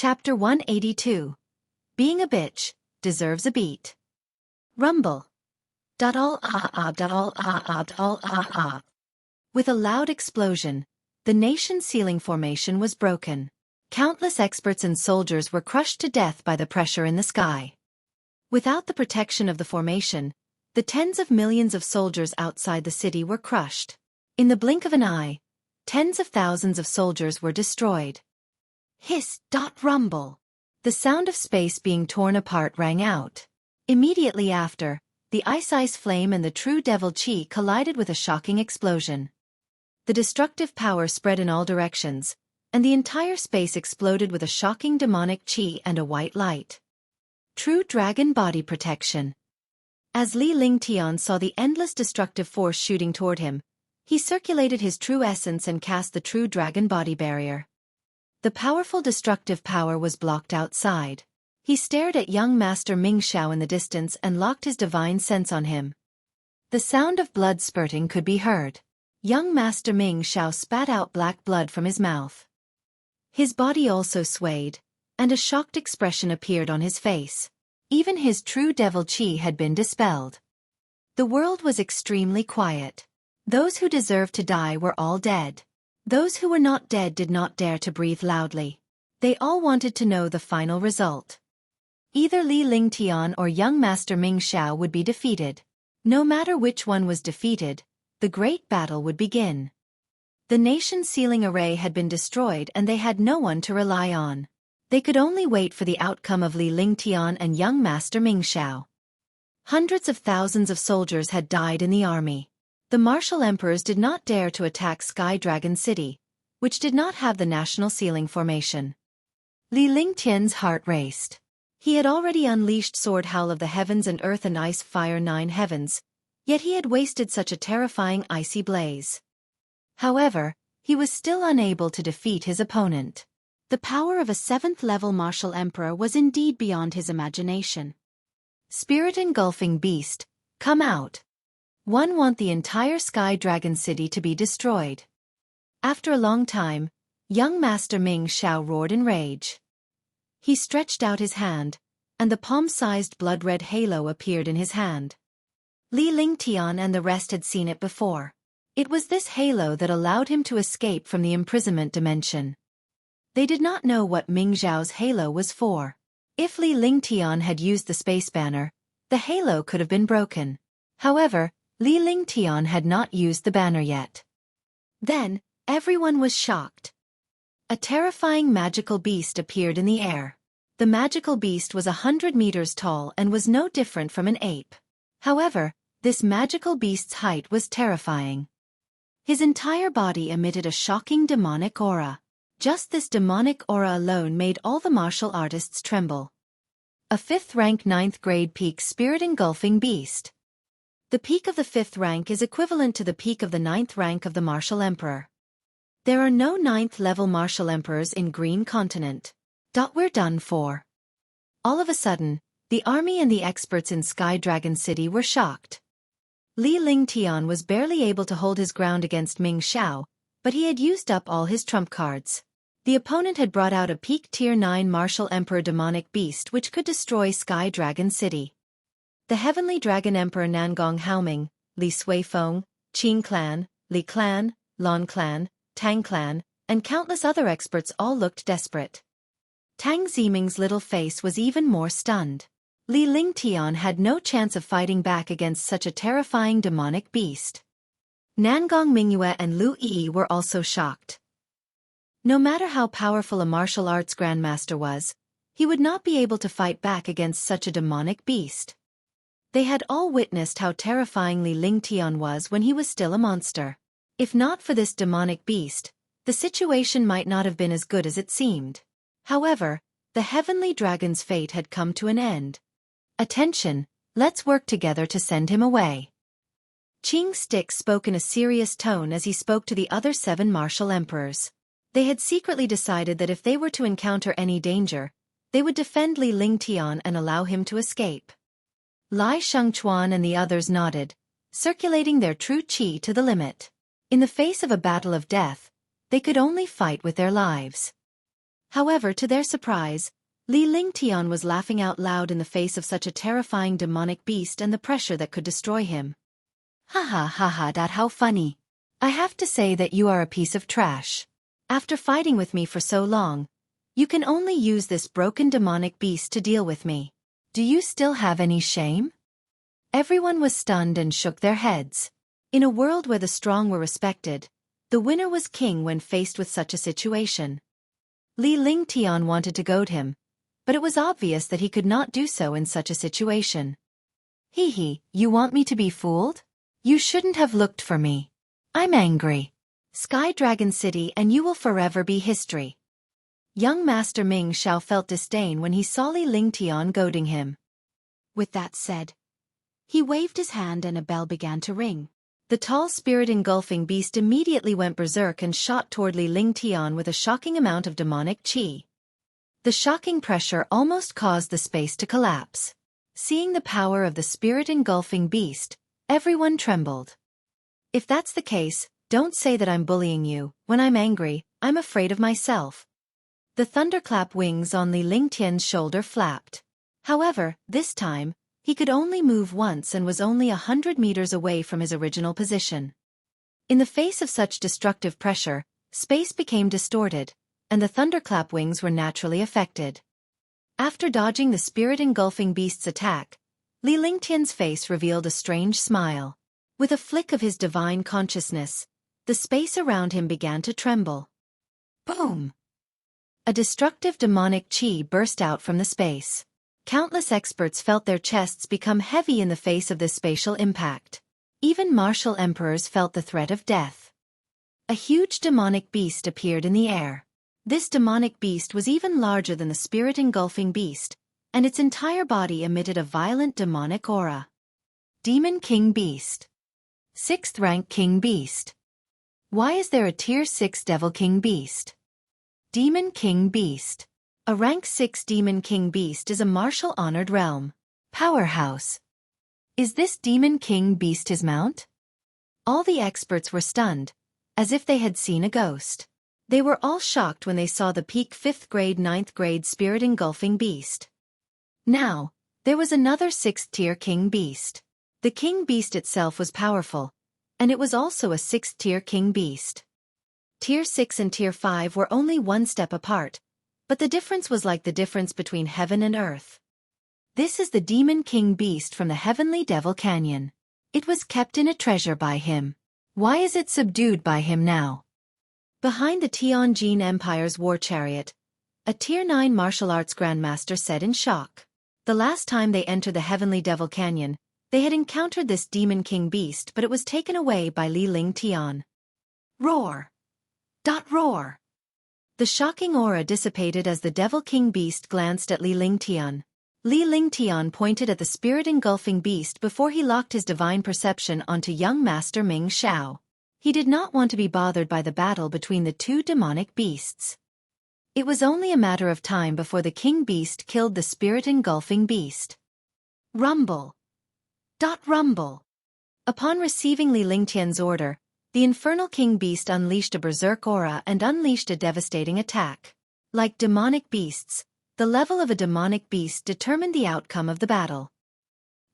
Chapter 182. Being a bitch deserves a beat. Rumble. All all. With a loud explosion, the nation's ceiling formation was broken. Countless experts and soldiers were crushed to death by the pressure in the sky. Without the protection of the formation, the tens of millions of soldiers outside the city were crushed. In the blink of an eye, tens of thousands of soldiers were destroyed. Hiss. Rumble. The sound of space being torn apart rang out. Immediately after, the ice flame and the true devil Qi collided with a shocking explosion. The destructive power spread in all directions, and the entire space exploded with a shocking demonic Qi and a white light. True dragon body protection. As Li Lingtian saw the endless destructive force shooting toward him, he circulated his true essence and cast the true dragon body barrier. The powerful destructive power was blocked outside. He stared at young Master Ming Xiao in the distance and locked his divine sense on him. The sound of blood spurting could be heard. Young Master Ming Xiao spat out black blood from his mouth. His body also swayed, and a shocked expression appeared on his face. Even his true devil Qi had been dispelled. The world was extremely quiet. Those who deserved to die were all dead. Those who were not dead did not dare to breathe loudly. They all wanted to know the final result. Either Li Lingtian or young Master Ming Xiao would be defeated. No matter which one was defeated, the great battle would begin. The nation's sealing array had been destroyed and they had no one to rely on. They could only wait for the outcome of Li Lingtian and young Master Ming Xiao. Hundreds of thousands of soldiers had died in the army. The martial emperors did not dare to attack Sky Dragon City, which did not have the national sealing formation. Li Lingtian's heart raced. He had already unleashed Sword Howl of the Heavens and Earth and Ice Fire 9 Heavens, yet he had wasted such a terrifying icy blaze. However, he was still unable to defeat his opponent. The power of a 7th-level martial emperor was indeed beyond his imagination. Spirit engulfing beast, come out. One want the entire Sky Dragon City to be destroyed. After a long time, young Master Ming Xiao roared in rage. He stretched out his hand, and the palm-sized blood-red halo appeared in his hand. Li Lingtian and the rest had seen it before. It was this halo that allowed him to escape from the imprisonment dimension. They did not know what Ming Xiao's halo was for. If Li Lingtian had used the space banner, the halo could have been broken. However, Li Lingtian had not used the banner yet. Then, everyone was shocked. A terrifying magical beast appeared in the air. The magical beast was 100 meters tall and was no different from an ape. However, this magical beast's height was terrifying. His entire body emitted a shocking demonic aura. Just this demonic aura alone made all the martial artists tremble. A 5th-rank 9th-grade peak spirit-engulfing beast. The peak of the 5th rank is equivalent to the peak of the 9th rank of the martial emperor. There are no 9th-level martial emperors in Green Continent. We're done for. All of a sudden, the army and the experts in Sky Dragon City were shocked. Li Lingtian was barely able to hold his ground against Ming Xiao, but he had used up all his trump cards. The opponent had brought out a peak Tier 9 martial emperor demonic beast which could destroy Sky Dragon City. The Heavenly Dragon Emperor Nangong Haoming, Li Suifeng, Qing Clan, Li Clan, Lon Clan, Tang Clan, and countless other experts all looked desperate. Tang Ziming's little face was even more stunned. Li Lingtian had no chance of fighting back against such a terrifying demonic beast. Nangong Mingyue and Lu Yi were also shocked. No matter how powerful a martial arts grandmaster was, he would not be able to fight back against such a demonic beast. They had all witnessed how terrifying Li Lingtian was when he was still a monster. If not for this demonic beast, the situation might not have been as good as it seemed. However, the heavenly dragon's fate had come to an end. Attention, let's work together to send him away. Qing Stick spoke in a serious tone as he spoke to the other 7 martial emperors. They had secretly decided that if they were to encounter any danger, they would defend Li Lingtian and allow him to escape. Lai Shengchuan and the others nodded, circulating their true qi to the limit. In the face of a battle of death, they could only fight with their lives. However, to their surprise, Li Lingtian was laughing out loud in the face of such a terrifying demonic beast and the pressure that could destroy him. Ha ha ha ha, that how funny. I have to say that you are a piece of trash. After fighting with me for so long, you can only use this broken demonic beast to deal with me. Do you still have any shame? Everyone was stunned and shook their heads. In a world where the strong were respected, the winner was king when faced with such a situation. Li Lingtian wanted to goad him, but it was obvious that he could not do so in such a situation. Hee hee, you want me to be fooled? You shouldn't have looked for me. I'm angry. Sky Dragon City and you will forever be history. Young Master Ming Xiao felt disdain when he saw Li Lingtian goading him. With that said, he waved his hand and a bell began to ring. The tall spirit-engulfing beast immediately went berserk and shot toward Li Lingtian with a shocking amount of demonic qi. The shocking pressure almost caused the space to collapse. Seeing the power of the spirit-engulfing beast, everyone trembled. If that's the case, don't say that I'm bullying you. When I'm angry, I'm afraid of myself. The thunderclap wings on Li Lingtian's shoulder flapped. However, this time, he could only move once and was only 100 meters away from his original position. In the face of such destructive pressure, space became distorted, and the thunderclap wings were naturally affected. After dodging the spirit-engulfing beast's attack, Li Lingtian's face revealed a strange smile. With a flick of his divine consciousness, the space around him began to tremble. Boom! A destructive demonic qi burst out from the space. Countless experts felt their chests become heavy in the face of this spatial impact. Even martial emperors felt the threat of death. A huge demonic beast appeared in the air. This demonic beast was even larger than the spirit-engulfing beast, and its entire body emitted a violent demonic aura. Demon King Beast. 6th rank King Beast. Why is there a Tier 6 Devil King Beast? Demon King Beast. A rank 6 Demon King Beast is a martial honored realm. Powerhouse. Is this Demon King Beast his mount? All the experts were stunned, as if they had seen a ghost. They were all shocked when they saw the peak 5th grade 9th grade spirit-engulfing beast. Now, there was another 6th tier King Beast. The King Beast itself was powerful, and it was also a 6th tier King Beast. Tier 6 and Tier 5 were only one step apart, but the difference was like the difference between heaven and earth. This is the Demon King Beast from the Heavenly Devil Canyon. It was kept in a treasure by him. Why is it subdued by him now? Behind the Tianjin Empire's war chariot, a Tier 9 martial arts grandmaster said in shock. The last time they entered the Heavenly Devil Canyon, they had encountered this Demon King Beast, but it was taken away by Li Lingtian. Roar! Roar! The shocking aura dissipated as the Devil King Beast glanced at Li Lingtian. Li Lingtian pointed at the spirit-engulfing beast before he locked his divine perception onto young Master Ming Xiao. He did not want to be bothered by the battle between the two demonic beasts. It was only a matter of time before the King Beast killed the spirit-engulfing beast. Rumble! Rumble! Upon receiving Li Lingtian's order, the Infernal King Beast unleashed a berserk aura and unleashed a devastating attack. Like demonic beasts, the level of a demonic beast determined the outcome of the battle.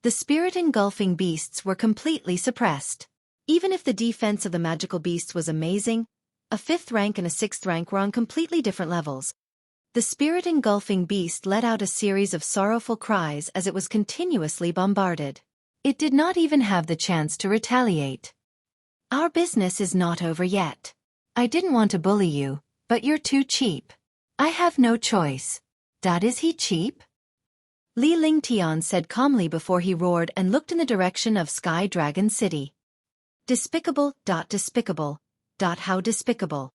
The spirit-engulfing beasts were completely suppressed. Even if the defense of the magical beasts was amazing, a 5th rank and a 6th rank were on completely different levels. The spirit-engulfing beast let out a series of sorrowful cries as it was continuously bombarded. It did not even have the chance to retaliate. Our business is not over yet. I didn't want to bully you, but you're too cheap. I have no choice. Is he cheap? Li Lingtian said calmly before he roared and looked in the direction of Sky Dragon City. Despicable. Despicable. How despicable.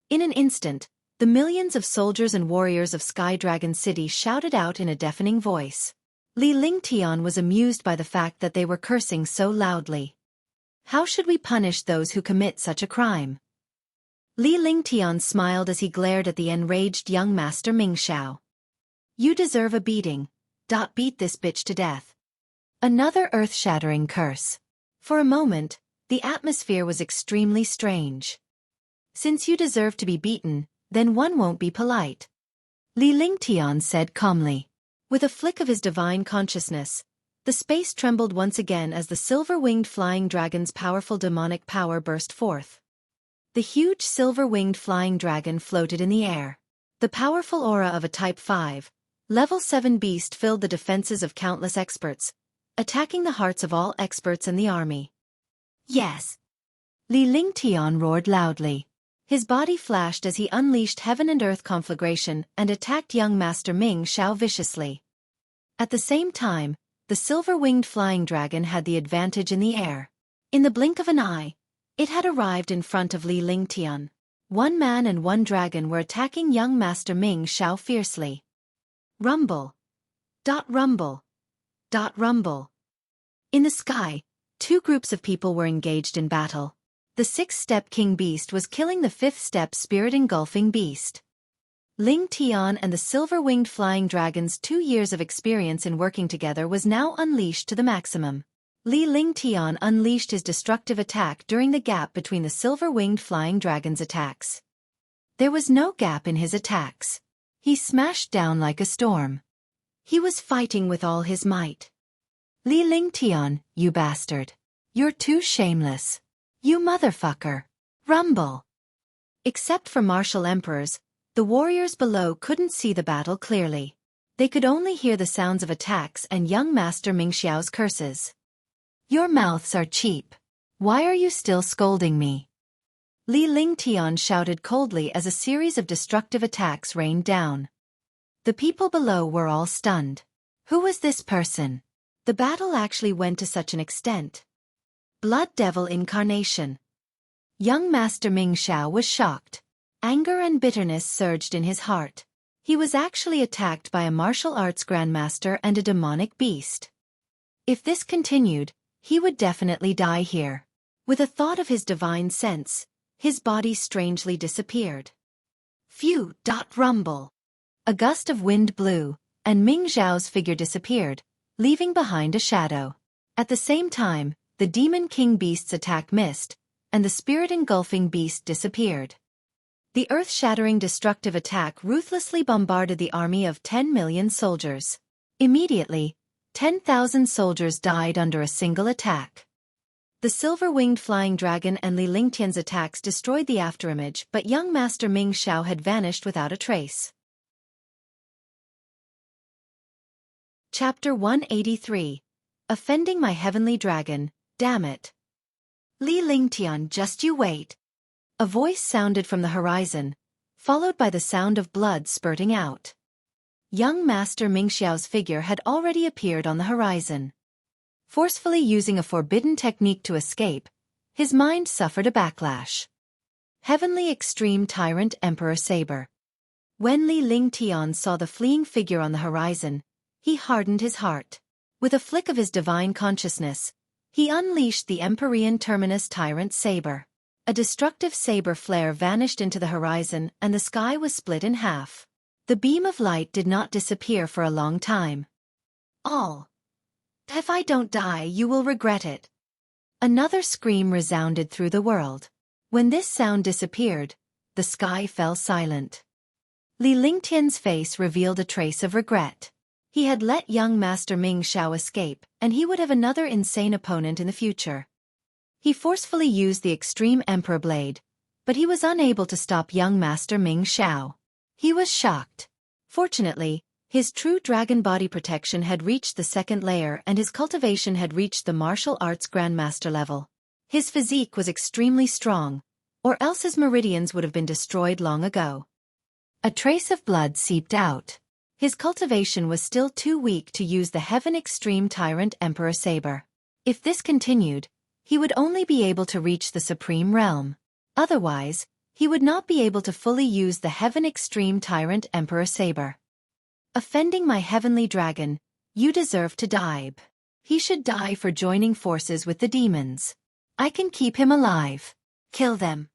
In an instant, the millions of soldiers and warriors of Sky Dragon City shouted out in a deafening voice. Li Lingtian was amused by the fact that they were cursing so loudly. How should we punish those who commit such a crime? Li Lingtian smiled as he glared at the enraged young Master Ming Xiao. You deserve a beating. Beat this bitch to death. Another earth-shattering curse. For a moment, the atmosphere was extremely strange. Since you deserve to be beaten, then one won't be polite. Li Lingtian said calmly. With a flick of his divine consciousness, the space trembled once again as the silver-winged flying dragon's powerful demonic power burst forth. The huge silver-winged flying dragon floated in the air. The powerful aura of a Type 5, Level 7 beast filled the defenses of countless experts, attacking the hearts of all experts in the army. Yes! Li Lingtian roared loudly. His body flashed as he unleashed heaven and earth conflagration and attacked young Master Ming Xiao viciously. At the same time, the silver-winged flying dragon had the advantage in the air. In the blink of an eye, it had arrived in front of Li Lingtian. One man and one dragon were attacking young Master Ming Xiao fiercely. Rumble. Rumble. Rumble. In the sky, two groups of people were engaged in battle. The sixth-step king beast was killing the fifth-step spirit-engulfing beast. Ling Tian and the silver-winged flying dragon's 2 years of experience in working together was now unleashed to the maximum. Li Lingtian unleashed his destructive attack during the gap between the silver-winged flying dragon's attacks. There was no gap in his attacks. He smashed down like a storm. He was fighting with all his might. Li Lingtian, you bastard. You're too shameless. You motherfucker. Rumble. Except for martial emperors, the warriors below couldn't see the battle clearly. They could only hear the sounds of attacks and young Master Ming Xiao's curses. Your mouths are cheap. Why are you still scolding me? Li Lingtian shouted coldly as a series of destructive attacks rained down. The people below were all stunned. Who was this person? The battle actually went to such an extent. Blood Devil Incarnation. Young Master Ming Xiao was shocked. Anger and bitterness surged in his heart. He was actually attacked by a martial arts grandmaster and a demonic beast. If this continued, he would definitely die here. With a thought of his divine sense, his body strangely disappeared. Phew! Rumble. A gust of wind blew, and Ming Xiao's figure disappeared, leaving behind a shadow. At the same time, the Demon King Beast's attack missed, and the spirit-engulfing beast disappeared. The earth-shattering destructive attack ruthlessly bombarded the army of 10 million soldiers. Immediately, 10,000 soldiers died under a single attack. The silver-winged flying dragon and Li Lingtian's attacks destroyed the afterimage, but young Master Ming Xiao had vanished without a trace. Chapter 183. Offending my heavenly dragon, damn it. Li Lingtian, just you wait. A voice sounded from the horizon, followed by the sound of blood spurting out. Young Master Ming Xiao's figure had already appeared on the horizon. Forcefully using a forbidden technique to escape, his mind suffered a backlash. Heavenly Extreme Tyrant Emperor Saber. When Li Lingtian saw the fleeing figure on the horizon, he hardened his heart. With a flick of his divine consciousness, he unleashed the Empyrean Terminus Tyrant Saber. A destructive saber flare vanished into the horizon and the sky was split in half. The beam of light did not disappear for a long time. All. If I don't die, you will regret it. Another scream resounded through the world. When this sound disappeared, the sky fell silent. Li Lingtian's face revealed a trace of regret. He had let young Master Ming Xiao escape, and he would have another insane opponent in the future. He forcefully used the Extreme Emperor Blade, but he was unable to stop young Master Ming Xiao. He was shocked. Fortunately, his true dragon body protection had reached the second layer and his cultivation had reached the martial arts grandmaster level. His physique was extremely strong, or else his meridians would have been destroyed long ago. A trace of blood seeped out. His cultivation was still too weak to use the Heaven Extreme Tyrant Emperor Saber. If this continued, he would only be able to reach the Supreme Realm. Otherwise, he would not be able to fully use the Heaven Extreme Tyrant Emperor Saber. Offending my heavenly dragon, you deserve to die. He should die for joining forces with the demons. I can keep him alive. Kill them.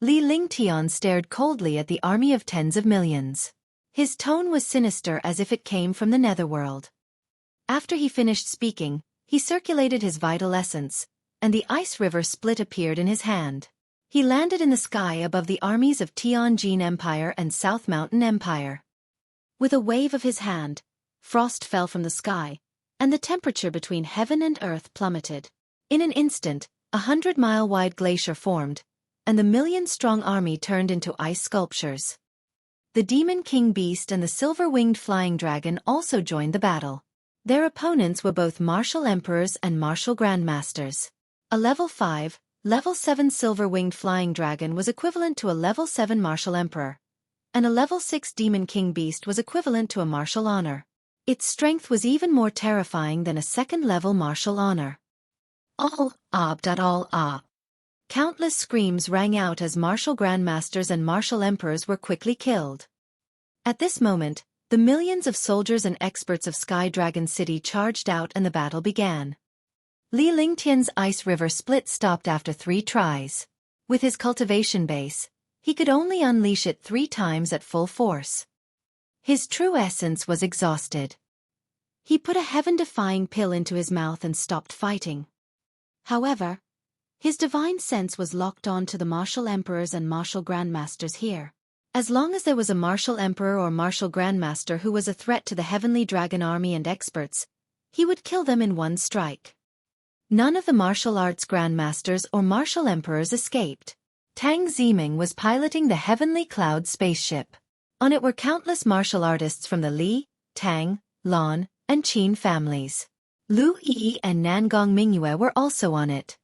Li Lingtian stared coldly at the army of tens of millions. His tone was sinister as if it came from the netherworld. After he finished speaking, he circulated his vital essence, and the ice river split appeared in his hand. He landed in the sky above the armies of Tianjin Empire and South Mountain Empire. With a wave of his hand, frost fell from the sky, and the temperature between heaven and earth plummeted. In an instant, 100-mile-wide glacier formed, and the million-strong army turned into ice sculptures. The demon king beast and the silver-winged flying dragon also joined the battle. Their opponents were both martial emperors and martial grandmasters. A level 5, level 7 silver-winged flying dragon was equivalent to a level 7 martial emperor, and a level 6 demon king beast was equivalent to a martial honor. Its strength was even more terrifying than a second-level martial honor. All ah. Countless screams rang out as martial grandmasters and martial emperors were quickly killed. At this moment, the millions of soldiers and experts of Sky Dragon City charged out and the battle began. Li Lingtian's ice river split stopped after 3 tries. With his cultivation base, he could only unleash it 3 times at full force. His true essence was exhausted. He put a heaven-defying pill into his mouth and stopped fighting. However, his divine sense was locked on to the martial emperors and martial grandmasters here. As long as there was a martial emperor or martial grandmaster who was a threat to the heavenly dragon army and experts, he would kill them in one strike. None of the martial arts grandmasters or martial emperors escaped. Tang Ziming was piloting the heavenly cloud spaceship. On it were countless martial artists from the Li, Tang, Lan, and Qin families. Lu Yi and Nangong Mingyue were also on it.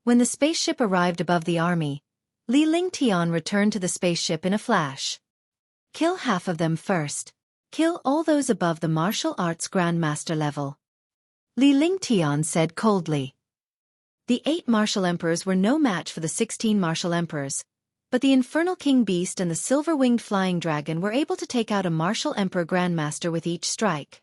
When the spaceship arrived above the army, Li Lingtian returned to the spaceship in a flash. Kill half of them first. Kill all those above the martial arts grandmaster level. Li Lingtian said coldly. The 8 martial emperors were no match for the 16 martial emperors, but the infernal king beast and the silver-winged flying dragon were able to take out a martial emperor grandmaster with each strike.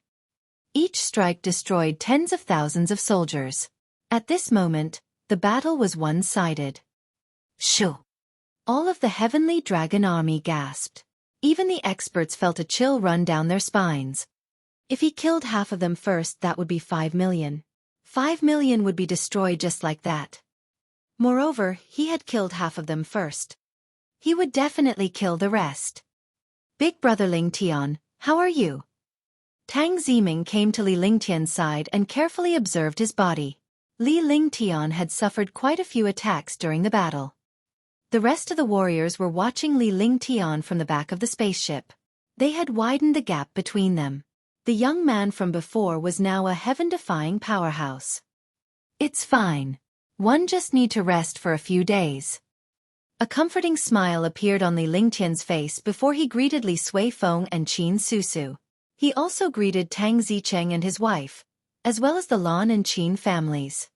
Each strike destroyed tens of thousands of soldiers. At this moment, the battle was one-sided. Shoo! All of the heavenly dragon army gasped. Even the experts felt a chill run down their spines. If he killed half of them first, that would be 5 million. 5 million would be destroyed just like that. Moreover, he had killed half of them first. He would definitely kill the rest. Big brother Lingtian, how are you? Tang Ziming came to Li Lingtian's side and carefully observed his body. Li Lingtian had suffered quite a few attacks during the battle. The rest of the warriors were watching Li Lingtian from the back of the spaceship. They had widened the gap between them. The young man from before was now a heaven-defying powerhouse. It's fine. One just need to rest for a few days. A comforting smile appeared on Li Lingtian's face before he greeted Li Suifeng and Qin Susu. He also greeted Tang Zicheng and his wife, as well as the Lan and Qin families.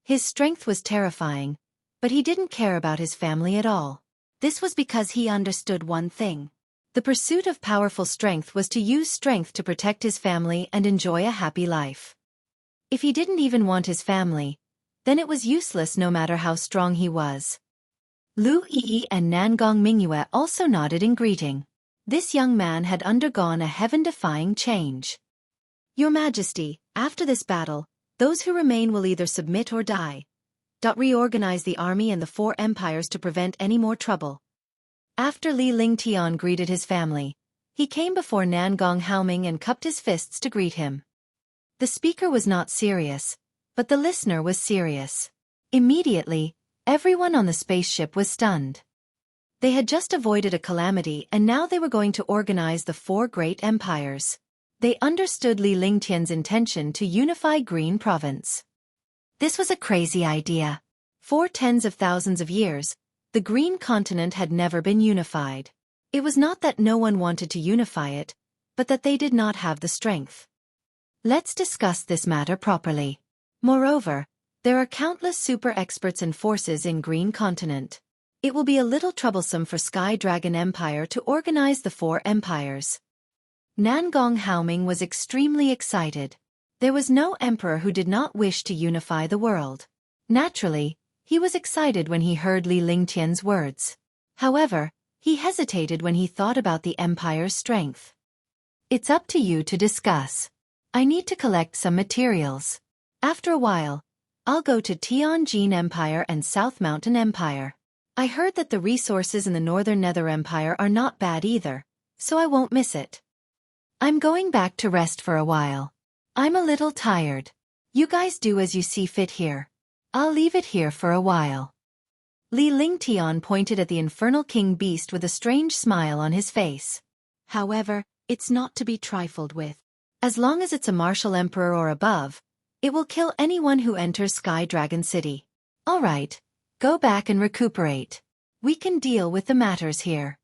His strength was terrifying, but he didn't care about his family at all. This was because he understood one thing. The pursuit of powerful strength was to use strength to protect his family and enjoy a happy life. If he didn't even want his family, then it was useless no matter how strong he was. Lu Yi and Nangong Mingyue also nodded in greeting. This young man had undergone a heaven-defying change. Your Majesty, after this battle, those who remain will either submit or die. Reorganize the army and the 4 empires to prevent any more trouble. After Li Lingtian greeted his family, he came before Nangong Haoming and cupped his fists to greet him. The speaker was not serious, but the listener was serious. Immediately, everyone on the spaceship was stunned. They had just avoided a calamity and now they were going to organize the 4 great empires. They understood Li Lingtian's intention to unify Green Province. This was a crazy idea. For tens of thousands of years, the Green Continent had never been unified. It was not that no one wanted to unify it, but that they did not have the strength. Let's discuss this matter properly. Moreover, there are countless super experts and forces in Green Continent. It will be a little troublesome for Sky Dragon Empire to organize the 4 empires. Nangong Haoming was extremely excited. There was no emperor who did not wish to unify the world. Naturally, he was excited when he heard Li Lingtian's words. However, he hesitated when he thought about the empire's strength. It's up to you to discuss. I need to collect some materials. After a while, I'll go to Tianjin Empire and South Mountain Empire. I heard that the resources in the Northern Nether Empire are not bad either, so I won't miss it. I'm going back to rest for a while. I'm a little tired. You guys do as you see fit here. I'll leave it here for a while. Li Lingtian pointed at the infernal king beast with a strange smile on his face. However, it's not to be trifled with. As long as it's a martial emperor or above, it will kill anyone who enters Sky Dragon City. All right, go back and recuperate. We can deal with the matters here.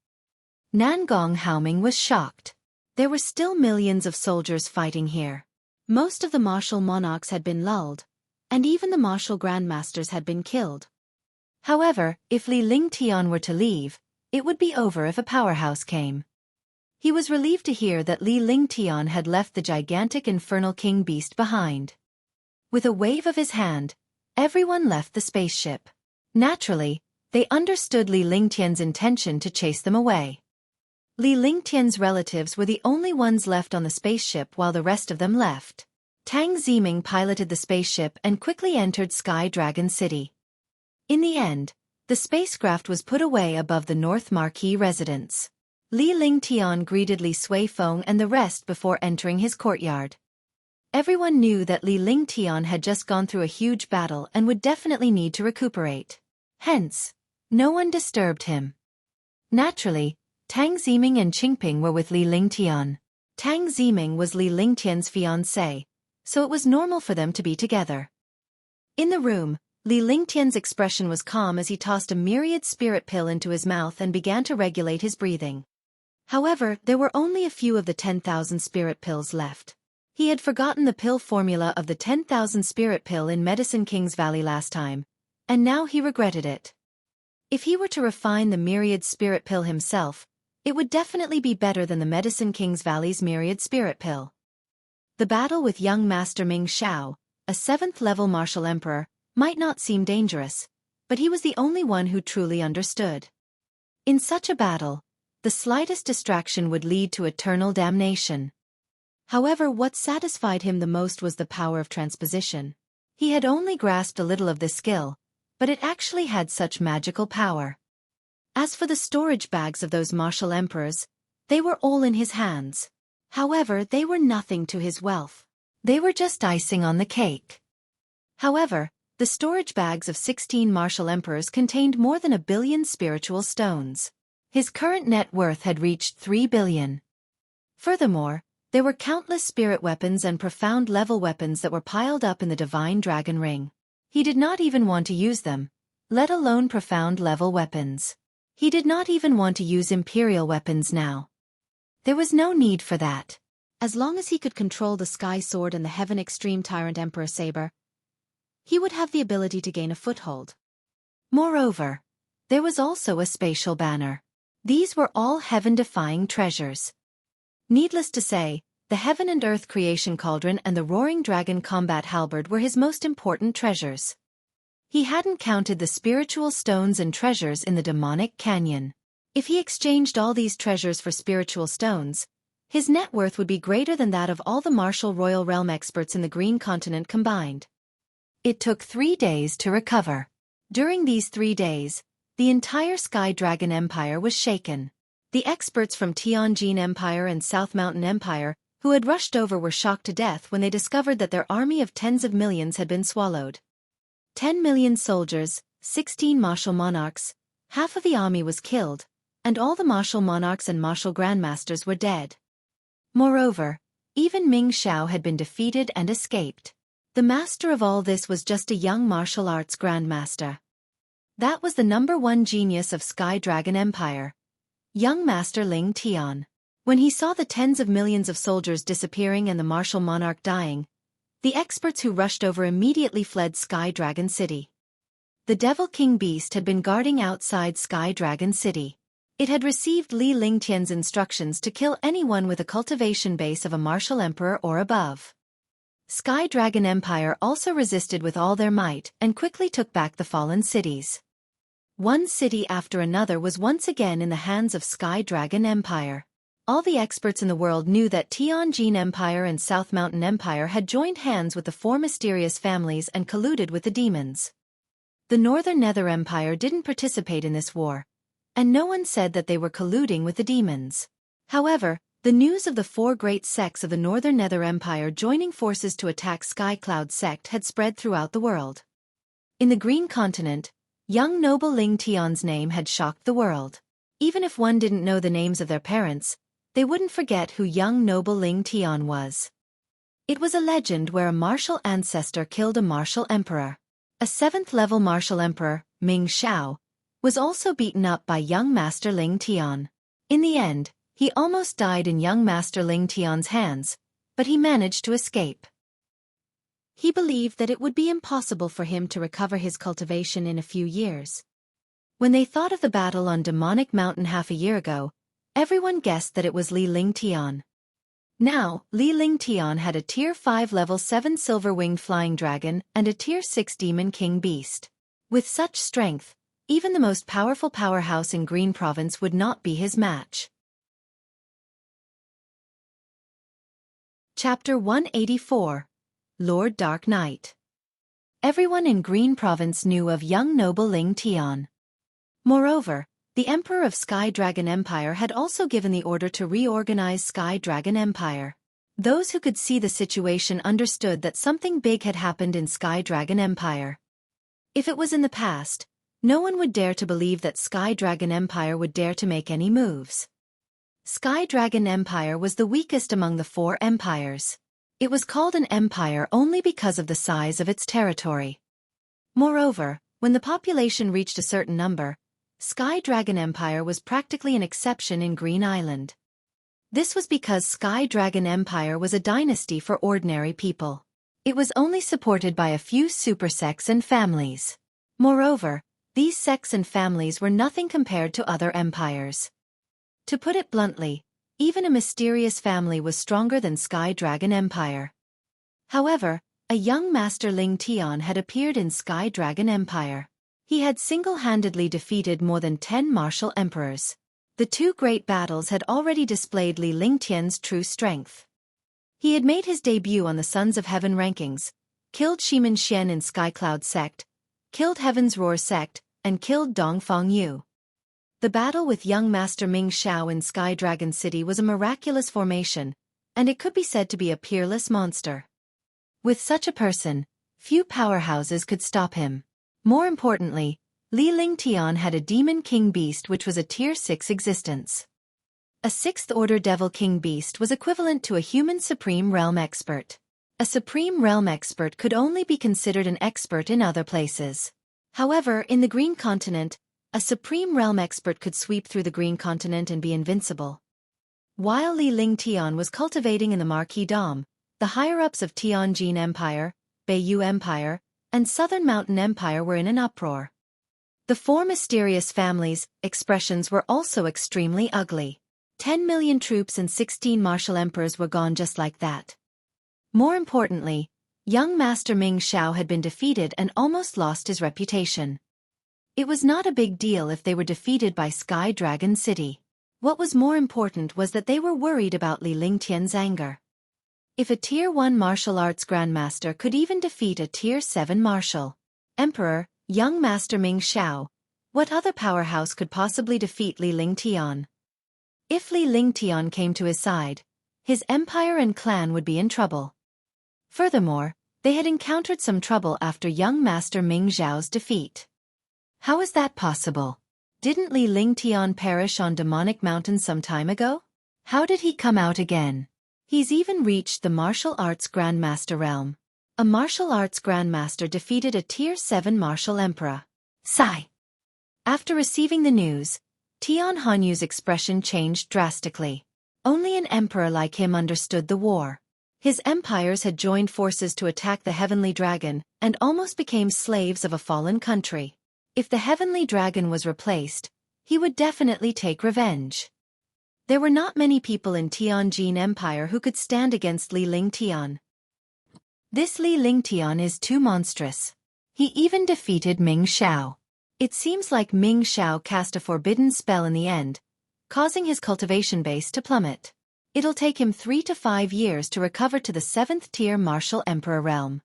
Nangong Haoming was shocked. There were still millions of soldiers fighting here. Most of the martial monarchs had been lulled, and even the martial grandmasters had been killed. However, if Li Lingtian were to leave, it would be over if a powerhouse came. He was relieved to hear that Li Lingtian had left the gigantic infernal king beast behind. With a wave of his hand, everyone left the spaceship. Naturally, they understood Li Lingtian's intention to chase them away. Li Lingtian's relatives were the only ones left on the spaceship while the rest of them left. Tang Ziming piloted the spaceship and quickly entered Sky Dragon City. In the end, the spacecraft was put away above the North Marquee residence. Li Lingtian greeted Li Xuefeng and the rest before entering his courtyard. Everyone knew that Li Lingtian had just gone through a huge battle and would definitely need to recuperate. Hence, no one disturbed him. Naturally, Tang Ziming and Qingping were with Li Lingtian. Tang Ziming was Li Lingtian's fiancé, so it was normal for them to be together. In the room, Li Lingtian's expression was calm as he tossed a myriad spirit pill into his mouth and began to regulate his breathing. However, there were only a few of the 10,000 spirit pills left. He had forgotten the pill formula of the 10,000 spirit pill in Medicine King's Valley last time, and now he regretted it. If he were to refine the myriad spirit pill himself, it would definitely be better than the Medicine King's Valley's myriad spirit pill. The battle with young Master Ming Xiao, a 7th-level martial emperor, might not seem dangerous, but he was the only one who truly understood. In such a battle, the slightest distraction would lead to eternal damnation. However, what satisfied him the most was the power of transposition. He had only grasped a little of this skill, but it actually had such magical power. As for the storage bags of those martial emperors, they were all in his hands. However, they were nothing to his wealth. They were just icing on the cake. However, the storage bags of 16 martial emperors contained more than 1 billion spiritual stones. His current net worth had reached 3 billion. Furthermore, there were countless spirit weapons and profound level weapons that were piled up in the Divine Dragon Ring. He did not even want to use them, let alone profound level weapons. He did not even want to use imperial weapons now. There was no need for that. As long as he could control the Sky Sword and the Heaven Extreme Tyrant Emperor Saber, he would have the ability to gain a foothold. Moreover, there was also a spatial banner. These were all heaven-defying treasures. Needless to say, the Heaven and Earth Creation Cauldron and the Roaring Dragon Combat Halberd were his most important treasures. He hadn't counted the spiritual stones and treasures in the Demonic Canyon. If he exchanged all these treasures for spiritual stones, his net worth would be greater than that of all the martial royal realm experts in the Green Continent combined. It took 3 days to recover. During these 3 days, the entire Sky Dragon Empire was shaken. The experts from Tianjin Empire and South Mountain Empire, who had rushed over, were shocked to death when they discovered that their army of tens of millions had been swallowed. 10 million soldiers, 16 martial monarchs, half of the army was killed, and all the martial monarchs and martial grandmasters were dead. Moreover, even Ming Xiao had been defeated and escaped. The master of all this was just a young martial arts grandmaster. That was the #1 genius of Sky Dragon Empire, young Master Ling Tian. When he saw the tens of millions of soldiers disappearing and the martial monarch dying, the experts who rushed over immediately fled Sky Dragon City. The Devil King Beast had been guarding outside Sky Dragon City. It had received Li Lingtian's instructions to kill anyone with a cultivation base of a martial emperor or above. Sky Dragon Empire also resisted with all their might and quickly took back the fallen cities. One city after another was once again in the hands of Sky Dragon Empire. All the experts in the world knew that Tianjin Empire and South Mountain Empire had joined hands with the 4 mysterious families and colluded with the demons. The Northern Nether Empire didn't participate in this war, and no one said that they were colluding with the demons. However, The news of the four great sects of the Northern Nether Empire joining forces to attack Skycloud sect had spread throughout the world. In the Green Continent, young noble Ling Tian's name had shocked the world. Even if one didn't know the names of their parents, they wouldn't forget who young noble Ling Tian was. It was a legend where a martial ancestor killed a martial emperor. A 7th-level martial emperor, Ming Xiao, was also beaten up by young master Ling Tian. In the end, he almost died in young master Ling Tian's hands, but he managed to escape. He believed that it would be impossible for him to recover his cultivation in a few years. When they thought of the battle on Demonic Mountain half a year ago, everyone guessed that it was Li Ling Tian. Now, Li Ling Tian had a Tier 5 Level 7 silver-winged flying dragon and a Tier 6 demon king beast. With such strength, even the most powerful powerhouse in Green Province would not be his match. Chapter 184. Lord Dark Knight. Everyone in Green Province knew of young noble Ling Tian. Moreover, the Emperor of Sky Dragon Empire had also given the order to reorganize Sky Dragon Empire. Those who could see the situation understood that something big had happened in Sky Dragon Empire. If it was in the past, no one would dare to believe that Sky Dragon Empire would dare to make any moves. Sky Dragon Empire was the weakest among the 4 empires. It was called an empire only because of the size of its territory. Moreover, when the population reached a certain number, Sky Dragon Empire was practically an exception in Green Island. This was because Sky Dragon Empire was a dynasty for ordinary people. It was only supported by a few super sects and families. Moreover, these sects and families were nothing compared to other empires. To put it bluntly, even a mysterious family was stronger than Sky Dragon Empire. However, a young master Ling Tian had appeared in Sky Dragon Empire. He had single-handedly defeated more than 10 martial emperors. The 2 great battles had already displayed Li Ling Tian's true strength. He had made his debut on the Sons of Heaven rankings, killed Shimin Xian in Skycloud sect, killed Heaven's Roar sect, and killed Dongfang Yu. The battle with young master Ming Xiao in Sky Dragon City was a miraculous formation, and it could be said to be a peerless monster. With such a person, few powerhouses could stop him. More importantly, Li Ling Tian had a Demon King Beast which was a Tier 6 existence. A 6th-order Devil King Beast was equivalent to a human Supreme Realm Expert. A Supreme Realm Expert could only be considered an expert in other places. However, in the Green Continent, a Supreme Realm Expert could sweep through the Green Continent and be invincible. While Li Ling Tian was cultivating in the Marquis Dom, the higher-ups of Tianjin Empire, Beiyu Empire, and Southern Mountain Empire were in an uproar. The 4 mysterious families' expressions were also extremely ugly. 10 million troops and 16 martial emperors were gone just like that. More importantly, young Master Ming Xiao had been defeated and almost lost his reputation. It was not a big deal if they were defeated by Sky Dragon City. What was more important was that they were worried about Li Ling Tian's anger. If a Tier 1 martial arts grandmaster could even defeat a Tier 7 martial emperor, young Master Ming Xiao, what other powerhouse could possibly defeat Li Ling Tian? If Li Ling Tian came to his side, his empire and clan would be in trouble. Furthermore, they had encountered some trouble after young Master Ming Xiao's defeat. How is that possible? Didn't Li Ling Tian perish on Demonic Mountain some time ago? How did he come out again? He's even reached the martial arts grandmaster realm. A martial arts grandmaster defeated a Tier 7 martial emperor. Sigh. After receiving the news, Tian Hanyu's expression changed drastically. Only an emperor like him understood the war. His empires had joined forces to attack the Heavenly Dragon and almost became slaves of a fallen country. If the Heavenly Dragon was replaced, he would definitely take revenge. There were not many people in Tianjin Empire who could stand against Li Ling Tian. This Li Ling Tian is too monstrous. He even defeated Ming Xiao. It seems like Ming Xiao cast a forbidden spell in the end, causing his cultivation base to plummet. It'll take him 3 to 5 years to recover to the 7th tier martial emperor realm.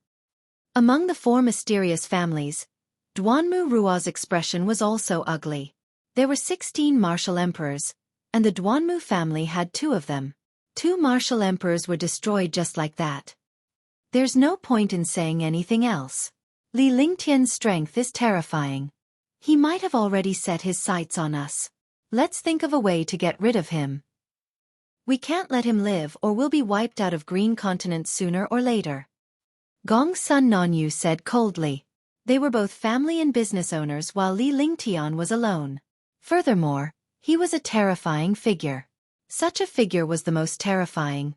Among the 4 mysterious families, Duanmu Ruo's expression was also ugly. There were 16 martial emperors, and the Duanmu family had 2 of them. 2 martial emperors were destroyed just like that. There's no point in saying anything else. Li Lingtian's strength is terrifying. He might have already set his sights on us. Let's think of a way to get rid of him. We can't let him live or we'll be wiped out of Green Continent sooner or later. Gong Sun Nonyu said coldly. They were both family and business owners while Li Lingtian was alone. Furthermore, he was a terrifying figure. Such a figure was the most terrifying.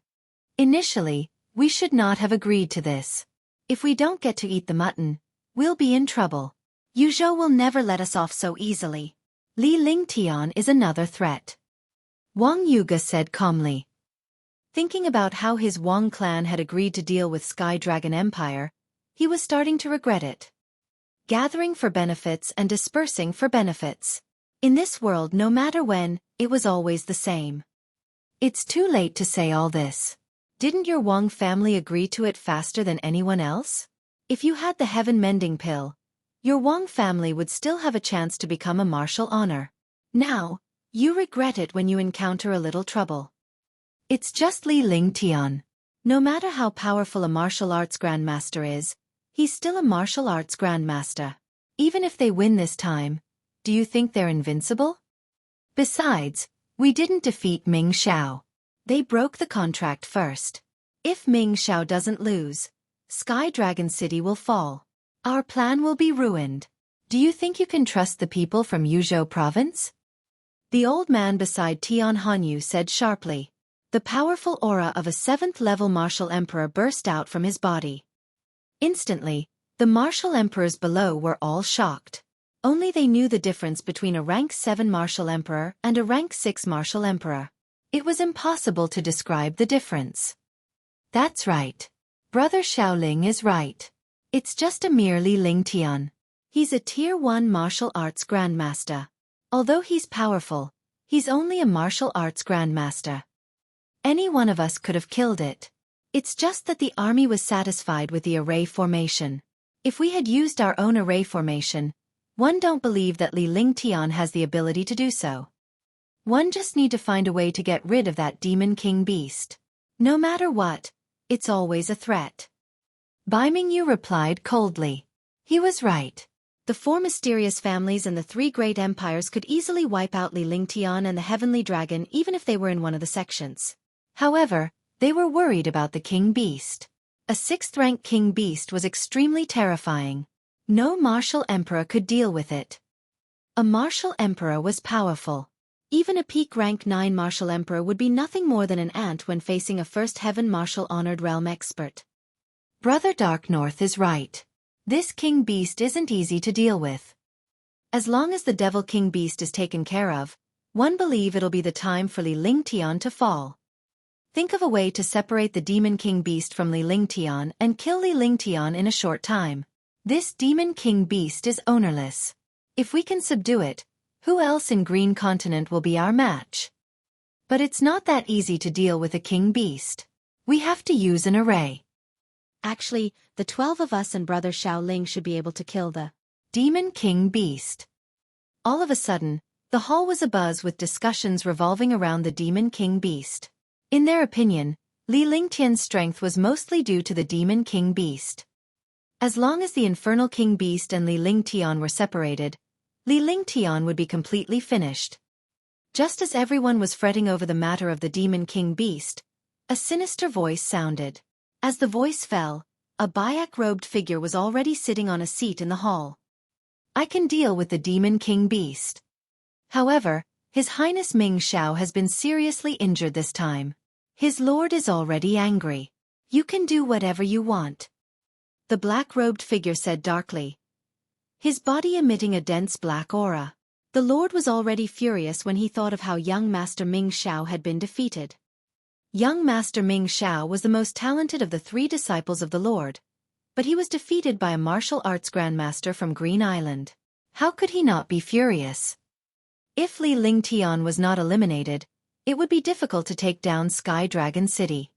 Initially, we should not have agreed to this. If we don't get to eat the mutton, we'll be in trouble. Yu Zhou will never let us off so easily. Li Lingtian is another threat. Wang Yuga said calmly. Thinking about how his Wang clan had agreed to deal with Sky Dragon Empire, he was starting to regret it. Gathering for benefits and dispersing for benefits. In this world, no matter when, it was always the same. It's too late to say all this. Didn't your Wang family agree to it faster than anyone else? If you had the heaven mending pill, your Wang family would still have a chance to become a martial honor. Now, you regret it when you encounter a little trouble. It's just Li Lingtian. No matter how powerful a martial arts grandmaster is, he's still a martial arts grandmaster. Even if they win this time, do you think they're invincible? Besides, we didn't defeat Ming Xiao. They broke the contract first. If Ming Xiao doesn't lose, Sky Dragon City will fall. Our plan will be ruined. Do you think you can trust the people from Yuzhou province? The old man beside Tian Hanyu said sharply. The powerful aura of a 7th-level martial emperor burst out from his body. Instantly, the martial emperors below were all shocked. Only they knew the difference between a rank 7 martial emperor and a rank 6 martial emperor. It was impossible to describe the difference. That's right. Brother Xiaoling is right. It's just a mere Li Lingtian. He's a Tier 1 martial arts grandmaster. Although he's powerful, he's only a martial arts grandmaster. Any one of us could have killed it. It's just that the army was satisfied with the array formation. If we had used our own array formation, one don't believe that Li Lingtian has the ability to do so. One just need to find a way to get rid of that Demon King beast. No matter what, it's always a threat. Bai Mingyu replied coldly. He was right. The 4 mysterious families and the 3 great empires could easily wipe out Li Lingtian and the Heavenly Dragon even if they were in one of the sections. However, they were worried about the King Beast. A 6th-rank King Beast was extremely terrifying. No martial emperor could deal with it. A martial emperor was powerful. Even a peak rank 9 martial emperor would be nothing more than an ant when facing a 1st heaven martial honored realm expert. Brother Dark North is right. This King Beast isn't easy to deal with. As long as the Devil King Beast is taken care of, one believe it'll be the time for Li Lingtian to fall. Think of a way to separate the Demon King Beast from Li Lingtian and kill Li Lingtian in a short time. This Demon King Beast is ownerless. If we can subdue it, who else in Green Continent will be our match? But it's not that easy to deal with a King Beast. We have to use an array. Actually, the 12 of us and Brother Xiaoling should be able to kill the Demon King Beast. All of a sudden, the hall was abuzz with discussions revolving around the Demon King Beast. In their opinion, Li Lingtian's strength was mostly due to the Demon King Beast. As long as the Infernal King Beast and Li Lingtian were separated, Li Lingtian would be completely finished. Just as everyone was fretting over the matter of the Demon King Beast, a sinister voice sounded. As the voice fell, a Byac-robed figure was already sitting on a seat in the hall. I can deal with the Demon King Beast. However, His Highness Ming Xiao has been seriously injured this time. His lord is already angry. You can do whatever you want. The black-robed figure said darkly, his body emitting a dense black aura. The lord was already furious when he thought of how young Master Ming Xiao had been defeated. Young Master Ming Xiao was the most talented of the 3 disciples of the Lord, but he was defeated by a martial arts grandmaster from Green Island. How could he not be furious? If Li Lingtian was not eliminated, it would be difficult to take down Sky Dragon City.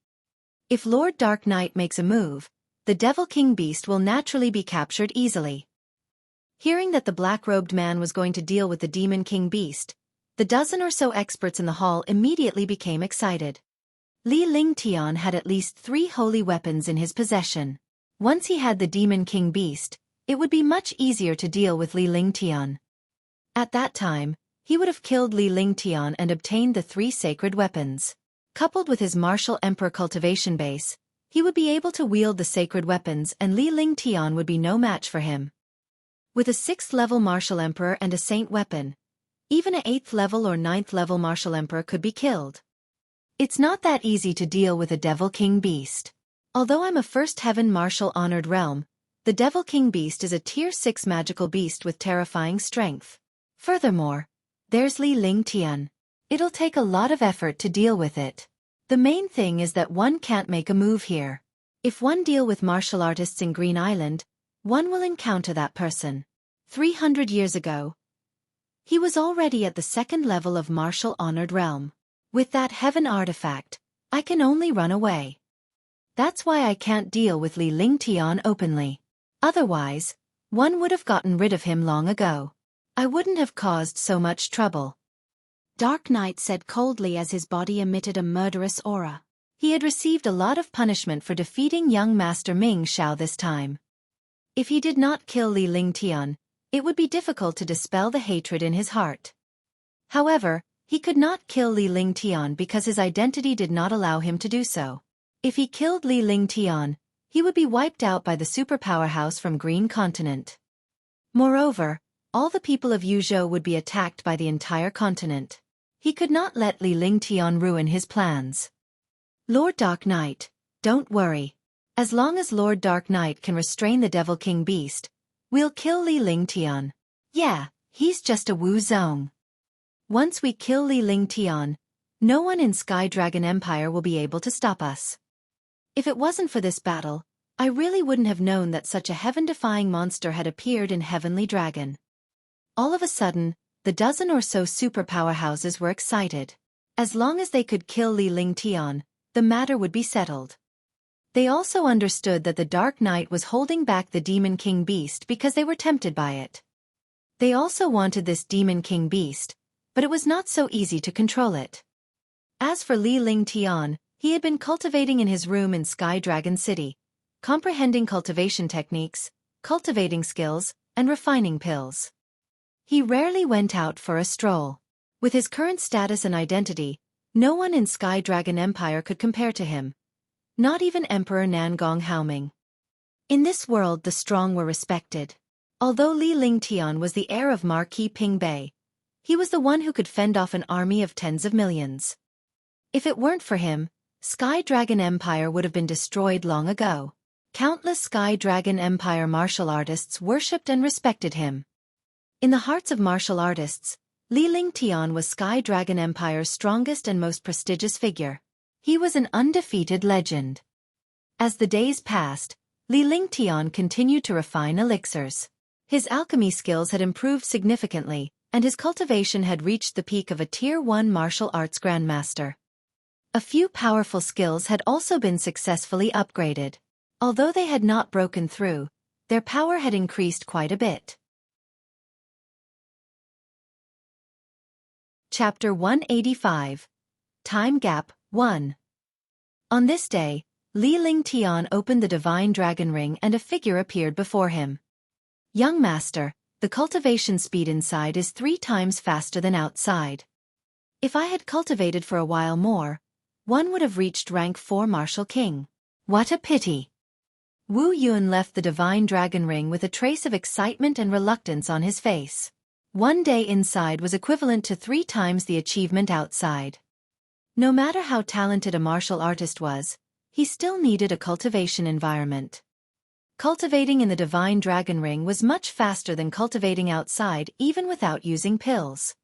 If Lord Dark Knight makes a move, the Devil King Beast will naturally be captured easily. Hearing that the black-robed man was going to deal with the Demon King Beast, the dozen or so experts in the hall immediately became excited. Li Lingtian had at least 3 holy weapons in his possession. Once he had the Demon King Beast, it would be much easier to deal with Li Lingtian. At that time, he would have killed Li Lingtian and obtained the 3 sacred weapons. Coupled with his martial emperor cultivation base, he would be able to wield the sacred weapons and Li Lingtian would be no match for him. With a 6th level martial emperor and a saint weapon, even an 8th level or 9th level martial emperor could be killed. It's not that easy to deal with a Devil King Beast. Although I'm a first heaven martial honored realm, the Devil King Beast is a tier 6 magical beast with terrifying strength. Furthermore, there's Li Lingtian. It'll take a lot of effort to deal with it. The main thing is that one can't make a move here. If one deal with martial artists in Green Island, one will encounter that person. 300 years ago, he was already at the 2nd level of martial honored realm. With that heaven artifact, I can only run away. That's why I can't deal with Li Lingtian openly. Otherwise, one would have gotten rid of him long ago. I wouldn't have caused so much trouble. Dark Knight said coldly as his body emitted a murderous aura. He had received a lot of punishment for defeating young Master Ming Xiao this time. If he did not kill Li Lingtian, it would be difficult to dispel the hatred in his heart. However, he could not kill Li Lingtian because his identity did not allow him to do so. If he killed Li Lingtian, he would be wiped out by the superpower house from Green Continent. Moreover, all the people of Yuzhou would be attacked by the entire continent. He could not let Li Lingtian ruin his plans. Lord Dark Knight, don't worry. As long as Lord Dark Knight can restrain the Devil King Beast, we'll kill Li Lingtian. Yeah, he's just a Wu Zong. Once we kill Li Lingtian, no one in Sky Dragon Empire will be able to stop us. If it wasn't for this battle, I really wouldn't have known that such a heaven-defying monster had appeared in Heavenly Dragon. All of a sudden, the dozen or so superpower houses were excited. As long as they could kill Li Lingtian, the matter would be settled. They also understood that the Dark Knight was holding back the Demon King Beast because they were tempted by it. They also wanted this Demon King Beast, but it was not so easy to control it. As for Li Lingtian, he had been cultivating in his room in Sky Dragon City, comprehending cultivation techniques, cultivating skills, and refining pills. He rarely went out for a stroll. With his current status and identity, no one in Sky Dragon Empire could compare to him. Not even Emperor Nangong Haoming. In this world the strong were respected. Although Li Lingtian was the heir of Marquis Ping Bei, he was the one who could fend off an army of tens of millions. If it weren't for him, Sky Dragon Empire would have been destroyed long ago. Countless Sky Dragon Empire martial artists worshipped and respected him. In the hearts of martial artists, Li Lingtian was Sky Dragon Empire's strongest and most prestigious figure. He was an undefeated legend. As the days passed, Li Lingtian continued to refine elixirs. His alchemy skills had improved significantly, and his cultivation had reached the peak of a Tier 1 martial arts grandmaster. A few powerful skills had also been successfully upgraded. Although they had not broken through, their power had increased quite a bit. Chapter 185. Time Gap 1. On this day, Li Lingtian opened the Divine Dragon Ring and a figure appeared before him. Young Master, the cultivation speed inside is 3 times faster than outside. If I had cultivated for a while more, one would have reached rank 4 Martial King. What a pity! Wu Yun left the Divine Dragon Ring with a trace of excitement and reluctance on his face. 1 day inside was equivalent to 3 times the achievement outside. No matter how talented a martial artist was, he still needed a cultivation environment. Cultivating in the Divine Dragon Ring was much faster than cultivating outside even without using pills.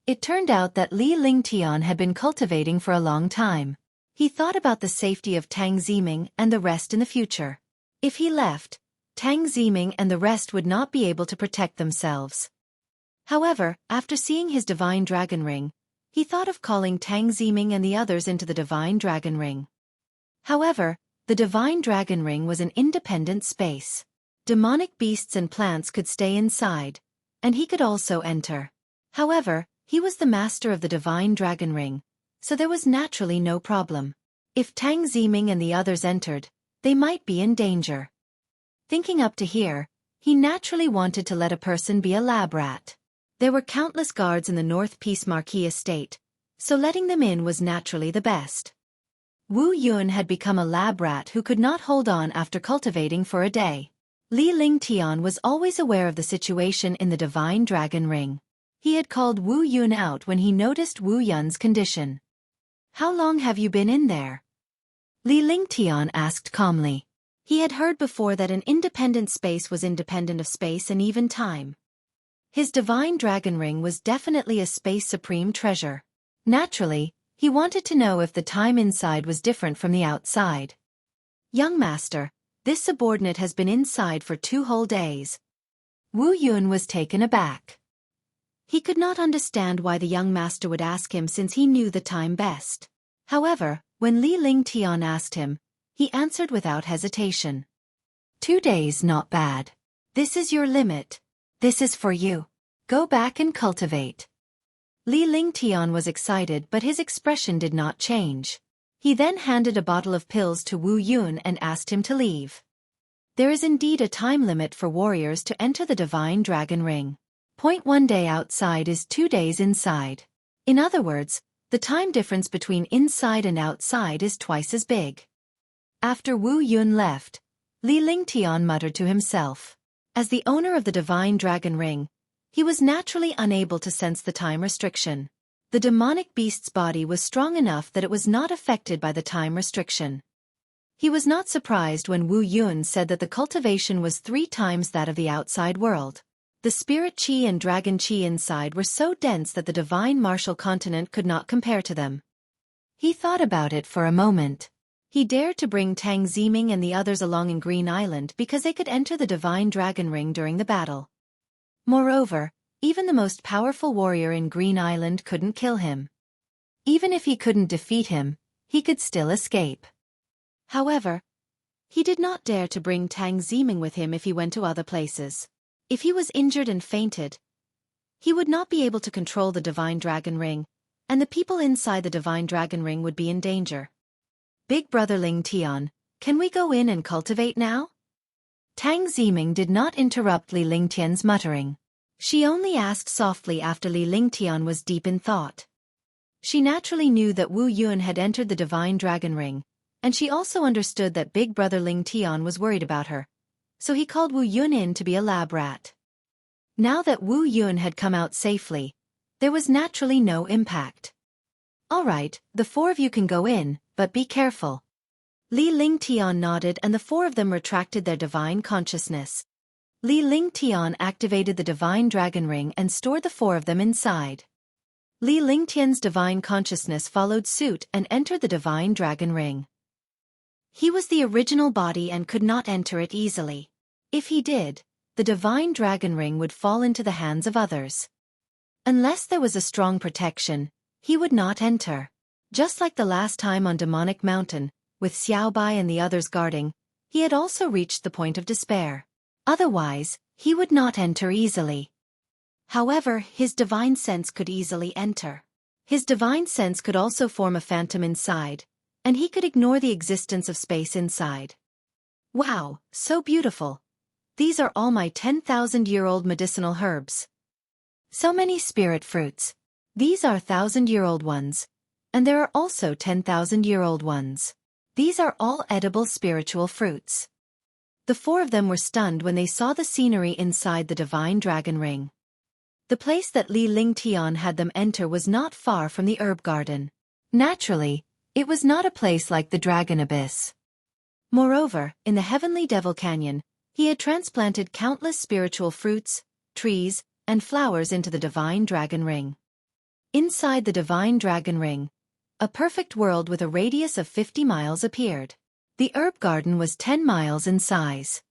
It turned out that Li Lingtian had been cultivating for a long time. He thought about the safety of Tang Ziming and the rest in the future. If he left, Tang Ziming and the rest would not be able to protect themselves. However, after seeing his Divine Dragon Ring, he thought of calling Tang Ziming and the others into the Divine Dragon Ring. However, the Divine Dragon Ring was an independent space. Demonic beasts and plants could stay inside, and he could also enter. However, he was the master of the Divine Dragon Ring, so there was naturally no problem. If Tang Ziming and the others entered, they might be in danger. Thinking up to here, he naturally wanted to let a person be a lab rat. There were countless guards in the North Peace Marquis estate, so letting them in was naturally the best. Wu Yun had become a lab rat who could not hold on after cultivating for a day. Li Lingtian was always aware of the situation in the Divine Dragon Ring. He had called Wu Yun out when he noticed Wu Yun's condition. "How long have you been in there?" Li Lingtian asked calmly. He had heard before that an independent space was independent of space and even time. His Divine Dragon Ring was definitely a space supreme treasure. Naturally, he wanted to know if the time inside was different from the outside. "Young master, this subordinate has been inside for 2 whole days." Wu Yun was taken aback. He could not understand why the young master would ask him since he knew the time best. However, when Li Lingtian asked him, he answered without hesitation. 2 days, not bad. This is your limit. This is for you. Go back and cultivate." Li Lingtian was excited, but his expression did not change. He then handed a bottle of pills to Wu Yun and asked him to leave. There is indeed a time limit for warriors to enter the Divine Dragon Ring. 1 day outside is 2 days inside. In other words, the time difference between inside and outside is twice as big. After Wu Yun left, Li Lingtian muttered to himself. As the owner of the Divine Dragon Ring, he was naturally unable to sense the time restriction. The demonic beast's body was strong enough that it was not affected by the time restriction. He was not surprised when Wu Yun said that the cultivation was 3 times that of the outside world. The spirit chi and dragon chi inside were so dense that the divine martial continent could not compare to them. He thought about it for a moment. He dared to bring Tang Ziming and the others along in Green Island because they could enter the Divine Dragon Ring during the battle. Moreover, even the most powerful warrior in Green Island couldn't kill him. Even if he couldn't defeat him, he could still escape. However, he did not dare to bring Tang Ziming with him if he went to other places. If he was injured and fainted, he would not be able to control the Divine Dragon Ring, and the people inside the Divine Dragon Ring would be in danger. "Big brother Ling Tian, can we go in and cultivate now?" Tang Ziming did not interrupt Li Lingtian's muttering. She only asked softly after Li Lingtian was deep in thought. She naturally knew that Wu Yun had entered the Divine Dragon Ring, and she also understood that big brother Ling Tian was worried about her, so he called Wu Yun in to be a lab rat. Now that Wu Yun had come out safely, there was naturally no impact. "All right, the 4 of you can go in, but be careful." Li Lingtian nodded and the 4 of them retracted their divine consciousness. Li Lingtian activated the Divine Dragon Ring and stored the 4 of them inside. Li Lingtian's divine consciousness followed suit and entered the Divine Dragon Ring. He was the original body and could not enter it easily. If he did, the Divine Dragon Ring would fall into the hands of others. Unless there was a strong protection, he would not enter. Just like the last time on Demonic Mountain, with Xiaobai and the others guarding, he had also reached the point of despair. Otherwise, he would not enter easily. However, his divine sense could easily enter. His divine sense could also form a phantom inside, and he could ignore the existence of space inside. "Wow, so beautiful. These are all my 10,000-year-old medicinal herbs. So many spirit fruits. These are 1,000-year-old ones, and there are also 10,000-year-old ones. These are all edible spiritual fruits." The 4 of them were stunned when they saw the scenery inside the Divine Dragon Ring. The place that Li Lingtian had them enter was not far from the herb garden. Naturally, it was not a place like the Dragon Abyss. Moreover, in the Heavenly Devil Canyon, he had transplanted countless spiritual fruits, trees, and flowers into the Divine Dragon Ring. Inside the Divine Dragon Ring, a perfect world with a radius of 50 miles appeared. The herb garden was 10 miles in size.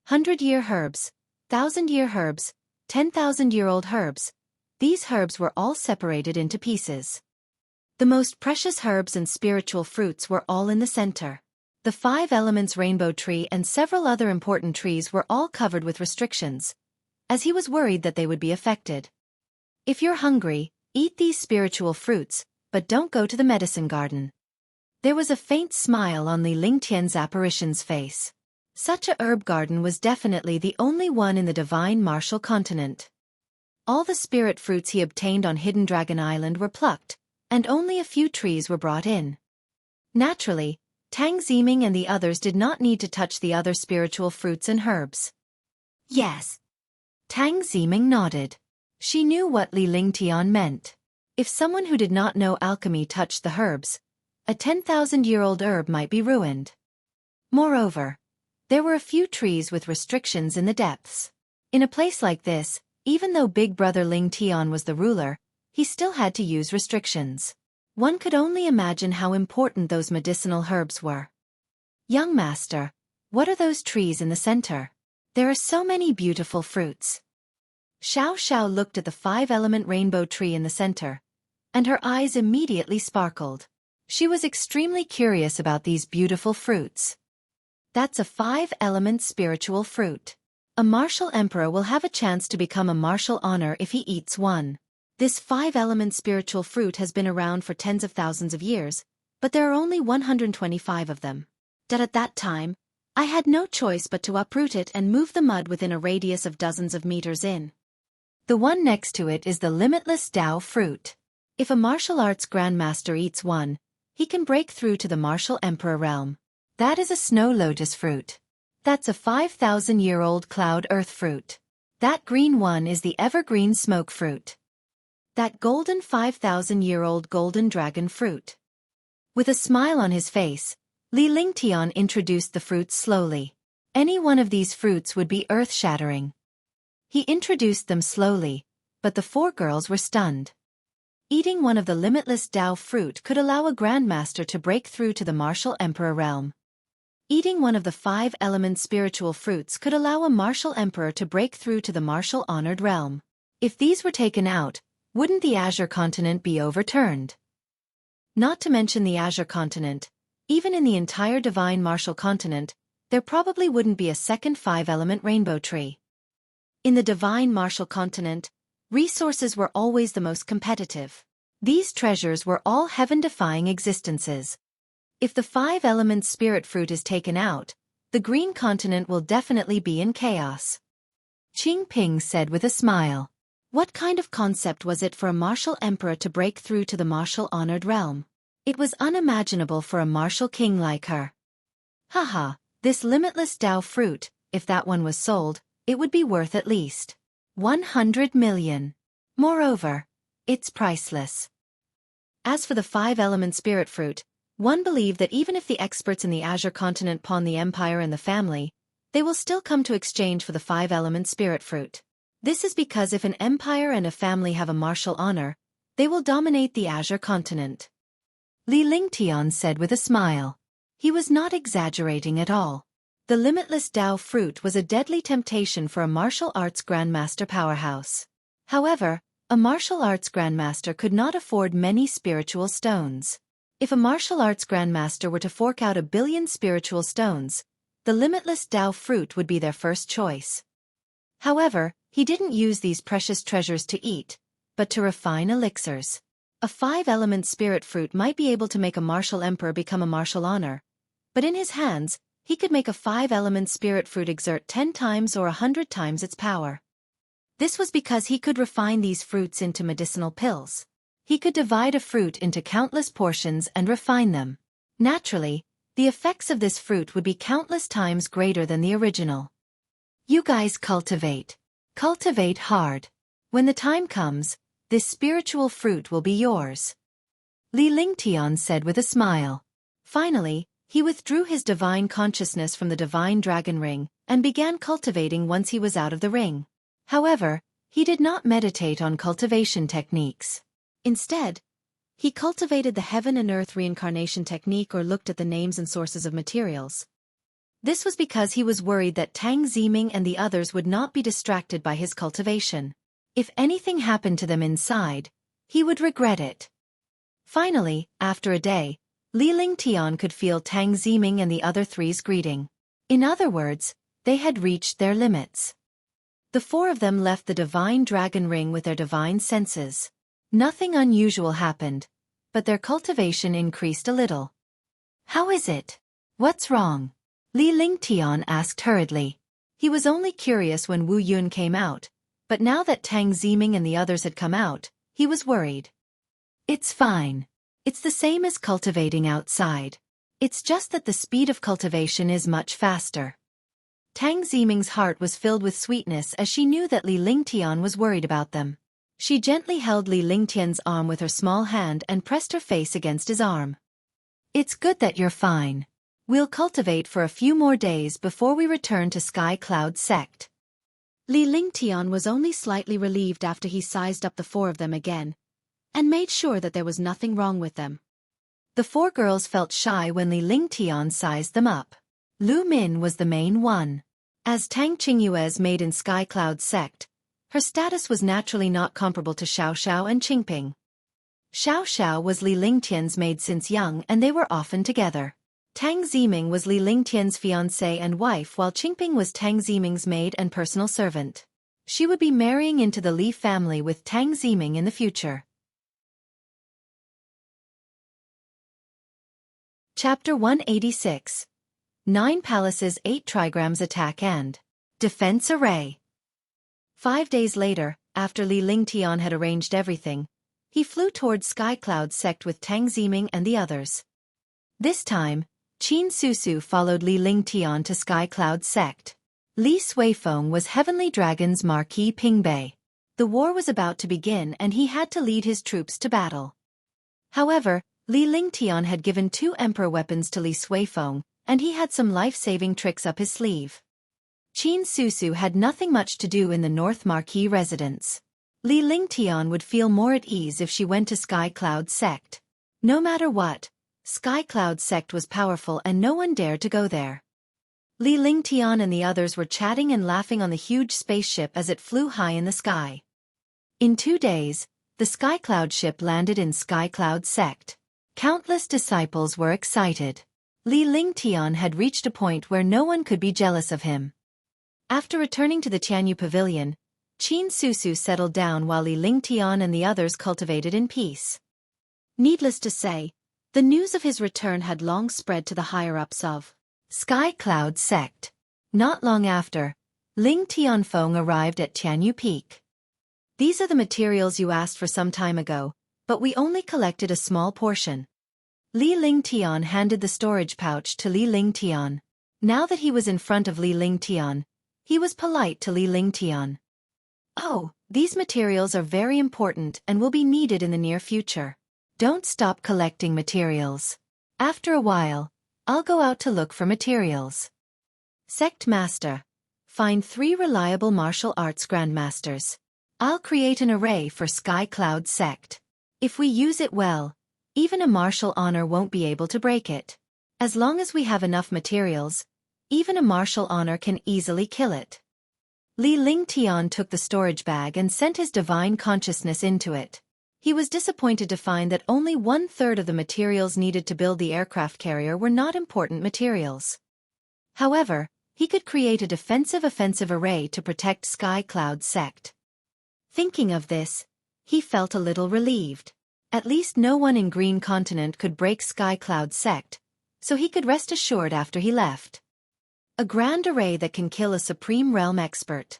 100-year herbs, 1,000-year herbs, 10,000-year-old herbs. These herbs were all separated into pieces. The most precious herbs and spiritual fruits were all in the center. The 5 elements rainbow tree and several other important trees were all covered with restrictions, as he was worried that they would be affected. "If you're hungry, eat these spiritual fruits, but don't go to the medicine garden." There was a faint smile on Li Lingtian's apparition's face. Such a herb garden was definitely the only one in the divine martial continent. All the spirit fruits he obtained on Hidden Dragon Island were plucked, and only a few trees were brought in. Naturally, Tang Ziming and the others did not need to touch the other spiritual fruits and herbs. Yes. Tang Ziming nodded. She knew what Li Lingtian meant. If someone who did not know alchemy touched the herbs, a 10,000-year-old herb might be ruined. Moreover, there were a few trees with restrictions in the depths. In a place like this, even though Big Brother Ling Tian was the ruler, he still had to use restrictions. One could only imagine how important those medicinal herbs were. Young master, what are those trees in the center? There are so many beautiful fruits. Xiao Xiao looked at the 5-element rainbow tree in the center, and her eyes immediately sparkled. She was extremely curious about these beautiful fruits. That's a 5-element spiritual fruit. A martial emperor will have a chance to become a martial honor if he eats one. This 5-element spiritual fruit has been around for tens of thousands of years, but there are only 125 of them. At that time, I had no choice but to uproot it and move the mud within a radius of dozens of meters in. The one next to it is the limitless Tao fruit. If a martial arts grandmaster eats one, he can break through to the martial emperor realm. That is a snow lotus fruit. That's a 5,000-year-old cloud earth fruit. That green one is the evergreen smoke fruit. That golden 5,000-year-old golden dragon fruit. With a smile on his face, Li Lingtian introduced the fruits slowly. Any one of these fruits would be earth-shattering. He introduced them slowly, but the 4 girls were stunned. Eating one of the limitless Tao fruit could allow a grandmaster to break through to the martial emperor realm. Eating one of the 5-element spiritual fruits could allow a martial emperor to break through to the martial honored realm. If these were taken out, wouldn't the Azure continent be overturned? Not to mention the Azure continent, even in the entire divine martial continent, there probably wouldn't be a second 5-element rainbow tree. In the divine martial continent, resources were always the most competitive. These treasures were all heaven-defying existences. If the 5-element spirit fruit is taken out, the green continent will definitely be in chaos. Qing Ping said with a smile. What kind of concept was it for a martial emperor to break through to the martial honored realm? It was unimaginable for a martial king like her. Haha, this limitless Tao fruit, if that one was sold, it would be worth at least 100 million. Moreover, it's priceless. As for the 5-element spirit fruit, one believed that even if the experts in the Azure continent pawn the empire and the family, they will still come to exchange for the 5-element spirit fruit. This is because if an empire and a family have a martial honor, they will dominate the Azure continent. Li Lingtian said with a smile. He was not exaggerating at all. The limitless Tao fruit was a deadly temptation for a martial arts grandmaster powerhouse. However, a martial arts grandmaster could not afford many spiritual stones. If a martial arts grandmaster were to fork out 1 billion spiritual stones, the limitless Tao fruit would be their first choice. However, he didn't use these precious treasures to eat, but to refine elixirs. A 5-element spirit fruit might be able to make a martial emperor become a martial honor, but in his hands, he could make a 5-element spirit fruit exert 10 times or 100 times its power. This was because he could refine these fruits into medicinal pills. He could divide a fruit into countless portions and refine them. Naturally, the effects of this fruit would be countless times greater than the original. You guys cultivate. Cultivate hard. When the time comes, this spiritual fruit will be yours. Li Lingtian said with a smile. Finally, he withdrew his divine consciousness from the divine dragon ring and began cultivating once he was out of the ring. However, he did not meditate on cultivation techniques. Instead, he cultivated the heaven and earth reincarnation technique or looked at the names and sources of materials. This was because he was worried that Tang Ziming and the others would not be distracted by his cultivation. If anything happened to them inside, he would regret it. Finally, after a day, Li Lingtian could feel Tang Ziming and the other three's greeting. In other words, they had reached their limits. The 4 of them left the divine dragon ring with their divine senses. Nothing unusual happened, but their cultivation increased a little. How is it? What's wrong? Li Lingtian asked hurriedly. He was only curious when Wu Yun came out, but now that Tang Ziming and the others had come out, he was worried. It's fine. It's the same as cultivating outside. It's just that the speed of cultivation is much faster. Tang Ziming's heart was filled with sweetness as she knew that Li Lingtian was worried about them. She gently held Li Lingtian's arm with her small hand and pressed her face against his arm. It's good that you're fine. We'll cultivate for a few more days before we return to Sky Cloud Sect. Li Lingtian was only slightly relieved after he sized up the four of them again, and made sure that there was nothing wrong with them. The four girls felt shy when Li Lingtian sized them up. Lu Min was the main one. As Tang Qingyue's maid in Sky Cloud Sect, her status was naturally not comparable to Xiao Xiao and Qingping. Xiao Xiao was Li Lingtian's maid since young and they were often together. Tang Ziming was Li Lingtian's fiancée and wife while Qingping was Tang Ziming's maid and personal servant. She would be marrying into the Li family with Tang Ziming in the future. Chapter 186. 9 Palaces 8 Trigrams Attack and Defense Array. 5 days later, after Li Lingtian had arranged everything, he flew towards Sky Cloud Sect with Tang Ziming and the others. This time, Qin Susu followed Li Lingtian to Sky Cloud Sect. Li Xuefeng was Heavenly Dragon's Marquis Pingbei. The war was about to begin and he had to lead his troops to battle. However, Li Lingtian had given 2 emperor weapons to Li Xuefeng, and he had some life-saving tricks up his sleeve. Qin Susu had nothing much to do in the North Marquis residence. Li Lingtian would feel more at ease if she went to Sky Cloud Sect. No matter what, Sky Cloud Sect was powerful and no one dared to go there. Li Lingtian and the others were chatting and laughing on the huge spaceship as it flew high in the sky. In 2 days, the Sky Cloud ship landed in Sky Cloud Sect. Countless disciples were excited. Li Lingtian had reached a point where no one could be jealous of him. After returning to the Tianyu Pavilion, Qin Susu settled down while Li Lingtian and the others cultivated in peace. Needless to say, the news of his return had long spread to the higher-ups of Sky Cloud Sect. Not long after, Ling Tianfeng arrived at Tianyu Peak. These are the materials you asked for some time ago, but we only collected a small portion. Li Lingtian handed the storage pouch to Li Lingtian. Now that he was in front of Li Lingtian, he was polite to Li Lingtian. Oh, these materials are very important and will be needed in the near future. Don't stop collecting materials. After a while, I'll go out to look for materials. Sect Master. Find 3 reliable martial arts grandmasters. I'll create an array for Sky Cloud Sect. If we use it well, even a martial honor won't be able to break it. As long as we have enough materials, even a martial honor can easily kill it. Li Lingtian took the storage bag and sent his divine consciousness into it. He was disappointed to find that only 1/3 of the materials needed to build the aircraft carrier were not important materials. However, he could create a defensive offensive array to protect Sky Cloud Sect. Thinking of this, he felt a little relieved. At least no one in Green Continent could break Sky Cloud Sect, so he could rest assured after he left. A grand array that can kill a Supreme Realm expert.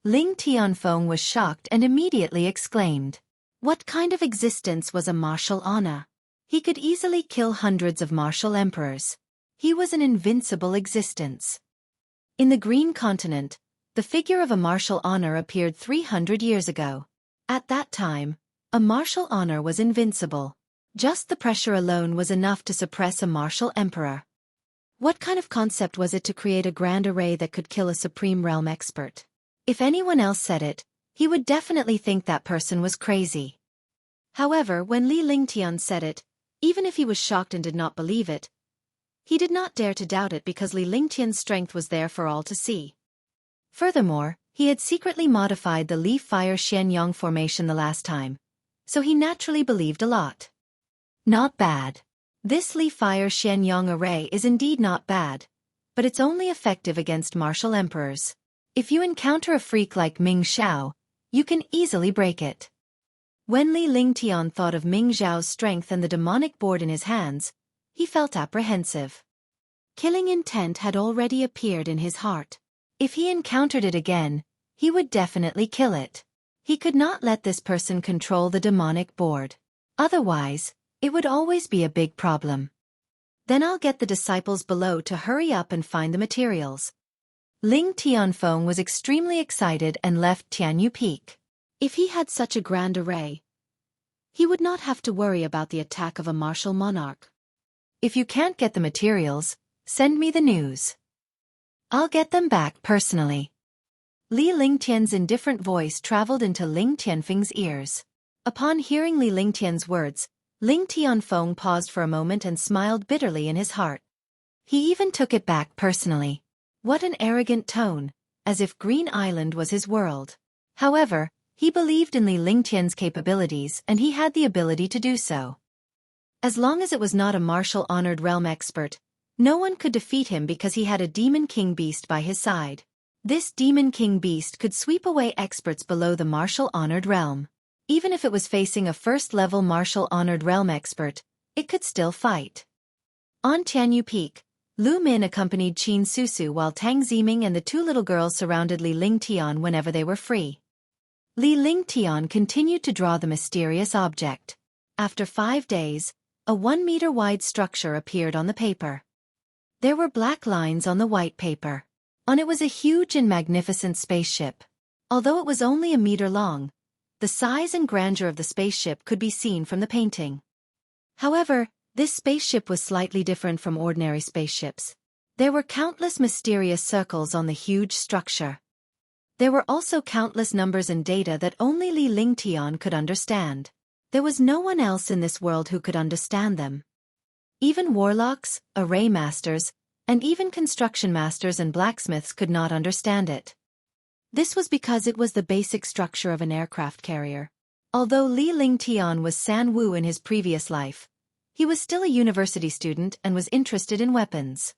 Ling Tianfeng was shocked and immediately exclaimed. What kind of existence was a martial honor? He could easily kill hundreds of martial emperors. He was an invincible existence. In the Green Continent, the figure of a martial honor appeared 300 years ago. At that time, a martial honor was invincible. Just the pressure alone was enough to suppress a martial emperor. What kind of concept was it to create a grand array that could kill a Supreme Realm expert? If anyone else said it, he would definitely think that person was crazy. However, when Li Lingtian said it, even if he was shocked and did not believe it, he did not dare to doubt it because Li Lingtian's strength was there for all to see. Furthermore, he had secretly modified the Li Fire Xianyang formation the last time, so he naturally believed a lot. Not bad. This Li Fire Xianyang array is indeed not bad, but it's only effective against martial emperors. If you encounter a freak like Ming Xiao, you can easily break it. When Li Lingtian thought of Ming Xiao's strength and the demonic board in his hands, he felt apprehensive. Killing intent had already appeared in his heart. If he encountered it again, he would definitely kill it. He could not let this person control the demonic board. Otherwise, it would always be a big problem. Then I'll get the disciples below to hurry up and find the materials. Ling Tianfeng was extremely excited and left Tianyu Peak. If he had such a grand array, he would not have to worry about the attack of a martial monarch. If you can't get the materials, send me the news. I'll get them back personally. Li Lingtian's indifferent voice traveled into Ling Tianfeng's ears. Upon hearing Li Lingtian's words, Ling Tianfeng paused for a moment and smiled bitterly in his heart. He even took it back personally. What an arrogant tone, as if Green Island was his world. However, he believed in Li Lingtian's capabilities and he had the ability to do so. As long as it was not a martial honored realm expert, no one could defeat him because he had a Demon King beast by his side. This Demon King beast could sweep away experts below the martial honored realm. Even if it was facing a first-level martial honored realm expert, it could still fight. On Tianyu Peak, Lu Min accompanied Qin Susu while Tang Ziming and the two little girls surrounded Li Lingtian whenever they were free. Li Lingtian continued to draw the mysterious object. After 5 days, a 1-meter-wide structure appeared on the paper. There were black lines on the white paper. On it was a huge and magnificent spaceship. Although it was only a meter long, the size and grandeur of the spaceship could be seen from the painting. However, this spaceship was slightly different from ordinary spaceships. There were countless mysterious circles on the huge structure. There were also countless numbers and data that only Li Lingtian could understand. There was no one else in this world who could understand them. Even warlocks, array masters, and even construction masters and blacksmiths could not understand it. This was because it was the basic structure of an aircraft carrier. Although Li Lingtian was San Wu in his previous life, he was still a university student and was interested in weapons.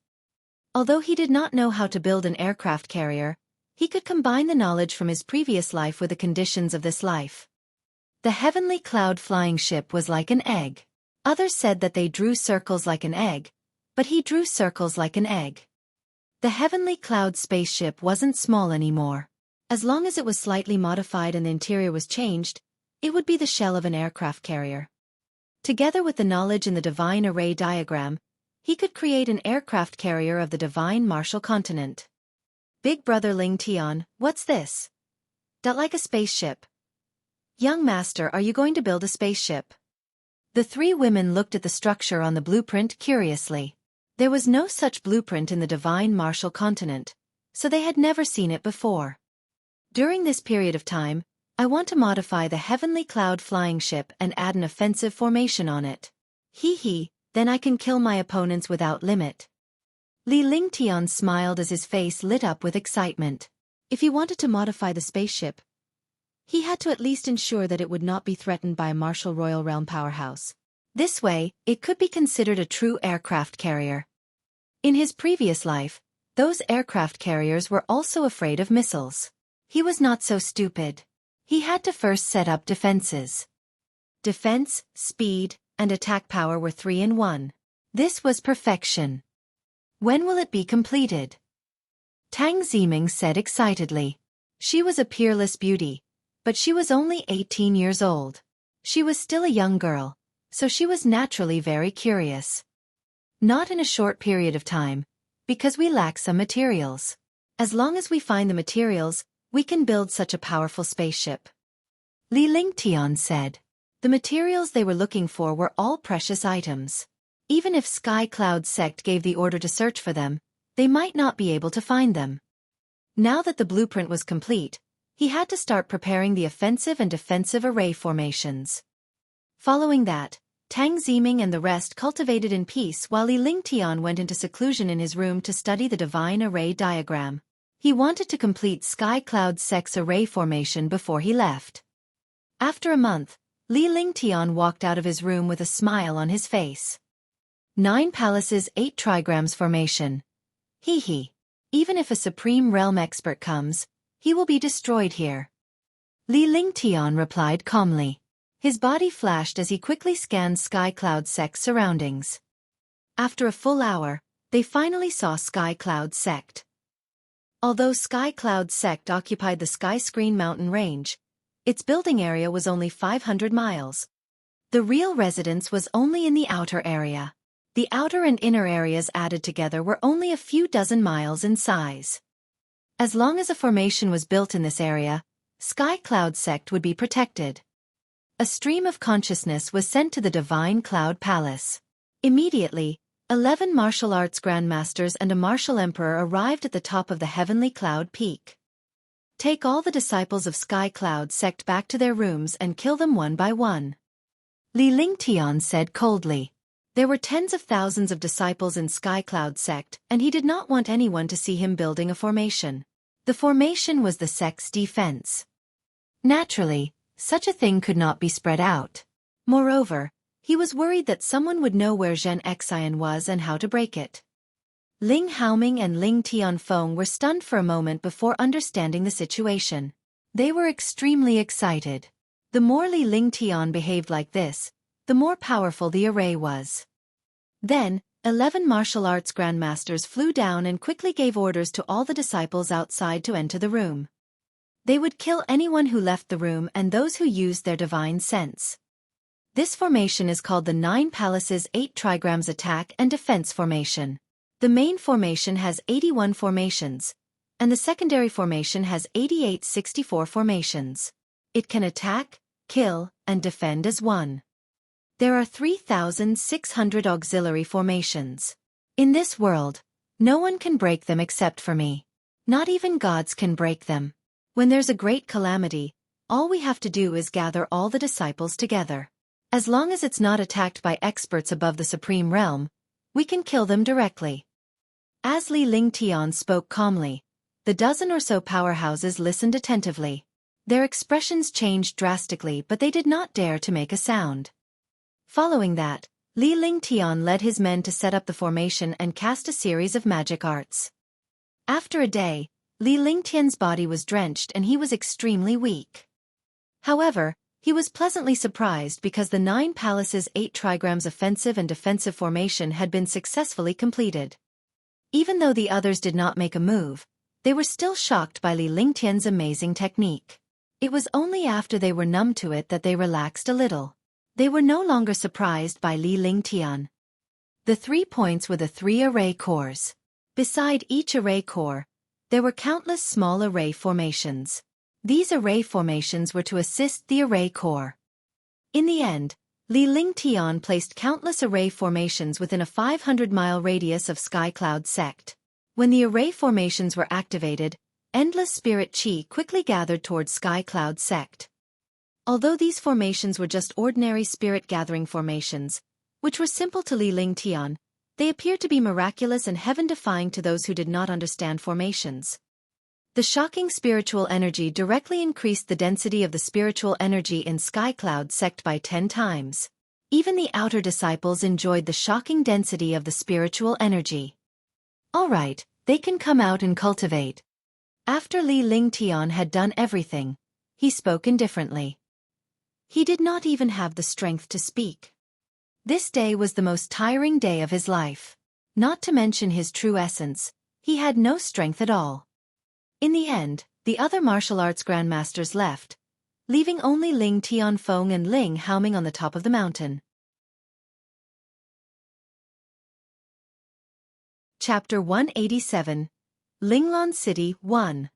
Although he did not know how to build an aircraft carrier, he could combine the knowledge from his previous life with the conditions of this life. The heavenly cloud flying ship was like an egg. Others said that they drew circles like an egg, but he drew circles like an egg. The heavenly cloud spaceship wasn't small anymore. As long as it was slightly modified and the interior was changed, it would be the shell of an aircraft carrier. Together with the knowledge in the divine array diagram, he could create an aircraft carrier of the divine martial continent. Big brother Ling Tian, what's this? Like a spaceship. Young master, are you going to build a spaceship? The 3 women looked at the structure on the blueprint curiously. There was no such blueprint in the divine martial continent, so they had never seen it before. During this period of time, I want to modify the heavenly cloud flying ship and add an offensive formation on it. Then I can kill my opponents without limit. Li Lingtian smiled as his face lit up with excitement. If he wanted to modify the spaceship, he had to at least ensure that it would not be threatened by a martial royal realm powerhouse. This way, it could be considered a true aircraft carrier. In his previous life, those aircraft carriers were also afraid of missiles. He was not so stupid. He had to first set up defenses. Defense, speed, and attack power were 3 in 1. This was perfection. When will it be completed? Tang Ziming said excitedly. She was a peerless beauty, but she was only 18 years old. She was still a young girl, so she was naturally very curious. Not in a short period of time, because we lack some materials. As long as we find the materials, we can build such a powerful spaceship. Li Lingtian said. The materials they were looking for were all precious items. Even if Sky Cloud Sect gave the order to search for them, they might not be able to find them. Now that the blueprint was complete, he had to start preparing the offensive and defensive array formations. Following that, Tang Ziming and the rest cultivated in peace while Li Lingtian went into seclusion in his room to study the divine array diagram. He wanted to complete Sky Cloud Sect's array formation before he left. After a month, Li Lingtian walked out of his room with a smile on his face. 9 palaces 8 trigrams formation. Even if a supreme realm expert comes, he will be destroyed here. Li Lingtian replied calmly. His body flashed as he quickly scanned Sky Cloud Sect's surroundings. After a full hour, they finally saw Sky Cloud Sect. Although Sky Cloud Sect occupied the Sky Screen mountain range, its building area was only 500 miles. The real residence was only in the outer area. The outer and inner areas added together were only a few dozen miles in size. As long as a formation was built in this area, Sky Cloud Sect would be protected. A stream of consciousness was sent to the Divine Cloud Palace. Immediately, 11 martial arts grandmasters and a martial emperor arrived at the top of the heavenly cloud peak. Take all the disciples of Sky Cloud Sect back to their rooms and kill them one by one. Li Lingtian said coldly. There were tens of thousands of disciples in Sky Cloud Sect, and he did not want anyone to see him building a formation. The formation was the sect's defense. Naturally, such a thing could not be spread out. Moreover, he was worried that someone would know where Zhen Xian was and how to break it. Ling Haoming and Ling Tianfeng were stunned for a moment before understanding the situation. They were extremely excited. The more Li Lingtian behaved like this, the more powerful the array was. Then, 11 martial arts grandmasters flew down and quickly gave orders to all the disciples outside to enter the room. They would kill anyone who left the room and those who used their divine sense. This formation is called the 9 Palaces 8 Trigrams Attack and Defense Formation. The main formation has 81 formations, and the secondary formation has 88 64 formations. It can attack, kill, and defend as one. There are 3,600 auxiliary formations. In this world, no one can break them except for me. Not even gods can break them. When there's a great calamity, all we have to do is gather all the disciples together. As long as it's not attacked by experts above the Supreme Realm, we can kill them directly. As Li Lingtian spoke calmly, the dozen or so powerhouses listened attentively. Their expressions changed drastically, but they did not dare to make a sound. Following that, Li Lingtian led his men to set up the formation and cast a series of magic arts. After a day, Li Lingtian's body was drenched and he was extremely weak. However, he was pleasantly surprised because the 9 Palaces 8 Trigrams offensive and defensive formation had been successfully completed. Even though the others did not make a move, they were still shocked by Li Lingtian's amazing technique. It was only after they were numb to it that they relaxed a little. They were no longer surprised by Li Lingtian. The 3 points were the 3 array cores. Beside each array core, there were countless small array formations. These array formations were to assist the array core. In the end, Li Lingtian placed countless array formations within a 500-mile radius of Sky Cloud Sect. When the array formations were activated, endless spirit chi quickly gathered towards Sky Cloud Sect. Although these formations were just ordinary spirit-gathering formations, which were simple to Li Lingtian, they appeared to be miraculous and heaven-defying to those who did not understand formations. The shocking spiritual energy directly increased the density of the spiritual energy in Sky Cloud Sect by 10 times. Even the outer disciples enjoyed the shocking density of the spiritual energy. All right, they can come out and cultivate. After Li Lingtian had done everything, he spoke indifferently. He did not even have the strength to speak. This day was the most tiring day of his life. Not to mention his true essence, he had no strength at all. In the end, the other martial arts grandmasters left, leaving only Ling Tianfeng and Ling Haoming on the top of the mountain. Chapter 187, Linglan City 1.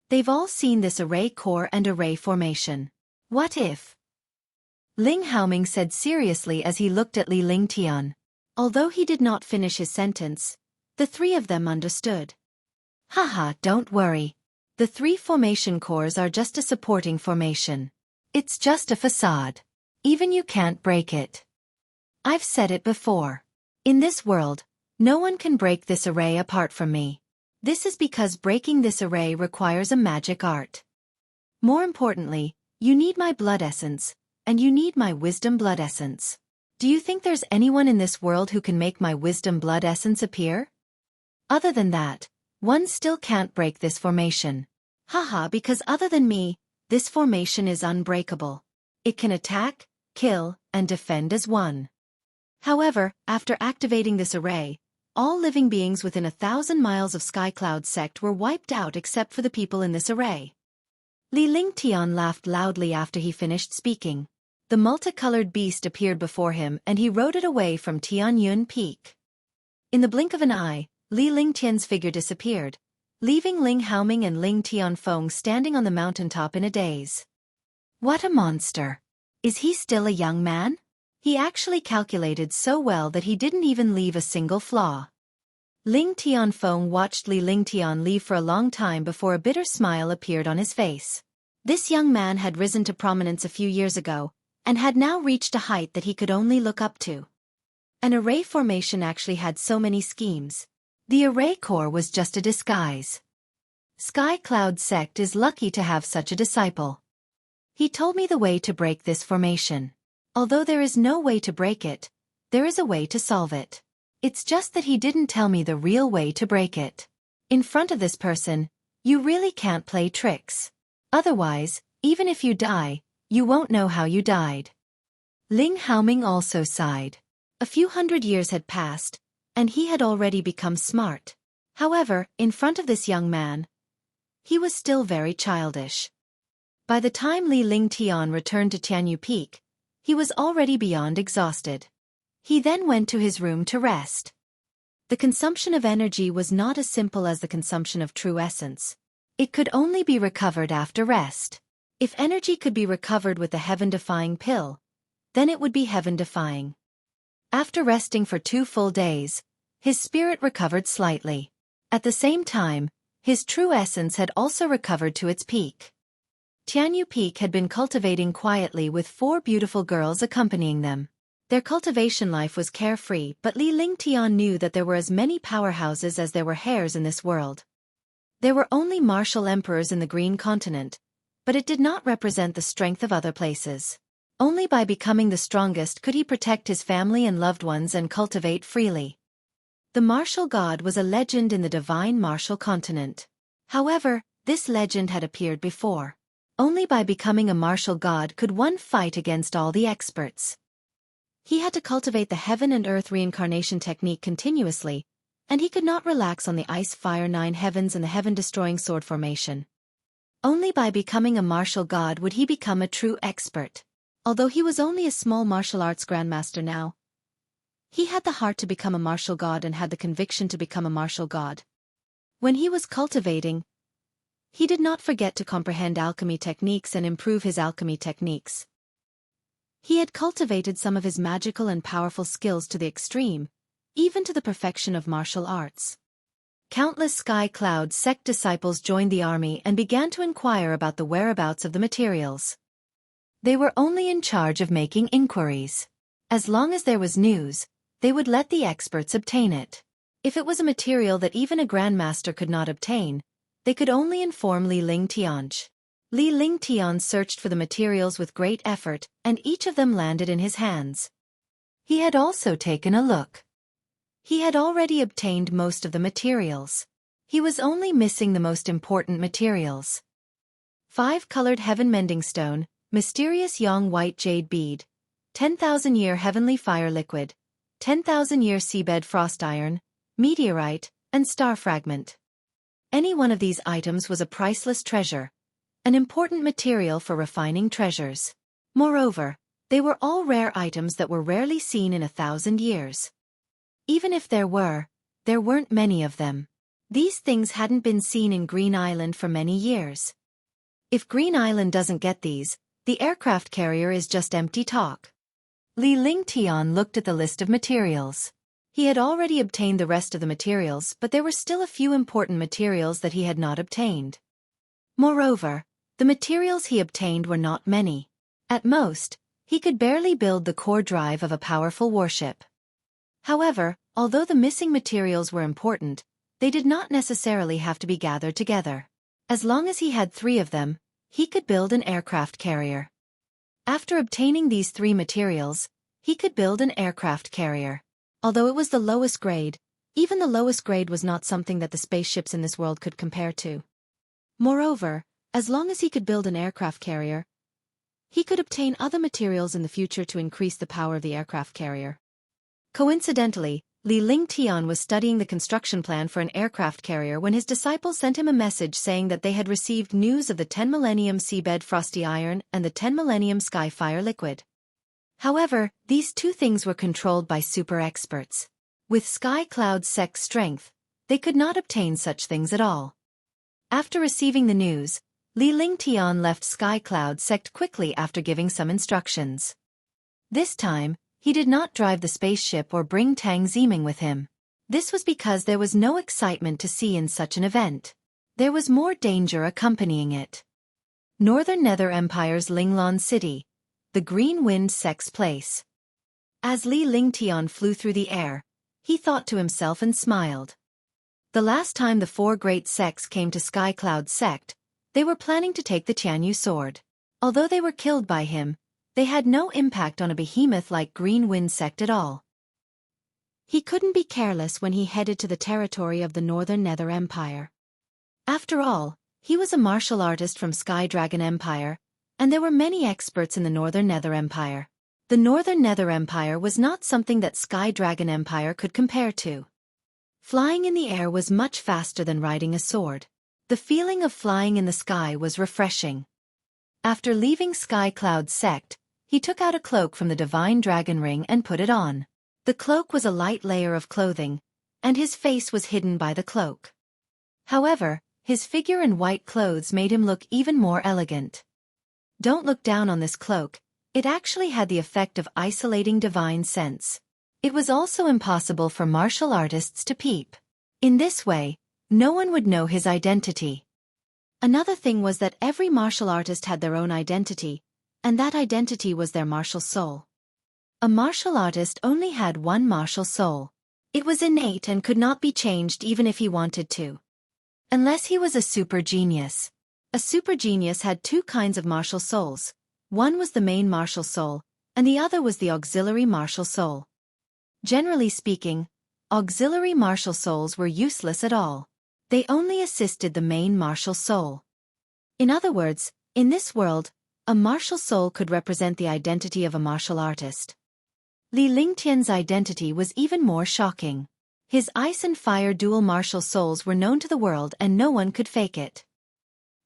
They've all seen this array core and array formation. What if? Ling Haoming said seriously as he looked at Li Lingtian. Although he did not finish his sentence, the 3 of them understood. Haha, don't worry. The 3 formation cores are just a supporting formation. It's just a facade. Even you can't break it. I've said it before. In this world, no one can break this array apart from me. This is because breaking this array requires a magic art. More importantly, you need my blood essence, and you need my wisdom blood essence. Do you think there's anyone in this world who can make my wisdom blood essence appear? Other than that, one still can't break this formation. Haha, because other than me, this formation is unbreakable. It can attack, kill, and defend as one. However, after activating this array, all living beings within 1,000 miles of Skycloud sect were wiped out except for the people in this array. Li Lingtian laughed loudly after he finished speaking. The multicolored beast appeared before him and he rode it away from Tianyun Peak. In the blink of an eye, Li Lingtian's figure disappeared, leaving Ling Haoming and Ling Tianfeng standing on the mountaintop in a daze. What a monster! Is he still a young man? He actually calculated so well that he didn't even leave a single flaw. Ling Tianfeng watched Li Lingtian leave for a long time before a bitter smile appeared on his face. This young man had risen to prominence a few years ago, and had now reached a height that he could only look up to. An array formation actually had so many schemes. The array core was just a disguise. Skycloud sect is lucky to have such a disciple. He told me the way to break this formation. Although there is no way to break it, there is a way to solve it. It's just that he didn't tell me the real way to break it. In front of this person, you really can't play tricks. Otherwise, even if you die, you won't know how you died. Ling Haoming also sighed. A few hundred years had passed, and he had already become smart. However, in front of this young man, he was still very childish. By the time Li Lingtian returned to Tianyu Peak, he was already beyond exhausted. He then went to his room to rest. The consumption of energy was not as simple as the consumption of true essence. It could only be recovered after rest. If energy could be recovered with the heaven-defying pill, then it would be heaven-defying. After resting for 2 full days, his spirit recovered slightly. At the same time, his true essence had also recovered to its peak. Tianyu Peak had been cultivating quietly with 4 beautiful girls accompanying them. Their cultivation life was carefree, but Li Lingtian knew that there were as many powerhouses as there were hairs in this world. There were only martial emperors in the Green Continent, but it did not represent the strength of other places. Only by becoming the strongest could he protect his family and loved ones and cultivate freely. The martial god was a legend in the divine martial continent. However, this legend had appeared before. Only by becoming a martial god could one fight against all the experts. He had to cultivate the heaven and earth reincarnation technique continuously, and he could not relax on the ice fire 9 heavens and the heaven-destroying sword formation. Only by becoming a martial god would he become a true expert. Although he was only a small martial arts grandmaster now, he had the heart to become a martial god and had the conviction to become a martial god. When he was cultivating, he did not forget to comprehend alchemy techniques and improve his alchemy techniques. He had cultivated some of his magical and powerful skills to the extreme, even to the perfection of martial arts. Countless Skycloud sect disciples joined the army and began to inquire about the whereabouts of the materials. They were only in charge of making inquiries. As long as there was news, they would let the experts obtain it. If it was a material that even a grandmaster could not obtain, they could only inform Li Lingtian. Li Lingtian searched for the materials with great effort, and each of them landed in his hands. He had also taken a look. He had already obtained most of the materials. He was only missing the most important materials. 5-colored heaven mending stone, mysterious yang white jade bead, 10,000-year heavenly fire liquid, 10,000-year seabed frost iron, meteorite, and star fragment. Any one of these items was a priceless treasure, an important material for refining treasures. Moreover, they were all rare items that were rarely seen in 1,000 years. Even if there weren't many of them. These things hadn't been seen in Green Island for many years. If Green Island doesn't get these, the aircraft carrier is just empty talk. Li Lingtian looked at the list of materials. He had already obtained the rest of the materials, but there were still a few important materials that he had not obtained. Moreover, the materials he obtained were not many. At most, he could barely build the core drive of a powerful warship. However, although the missing materials were important, they did not necessarily have to be gathered together. As long as he had 3 of them, he could build an aircraft carrier. After obtaining these 3 materials, he could build an aircraft carrier. Although it was the lowest grade, even the lowest grade was not something that the spaceships in this world could compare to. Moreover, as long as he could build an aircraft carrier, he could obtain other materials in the future to increase the power of the aircraft carrier. Coincidentally, Li Lingtian was studying the construction plan for an aircraft carrier when his disciples sent him a message saying that they had received news of the 10 millennium seabed frosty iron and the 10 millennium sky fire liquid. However, these two things were controlled by super experts. With Sky Cloud Sect's strength, they could not obtain such things at all. After receiving the news, Li Lingtian left Sky Cloud Sect quickly after giving some instructions. This time, he did not drive the spaceship or bring Tang Ziming with him. This was because there was no excitement to see in such an event. There was more danger accompanying it. Northern Nether Empire's Linglong City, the Green Wind Sect's place. As Li Lingtian flew through the air, he thought to himself and smiled. The last time the four great sects came to Sky Cloud Sect, they were planning to take the Tianyu sword. Although they were killed by him, they had no impact on a behemoth like Green Wind Sect at all. He couldn't be careless when he headed to the territory of the Northern Nether Empire. After all, he was a martial artist from Sky Dragon Empire, and there were many experts in the Northern Nether Empire. The Northern Nether Empire was not something that Sky Dragon Empire could compare to. Flying in the air was much faster than riding a sword. The feeling of flying in the sky was refreshing. After leaving Sky Cloud Sect, he took out a cloak from the Divine Dragon Ring and put it on. The cloak was a light layer of clothing, and his face was hidden by the cloak. However, his figure and white clothes made him look even more elegant. Don't look down on this cloak, it actually had the effect of isolating divine sense. It was also impossible for martial artists to peep. In this way, no one would know his identity. Another thing was that every martial artist had their own identity, and that identity was their martial soul. A martial artist only had one martial soul. It was innate and could not be changed even if he wanted to. Unless he was a super genius. A super genius had two kinds of martial souls. One was the main martial soul, and the other was the auxiliary martial soul. Generally speaking, auxiliary martial souls were useless at all. They only assisted the main martial soul. In other words, in this world, a martial soul could represent the identity of a martial artist. Li Lingtian's identity was even more shocking. His ice and fire dual martial souls were known to the world and no one could fake it.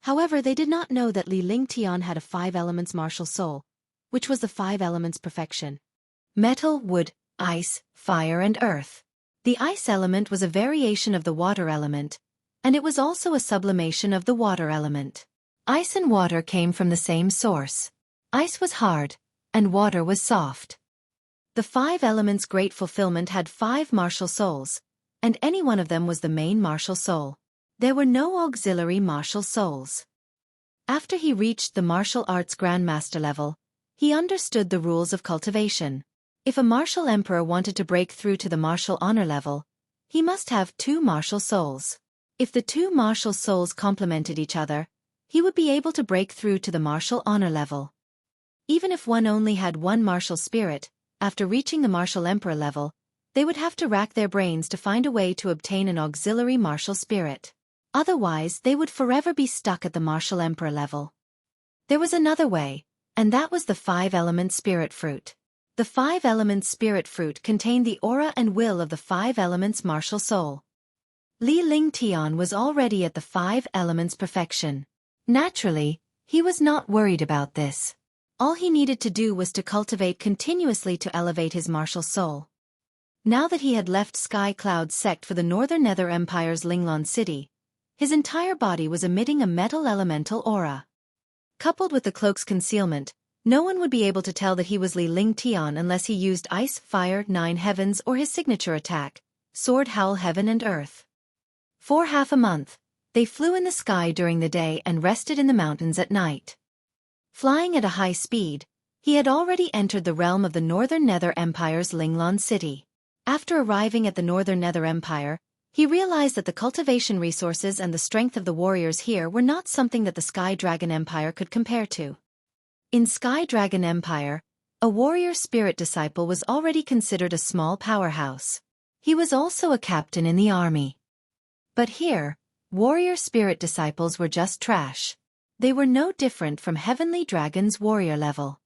However, they did not know that Li Lingtian had a 5 elements martial soul, which was the 5 elements perfection. Metal, wood, ice, fire and earth. The ice element was a variation of the water element, and it was also a sublimation of the water element. Ice and water came from the same source. Ice was hard, and water was soft. The 5 elements' great fulfillment had 5 martial souls, and any one of them was the main martial soul. There were no auxiliary martial souls. After he reached the martial arts grandmaster level, he understood the rules of cultivation. If a martial emperor wanted to break through to the martial honor level, he must have 2 martial souls. If the 2 martial souls complemented each other, he would be able to break through to the martial honor level. Even if one only had 1 martial spirit, after reaching the martial emperor level, they would have to rack their brains to find a way to obtain an auxiliary martial spirit. Otherwise, they would forever be stuck at the martial emperor level. There was another way, and that was the 5 element spirit fruit. The 5 elements spirit fruit contained the aura and will of the 5 elements martial soul. Li Lingtian was already at the 5 elements perfection. Naturally, he was not worried about this. All he needed to do was to cultivate continuously to elevate his martial soul. Now that he had left Sky Cloud Sect for the Northern Nether Empire's Linglong City, his entire body was emitting a metal elemental aura. Coupled with the cloak's concealment, no one would be able to tell that he was Li Lingtian unless he used Ice, Fire, 9 Heavens or his signature attack, Sword Howl Heaven and Earth. For half a month, they flew in the sky during the day and rested in the mountains at night. Flying at a high speed, he had already entered the realm of the Northern Nether Empire's Linglong City. After arriving at the Northern Nether Empire, he realized that the cultivation resources and the strength of the warriors here were not something that the Sky Dragon Empire could compare to. In Sky Dragon Empire, a warrior spirit disciple was already considered a small powerhouse. He was also a captain in the army. But here, warrior spirit disciples were just trash. They were no different from Heavenly Dragon's warrior level.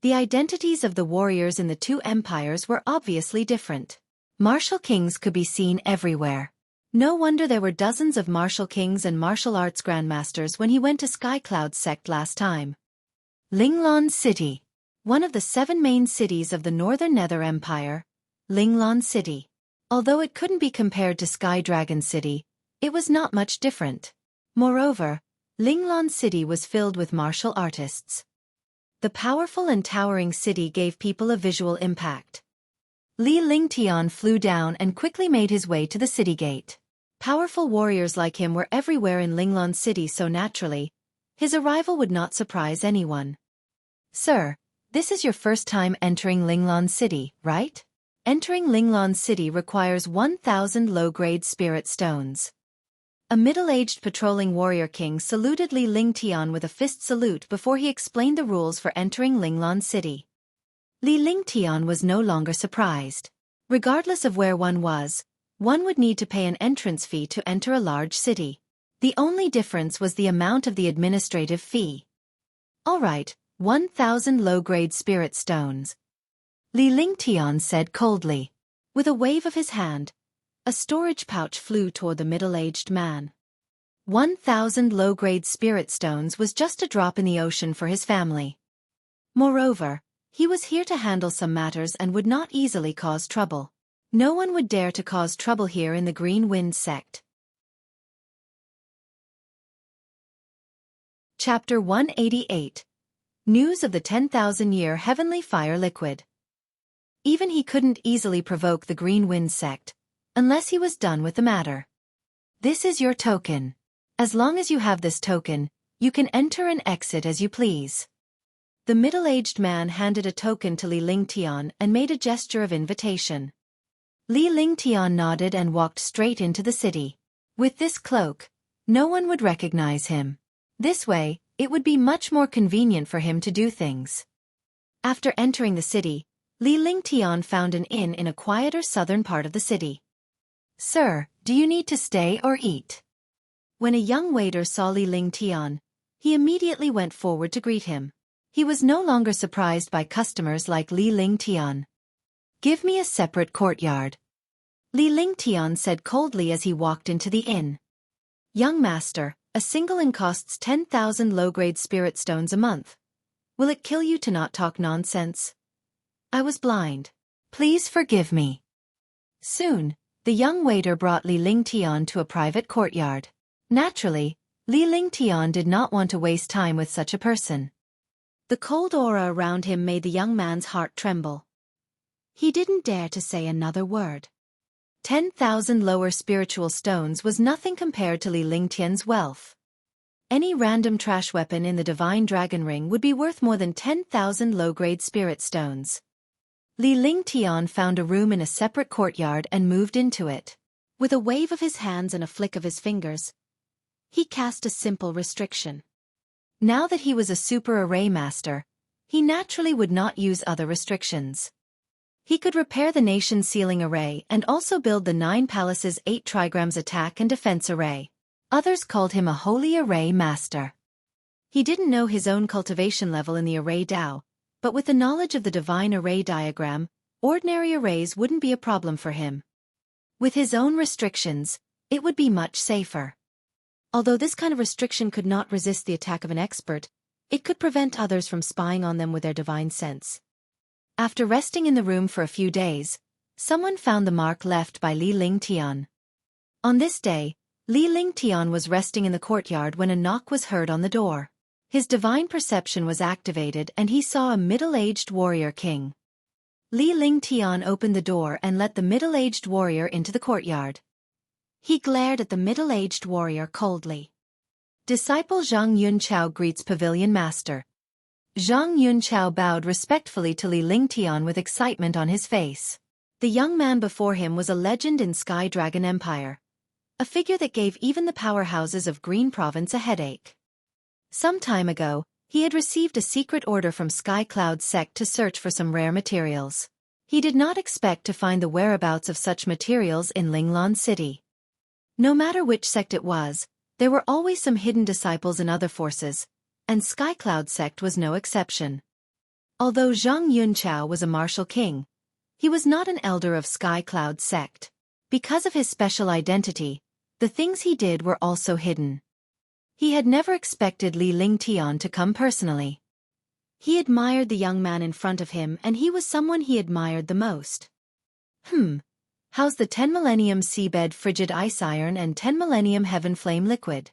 The identities of the warriors in the two empires were obviously different. Martial kings could be seen everywhere. No wonder there were dozens of martial kings and martial arts grandmasters when he went to Skycloud's sect last time. Linglon City. One of the 7 main cities of the Northern Nether Empire, Linglon City. Although it couldn't be compared to Sky Dragon City, it was not much different. Moreover, Linglon City was filled with martial artists. The powerful and towering city gave people a visual impact. Li Lingtian flew down and quickly made his way to the city gate. Powerful warriors like him were everywhere in Linglon City, so naturally, his arrival would not surprise anyone. Sir, this is your first time entering Linglon City, right? Entering Linglon City requires 1,000 low-grade spirit stones. A middle-aged patrolling warrior king saluted Li Lingtian with a fist salute before he explained the rules for entering Linglon City. Li Lingtian was no longer surprised. Regardless of where one was, one would need to pay an entrance fee to enter a large city. The only difference was the amount of the administrative fee. All right, 1,000 low-grade spirit stones. Li Lingtian said coldly. With a wave of his hand, a storage pouch flew toward the middle-aged man. 1,000 low-grade spirit stones was just a drop in the ocean for his family. Moreover, he was here to handle some matters and would not easily cause trouble. No one would dare to cause trouble here in the Green Wind sect. Chapter 188. News of the 10,000-year Heavenly Fire Liquid. Even he couldn't easily provoke the Green Wind sect, unless he was done with the matter. This is your token. As long as you have this token, you can enter and exit as you please. The middle-aged man handed a token to Li Lingtian and made a gesture of invitation. Li Lingtian nodded and walked straight into the city. With this cloak, no one would recognize him. This way, it would be much more convenient for him to do things. After entering the city, Li Lingtian found an inn in a quieter southern part of the city. Sir, do you need to stay or eat? When a young waiter saw Li Lingtian, he immediately went forward to greet him. He was no longer surprised by customers like Li Lingtian. Give me a separate courtyard. Li Lingtian said coldly as he walked into the inn. Young master, a single inn costs 10,000 low-grade spirit stones a month. Will it kill you to not talk nonsense? I was blind. Please forgive me. Soon, the young waiter brought Li Lingtian to a private courtyard. Naturally, Li Lingtian did not want to waste time with such a person. The cold aura around him made the young man's heart tremble. He didn't dare to say another word. 10,000 lower spiritual stones was nothing compared to Li Lingtian's wealth. Any random trash weapon in the Divine Dragon Ring would be worth more than 10,000 low-grade spirit stones. Li Lingtian found a room in a separate courtyard and moved into it. With a wave of his hands and a flick of his fingers, he cast a simple restriction. Now that he was a super array master, he naturally would not use other restrictions. He could repair the nation's sealing array and also build the 9 palaces' 8 trigrams attack and defense array. Others called him a holy array master. He didn't know his own cultivation level in the array Dao, but with the knowledge of the divine array diagram, ordinary arrays wouldn't be a problem for him. With his own restrictions, it would be much safer. Although this kind of restriction could not resist the attack of an expert, it could prevent others from spying on them with their divine sense. After resting in the room for a few days, someone found the mark left by Li Lingtian. On this day, Li Lingtian was resting in the courtyard when a knock was heard on the door. His divine perception was activated and he saw a middle-aged warrior king. Li Lingtian opened the door and let the middle-aged warrior into the courtyard. He glared at the middle-aged warrior coldly. Disciple Zhang Yunqiao greets Pavilion Master. Zhang Yunqiao bowed respectfully to Li Lingtian with excitement on his face. The young man before him was a legend in Sky Dragon Empire. A figure that gave even the powerhouses of Green Province a headache. Some time ago, he had received a secret order from Sky Cloud sect to search for some rare materials. He did not expect to find the whereabouts of such materials in Linglon City. No matter which sect it was, there were always some hidden disciples in other forces, and Sky Cloud sect was no exception. Although Zhang Yunqiao was a martial king, he was not an elder of Sky Cloud sect. Because of his special identity, the things he did were also hidden. He had never expected Li Lingtian to come personally. He admired the young man in front of him, and he was someone he admired the most. How's the 10 millennium seabed frigid ice iron and 10 millennium heaven flame liquid?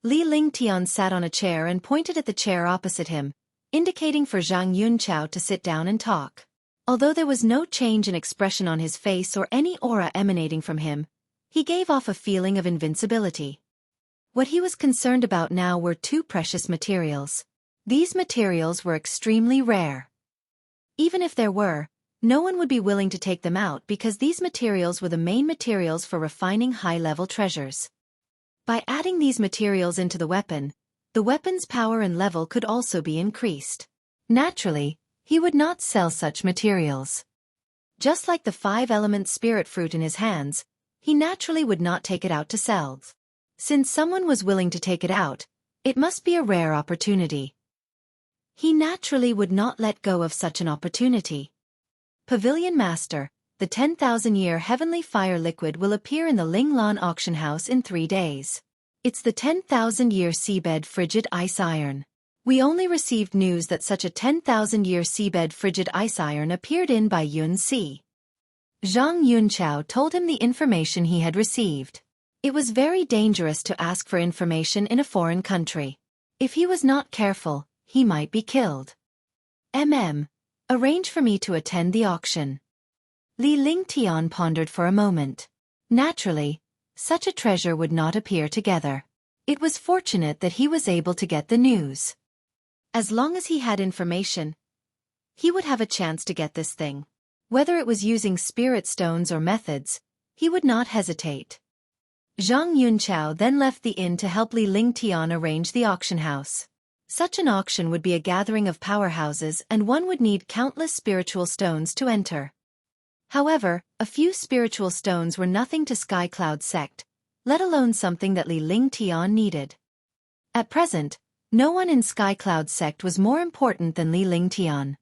Li Lingtian sat on a chair and pointed at the chair opposite him, indicating for Zhang Yunqiao to sit down and talk. Although there was no change in expression on his face or any aura emanating from him, he gave off a feeling of invincibility. What he was concerned about now were two precious materials. These materials were extremely rare. Even if there were, no one would be willing to take them out because these materials were the main materials for refining high-level treasures. By adding these materials into the weapon's power and level could also be increased. Naturally, he would not sell such materials. Just like the 5-element spirit fruit in his hands, he naturally would not take it out to sell. Since someone was willing to take it out, it must be a rare opportunity. He naturally would not let go of such an opportunity. Pavilion Master, the 10,000-year heavenly fire liquid will appear in the Linglan auction house in 3 days. It's the 10,000-year seabed frigid ice iron. We only received news that such a 10,000-year seabed frigid ice iron appeared in by Yun Si. Zhang Yunqiao told him the information he had received. It was very dangerous to ask for information in a foreign country. If he was not careful, he might be killed. Arrange for me to attend the auction. Li Lingtian pondered for a moment. Naturally, such a treasure would not appear together. It was fortunate that he was able to get the news. As long as he had information, he would have a chance to get this thing. Whether it was using spirit stones or methods, he would not hesitate. Zhang Yunqiao then left the inn to help Li Lingtian arrange the auction house. Such an auction would be a gathering of powerhouses, and one would need countless spiritual stones to enter. However, a few spiritual stones were nothing to Sky Cloud sect, let alone something that Li Lingtian needed. At present, no one in Sky Cloud sect was more important than Li Lingtian.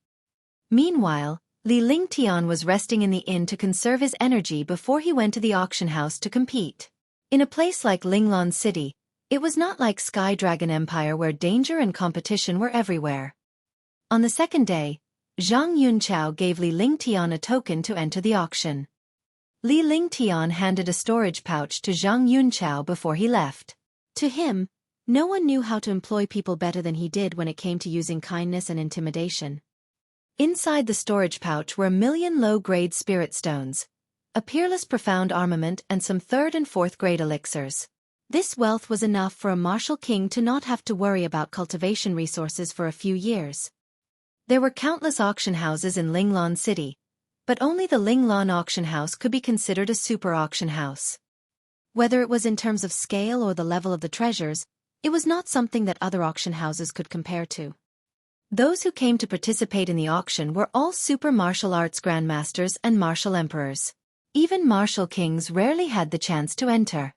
Meanwhile, Li Lingtian was resting in the inn to conserve his energy before he went to the auction house to compete. In a place like Linglan City, it was not like Sky Dragon Empire where danger and competition were everywhere. On the second day, Zhang Yunqiao gave Li Lingtian a token to enter the auction. Li Lingtian handed a storage pouch to Zhang Yunqiao before he left. To him, no one knew how to employ people better than he did when it came to using kindness and intimidation. Inside the storage pouch were 1 million low-grade spirit stones, a peerless profound armament and some 3rd and 4th grade elixirs. This wealth was enough for a martial king to not have to worry about cultivation resources for a few years. There were countless auction houses in Linglan City, but only the Linglan auction house could be considered a super auction house. Whether it was in terms of scale or the level of the treasures, it was not something that other auction houses could compare to. Those who came to participate in the auction were all super martial arts grandmasters and martial emperors. Even martial kings rarely had the chance to enter.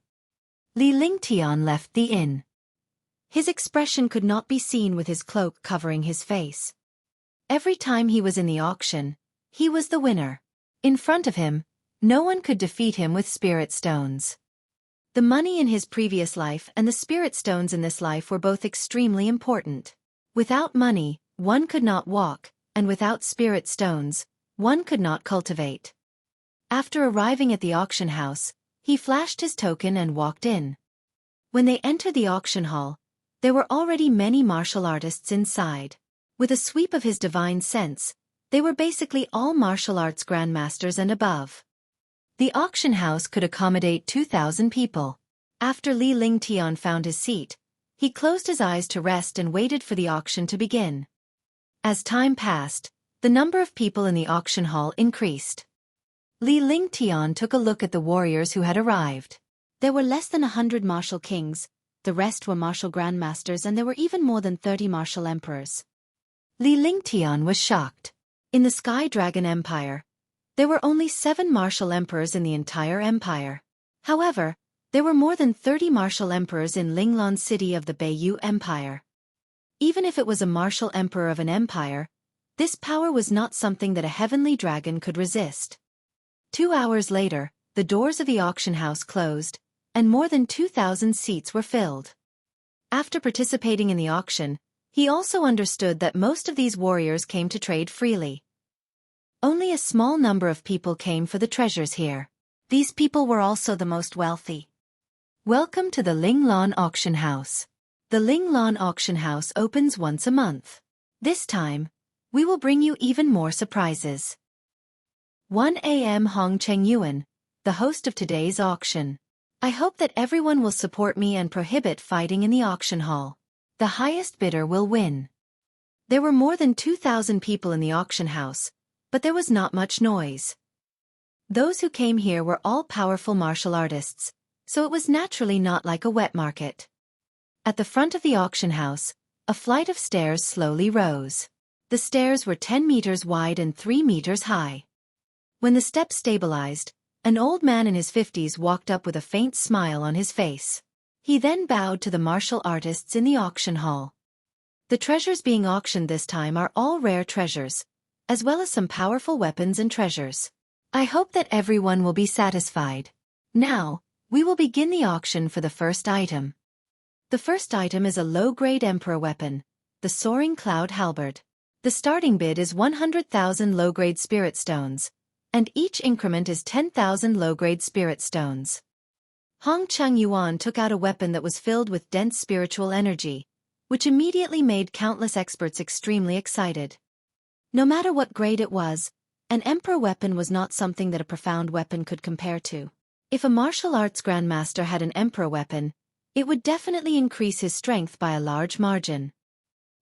Li Lingtian left the inn. His expression could not be seen with his cloak covering his face. Every time he was in the auction, he was the winner. In front of him, no one could defeat him with spirit stones. The money in his previous life and the spirit stones in this life were both extremely important. Without money, one could not walk, and without spirit stones, one could not cultivate. After arriving at the auction house, he flashed his token and walked in. When they entered the auction hall, there were already many martial artists inside. With a sweep of his divine sense, they were basically all martial arts grandmasters and above. The auction house could accommodate 2,000 people. After Li Lingtian found his seat, he closed his eyes to rest and waited for the auction to begin. As time passed, the number of people in the auction hall increased. Li Lingtian took a look at the warriors who had arrived. There were less than 100 martial kings, the rest were martial grandmasters, and there were even more than 30 martial emperors. Li Lingtian was shocked. In the Sky Dragon Empire, there were only 7 martial emperors in the entire empire. However, there were more than 30 martial emperors in Linglan City of the Beiyu Empire. Even if it was a martial emperor of an empire, This power was not something that a heavenly dragon could resist. 2 hours later, the doors of the auction house closed, and more than 2,000 seats were filled. After participating in the auction, he also understood that most of these warriors came to trade freely. Only a small number of people came for the treasures here. These people were also the most wealthy. Welcome to the Linglan Auction House. The Linglan Auction House opens once a month. This time, we will bring you even more surprises. 1 a.m. Hong Cheng Yuan, the host of today's auction. I hope that everyone will support me and prohibit fighting in the auction hall. The highest bidder will win. There were more than 2,000 people in the auction house, but there was not much noise. Those who came here were all powerful martial artists, so it was naturally not like a wet market. At the front of the auction house, a flight of stairs slowly rose. The stairs were 10 meters wide and 3 meters high. When the steps stabilized, an old man in his 50s walked up with a faint smile on his face. He then bowed to the martial artists in the auction hall. The treasures being auctioned this time are all rare treasures, as well as some powerful weapons and treasures. I hope that everyone will be satisfied. Now, we will begin the auction for the first item. The first item is a low-grade emperor weapon, the Soaring Cloud Halberd. The starting bid is 100,000 low-grade spirit stones, and each increment is 10,000 low-grade spirit stones. Hong Cheng Yuan took out a weapon that was filled with dense spiritual energy, which immediately made countless experts extremely excited. No matter what grade it was, an emperor weapon was not something that a profound weapon could compare to. If a martial arts grandmaster had an emperor weapon, it would definitely increase his strength by a large margin.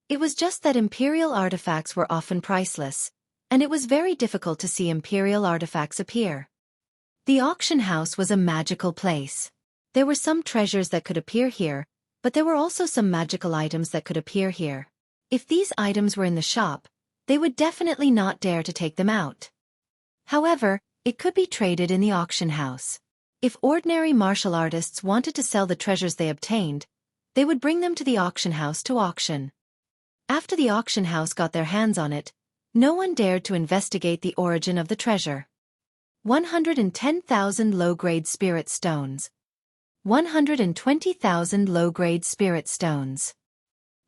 It was just that imperial artifacts were often priceless, and it was very difficult to see imperial artifacts appear. The auction house was a magical place. There were some treasures that could appear here, but there were also some magical items that could appear here. If these items were in the shop, they would definitely not dare to take them out. However, it could be traded in the auction house. If ordinary martial artists wanted to sell the treasures they obtained, they would bring them to the auction house to auction. After the auction house got their hands on it, no one dared to investigate the origin of the treasure. 110,000 low-grade spirit stones. 120,000 low-grade spirit stones.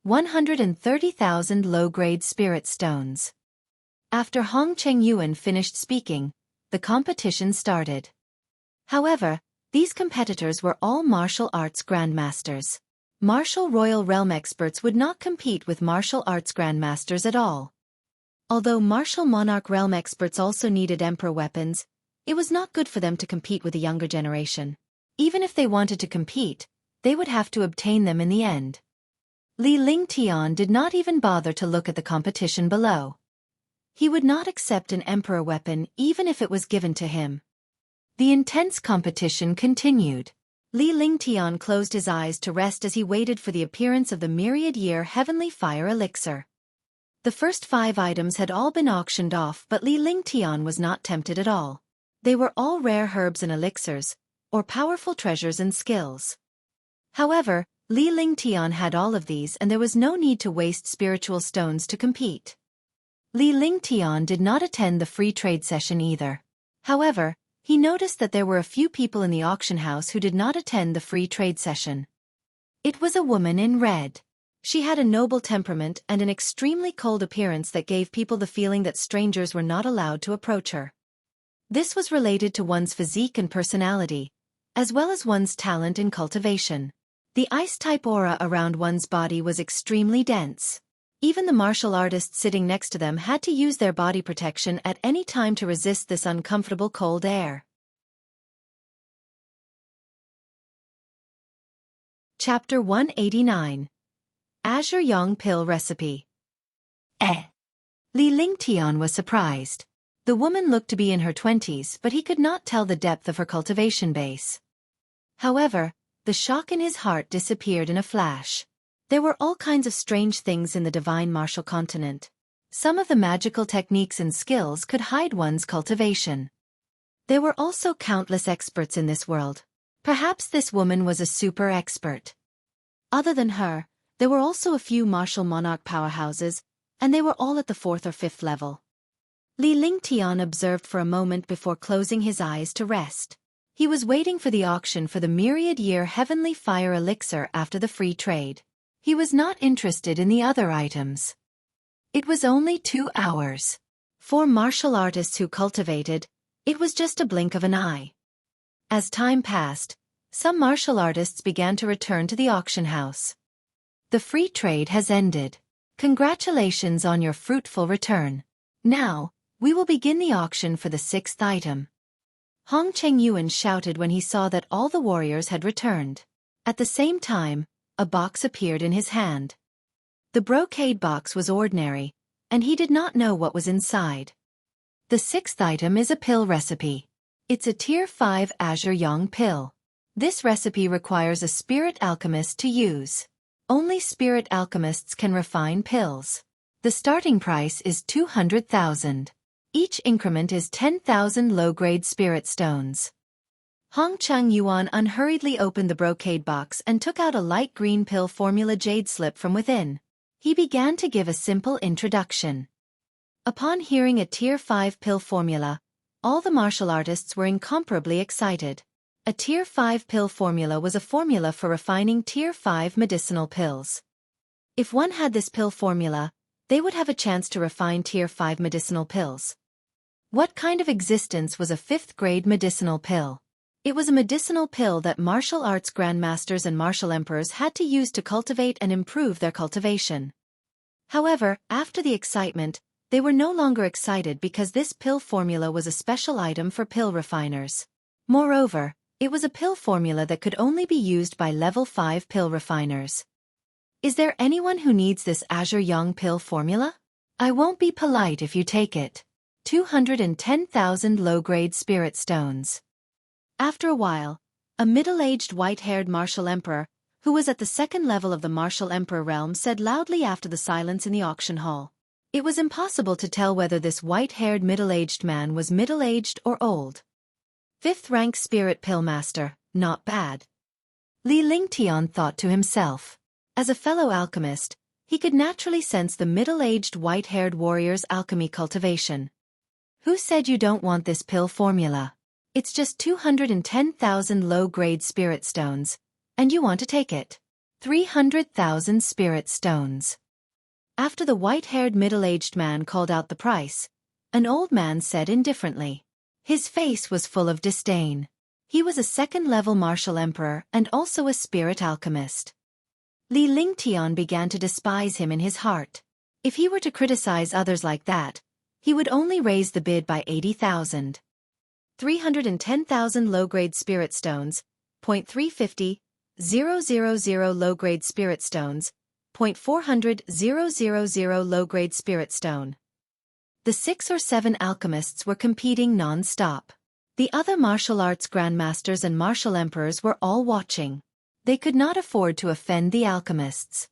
130,000 low-grade spirit stones. After Hong Cheng Yuan finished speaking, the competition started. However, these competitors were all martial arts grandmasters. Martial Royal Realm experts would not compete with martial arts grandmasters at all. Although martial monarch realm experts also needed emperor weapons, it was not good for them to compete with a younger generation. Even if they wanted to compete, they would have to obtain them in the end. Li Lingtian did not even bother to look at the competition below. He would not accept an emperor weapon even if it was given to him. The intense competition continued. Li Lingtian closed his eyes to rest as he waited for the appearance of the myriad-year heavenly fire elixir. The first 5 items had all been auctioned off, but Li Lingtian was not tempted at all. They were all rare herbs and elixirs, or powerful treasures and skills. However, Li Lingtian had all of these and there was no need to waste spiritual stones to compete. Li Lingtian did not attend the free trade session either. However, he noticed that there were a few people in the auction house who did not attend the free trade session. It was a woman in red. She had a noble temperament and an extremely cold appearance that gave people the feeling that strangers were not allowed to approach her. This was related to one's physique and personality, as well as one's talent in cultivation. The ice-type aura around one's body was extremely dense. Even the martial artists sitting next to them had to use their body protection at any time to resist this uncomfortable cold air. Chapter 189. Azure Yang Pill Recipe. Li Lingtian was surprised. The woman looked to be in her 20s, but he could not tell the depth of her cultivation base. However, the shock in his heart disappeared in a flash. There were all kinds of strange things in the divine martial continent. Some of the magical techniques and skills could hide one's cultivation. There were also countless experts in this world. Perhaps this woman was a super expert. Other than her, there were also a few martial monarch powerhouses, and they were all at the 4th or 5th level. Li Lingtian observed for a moment before closing his eyes to rest. He was waiting for the auction for the myriad-year heavenly fire elixir after the free trade. He was not interested in the other items. It was only 2 hours. For martial artists who cultivated, it was just a blink of an eye. As time passed, some martial artists began to return to the auction house. The free trade has ended. Congratulations on your fruitful return. Now, we will begin the auction for the 6th item. Hong Chengyuan shouted when he saw that all the warriors had returned. At the same time, a box appeared in his hand. The brocade box was ordinary, and he did not know what was inside. The 6th item is a pill recipe. It's a Tier 5 Azure Yang pill. This recipe requires a spirit alchemist to use. Only spirit alchemists can refine pills. The starting price is 200,000. Each increment is 10,000 low-grade spirit stones. Hong Chengyuan unhurriedly opened the brocade box and took out a light green pill formula jade slip from within. He began to give a simple introduction. Upon hearing a Tier 5 pill formula, all the martial artists were incomparably excited. A Tier 5 pill formula was a formula for refining Tier 5 medicinal pills. If one had this pill formula, they would have a chance to refine Tier 5 medicinal pills. What kind of existence was a 5th-grade medicinal pill? It was a medicinal pill that martial arts grandmasters and martial emperors had to use to cultivate and improve their cultivation. However, after the excitement, they were no longer excited because this pill formula was a special item for pill refiners. Moreover, it was a pill formula that could only be used by level 5 pill refiners. Is there anyone who needs this Azure Yang pill formula? I won't be polite if you take it. 210,000 low-grade spirit stones. After a while, a middle-aged white-haired martial emperor, who was at the 2nd level of the martial emperor realm, said loudly after the silence in the auction hall. It was impossible to tell whether this white-haired middle-aged man was middle-aged or old. 5th rank spirit pill master, not bad. Li Lingtian thought to himself. As a fellow alchemist, he could naturally sense the middle-aged white-haired warrior's alchemy cultivation. Who said you don't want this pill formula? It's just 210,000 low-grade spirit stones, and you want to take it. 300,000 spirit stones. After the white-haired middle-aged man called out the price, an old man said indifferently. His face was full of disdain. He was a 2nd-level martial emperor and also a spirit alchemist. Li Lingtian began to despise him in his heart. If he were to criticize others like that, he would only raise the bid by 80,000. 310,000 low-grade spirit stones, 0.350, 000 low-grade spirit stones, 0.400, 000 low-grade spirit stone. The 6 or 7 alchemists were competing non-stop. The other martial arts grandmasters and martial emperors were all watching. They could not afford to offend the alchemists.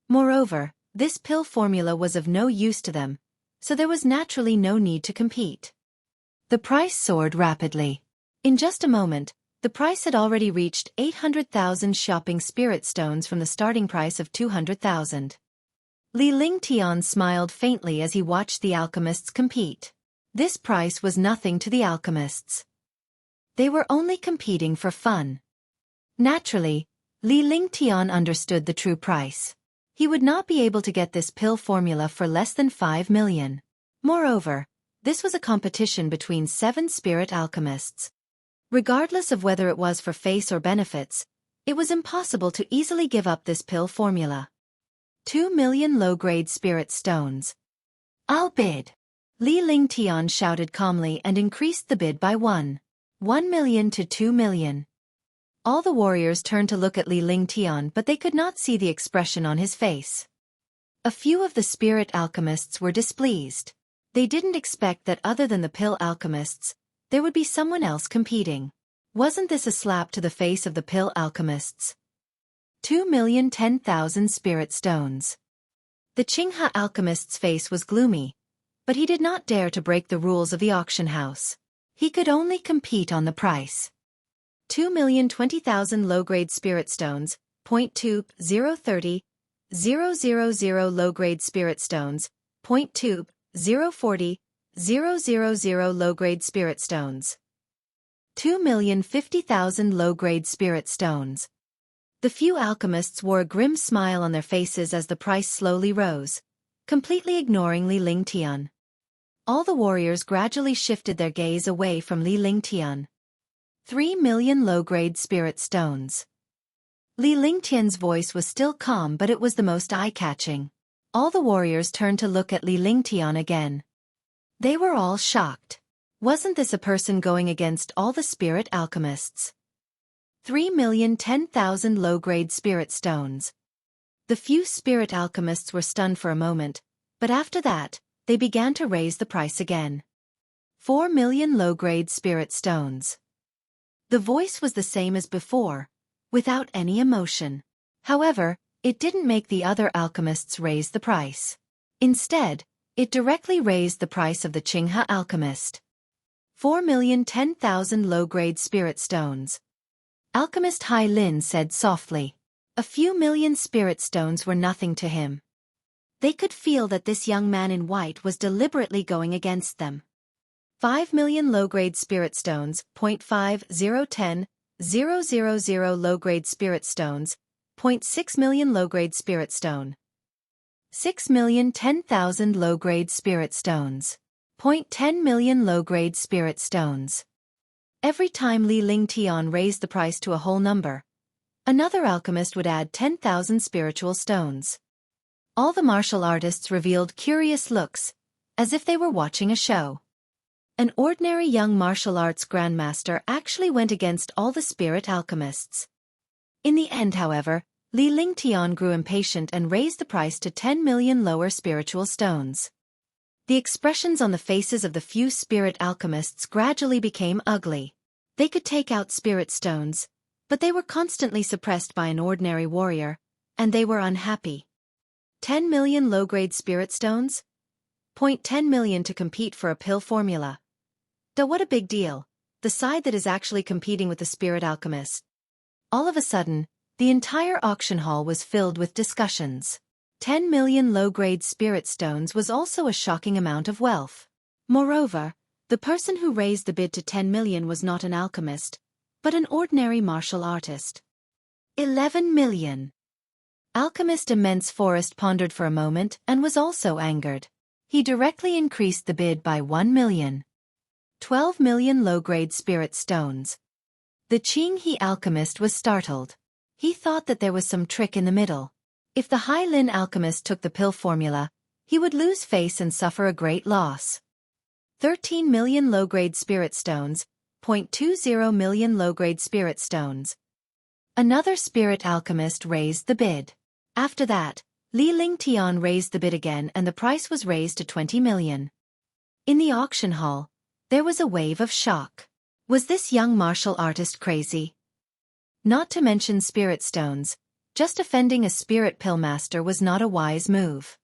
Moreover, this pill formula was of no use to them, so there was naturally no need to compete. The price soared rapidly. In just a moment, the price had already reached 800,000 shopping spirit stones from the starting price of 200,000. Li Lingtian smiled faintly as he watched the alchemists compete. This price was nothing to the alchemists. They were only competing for fun. Naturally, Li Lingtian understood the true price. He would not be able to get this pill formula for less than 5 million. Moreover, this was a competition between 7 spirit alchemists. Regardless of whether it was for face or benefits, it was impossible to easily give up this pill formula. 2 million low-grade spirit stones. I'll bid. Li Lingtian shouted calmly and increased the bid by 1 million to 2 million. All the warriors turned to look at Li Lingtian, but they could not see the expression on his face. A few of the spirit alchemists were displeased. They didn't expect that other than the pill alchemists, there would be someone else competing. Wasn't this a slap to the face of the pill alchemists? 2,010,000 spirit stones. The Qinghe alchemist's face was gloomy, but he did not dare to break the rules of the auction house. He could only compete on the price. 2,020,000 low-grade spirit stones, 0.2030, 000 low-grade spirit stones, 0.2, 040, 000 low-grade spirit stones. 2,050,000 low-grade spirit stones. The few alchemists wore a grim smile on their faces as the price slowly rose, completely ignoring Li Lingtian. All the warriors gradually shifted their gaze away from Li Lingtian. 3 million low-grade spirit stones. Li Lingtian's voice was still calm, but it was the most eye-catching. All the warriors turned to look at Li Lingtian again. They were all shocked. Wasn't this a person going against all the spirit alchemists? 3,010,000 low-grade spirit stones. The few spirit alchemists were stunned for a moment, but after that, they began to raise the price again. 4 million low-grade spirit stones. The voice was the same as before, without any emotion. However, it didn't make the other alchemists raise the price. Instead, it directly raised the price of the Qinghe alchemist. 4,010,000 low-grade spirit stones. Alchemist Hai Lin said softly. A few million spirit stones were nothing to him. They could feel that this young man in white was deliberately going against them. 5 million low-grade spirit stones, 0.5010, 000 low-grade spirit stones, 0.6 million low-grade spirit stone. 6,010,000 low-grade spirit stones. 0.10 million low-grade spirit stones. Every time Li Lingtian raised the price to a whole number, another alchemist would add 10,000 spiritual stones. All the martial artists revealed curious looks, as if they were watching a show. An ordinary young martial arts grandmaster actually went against all the spirit alchemists. In the end, however, Li Lingtian grew impatient and raised the price to 10 million lower spiritual stones. The expressions on the faces of the few spirit alchemists gradually became ugly. They could take out spirit stones, but they were constantly suppressed by an ordinary warrior, and they were unhappy. 10 million low-grade spirit stones? 0.10 million to compete for a pill formula. Duh, what a big deal. The side that is actually competing with the spirit alchemist. All of a sudden, the entire auction hall was filled with discussions. 10 million low-grade spirit stones was also a shocking amount of wealth. Moreover, the person who raised the bid to 10 million was not an alchemist, but an ordinary martial artist. 11 million. Alchemist Immense Forest pondered for a moment and was also angered. He directly increased the bid by 1 million. 12 million low-grade spirit stones. The Qinghe alchemist was startled. He thought that there was some trick in the middle. If the Hai Lin alchemist took the pill formula, he would lose face and suffer a great loss. 13 million low-grade spirit stones, 0.20 million low-grade spirit stones. Another spirit alchemist raised the bid. After that, Li Lingtian raised the bid again and the price was raised to 20 million. In the auction hall, there was a wave of shock. Was this young martial artist crazy? Not to mention spirit stones, just offending a spirit pill master was not a wise move.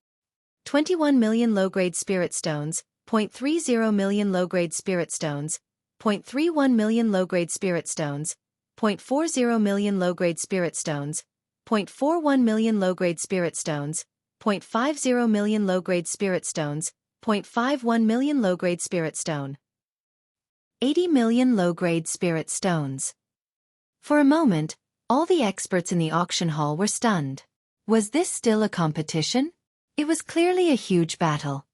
21 million low-grade spirit stones, 0.30 million low-grade spirit stones, 0.31 million low-grade spirit stones, 0.40 million low-grade spirit stones, 0.41 million low-grade spirit stones, 0.50 million low-grade spirit stones, 0.51 million low-grade spirit stone. 80 million low-grade spirit stones. For a moment, all the experts in the auction hall were stunned. Was this still a competition? It was clearly a huge battle.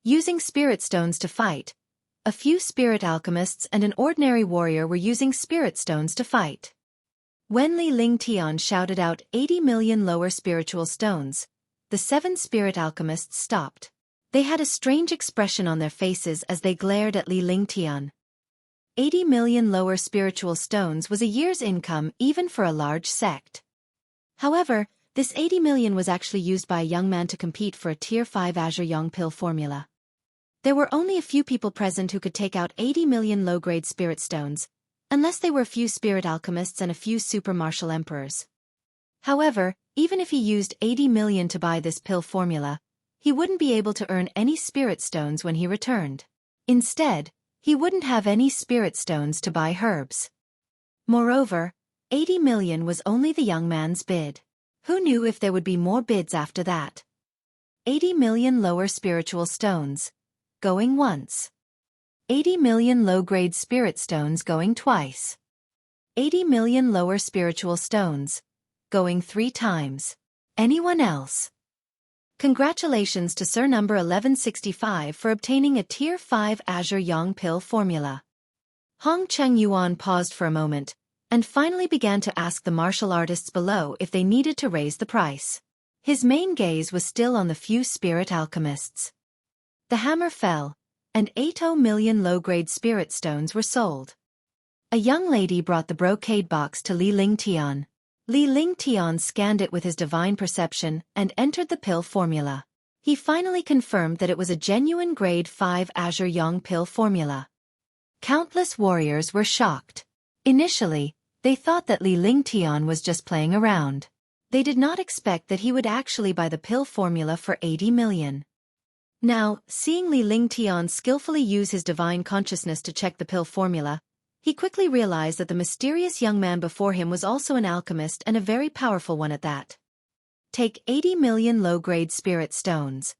Using spirit stones to fight, a few spirit alchemists and an ordinary warrior were using spirit stones to fight. When Li Lingtian shouted out 80 million lower spiritual stones, the 7 spirit alchemists stopped. They had a strange expression on their faces as they glared at Li Lingtian. 80 million lower spiritual stones was a year's income even for a large sect. However, this 80 million was actually used by a young man to compete for a Tier 5 Azure Yang pill formula. There were only a few people present who could take out 80 million low-grade spirit stones, unless they were a few spirit alchemists and a few super martial emperors. However, even if he used 80 million to buy this pill formula, he wouldn't be able to earn any spirit stones when he returned. Instead, he wouldn't have any spirit stones to buy herbs. Moreover, 80 million was only the young man's bid. Who knew if there would be more bids after that? 80 million lower spiritual stones. Going once. 80 million low-grade spirit stones going twice. 80 million lower spiritual stones. Going 3 times. Anyone else? Congratulations to Sir number 1165 for obtaining a Tier 5 Azure Yang pill formula. Hong Cheng Yuan paused for a moment, and finally began to ask the martial artists below if they needed to raise the price. His main gaze was still on the few spirit alchemists. The hammer fell, and 80 million low-grade spirit stones were sold. A young lady brought the brocade box to Li Lingtian. Li Lingtian scanned it with his divine perception and entered the pill formula. He finally confirmed that it was a genuine grade 5 Azure Yang pill formula. Countless warriors were shocked. Initially, they thought that Li Lingtian was just playing around. They did not expect that he would actually buy the pill formula for 80 million. Now, seeing Li Lingtian skillfully use his divine consciousness to check the pill formula, he quickly realized that the mysterious young man before him was also an alchemist and a very powerful one at that. Take 80 million low-grade spirit stones.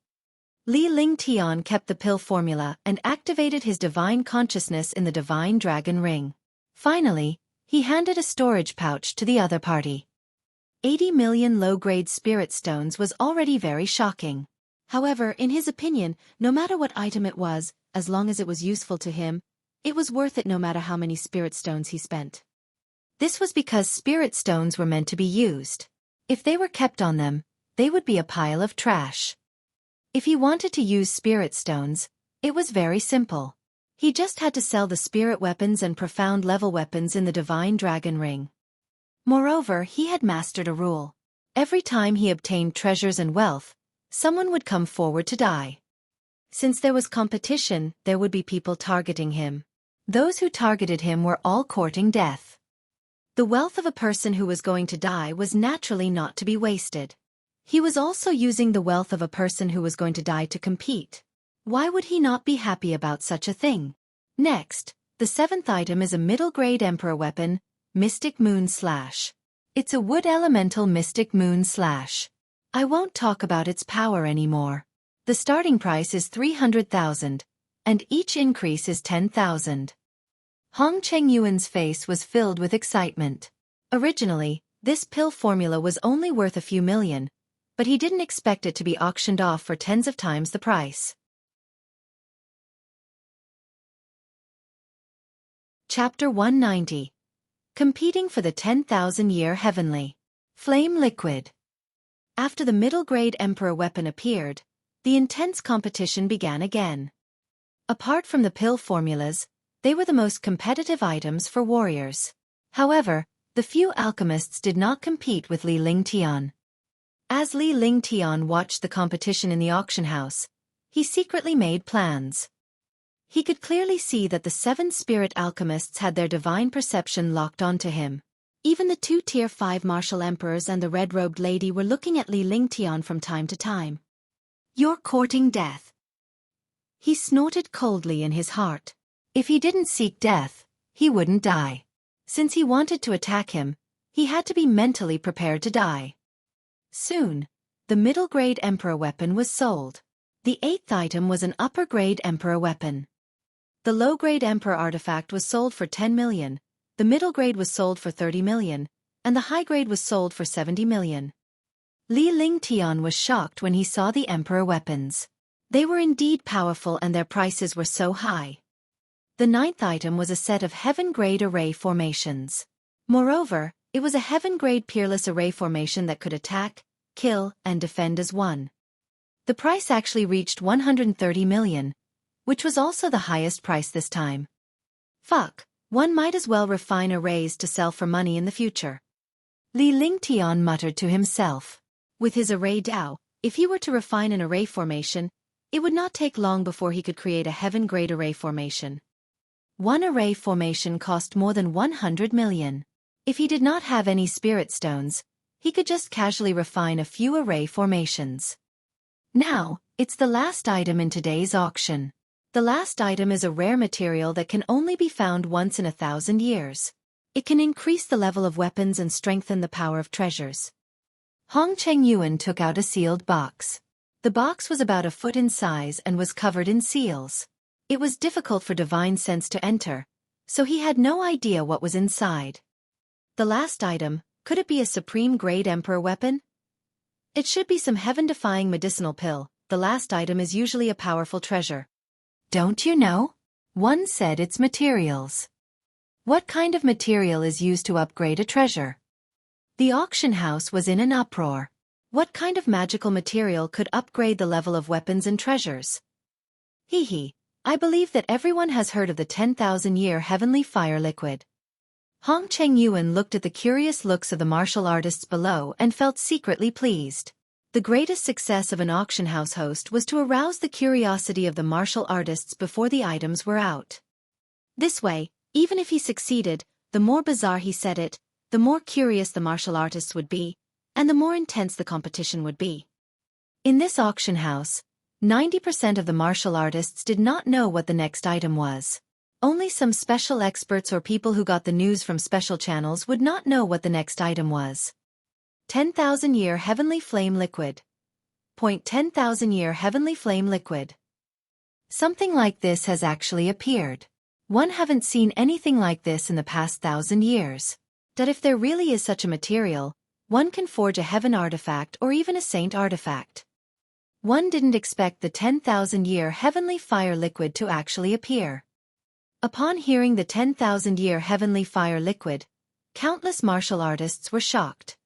Li Lingtian kept the pill formula and activated his divine consciousness in the divine dragon ring. Finally, he handed a storage pouch to the other party. 80 million low-grade spirit stones was already very shocking. However, in his opinion, no matter what item it was, as long as it was useful to him, it was worth it no matter how many spirit stones he spent. This was because spirit stones were meant to be used. If they were kept on them, they would be a pile of trash. If he wanted to use spirit stones, it was very simple. He just had to sell the spirit weapons and profound level weapons in the divine dragon ring. Moreover, he had mastered a rule. Every time he obtained treasures and wealth, someone would come forward to die. Since there was competition, there would be people targeting him. Those who targeted him were all courting death. The wealth of a person who was going to die was naturally not to be wasted. He was also using the wealth of a person who was going to die to compete. Why would he not be happy about such a thing? Next, the 7th item is a middle-grade Emperor weapon, Mystic Moon Slash. It's a wood elemental Mystic Moon Slash. I won't talk about its power anymore. The starting price is 300,000, and each increase is 10,000. Hong Cheng Yuan's face was filled with excitement. Originally, this pill formula was only worth a few million, but he didn't expect it to be auctioned off for tens of times the price. Chapter 190. Competing for the 10,000-year Heavenly Flame Liquid. After the middle-grade Emperor weapon appeared, the intense competition began again. Apart from the pill formulas, they were the most competitive items for warriors. However, the few alchemists did not compete with Li Lingtian. As Li Lingtian watched the competition in the auction house, he secretly made plans. He could clearly see that the 7 spirit alchemists had their divine perception locked onto him. Even the 2 Tier 5 martial emperors and the red-robed lady were looking at Li Lingtian from time to time. "You're courting death." He snorted coldly in his heart. If he didn't seek death, he wouldn't die. Since he wanted to attack him, he had to be mentally prepared to die. Soon, the middle-grade Emperor weapon was sold. The 8th item was an upper-grade Emperor weapon. The low-grade Emperor artifact was sold for 10 million, the middle grade was sold for 30 million, and the high grade was sold for 70 million. Li Lingtian was shocked when he saw the Emperor weapons. They were indeed powerful and their prices were so high. The 9th item was a set of heaven-grade array formations. Moreover, it was a heaven-grade peerless array formation that could attack, kill, and defend as one. The price actually reached 130 million, which was also the highest price this time. Fuck, one might as well refine arrays to sell for money in the future. Li Lingtian muttered to himself. With his array Dao, if he were to refine an array formation, it would not take long before he could create a heaven-grade array formation. One array formation cost more than 100 million. If he did not have any spirit stones, he could just casually refine a few array formations. Now, it's the last item in today's auction. The last item is a rare material that can only be found once in 1,000 years. It can increase the level of weapons and strengthen the power of treasures. Hong Cheng-yuan took out a sealed box. The box was about a foot in size and was covered in seals. It was difficult for divine sense to enter, so he had no idea what was inside. The last item, could it be a supreme-grade emperor weapon? It should be some heaven-defying medicinal pill. The last item is usually a powerful treasure. Don't you know? One said it's materials. What kind of material is used to upgrade a treasure? The auction house was in an uproar. What kind of magical material could upgrade the level of weapons and treasures? I believe that everyone has heard of the 10,000-year heavenly fire liquid. Hong Cheng-yuan looked at the curious looks of the martial artists below and felt secretly pleased. The greatest success of an auction house host was to arouse the curiosity of the martial artists before the items were out. This way, even if he succeeded, the more bizarre he said it, the more curious the martial artists would be, and the more intense the competition would be. In this auction house, 90% of the martial artists did not know what the next item was. Only some special experts or people who got the news from special channels would not know what the next item was. 10,000-year heavenly flame liquid. 10,000-year heavenly flame liquid. Something like this has actually appeared. One haven't seen anything like this in the past 1,000 years. That if there really is such a material, one can forge a heaven artifact or even a saint artifact. One didn't expect the 10,000-year heavenly fire liquid to actually appear. Upon hearing the 10,000-year heavenly fire liquid, countless martial artists were shocked.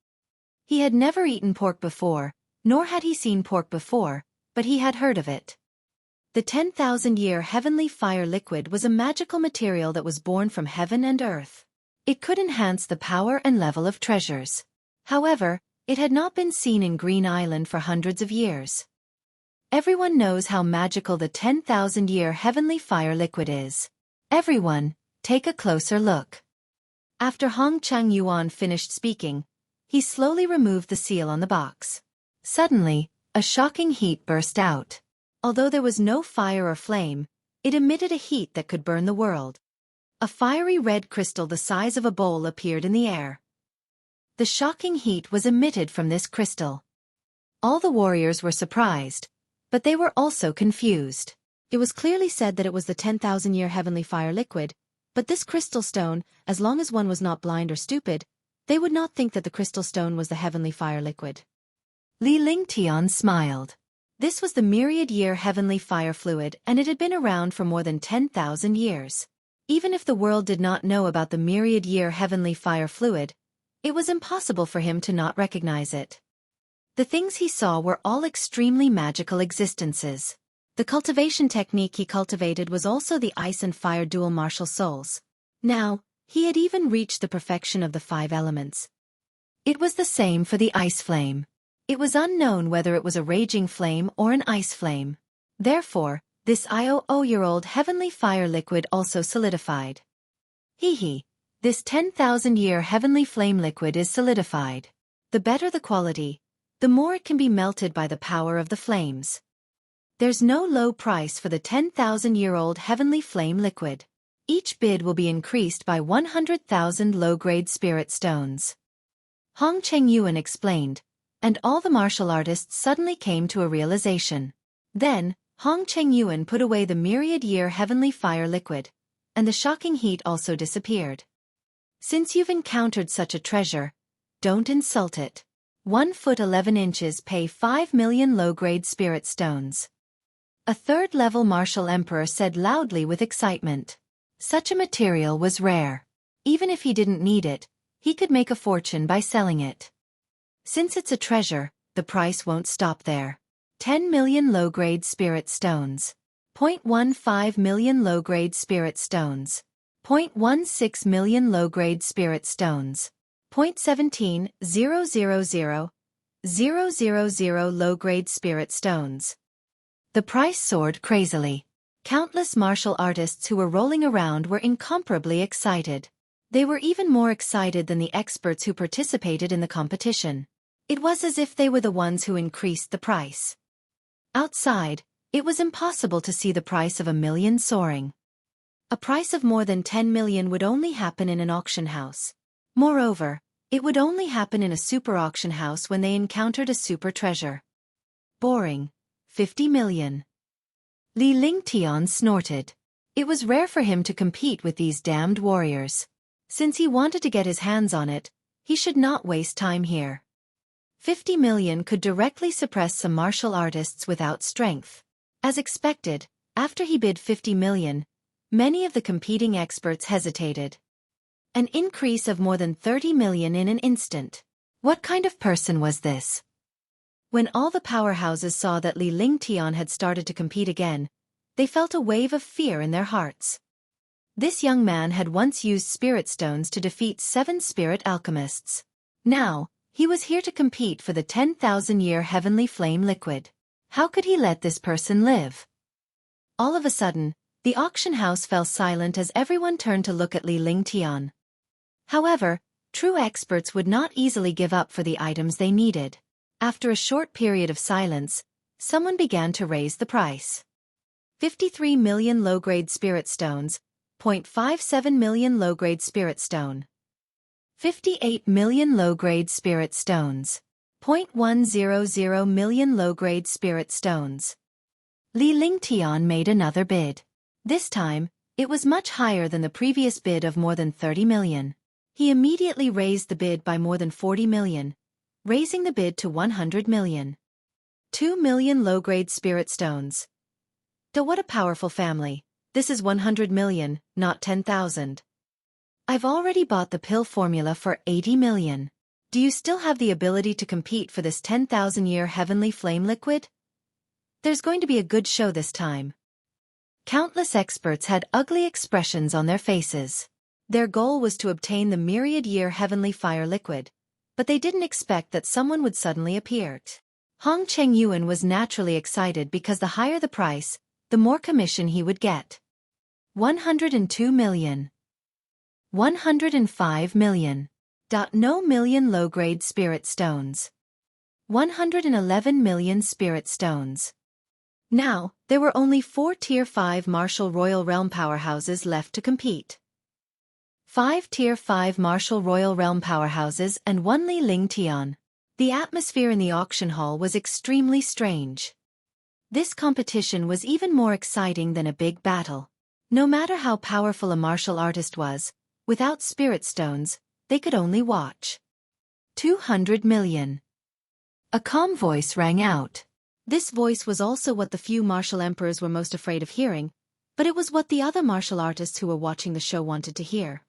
He had never eaten pork before, nor had he seen pork before, but he had heard of it. The 10,000-year heavenly fire liquid was a magical material that was born from heaven and earth. It could enhance the power and level of treasures. However, it had not been seen in Green Island for hundreds of years. Everyone knows how magical the 10,000-year heavenly fire liquid is. Everyone, take a closer look. After Hong Cheng-yuan finished speaking, he slowly removed the seal on the box. Suddenly, a shocking heat burst out. Although there was no fire or flame, it emitted a heat that could burn the world. A fiery red crystal the size of a bowl appeared in the air. The shocking heat was emitted from this crystal. All the warriors were surprised, but they were also confused. It was clearly said that it was the 10,000-year heavenly fire liquid, but this crystal stone, as long as one was not blind or stupid, they would not think that the crystal stone was the heavenly fire liquid. Li Lingtian smiled. This was the myriad-year heavenly fire fluid, and it had been around for more than 10,000 years. Even if the world did not know about the myriad-year heavenly fire fluid, it was impossible for him to not recognize it. The things he saw were all extremely magical existences. The cultivation technique he cultivated was also the ice and fire dual martial souls. Now, he had even reached the perfection of the 5 elements. It was the same for the ice flame. It was unknown whether it was a raging flame or an ice flame. Therefore, this 10,000-year-old heavenly fire liquid also solidified. This 10,000-year heavenly flame liquid is solidified. The better the quality, the more it can be melted by the power of the flames. There's no low price for the 10,000-year-old heavenly flame liquid. Each bid will be increased by 100,000 low-grade spirit stones. Hong Cheng-yuan explained, and all the martial artists suddenly came to a realization. Then, Hong Cheng-yuan put away the myriad-year heavenly fire liquid, and the shocking heat also disappeared. Since you've encountered such a treasure, don't insult it. 1 foot 11 inches pay 5 million low-grade spirit stones. A third-level martial emperor said loudly with excitement. Such a material was rare. Even if he didn't need it, he could make a fortune by selling it. Since it's a treasure, the price won't stop there. 10 million low-grade spirit stones. 0.15 million low-grade spirit stones. 0.16 million low-grade spirit stones. 0.17000,000 low-grade spirit stones. The price soared crazily. Countless martial artists who were rolling around were incomparably excited. They were even more excited than the experts who participated in the competition. It was as if they were the ones who increased the price. Outside, it was impossible to see the price of 1 million soaring. A price of more than 10 million would only happen in an auction house. Moreover, It would only happen in a super auction house when they encountered a super treasure. Boring. 50 million. Li Lingtian snorted. It was rare for him to compete with these damned warriors. Since he wanted to get his hands on it, he should not waste time here. 50 million could directly suppress some martial artists without strength. As expected, after he bid 50 million, many of the competing experts hesitated. An increase of more than 30 million in an instant. What kind of person was this? When all the powerhouses saw that Li Lingtian had started to compete again, they felt a wave of fear in their hearts. This young man had once used spirit stones to defeat 7 spirit alchemists. Now, he was here to compete for the 10,000-year heavenly flame liquid. How could he let this person live? All of a sudden, the auction house fell silent as everyone turned to look at Li Lingtian. However, true experts would not easily give up for the items they needed. After a short period of silence, someone began to raise the price. 53 million low-grade spirit stones, 0.57 million low-grade spirit stone. 58 million low-grade spirit stones. 0.100 million low-grade spirit stones. Li Lingtian made another bid. This time, it was much higher than the previous bid of more than 30 million. He immediately raised the bid by more than 40 million, raising the bid to 100 million. 2 million low-grade spirit stones. What a powerful family. This is 100 million, not 10,000. I've already bought the pill formula for 80 million. Do you still have the ability to compete for this 10,000-year heavenly flame liquid? There's going to be a good show this time. Countless experts had ugly expressions on their faces. Their goal was to obtain the myriad-year heavenly fire liquid, but they didn't expect that someone would suddenly appear. Hong Chengyuan was naturally excited because the higher the price, the more commission he would get. 102 million. 105 million. No million low-grade spirit stones. 111 million spirit stones. Now, there were only 4 Tier 5 Martial Royal Realm powerhouses left to compete. 5 Tier 5 Martial Royal Realm powerhouses and 1 Li Lingtian. The atmosphere in the auction hall was extremely strange. This competition was even more exciting than a big battle. No matter how powerful a martial artist was, without spirit stones, they could only watch. 200 million. A calm voice rang out. This voice was also what the few martial emperors were most afraid of hearing, but it was what the other martial artists who were watching the show wanted to hear.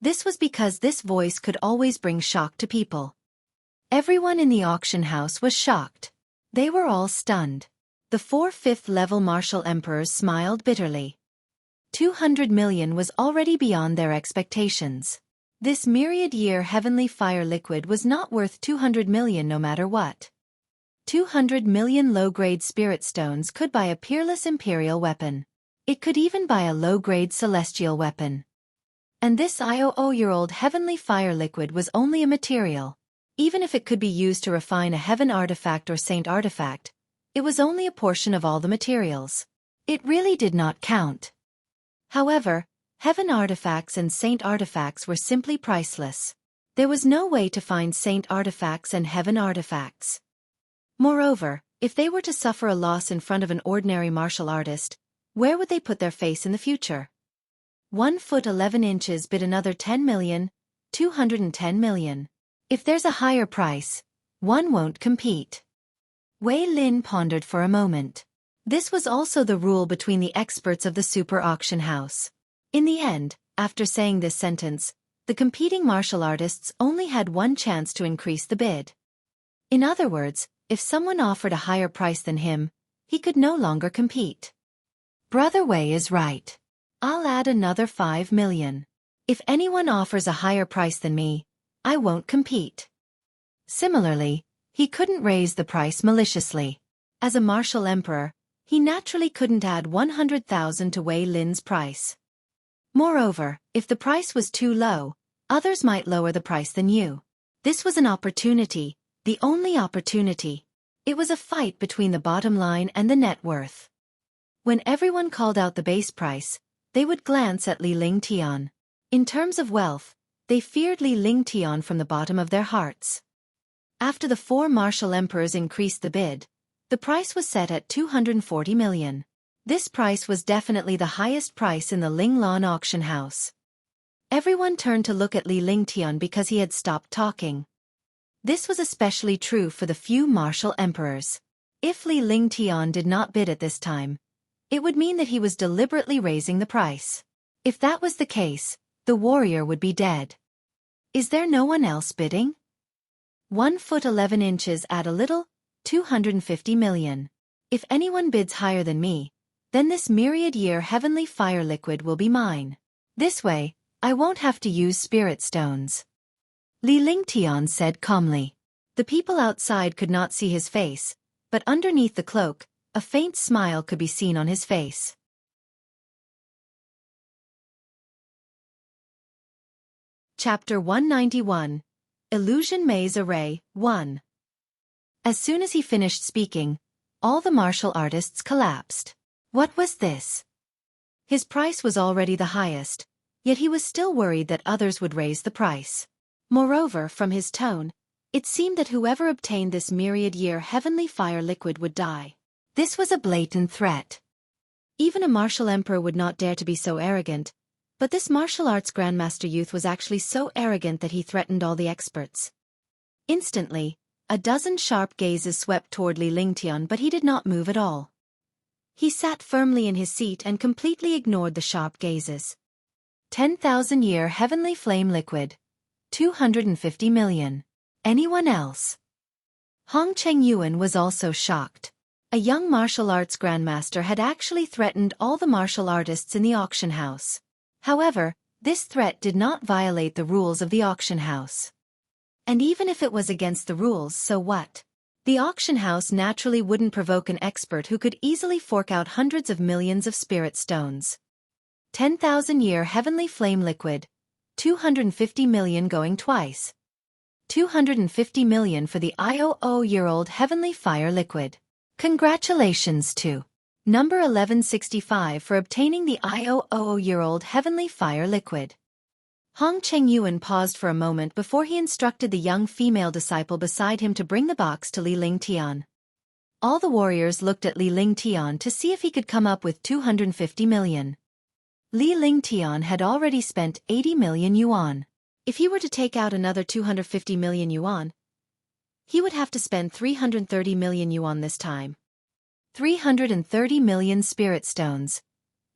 This was because this voice could always bring shock to people. Everyone in the auction house was shocked. They were all stunned. The 4 5th-level martial emperors smiled bitterly. 200 million was already beyond their expectations. This myriad-year heavenly fire liquid was not worth 200 million no matter what. 200 million low-grade spirit stones could buy a peerless imperial weapon. It could even buy a low-grade celestial weapon. And this 100-year-old heavenly fire liquid was only a material. Even if it could be used to refine a heaven artifact or saint artifact, it was only a portion of all the materials. It really did not count. However, heaven artifacts and saint artifacts were simply priceless. There was no way to find saint artifacts and heaven artifacts. Moreover, if they were to suffer a loss in front of an ordinary martial artist, where would they put their face in the future? 1 foot 11 inches bid another 10 million, 210 million. If there's a higher price, one won't compete. Wei Lin pondered for a moment. This was also the rule between the experts of the super auction house. In the end, after saying this sentence, the competing martial artists only had one chance to increase the bid. In other words, if someone offered a higher price than him, he could no longer compete. Brother Wei is right. I'll add another 5 million. If anyone offers a higher price than me, I won't compete. Similarly, he couldn't raise the price maliciously. As a martial emperor, he naturally couldn't add 100,000 to Wei Lin's price. Moreover, if the price was too low, others might lower the price than you. This was an opportunity, the only opportunity. It was a fight between the bottom line and the net worth. When everyone called out the base price, they would glance at Li Lingtian. In terms of wealth, They feared Li Lingtian from the bottom of their hearts. After the 4 martial emperors increased the bid, the price was set at 240 million. This price was definitely the highest price in the Linglan auction house. Everyone turned to look at Li Lingtian because he had stopped talking. This was especially true for the few martial emperors. If Li Lingtian did not bid at this time, it would mean that he was deliberately raising the price. If that was the case, the warrior would be dead. Is there no one else bidding? 1 foot 11 inches add a little, 250 million. If anyone bids higher than me, then this myriad-year heavenly fire liquid will be mine. This way, I won't have to use spirit stones. Li Lingtian said calmly. The people outside could not see his face, but underneath the cloak, a faint smile could be seen on his face. Chapter 191. Illusion Maze Array 1. As soon as he finished speaking, all the martial artists collapsed. What was this? His price was already the highest, yet he was still worried that others would raise the price. Moreover, from his tone, it seemed that whoever obtained this myriad-year heavenly fire liquid would die. This was a blatant threat. Even a martial emperor would not dare to be so arrogant, but this martial arts grandmaster youth was actually so arrogant that he threatened all the experts. Instantly, a dozen sharp gazes swept toward Li Lingtian, but he did not move at all. He sat firmly in his seat and completely ignored the sharp gazes. 10,000-year heavenly flame liquid. 250 million. Anyone else? Hong Chengyuan was also shocked. A young martial arts grandmaster had actually threatened all the martial artists in the auction house. However, this threat did not violate the rules of the auction house. And even if it was against the rules, so what? The auction house naturally wouldn't provoke an expert who could easily fork out hundreds of millions of spirit stones. 10,000-year heavenly flame liquid. 250 million going twice. 250 million for the IOO-year-old heavenly fire liquid. Congratulations to number 1165 for obtaining the IOO-year-old heavenly fire liquid. Hong Chengyuan paused for a moment before he instructed the young female disciple beside him to bring the box to Li Lingtian. All the warriors looked at Li Lingtian to see if he could come up with 250 million. Li Lingtian had already spent 80 million yuan. If he were to take out another 250 million yuan, he would have to spend 330 million yuan this time. 330 million spirit stones.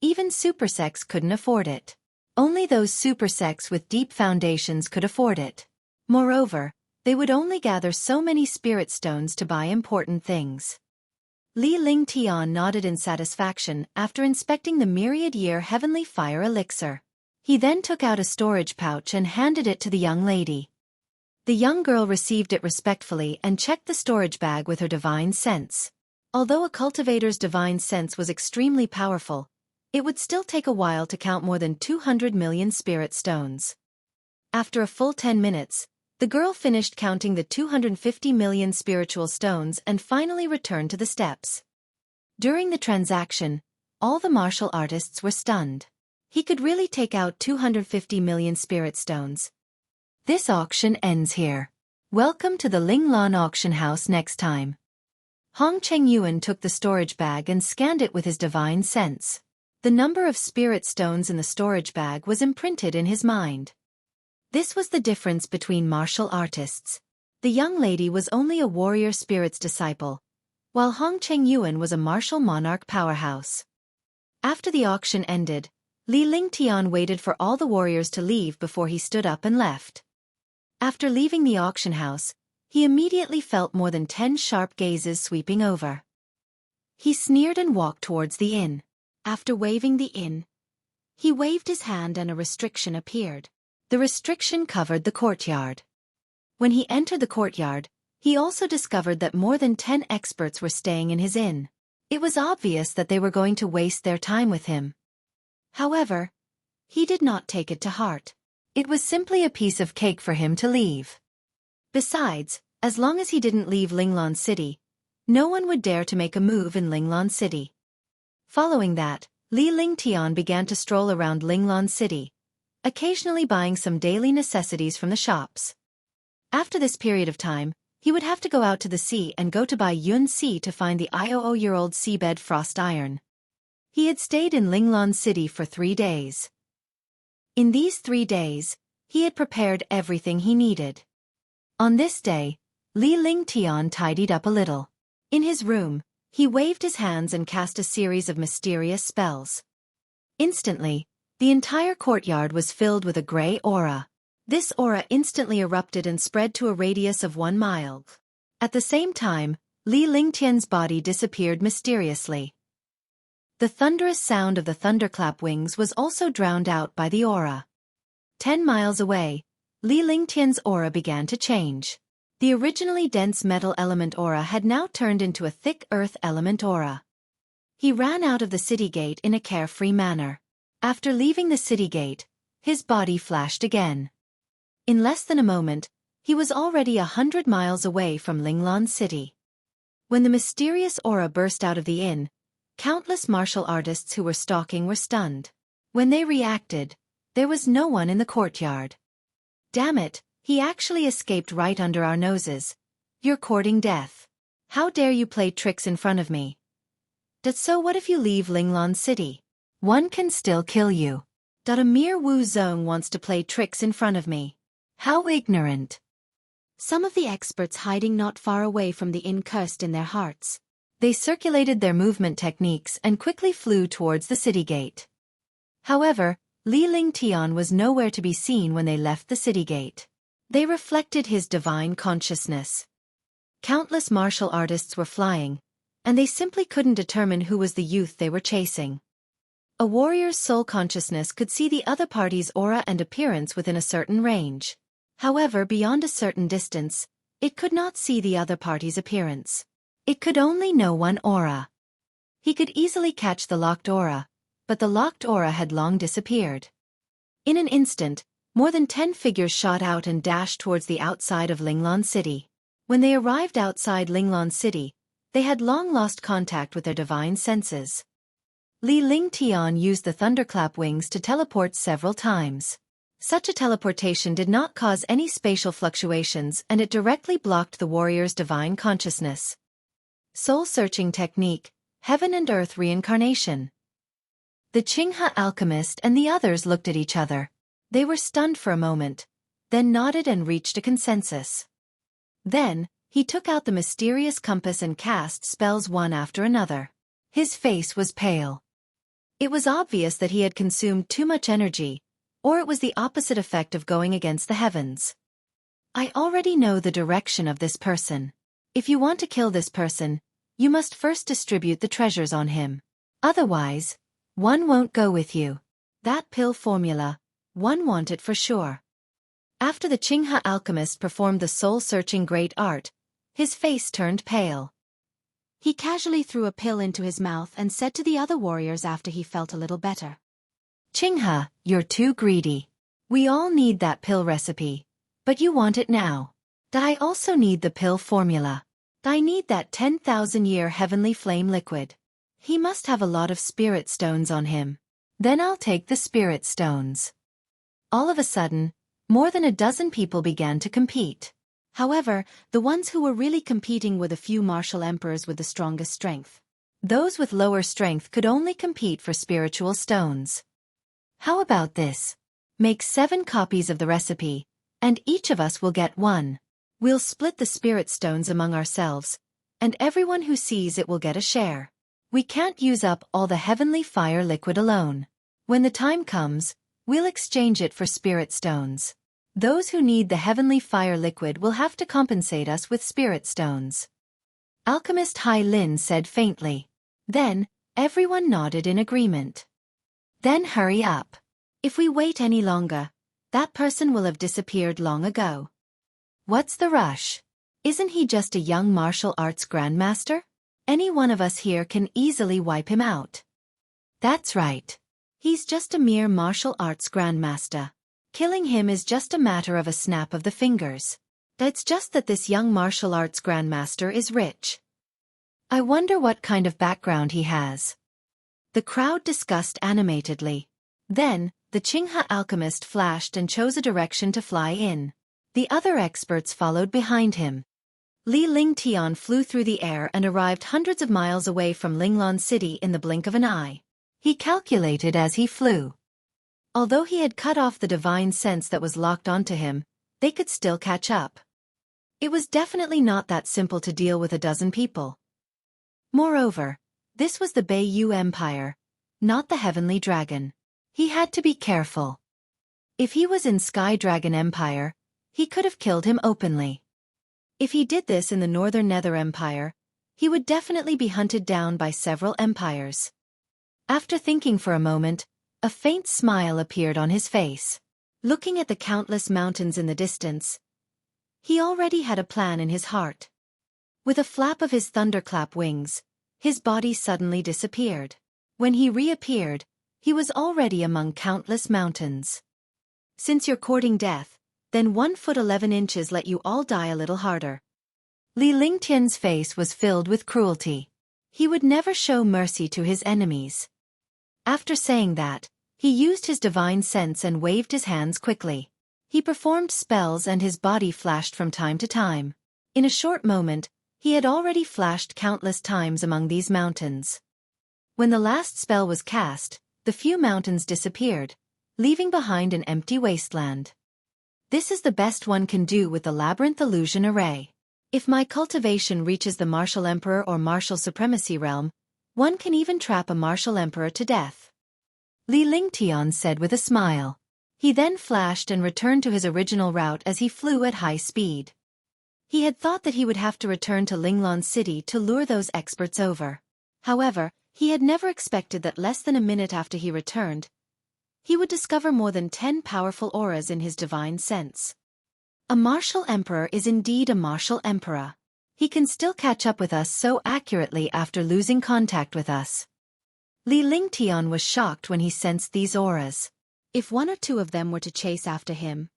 Even super sects couldn't afford it. Only those super sects with deep foundations could afford it. Moreover, they would only gather so many spirit stones to buy important things. Li Lingtian nodded in satisfaction after inspecting the myriad-year heavenly fire elixir. He then took out a storage pouch and handed it to the young lady. The young girl received it respectfully and checked the storage bag with her divine sense. Although a cultivator's divine sense was extremely powerful, it would still take a while to count more than 200 million spirit stones. After a full 10 minutes, the girl finished counting the 250 million spiritual stones and finally returned to the steps. During the transaction, all the martial artists were stunned. He could really take out 250 million spirit stones. This auction ends here. Welcome to the Linglan auction house next time. Hong Chengyuan took the storage bag and scanned it with his divine sense. The number of spirit stones in the storage bag was imprinted in his mind. This was the difference between martial artists. The young lady was only a warrior spirit's disciple, while Hong Chengyuan was a martial monarch powerhouse. After the auction ended, Li Lingtian waited for all the warriors to leave before he stood up and left. After leaving the auction house, he immediately felt more than 10 sharp gazes sweeping over. He sneered and walked towards the inn. After waving the inn, he waved his hand and a restriction appeared. The restriction covered the courtyard. When he entered the courtyard, he also discovered that more than 10 experts were staying in his inn. It was obvious that they were going to waste their time with him. However, he did not take it to heart. It was simply a piece of cake for him to leave. Besides, as long as he didn't leave Linglan City, no one would dare to make a move in Linglan City. Following that, Li Lingtian began to stroll around Linglan City, occasionally buying some daily necessities from the shops. After this period of time, he would have to go out to the sea and go to buy Yun Sea to find the 10-year-old seabed frost iron. He had stayed in Linglong City for 3 days. In these 3 days, he had prepared everything he needed. On this day, Li Lingtian tidied up a little. In his room, he waved his hands and cast a series of mysterious spells. Instantly, the entire courtyard was filled with a gray aura. This aura instantly erupted and spread to a radius of 1 mile. At the same time, Li Lingtian's body disappeared mysteriously. The thunderous sound of the thunderclap wings was also drowned out by the aura. 10 miles away, Li Lingtian's aura began to change. The originally dense metal element aura had now turned into a thick earth element aura. He ran out of the city gate in a carefree manner. After leaving the city gate, his body flashed again. In less than a moment, he was already 100 miles away from Linglong City. When the mysterious aura burst out of the inn, countless martial artists who were stalking were stunned. When they reacted, there was no one in the courtyard. Damn it, he actually escaped right under our noses. You're courting death. How dare you play tricks in front of me? So what if you leave Linglong City? One can still kill you. A mere Wu Zong wants to play tricks in front of me. How ignorant. Some of the experts hiding not far away from the inn cursed in their hearts. They circulated their movement techniques and quickly flew towards the city gate. However, Li Lingtian was nowhere to be seen when they left the city gate. They reflected his divine consciousness. Countless martial artists were flying, and they simply couldn't determine who was the youth they were chasing. A warrior's soul consciousness could see the other party's aura and appearance within a certain range. However, beyond a certain distance, it could not see the other party's appearance. It could only know one aura. He could easily catch the locked aura, but the locked aura had long disappeared. In an instant, more than 10 figures shot out and dashed towards the outside of Linglong City. When they arrived outside Linglong City, they had long lost contact with their divine senses. Li Lingtian used the thunderclap wings to teleport several times. Such a teleportation did not cause any spatial fluctuations and it directly blocked the warrior's divine consciousness. Soul-searching technique, heaven and earth reincarnation. The Qinghe alchemist and the others looked at each other. They were stunned for a moment, then nodded and reached a consensus. Then, he took out the mysterious compass and cast spells one after another. His face was pale. It was obvious that he had consumed too much energy, or it was the opposite effect of going against the heavens. I already know the direction of this person. If you want to kill this person, you must first distribute the treasures on him. Otherwise, one won't go with you. That pill formula, one want it for sure. After the Qinghe alchemist performed the soul-searching great art, his face turned pale. He casually threw a pill into his mouth and said to the other warriors after he felt a little better. Qinghe, you're too greedy. We all need that pill recipe, but you want it now. I also need the pill formula. I need that 10,000-year heavenly flame liquid. He must have a lot of spirit stones on him. Then I'll take the spirit stones. All of a sudden, more than a dozen people began to compete. However, the ones who were really competing were the few martial emperors with the strongest strength. Those with lower strength could only compete for spiritual stones. How about this? Make 7 copies of the recipe, and each of us will get 1. We'll split the spirit stones among ourselves, and everyone who sees it will get a share. We can't use up all the heavenly fire liquid alone. When the time comes, we'll exchange it for spirit stones. Those who need the heavenly fire liquid will have to compensate us with spirit stones. Alchemist Hai Lin said faintly. Then, everyone nodded in agreement. Then hurry up. If we wait any longer, that person will have disappeared long ago. What's the rush? Isn't he just a young martial arts grandmaster? Any one of us here can easily wipe him out. That's right. He's just a mere martial arts grandmaster. Killing him is just a matter of a snap of the fingers. It's just that this young martial arts grandmaster is rich. I wonder what kind of background he has. The crowd discussed animatedly. Then, the the Qinghe alchemist flashed and chose a direction to fly in. The other experts followed behind him. Li Lingtian flew through the air and arrived hundreds of miles away from Linglong City in the blink of an eye. He calculated as he flew. Although he had cut off the divine sense that was locked onto him, they could still catch up. It was definitely not that simple to deal with a dozen people. Moreover, this was the Beiyu Empire, not the Heavenly Dragon. He had to be careful. If he was in Sky Dragon Empire, he could have killed him openly. If he did this in the Northern Nether Empire, he would definitely be hunted down by several empires. After thinking for a moment, a faint smile appeared on his face. Looking at the countless mountains in the distance, he already had a plan in his heart. With a flap of his thunderclap wings, his body suddenly disappeared. When he reappeared, he was already among countless mountains. Since you're courting death, then 1 foot 11 inches let you all die a little harder. Li Lingtian's face was filled with cruelty. He would never show mercy to his enemies. After saying that, he used his divine sense and waved his hands quickly. He performed spells and his body flashed from time to time. In a short moment, he had already flashed countless times among these mountains. When the last spell was cast, the few mountains disappeared, leaving behind an empty wasteland. This is the best one can do with the Labyrinth Illusion Array. If my cultivation reaches the Martial Emperor or Martial Supremacy realm, one can even trap a Martial Emperor to death. Li Lingtian said with a smile. He then flashed and returned to his original route as he flew at high speed. He had thought that he would have to return to Linglong City to lure those experts over. However, he had never expected that less than a minute after he returned, he would discover more than 10 powerful auras in his divine sense. A martial emperor is indeed a martial emperor. He can still catch up with us so accurately after losing contact with us. Li Lingtian was shocked when he sensed these auras. If 1 or 2 of them were to chase after him,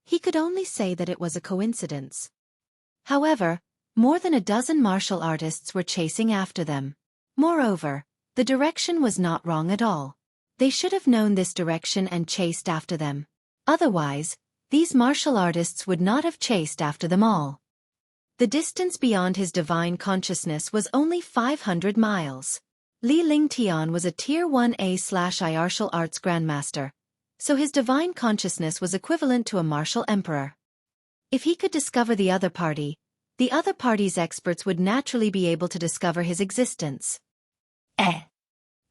he could only say that it was a coincidence. However, more than a dozen martial artists were chasing after them. Moreover, the direction was not wrong at all. They should have known this direction and chased after them. Otherwise, these martial artists would not have chased after them all. The distance beyond his divine consciousness was only 500 miles. Li Lingtian was a Tier 1A/Martial Arts Grandmaster, so his divine consciousness was equivalent to a martial emperor. If he could discover the other party's experts would naturally be able to discover his existence.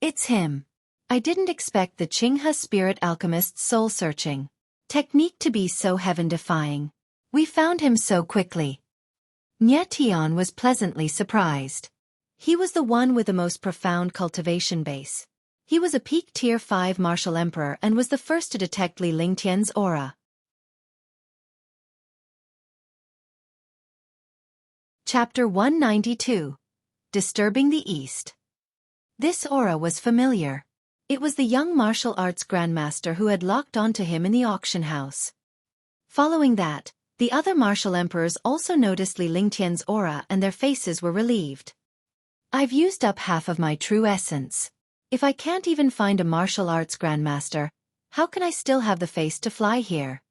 It's him. I didn't expect the Qinghe spirit alchemist's soul-searching technique to be so heaven-defying. We found him so quickly. Nye Tian was pleasantly surprised. He was the one with the most profound cultivation base. He was a peak Tier 5 martial emperor and was the first to detect Li Lingtian's aura. Chapter 192. Disturbing the East. This aura was familiar. It was the young martial arts grandmaster who had locked onto him in the auction house. Following that, the other martial emperors also noticed Li Lingtian's aura and their faces were relieved. I've used up half of my true essence. If I can't even find a martial arts grandmaster, how can I still have the face to fly here?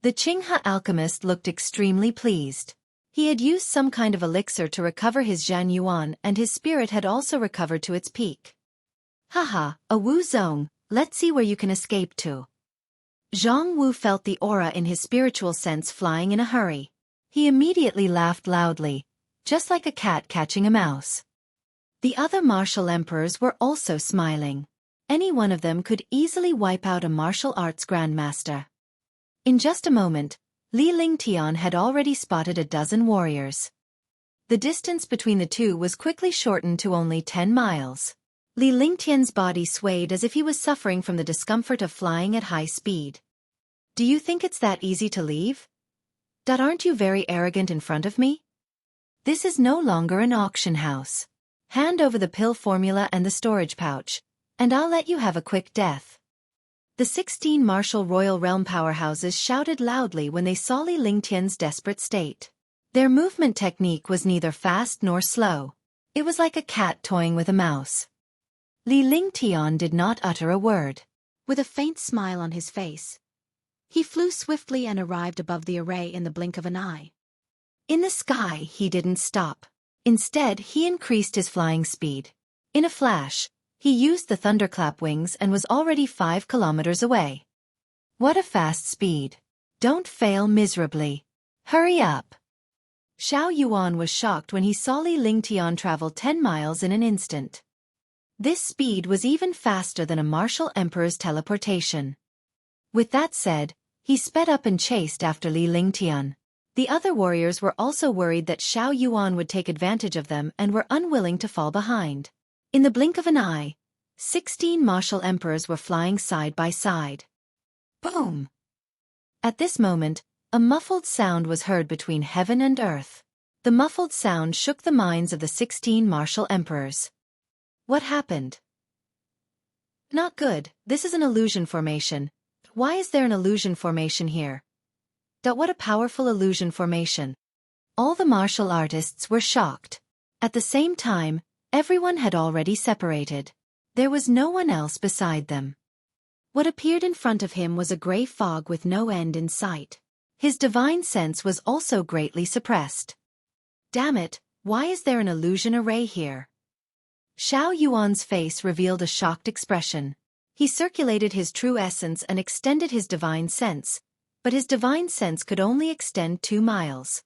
The Qinghe alchemist looked extremely pleased. He had used some kind of elixir to recover his Zhan Yuan and his spirit had also recovered to its peak. Haha, a Wu Zong, let's see where you can escape to. Zhang Wu felt the aura in his spiritual sense flying in a hurry. He immediately laughed loudly, just like a cat catching a mouse. The other martial emperors were also smiling. Any one of them could easily wipe out a martial arts grandmaster. In just a moment, Li Lingtian had already spotted a dozen warriors. The distance between the two was quickly shortened to only 10 miles. Li Lingtian's body swayed as if he was suffering from the discomfort of flying at high speed. Do you think it's that easy to leave? Aren't you very arrogant in front of me? This is no longer an auction house. Hand over the pill formula and the storage pouch, and I'll let you have a quick death. The 16 martial royal realm powerhouses shouted loudly when they saw Li Lingtian's desperate state. Their movement technique was neither fast nor slow. It was like a cat toying with a mouse. Li Lingtian did not utter a word. With a faint smile on his face, he flew swiftly and arrived above the array in the blink of an eye. In the sky, he didn't stop. Instead, he increased his flying speed. In a flash, he used the thunderclap wings and was already 5 kilometers away. What a fast speed. Don't fail miserably. Hurry up. Xiao Yuan was shocked when he saw Li Lingtian travel 10 miles in an instant. This speed was even faster than a martial emperor's teleportation. With that said, he sped up and chased after Li Lingtian. The other warriors were also worried that Xiao Yuan would take advantage of them and were unwilling to fall behind. In the blink of an eye, 16 martial emperors were flying side by side. Boom! At this moment, a muffled sound was heard between heaven and earth. The muffled sound shook the minds of the 16 martial emperors. What happened? Not good, this is an illusion formation. Why is there an illusion formation here? What a powerful illusion formation. All the martial artists were shocked. At the same time, everyone had already separated. There was no one else beside them. What appeared in front of him was a gray fog with no end in sight. His divine sense was also greatly suppressed. Damn it, why is there an illusion array here? Xiao Yuan's face revealed a shocked expression. He circulated his true essence and extended his divine sense, but his divine sense could only extend 2 miles.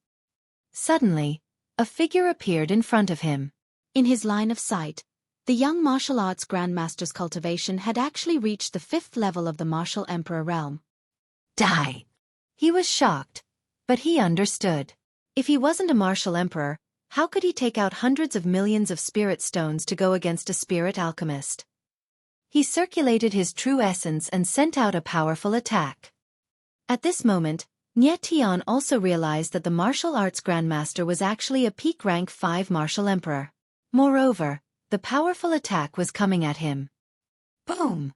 Suddenly, a figure appeared in front of him. In his line of sight, the young martial arts grandmaster's cultivation had actually reached the 5th level of the martial emperor realm. Die! He was shocked, but he understood. If he wasn't a martial emperor, how could he take out hundreds of millions of spirit stones to go against a spirit alchemist? He circulated his true essence and sent out a powerful attack. At this moment, Nie Tian also realized that the martial arts grandmaster was actually a peak rank 5 martial emperor. Moreover, the powerful attack was coming at him. Boom!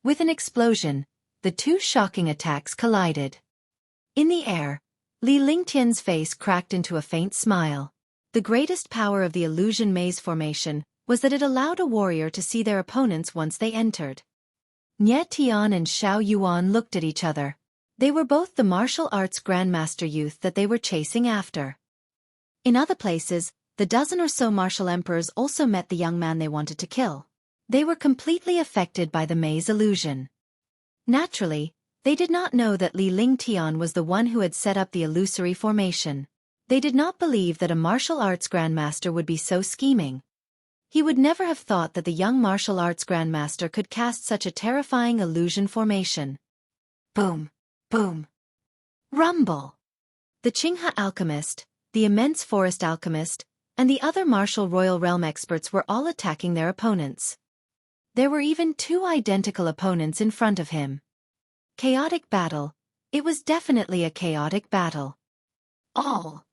With an explosion, the 2 shocking attacks collided. In the air, Li Lingtian's face cracked into a faint smile. The greatest power of the illusion maze formation was that it allowed a warrior to see their opponents once they entered. Nie Tian and Xiao Yuan looked at each other. They were both the martial arts grandmaster youth that they were chasing after. In other places, the dozen or so martial emperors also met the young man they wanted to kill. They were completely affected by the maze illusion. Naturally, they did not know that Li Lingtian was the one who had set up the illusory formation. They did not believe that a martial arts grandmaster would be so scheming. He would never have thought that the young martial arts grandmaster could cast such a terrifying illusion formation. Boom! Boom! Rumble! The Qinghe alchemist, the immense forest alchemist, and the other martial royal realm experts were all attacking their opponents. There were even 2 identical opponents in front of him. Chaotic battle. It was definitely a chaotic battle. All.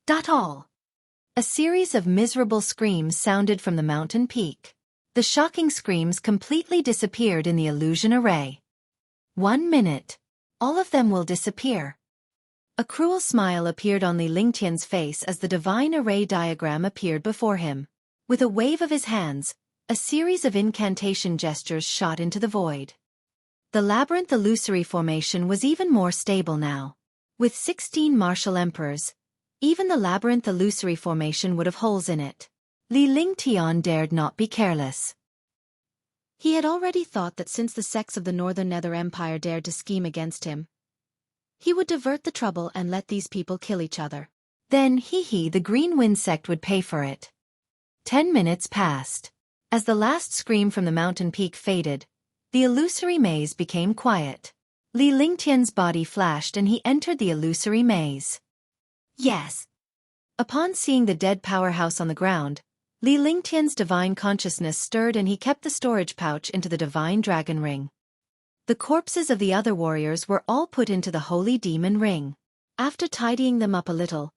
A series of miserable screams sounded from the mountain peak. The shocking screams completely disappeared in the illusion array. 1 minute. All of them will disappear. A cruel smile appeared on Li Lingtian's face as the divine array diagram appeared before him. With a wave of his hands, a series of incantation gestures shot into the void. The labyrinth illusory formation was even more stable now. With 16 martial emperors, even the labyrinth illusory formation would have holes in it. Li Lingtian dared not be careless. He had already thought that since the sects of the Northern Nether Empire dared to scheme against him, he would divert the trouble and let these people kill each other. Then, the Green Wind sect would pay for it. 10 minutes passed. As the last scream from the mountain peak faded, the illusory maze became quiet. Li Lingtian's body flashed and he entered the illusory maze. Yes! Upon seeing the dead powerhouse on the ground, Li Lingtian's divine consciousness stirred and he kept the storage pouch into the divine dragon ring. The corpses of the other warriors were all put into the holy demon ring. After tidying them up a little,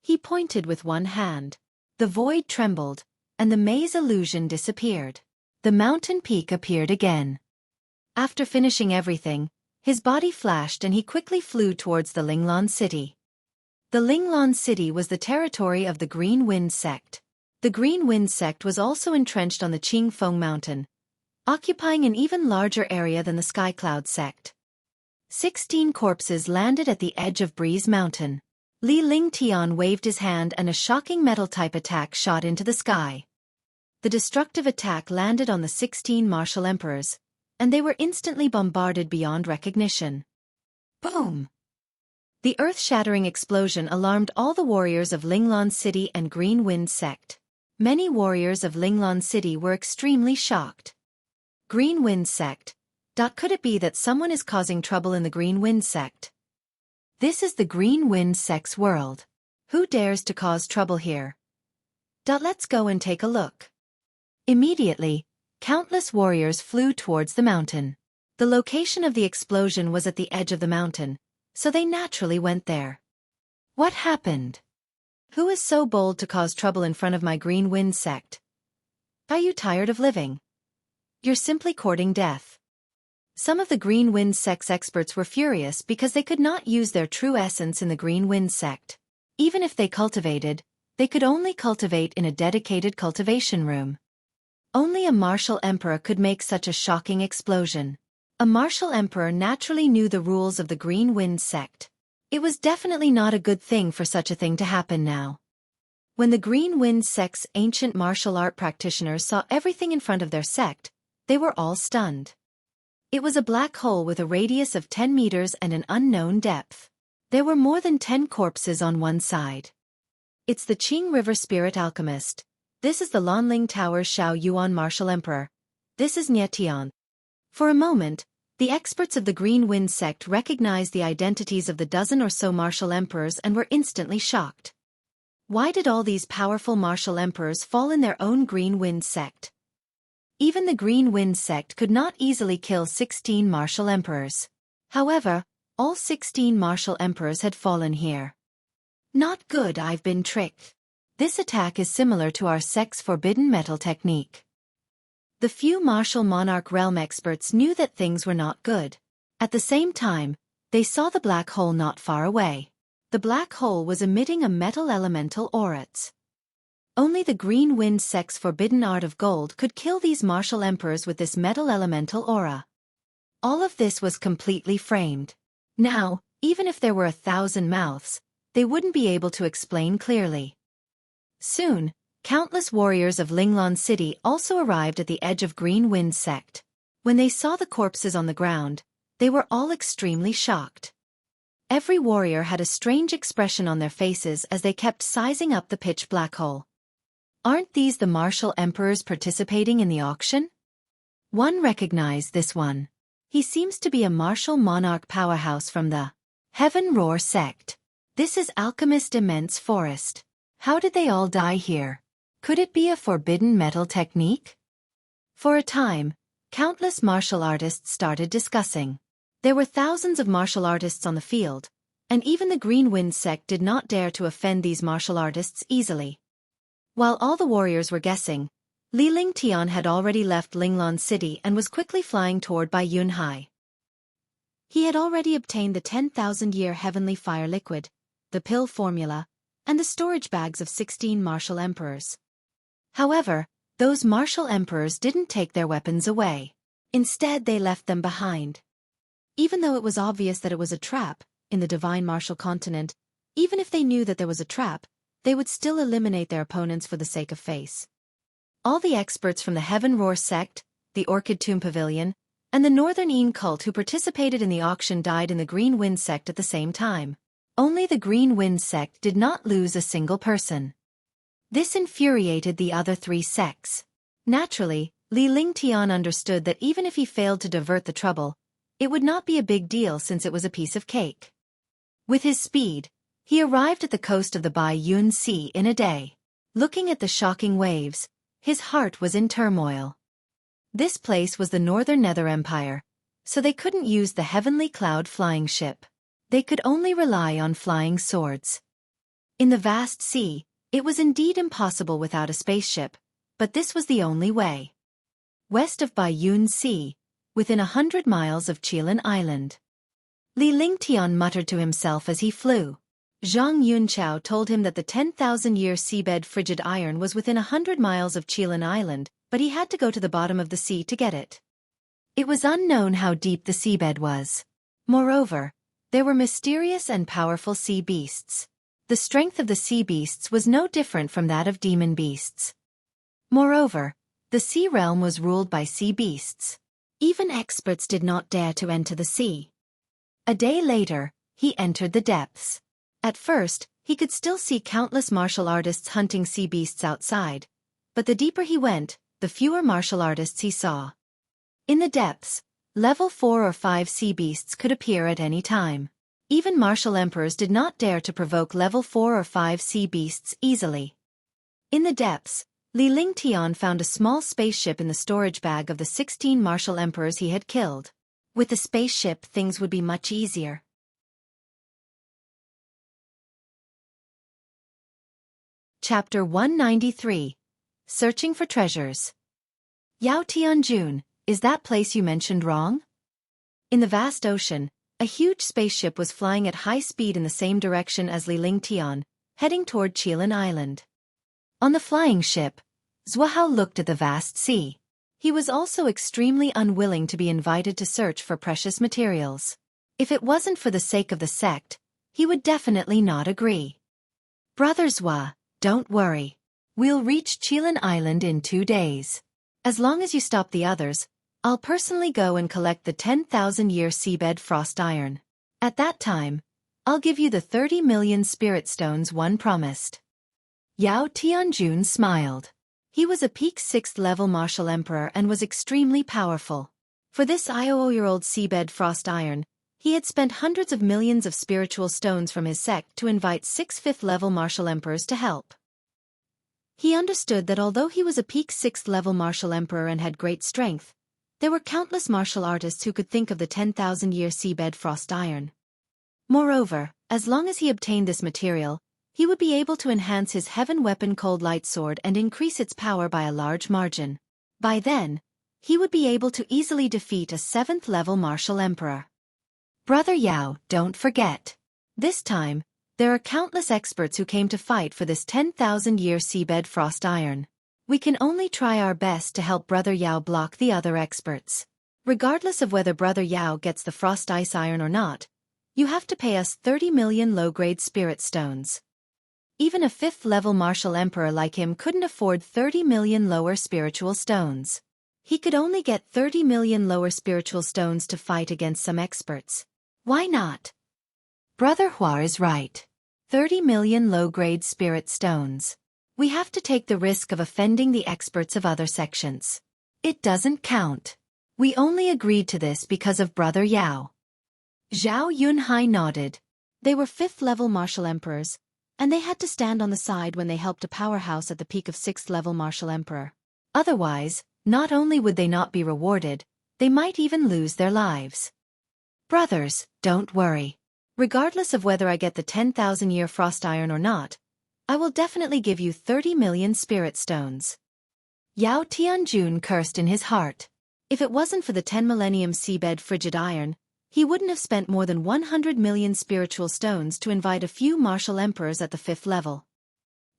he pointed with one hand. The void trembled, and the maze illusion disappeared. The mountain peak appeared again. After finishing everything, his body flashed and he quickly flew towards the Linglan city. The Linglan city was the territory of the Green Wind sect. The Green Wind sect was also entrenched on the Qingfeng mountain, occupying an even larger area than the Skycloud sect. 16 corpses landed at the edge of Breeze Mountain. Li Lingtian waved his hand and a shocking metal-type attack shot into the sky. The destructive attack landed on the 16 martial emperors, and they were instantly bombarded beyond recognition. Boom! The earth-shattering explosion alarmed all the warriors of Linglong City and Green Wind Sect. Many warriors of Linglong City were extremely shocked. Green Wind Sect. Could it be that someone is causing trouble in the Green Wind Sect? This is the Green Wind Sect's world. Who dares to cause trouble here? Let's go and take a look. Immediately, countless warriors flew towards the mountain. The location of the explosion was at the edge of the mountain, so they naturally went there. What happened? Who is so bold to cause trouble in front of my Green Wind Sect? Are you tired of living? You're simply courting death. Some of the Green Wind Sect's experts were furious because they could not use their true essence in the Green Wind Sect. Even if they cultivated, they could only cultivate in a dedicated cultivation room. Only a martial emperor could make such a shocking explosion. A martial emperor naturally knew the rules of the Green Wind Sect. It was definitely not a good thing for such a thing to happen now. When the Green Wind Sect's ancient martial art practitioners saw everything in front of their sect, they were all stunned. It was a black hole with a radius of 10 meters and an unknown depth. There were more than 10 corpses on one side. It's the Qing River Spirit Alchemist. This is the Lanling Tower's Xiao Yuan Martial Emperor. This is Nie Tian. For a moment, the experts of the Green Wind Sect recognized the identities of the dozen or so martial emperors and were instantly shocked. Why did all these powerful martial emperors fall in their own Green Wind Sect? Even the Green Wind Sect could not easily kill 16 martial emperors. However, all 16 martial emperors had fallen here. Not good, I've been tricked. This attack is similar to our sect's forbidden metal technique. The few martial monarch realm experts knew that things were not good. At the same time, they saw the black hole not far away. The black hole was emitting a metal elemental aurats. Only the Green Wind Sect's forbidden art of gold could kill these martial emperors with this metal elemental aura. All of this was completely framed. Now, even if there were 1,000 mouths, they wouldn't be able to explain clearly. Soon, countless warriors of Linglong City also arrived at the edge of Green Wind Sect. When they saw the corpses on the ground, they were all extremely shocked. Every warrior had a strange expression on their faces as they kept sizing up the pitch black hole. Aren't these the martial emperors participating in the auction? One recognized this one. He seems to be a martial monarch powerhouse from the Heaven Roar sect. This is Alchemist Immense Forest. How did they all die here? Could it be a forbidden metal technique? For a time, countless martial artists started discussing. There were thousands of martial artists on the field, and even the Green Wind Sect did not dare to offend these martial artists easily. While all the warriors were guessing, Li Lingtian had already left Linglong City and was quickly flying toward Bai Yunhai. He had already obtained the 10,000-year heavenly fire liquid, the pill formula, and the storage bags of 16 martial emperors. However, those martial emperors didn't take their weapons away. Instead, they left them behind. Even though it was obvious that it was a trap, in the divine martial continent, even if they knew that there was a trap, they would still eliminate their opponents for the sake of face. All the experts from the Heaven Roar sect, the Orchid Tomb Pavilion, and the Northern Een cult who participated in the auction died in the Green Wind sect at the same time. Only the Green Wind sect did not lose a single person. This infuriated the other 3 sects. Naturally, Li Lingtian understood that even if he failed to divert the trouble, it would not be a big deal since it was a piece of cake. With his speed, he arrived at the coast of the Bai Yun Sea in a day. Looking at the shocking waves, his heart was in turmoil. This place was the Northern Nether Empire, so they couldn't use the Heavenly Cloud flying ship. They could only rely on flying swords. In the vast sea, it was indeed impossible without a spaceship, but this was the only way. West of Bai Yun Sea, within 100 miles of Qilan Island. Li Lingtian muttered to himself as he flew. Zhang Yunchao told him that the 10,000-year seabed frigid iron was within 100 miles of Qilan Island, but he had to go to the bottom of the sea to get it. It was unknown how deep the seabed was. Moreover, there were mysterious and powerful sea beasts. The strength of the sea beasts was no different from that of demon beasts. Moreover, the sea realm was ruled by sea beasts. Even experts did not dare to enter the sea. A day later, he entered the depths. At first, he could still see countless martial artists hunting sea beasts outside, but the deeper he went, the fewer martial artists he saw. In the depths, level 4 or 5 sea beasts could appear at any time. Even martial emperors did not dare to provoke level 4 or 5 sea beasts easily. In the depths, Li Lingtian found a small spaceship in the storage bag of the 16 martial emperors he had killed. With the spaceship, things would be much easier. Chapter 193. Searching for Treasures. Yao Tianjun, is that place you mentioned wrong? In the vast ocean, a huge spaceship was flying at high speed in the same direction as Li Lingtian, heading toward Qilin Island. On the flying ship, Xuehao looked at the vast sea. He was also extremely unwilling to be invited to search for precious materials. If it wasn't for the sake of the sect, he would definitely not agree. Brother Xue, don't worry. We'll reach Qilin Island in 2 days. As long as you stop the others, I'll personally go and collect the 10,000-year seabed frost iron. At that time, I'll give you the 30 million spirit stones one promised. Yao Tianjun smiled. He was a peak 6th level martial emperor and was extremely powerful. For this 10,000-year-old seabed frost iron, he had spent hundreds of millions of spiritual stones from his sect to invite 6 5th level martial emperors to help. He understood that although he was a peak 6th level martial emperor and had great strength, there were countless martial artists who could think of the 10,000-year seabed frost iron. Moreover, as long as he obtained this material, he would be able to enhance his heaven weapon Cold Light Sword and increase its power by a large margin. By then, he would be able to easily defeat a 7th level martial emperor. Brother Yao, don't forget. This time, there are countless experts who came to fight for this 10,000-year seabed frost iron. We can only try our best to help Brother Yao block the other experts. Regardless of whether Brother Yao gets the frost ice iron or not, you have to pay us 30 million low-grade spirit stones. Even a 5th level martial emperor like him couldn't afford 30 million lower spiritual stones. He could only get 30 million lower spiritual stones to fight against some experts. Why not? Brother Hua is right. 30 million low-grade spirit stones. We have to take the risk of offending the experts of other sections. It doesn't count. We only agreed to this because of Brother Yao. Zhao Yunhai nodded. They were 5th level martial emperors, and they had to stand on the side when they helped a powerhouse at the peak of 6th level martial emperor. Otherwise, not only would they not be rewarded, they might even lose their lives. Brothers, don't worry. Regardless of whether I get the 10,000-year frost iron or not, I will definitely give you 30 million spirit stones. Yao Tianjun cursed in his heart. If it wasn't for the 10 millennium seabed frigid iron, he wouldn't have spent more than 100 million spiritual stones to invite a few martial emperors at the 5th level.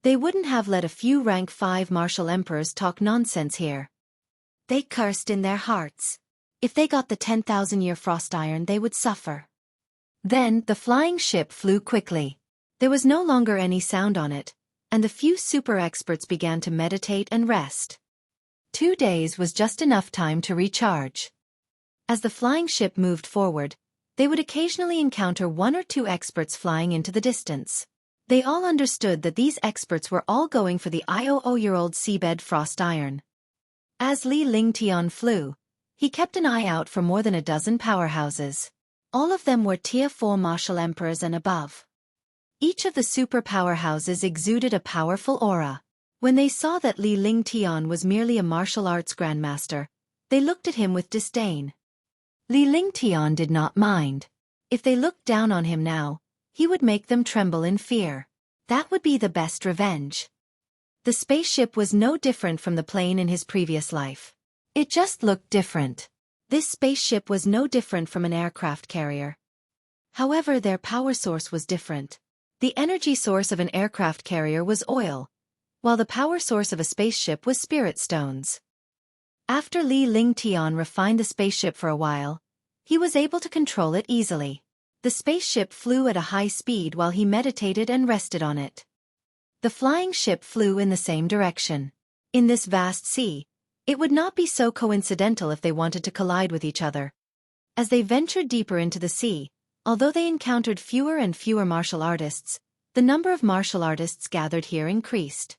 They wouldn't have let a few rank 5 martial emperors talk nonsense here. They cursed in their hearts. If they got the 10,000-year frost iron, they would suffer. Then, the flying ship flew quickly. There was no longer any sound on it, and the few super experts began to meditate and rest. 2 days was just enough time to recharge. As the flying ship moved forward, they would occasionally encounter 1 or 2 experts flying into the distance. They all understood that these experts were all going for the 10,000-year-old seabed frost iron. As Li Lingtian flew, he kept an eye out for more than a dozen powerhouses. All of them were Tier 4 martial emperors and above. Each of the super powerhouses exuded a powerful aura. When they saw that Li Lingtian was merely a martial arts grandmaster, they looked at him with disdain. Li Lingtian did not mind. If they looked down on him now, he would make them tremble in fear. That would be the best revenge. The spaceship was no different from the plane in his previous life. It just looked different. This spaceship was no different from an aircraft carrier. However, their power source was different. The energy source of an aircraft carrier was oil, while the power source of a spaceship was spirit stones. After Li Lingtian refined the spaceship for a while, he was able to control it easily. The spaceship flew at a high speed while he meditated and rested on it. The flying ship flew in the same direction. In this vast sea, it would not be so coincidental if they wanted to collide with each other. As they ventured deeper into the sea, although they encountered fewer and fewer martial artists, the number of martial artists gathered here increased.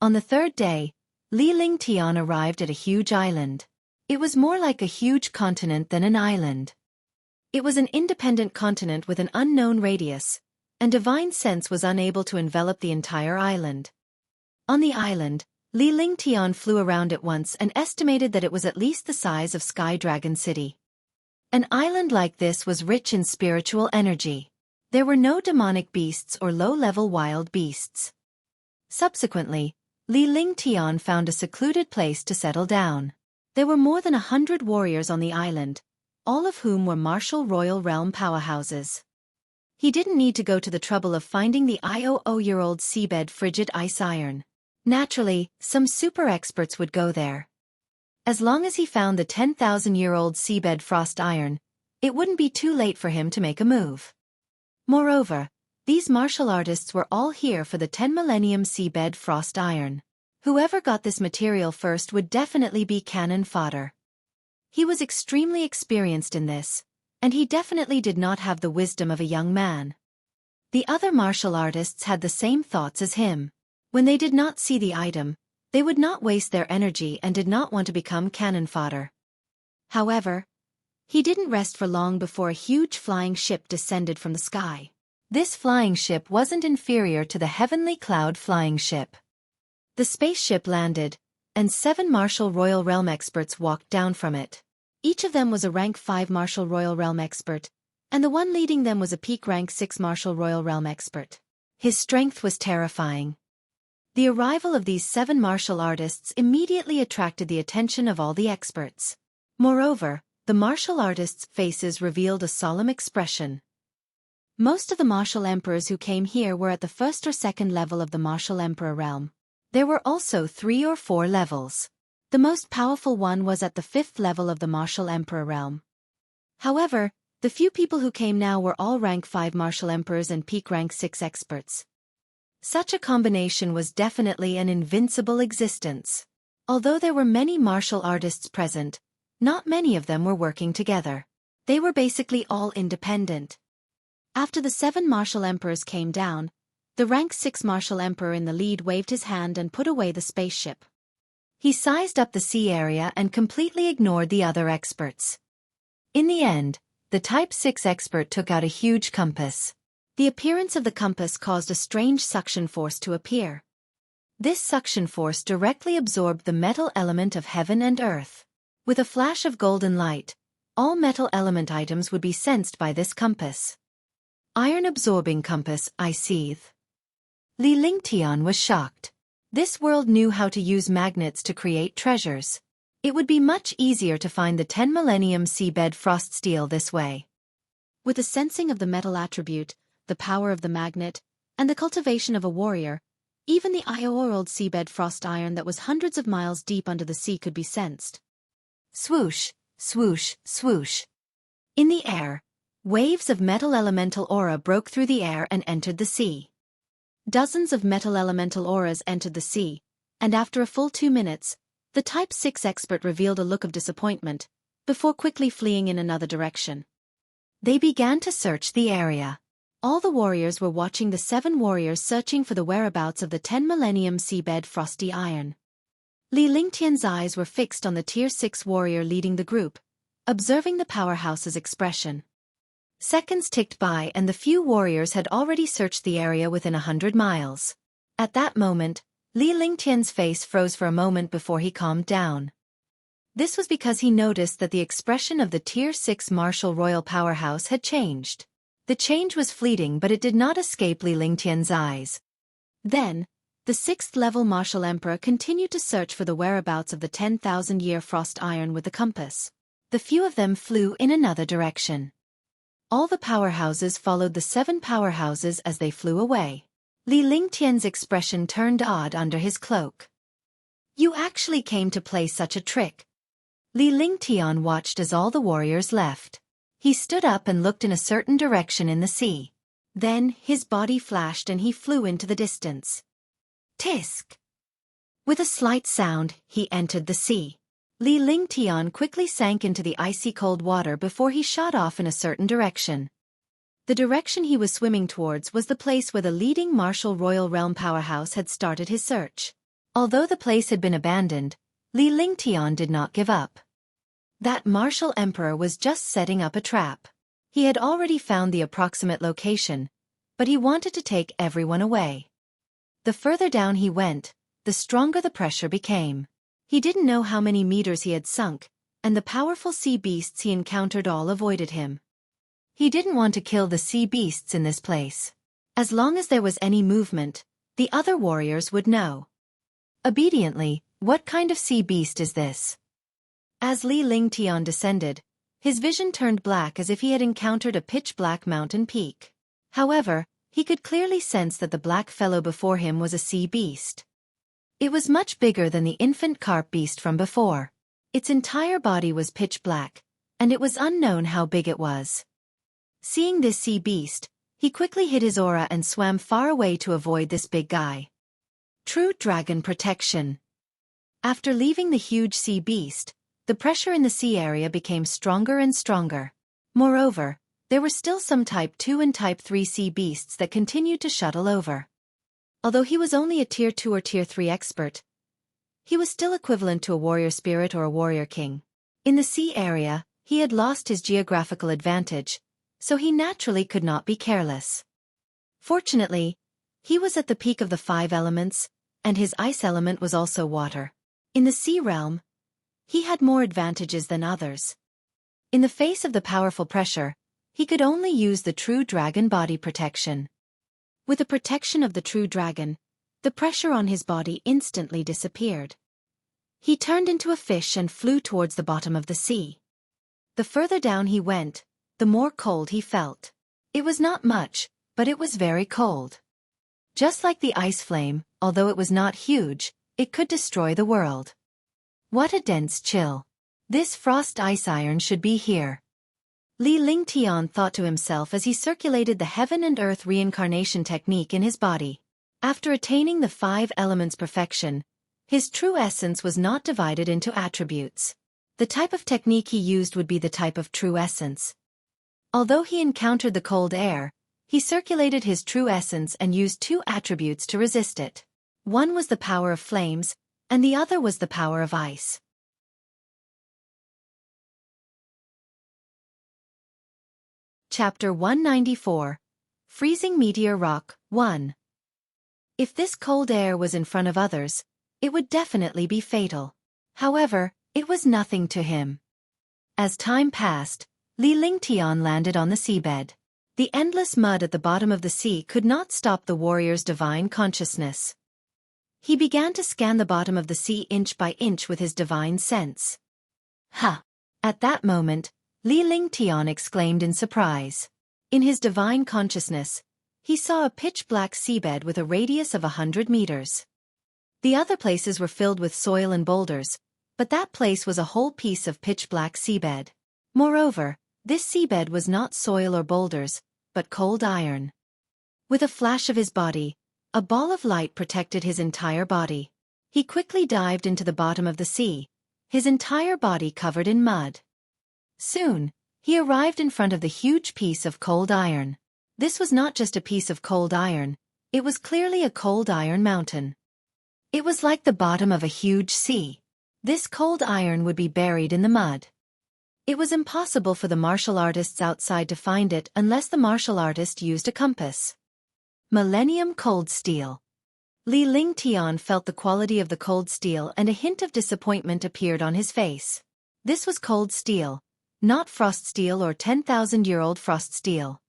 On the third day, Li Lingtian arrived at a huge island. It was more like a huge continent than an island. It was an independent continent with an unknown radius, and divine sense was unable to envelop the entire island. On the island, Li Lingtian flew around it once and estimated that it was at least the size of Sky Dragon City. An island like this was rich in spiritual energy. There were no demonic beasts or low-level wild beasts. Subsequently, Li Lingtian found a secluded place to settle down. There were more than 100 warriors on the island, all of whom were martial royal realm powerhouses. He didn't need to go to the trouble of finding the 100-year-old seabed frigid ice iron. Naturally, some super experts would go there. As long as he found the 10,000-year-old seabed frost iron, it wouldn't be too late for him to make a move. Moreover, these martial artists were all here for the 10 millennium seabed frost iron. Whoever got this material first would definitely be cannon fodder. He was extremely experienced in this, and he definitely did not have the wisdom of a young man. The other martial artists had the same thoughts as him. When they did not see the item, they would not waste their energy and did not want to become cannon fodder. However, he didn't rest for long before a huge flying ship descended from the sky. This flying ship wasn't inferior to the Heavenly Cloud flying ship. The spaceship landed, and 7 martial royal realm experts walked down from it. Each of them was a rank 5 martial royal realm expert, and the one leading them was a peak rank 6 martial royal realm expert. His strength was terrifying. The arrival of these 7 martial artists immediately attracted the attention of all the experts. Moreover, the martial artists' faces revealed a solemn expression. Most of the martial emperors who came here were at the 1st or 2nd level of the martial emperor realm. There were also 3 or 4 levels. The most powerful one was at the 5th level of the martial emperor realm. However, the few people who came now were all rank 5 martial emperors and peak rank 6 experts. Such a combination was definitely an invincible existence. Although there were many martial artists present, not many of them were working together. They were basically all independent. After the 7 martial emperors came down, the rank 6 martial emperor in the lead waved his hand and put away the spaceship. He sized up the sea area and completely ignored the other experts. In the end, the Type 6 expert took out a huge compass. The appearance of the compass caused a strange suction force to appear. This suction force directly absorbed the metal element of heaven and earth. With a flash of golden light, all metal element items would be sensed by this compass. Iron-absorbing compass, I seethe. Li Lingtian was shocked. This world knew how to use magnets to create treasures. It would be much easier to find the 10 millennium seabed frost steel this way. With the sensing of the metal attribute, the power of the magnet, and the cultivation of a warrior, even the iron-oiled seabed frost iron that was hundreds of miles deep under the sea could be sensed. Swoosh, swoosh, swoosh. In the air, waves of metal elemental aura broke through the air and entered the sea. Dozens of metal elemental auras entered the sea, and after a full 2 minutes, the Type 6 expert revealed a look of disappointment, before quickly fleeing in another direction. They began to search the area. All the warriors were watching the 7 warriors searching for the whereabouts of the 10 millennium seabed frosty iron. Li Lingtian's eyes were fixed on the Tier 6 warrior leading the group, observing the powerhouse's expression. Seconds ticked by and the few warriors had already searched the area within 100 miles. At that moment, Li Lingtian's face froze for a moment before he calmed down. This was because he noticed that the expression of the Tier 6 martial royal powerhouse had changed. The change was fleeting, but it did not escape Li Lingtian's eyes. Then, the 6th-level martial emperor continued to search for the whereabouts of the 10,000-year frost iron with the compass. The few of them flew in another direction. All the powerhouses followed the 7 powerhouses as they flew away. Li Lingtian's expression turned odd under his cloak. You actually came to play such a trick. Li Lingtian watched as all the warriors left. He stood up and looked in a certain direction in the sea. Then, his body flashed and he flew into the distance. Tisk! With a slight sound, he entered the sea. Li Lingtian quickly sank into the icy cold water before he shot off in a certain direction. The direction he was swimming towards was the place where the leading martial royal realm powerhouse had started his search. Although the place had been abandoned, Li Lingtian did not give up. That martial emperor was just setting up a trap. He had already found the approximate location, but he wanted to take everyone away. The further down he went, the stronger the pressure became. He didn't know how many meters he had sunk, and the powerful sea beasts he encountered all avoided him. He didn't want to kill the sea beasts in this place. As long as there was any movement, the other warriors would know. Obediently, what kind of sea beast is this? As Li Lingtian descended, his vision turned black as if he had encountered a pitch-black mountain peak. However, he could clearly sense that the black fellow before him was a sea beast. It was much bigger than the infant carp beast from before. Its entire body was pitch black, and it was unknown how big it was. Seeing this sea beast, he quickly hid his aura and swam far away to avoid this big guy. True dragon protection. After leaving the huge sea beast, the pressure in the sea area became stronger and stronger. Moreover, there were still some Type 2 and Type 3 sea beasts that continued to shuttle over. Although he was only a Tier 2 or Tier 3 expert, he was still equivalent to a warrior spirit or a warrior king. In the sea area, he had lost his geographical advantage, so he naturally could not be careless. Fortunately, he was at the peak of the 5 elements, and his ice element was also water. In the sea realm, he had more advantages than others. In the face of the powerful pressure, he could only use the true dragon body protection. With the protection of the true dragon, the pressure on his body instantly disappeared. He turned into a fish and flew towards the bottom of the sea. The further down he went, the more cold he felt. It was not much, but it was very cold. Just like the ice flame, although it was not huge, it could destroy the world. What a dense chill. This frost ice iron should be here. Li Lingtian thought to himself as he circulated the heaven and earth reincarnation technique in his body. After attaining the 5 elements perfection, his true essence was not divided into attributes. The type of technique he used would be the type of true essence. Although he encountered the cold air, he circulated his true essence and used 2 attributes to resist it. One was the power of flames, and the other was the power of ice. Chapter 194. Freezing Meteor Rock 1. If this cold air was in front of others, it would definitely be fatal. However, it was nothing to him. As time passed, Li Lingtian landed on the seabed. The endless mud at the bottom of the sea could not stop the warrior's divine consciousness. He began to scan the bottom of the sea inch by inch with his divine sense. Ha! At that moment, Li Lingtian exclaimed in surprise. In his divine consciousness, he saw a pitch-black seabed with a radius of 100 meters. The other places were filled with soil and boulders, but that place was a whole piece of pitch-black seabed. Moreover, this seabed was not soil or boulders, but cold iron. With a flash of his body, a ball of light protected his entire body. He quickly dived into the bottom of the sea, his entire body covered in mud. Soon, he arrived in front of the huge piece of cold iron. This was not just a piece of cold iron, it was clearly a cold iron mountain. It was like the bottom of a huge sea. This cold iron would be buried in the mud. It was impossible for the martial artists outside to find it unless the martial artist used a compass. Millennium Cold Steel. Li Lingtian felt the quality of the cold steel and a hint of disappointment appeared on his face. This was cold steel, not frost steel or 10,000-year-old frost steel.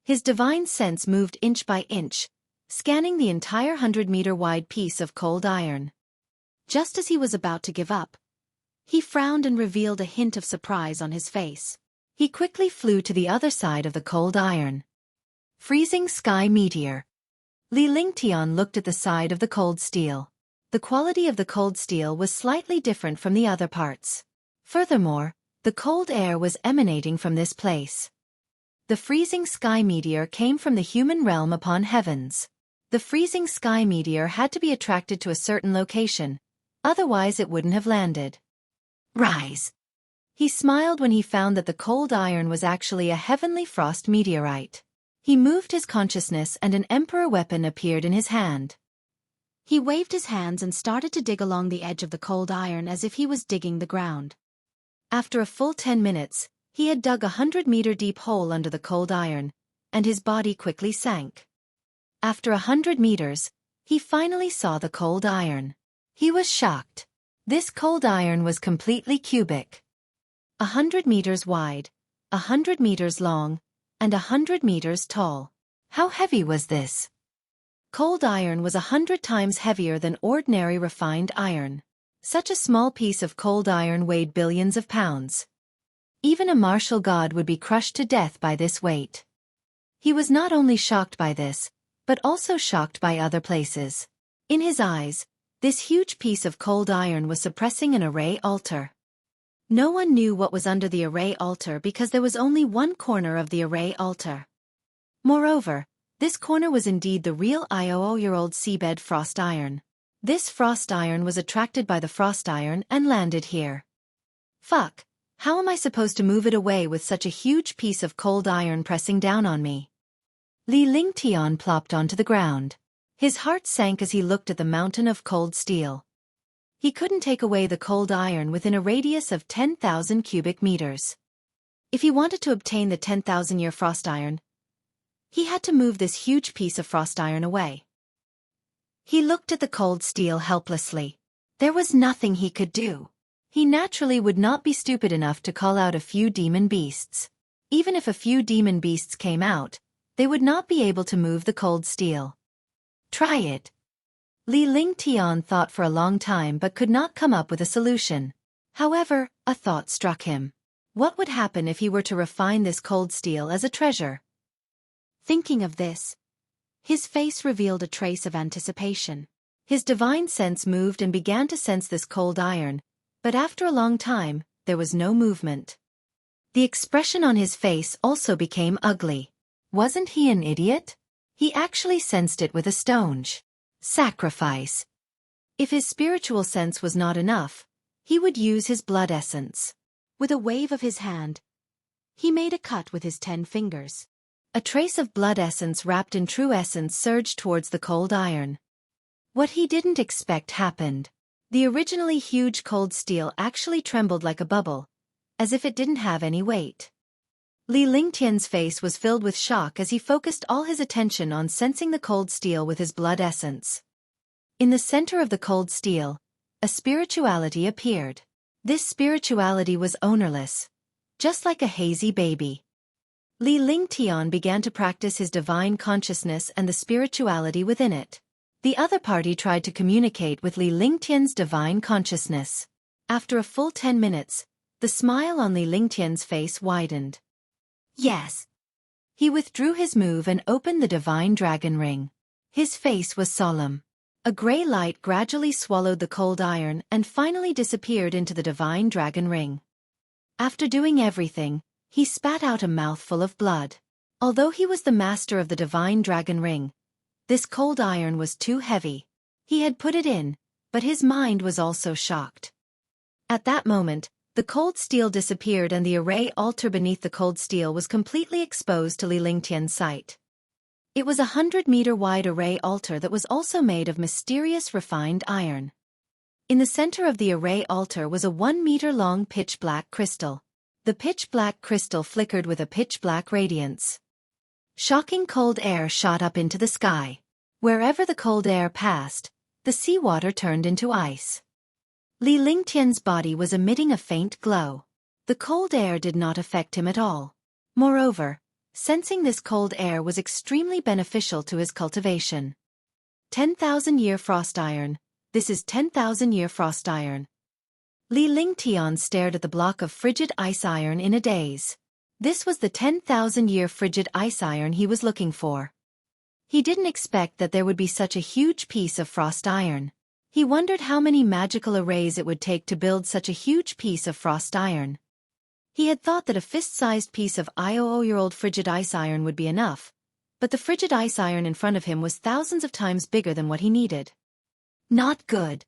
His divine sense moved inch by inch, scanning the entire 100-meter-wide piece of cold iron. Just as he was about to give up, he frowned and revealed a hint of surprise on his face. He quickly flew to the other side of the cold iron. Freezing Sky Meteor. Li Lingtian looked at the side of the cold steel. the quality of the cold steel was slightly different from the other parts. Furthermore, the cold air was emanating from this place. The freezing sky meteor came from the human realm upon heavens. The freezing sky meteor had to be attracted to a certain location, otherwise it wouldn't have landed. Rise! He smiled when he found that the cold iron was actually a heavenly frost meteorite. He moved his consciousness and an emperor weapon appeared in his hand. He waved his hands and started to dig along the edge of the cold iron as if he was digging the ground. After a full 10 minutes, he had dug a 100-meter deep hole under the cold iron, and his body quickly sank. After 100 meters, he finally saw the cold iron. He was shocked. This cold iron was completely cubic. 100 meters wide, 100 meters long, and 100 meters tall. How heavy was this? Cold iron was 100 times heavier than ordinary refined iron. Such a small piece of cold iron weighed billions of pounds. Even a martial god would be crushed to death by this weight. He was not only shocked by this, but also shocked by other places. In his eyes, this huge piece of cold iron was suppressing an array altar. No one knew what was under the array altar because there was only one corner of the array altar. Moreover, this corner was indeed the real 1,000-year-old seabed frost iron. This frost iron was attracted by the frost iron and landed here. Fuck, how am I supposed to move it away with such a huge piece of cold iron pressing down on me? Li Lingtian plopped onto the ground. His heart sank as he looked at the mountain of cold steel. He couldn't take away the cold iron within a radius of 10,000 cubic meters. If he wanted to obtain the 10,000-year frost iron, he had to move this huge piece of frost iron away. He looked at the cold steel helplessly. There was nothing he could do. He naturally would not be stupid enough to call out a few demon beasts. Even if a few demon beasts came out, they would not be able to move the cold steel. Try it. Li Lingtian thought for a long time but could not come up with a solution. However, a thought struck him. What would happen if he were to refine this cold steel as a treasure? Thinking of this, his face revealed a trace of anticipation. His divine sense moved and began to sense this cold iron, but after a long time, there was no movement. The expression on his face also became ugly. Wasn't he an idiot? He actually sensed it with a stonge. Sacrifice. If his spiritual sense was not enough, he would use his blood essence. With a wave of his hand, he made a cut with his 10 fingers. A trace of blood essence wrapped in true essence surged towards the cold iron. What he didn't expect happened. The originally huge cold steel actually trembled like a bubble, as if it didn't have any weight. Li Lingtian's face was filled with shock as he focused all his attention on sensing the cold steel with his blood essence. In the center of the cold steel, a spirituality appeared. This spirituality was ownerless, just like a hazy baby. Li Lingtian began to practice his divine consciousness and the spirituality within it. The other party tried to communicate with Li Lingtian's divine consciousness. After a full 10 minutes, the smile on Li Lingtian's face widened. Yes. He withdrew his move and opened the divine dragon ring. His face was solemn. A gray light gradually swallowed the cold iron and finally disappeared into the divine dragon ring. After doing everything, he spat out a mouthful of blood. Although he was the master of the divine dragon ring, this cold iron was too heavy. He had put it in, but his mind was also shocked. At that moment, the cold steel disappeared and the array altar beneath the cold steel was completely exposed to Li Lingtian's sight. It was a 100-meter wide array altar that was also made of mysterious refined iron. In the center of the array altar was a 1-meter-long pitch-black crystal. The pitch-black crystal flickered with a pitch-black radiance. Shocking cold air shot up into the sky. Wherever the cold air passed, the seawater turned into ice. Li Lingtian's body was emitting a faint glow. The cold air did not affect him at all. Moreover, sensing this cold air was extremely beneficial to his cultivation. 10,000-year frost iron. This is 10,000-year frost iron. Li Lingtian stared at the block of frigid ice iron in a daze. This was the 10,000-year frigid ice iron he was looking for. He didn't expect that there would be such a huge piece of frost iron. He wondered how many magical arrays it would take to build such a huge piece of frost iron. He had thought that a fist-sized piece of 10-year-old frigid ice iron would be enough, but the frigid ice iron in front of him was thousands of times bigger than what he needed. Not good.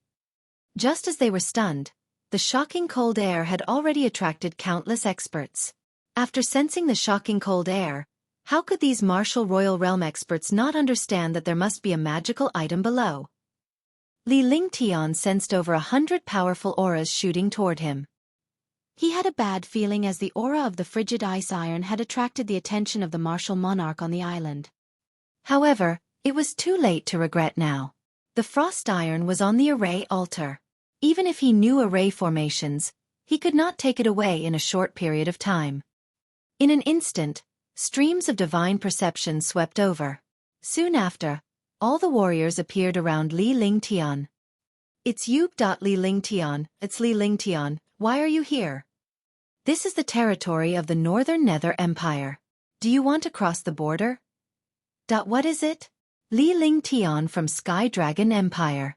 Just as they were stunned, the shocking cold air had already attracted countless experts. After sensing the shocking cold air, how could these martial royal realm experts not understand that there must be a magical item below? Li Lingtian sensed over 100 powerful auras shooting toward him. He had a bad feeling as the aura of the frigid ice iron had attracted the attention of the martial monarch on the island. However, it was too late to regret now. The frost iron was on the array altar. Even if he knew array formations, he could not take it away in a short period of time. In an instant, streams of divine perception swept over. Soon after, all the warriors appeared around Li Lingtian. It's you, Li Lingtian, it's Li Lingtian, why are you here? This is the territory of the Northern Nether Empire. Do you want to cross the border? What is it? Li Lingtian from Sky Dragon Empire.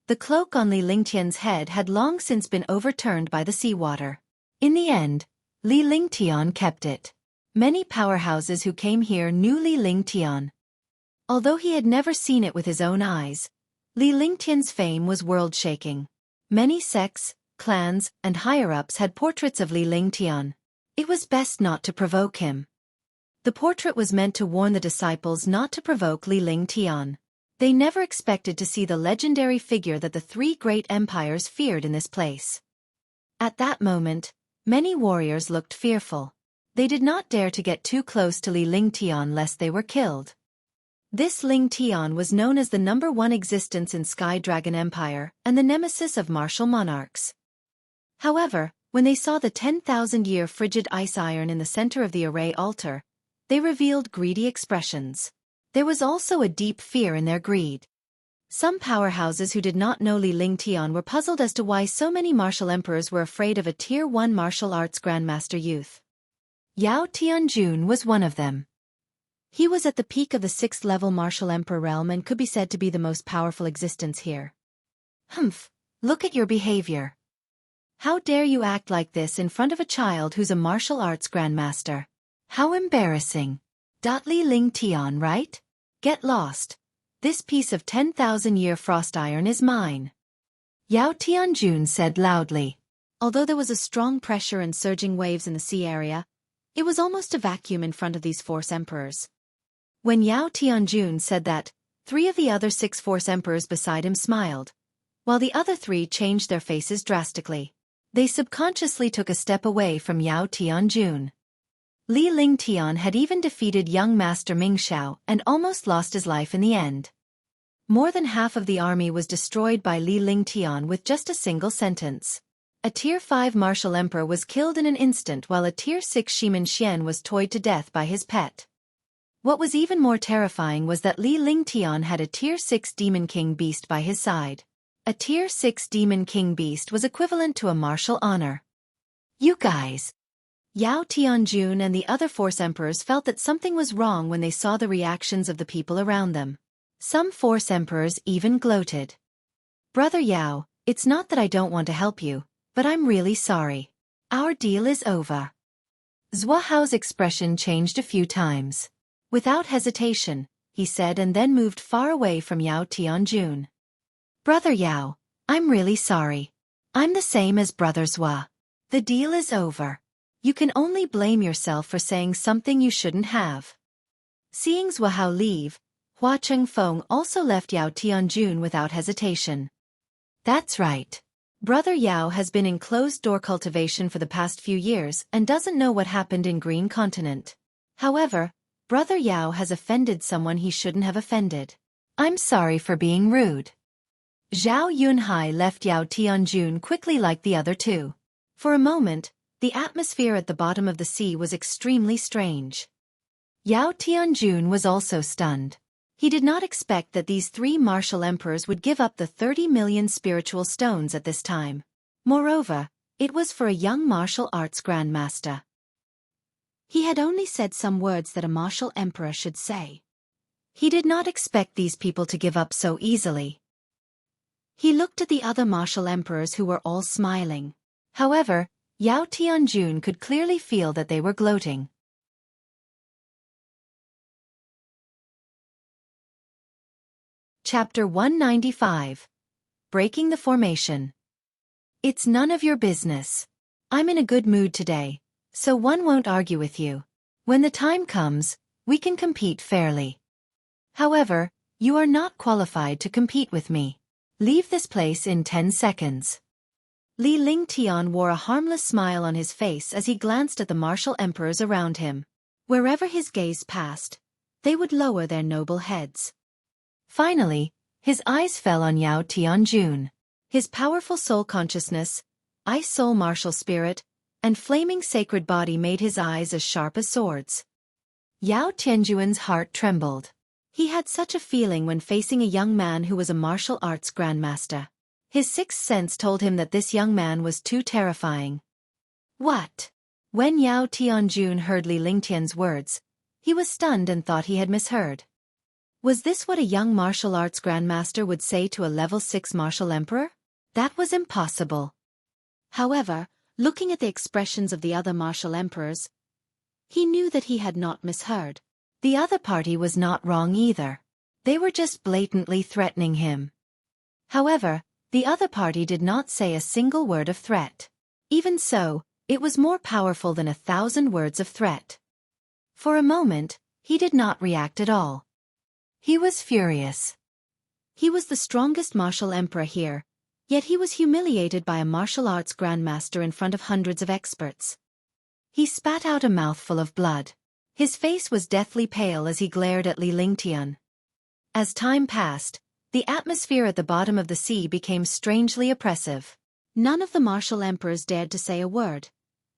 The cloak on Li Lingtian's head had long since been overturned by the seawater. In the end, Li Lingtian kept it. Many powerhouses who came here knew Li Lingtian. Although he had never seen it with his own eyes, Li Lingtian's fame was world-shaking. Many sects, clans, and higher-ups had portraits of Li Lingtian. It was best not to provoke him. The portrait was meant to warn the disciples not to provoke Li Lingtian. They never expected to see the legendary figure that the three great empires feared in this place. At that moment, many warriors looked fearful. They did not dare to get too close to Li Lingtian lest they were killed. This Lingtian was known as the #1 existence in Sky Dragon Empire and the nemesis of martial monarchs. However, when they saw the 10,000-year frigid ice iron in the center of the array altar, they revealed greedy expressions. There was also a deep fear in their greed. Some powerhouses who did not know Li Lingtian were puzzled as to why so many martial emperors were afraid of a Tier 1 martial arts grandmaster youth. Yao Tianjun was one of them. He was at the peak of the 6th-level martial emperor realm and could be said to be the most powerful existence here. Humph, look at your behavior. How dare you act like this in front of a child who's a martial arts grandmaster? How embarrassing. Li Lingtian, right? Get lost. This piece of 10,000-year frost iron is mine. Yao Tianjun said loudly. Although there was a strong pressure and surging waves in the sea area, it was almost a vacuum in front of these Force Emperors. When Yao Tianjun said that, 3 of the other 6 Force Emperors beside him smiled, while the other 3 changed their faces drastically. They subconsciously took a step away from Yao Tianjun. Li Lingtian had even defeated young Master Ming Xiao and almost lost his life in the end. More than half of the army was destroyed by Li Lingtian with just a single sentence. A Tier 5 martial emperor was killed in an instant while a Tier 6 Shiman Xian was toyed to death by his pet. What was even more terrifying was that Li Lingtian had a Tier 6 Demon King beast by his side. A Tier 6 Demon King beast was equivalent to a martial honor. You guys! Yao Tianjun and the other Force Emperors felt that something was wrong when they saw the reactions of the people around them. Some Force Emperors even gloated. Brother Yao, it's not that I don't want to help you, but I'm really sorry. Our deal is over. Xueqi's expression changed a few times. Without hesitation, he said and then moved far away from Yao Tianjun. Brother Yao, I'm really sorry. I'm the same as Brother Xue. The deal is over. You can only blame yourself for saying something you shouldn't have. Seeing Xueqi leave, Hua Chengfeng also left Yao Tianjun without hesitation. That's right. Brother Yao has been in closed-door cultivation for the past few years and doesn't know what happened in Green Continent. However, Brother Yao has offended someone he shouldn't have offended. I'm sorry for being rude. Zhao Yunhai left Yao Tianjun quickly like the other two. For a moment, the atmosphere at the bottom of the sea was extremely strange. Yao Tianjun was also stunned. He did not expect that these 3 martial emperors would give up the 30 million spiritual stones at this time. Moreover, it was for a young martial arts grandmaster. He had only said some words that a martial emperor should say. He did not expect these people to give up so easily. He looked at the other martial emperors who were all smiling. However, Yao Tianjun could clearly feel that they were gloating. Chapter 195. Breaking the Formation. It's none of your business. I'm in a good mood today, so one won't argue with you. When the time comes, we can compete fairly. However, you are not qualified to compete with me. Leave this place in 10 seconds. Li Lingtian wore a harmless smile on his face as he glanced at the martial emperors around him. Wherever his gaze passed, they would lower their noble heads. Finally, his eyes fell on Yao Tianjun. His powerful soul consciousness, ice soul martial spirit, and flaming sacred body made his eyes as sharp as swords. Yao Tianjun's heart trembled. He had such a feeling when facing a young man who was a martial arts grandmaster. His sixth sense told him that this young man was too terrifying. What? When Yao Tianjun heard Li Lingtian's words, he was stunned and thought he had misheard. Was this what a young martial arts grandmaster would say to a level 6 martial emperor? That was impossible. However, looking at the expressions of the other martial emperors, he knew that he had not misheard. The other party was not wrong either. They were just blatantly threatening him. However, the other party did not say a single word of threat. Even so, it was more powerful than 1,000 words of threat. For a moment, he did not react at all. He was furious. He was the strongest martial emperor here, yet he was humiliated by a martial arts grandmaster in front of hundreds of experts. He spat out a mouthful of blood. His face was deathly pale as he glared at Li Lingtian. As time passed, the atmosphere at the bottom of the sea became strangely oppressive. None of the martial emperors dared to say a word,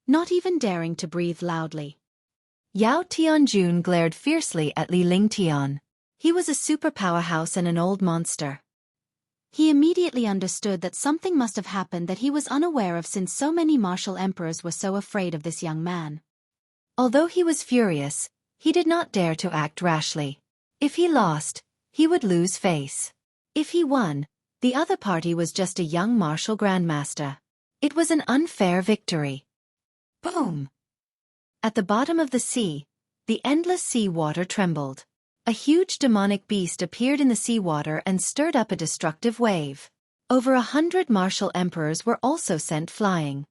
not even daring to breathe loudly. Yao Tianjun glared fiercely at Li Lingtian. He was a super powerhouse and an old monster. He immediately understood that something must have happened that he was unaware of since so many martial emperors were so afraid of this young man. Although he was furious, he did not dare to act rashly. If he lost, he would lose face. If he won, the other party was just a young martial grandmaster. It was an unfair victory. Boom! At the bottom of the sea, the endless sea water trembled. A huge demonic beast appeared in the seawater and stirred up a destructive wave. Over 100 martial emperors were also sent flying.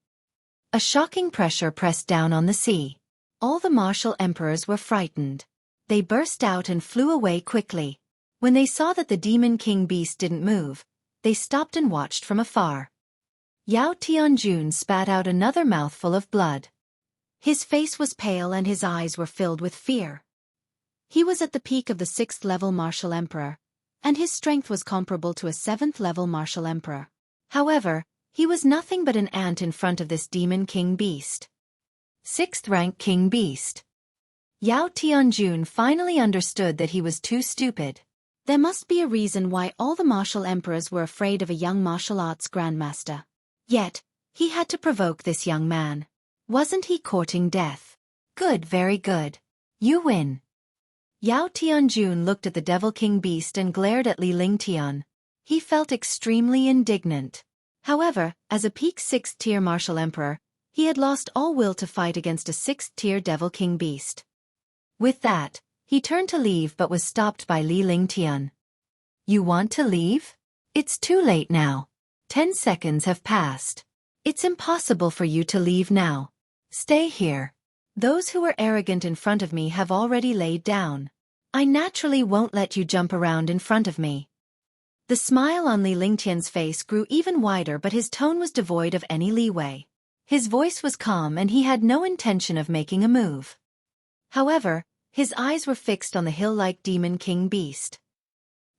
A shocking pressure pressed down on the sea. All the martial emperors were frightened. They burst out and flew away quickly. When they saw that the demon king beast didn't move, they stopped and watched from afar. Yao Tianjun spat out another mouthful of blood. His face was pale and his eyes were filled with fear. He was at the peak of the 6th level martial emperor, and his strength was comparable to a 7th level martial emperor. However, he was nothing but an ant in front of this demon king beast. 6th rank king beast. Yao Tianjun finally understood that he was too stupid. There must be a reason why all the martial emperors were afraid of a young martial arts grandmaster. Yet, he had to provoke this young man. Wasn't he courting death? Good, very good. You win. Yao Tianjun looked at the Devil King beast and glared at Li Lingtian. He felt extremely indignant. However, as a peak 6th tier martial emperor, he had lost all will to fight against a 6th tier Devil King beast. With that, he turned to leave but was stopped by Li Lingtian. You want to leave? It's too late now. 10 seconds have passed. It's impossible for you to leave now. Stay here. Those who were arrogant in front of me have already laid down. I naturally won't let you jump around in front of me. The smile on Li Lingtian's face grew even wider, but his tone was devoid of any leeway. His voice was calm and he had no intention of making a move. However, his eyes were fixed on the hill-like demon king beast.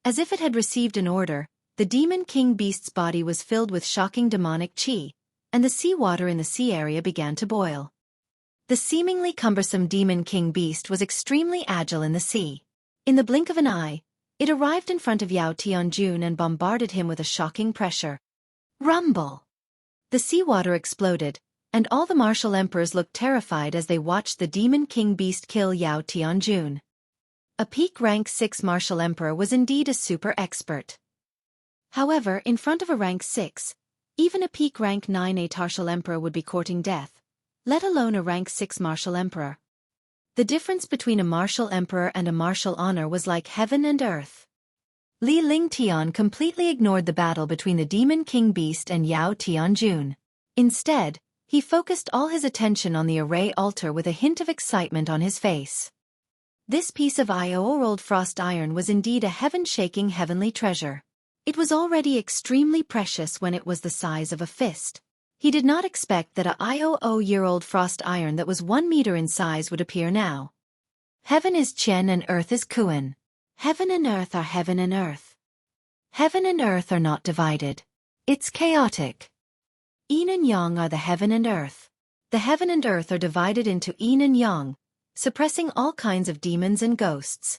As if it had received an order, the demon king beast's body was filled with shocking demonic chi, and the seawater in the sea area began to boil. The seemingly cumbersome demon king beast was extremely agile in the sea. In the blink of an eye, it arrived in front of Yao Tianjun and bombarded him with a shocking pressure. Rumble! The seawater exploded, and all the martial emperors looked terrified as they watched the demon king beast kill Yao Tianjun. A peak rank 6 martial emperor was indeed a super expert. However, in front of a rank 6, even a peak rank 9 Atartial Emperor would be courting death, let alone a rank 6 Martial Emperor. The difference between a martial emperor and a martial honor was like heaven and earth. Li Lingtian completely ignored the battle between the Demon King Beast and Yao Tianjun. Instead, he focused all his attention on the array altar with a hint of excitement on his face. This piece of Ioro-rolled frost iron was indeed a heaven-shaking heavenly treasure. It was already extremely precious when it was the size of a fist. He did not expect that a IOO-year-old frost iron that was 1 meter in size would appear now. Heaven is Qian and earth is Kuan. Heaven and earth are heaven and earth. Heaven and earth are not divided. It's chaotic. Yin and yang are the heaven and earth. The heaven and earth are divided into yin and yang, suppressing all kinds of demons and ghosts.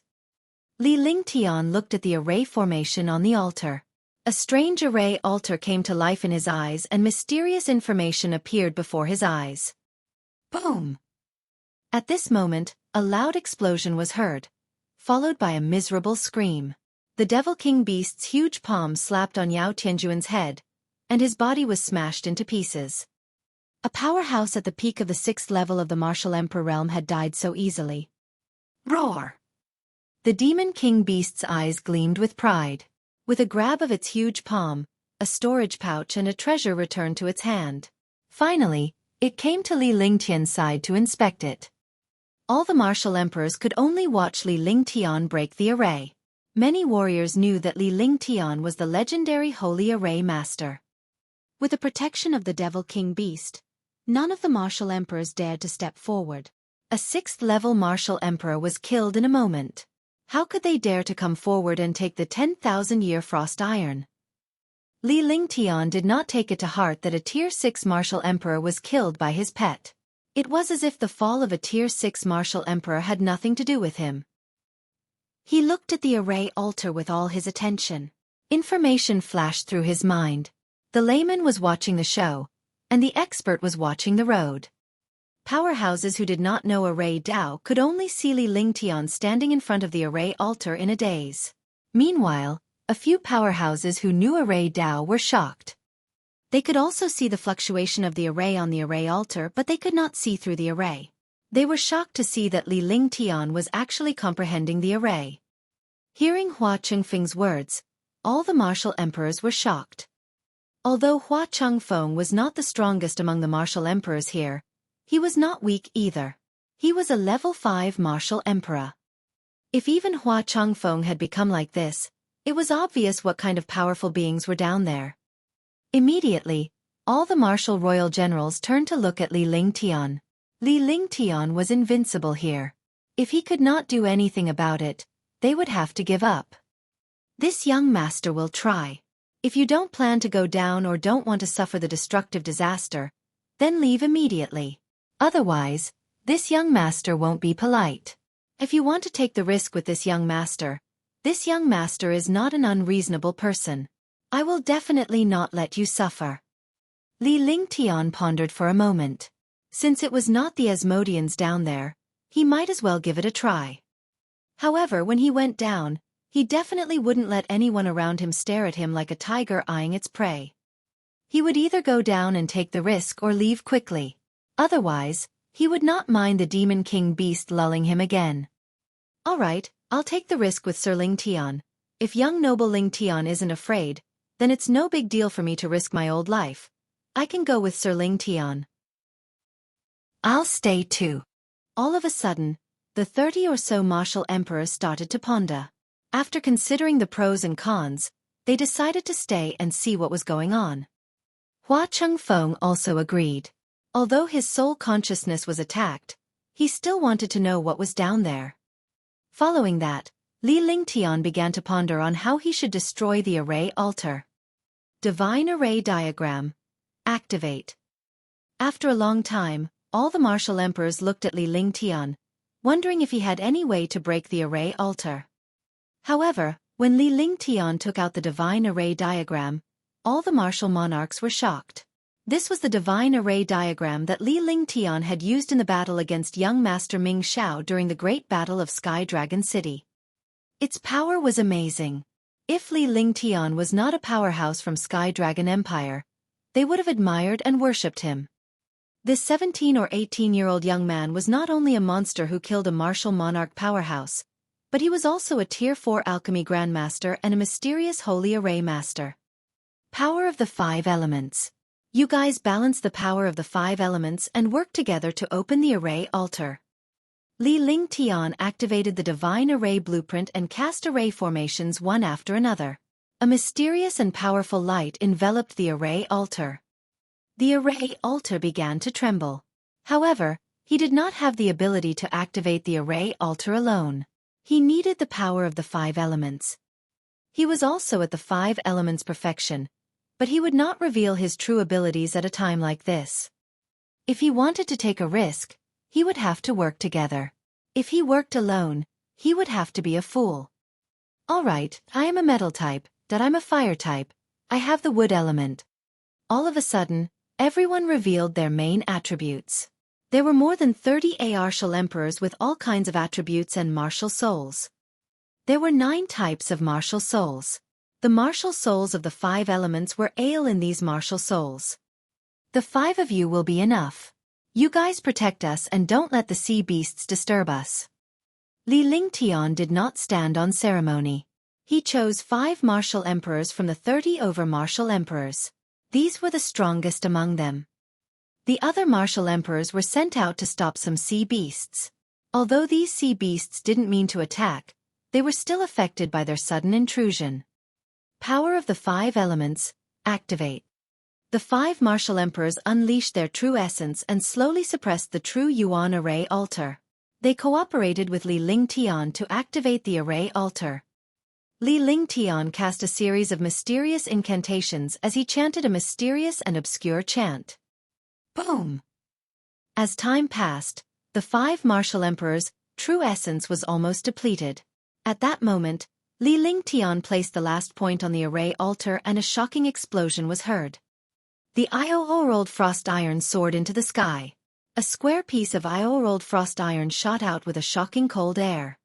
Li Lingtian looked at the array formation on the altar. A strange array altar came to life in his eyes and mysterious information appeared before his eyes. Boom! At this moment, a loud explosion was heard, followed by a miserable scream. The Devil King Beast's huge palm slapped on Yao Tianjuan's head, and his body was smashed into pieces. A powerhouse at the peak of the 6th level of the Martial Emperor realm had died so easily. Roar! The Demon King Beast's eyes gleamed with pride. With a grab of its huge palm, a storage pouch and a treasure returned to its hand. Finally, it came to Li Lingtian's side to inspect it. All the martial emperors could only watch Li Lingtian break the array. Many warriors knew that Li Lingtian was the legendary Holy Array Master. With the protection of the Devil King Beast, none of the martial emperors dared to step forward. A 6th-level martial emperor was killed in a moment. How could they dare to come forward and take the 10,000-year frost iron? Li Lingtian did not take it to heart that a Tier 6 martial emperor was killed by his pet. It was as if the fall of a Tier 6 martial emperor had nothing to do with him. He looked at the array altar with all his attention. Information flashed through his mind. The layman was watching the show, and the expert was watching the road. Powerhouses who did not know Array Dao could only see Li Lingtian standing in front of the array altar in a daze. Meanwhile, a few powerhouses who knew Array Dao were shocked. They could also see the fluctuation of the array on the array altar, but they could not see through the array. They were shocked to see that Li Lingtian was actually comprehending the array. Hearing Hua Chengfeng's words, all the martial emperors were shocked. Although Hua Chengfeng was not the strongest among the martial emperors here, he was not weak either. He was a level 5 martial emperor. If even Hua Chengfeng had become like this, it was obvious what kind of powerful beings were down there. Immediately, all the martial royal generals turned to look at Li Lingtian. Li Lingtian was invincible here. If he could not do anything about it, they would have to give up. This young master will try. If you don't plan to go down or don't want to suffer the destructive disaster, then leave immediately. Otherwise, this young master won't be polite. If you want to take the risk with this young master is not an unreasonable person. I will definitely not let you suffer. Li Lingtian pondered for a moment. Since it was not the Asmodeans down there, he might as well give it a try. However, when he went down, he definitely wouldn't let anyone around him stare at him like a tiger eyeing its prey. He would either go down and take the risk or leave quickly. Otherwise, he would not mind the Demon King Beast lulling him again. All right, I'll take the risk with Sir Lingtian. If young noble Lingtian isn't afraid, then it's no big deal for me to risk my old life. I can go with Sir Lingtian. I'll stay too. All of a sudden, the 30 or so martial emperors started to ponder. After considering the pros and cons, they decided to stay and see what was going on. Hua Chengfeng also agreed. Although his soul consciousness was attacked, he still wanted to know what was down there. Following that, Li Lingtian began to ponder on how he should destroy the array altar. Divine Array Diagram. Activate. After a long time, all the martial emperors looked at Li Lingtian, wondering if he had any way to break the array altar. However, when Li Lingtian took out the Divine Array Diagram, all the martial monarchs were shocked. This was the Divine Array Diagram that Li Lingtian had used in the battle against young Master Ming Xiao during the Great Battle of Sky Dragon City. Its power was amazing. If Li Lingtian was not a powerhouse from Sky Dragon Empire, they would have admired and worshipped him. This 17 or 18-year-old young man was not only a monster who killed a martial monarch powerhouse, but he was also a Tier 4 alchemy grandmaster and a mysterious holy array master. Power of the 5 elements. You guys balance the power of the 5 elements and work together to open the array altar. Li Lingtian activated the divine array blueprint and cast array formations one after another. A mysterious and powerful light enveloped the array altar. The array altar began to tremble. However, he did not have the ability to activate the array altar alone. He needed the power of the 5 elements. He was also at the 5 elements' perfection, but he would not reveal his true abilities at a time like this. If he wanted to take a risk, he would have to work together. If he worked alone, he would have to be a fool. Alright, I am a metal type, that I'm a fire type, I have the wood element. All of a sudden, everyone revealed their main attributes. There were more than 30 martial emperors with all kinds of attributes and martial souls. There were 9 types of martial souls. The martial souls of the 5 elements were ale in these martial souls. The 5 of you will be enough. You guys protect us and don't let the sea beasts disturb us. Li Lingtian did not stand on ceremony. He chose 5 martial emperors from the 30 over martial emperors. These were the strongest among them. The other martial emperors were sent out to stop some sea beasts. Although these sea beasts didn't mean to attack, they were still affected by their sudden intrusion. Power of the 5 elements, activate. The 5 martial emperors unleashed their true essence and slowly suppressed the true Yuan array altar. They cooperated with Li Lingtian to activate the array altar. Li Lingtian cast a series of mysterious incantations as he chanted a mysterious and obscure chant. Boom! As time passed, the 5 martial emperors' true essence was almost depleted. At that moment, Li Lingtian placed the last point on the array altar and a shocking explosion was heard. The Io-rolled frost iron soared into the sky. A square piece of Io-rolled frost iron shot out with a shocking cold air.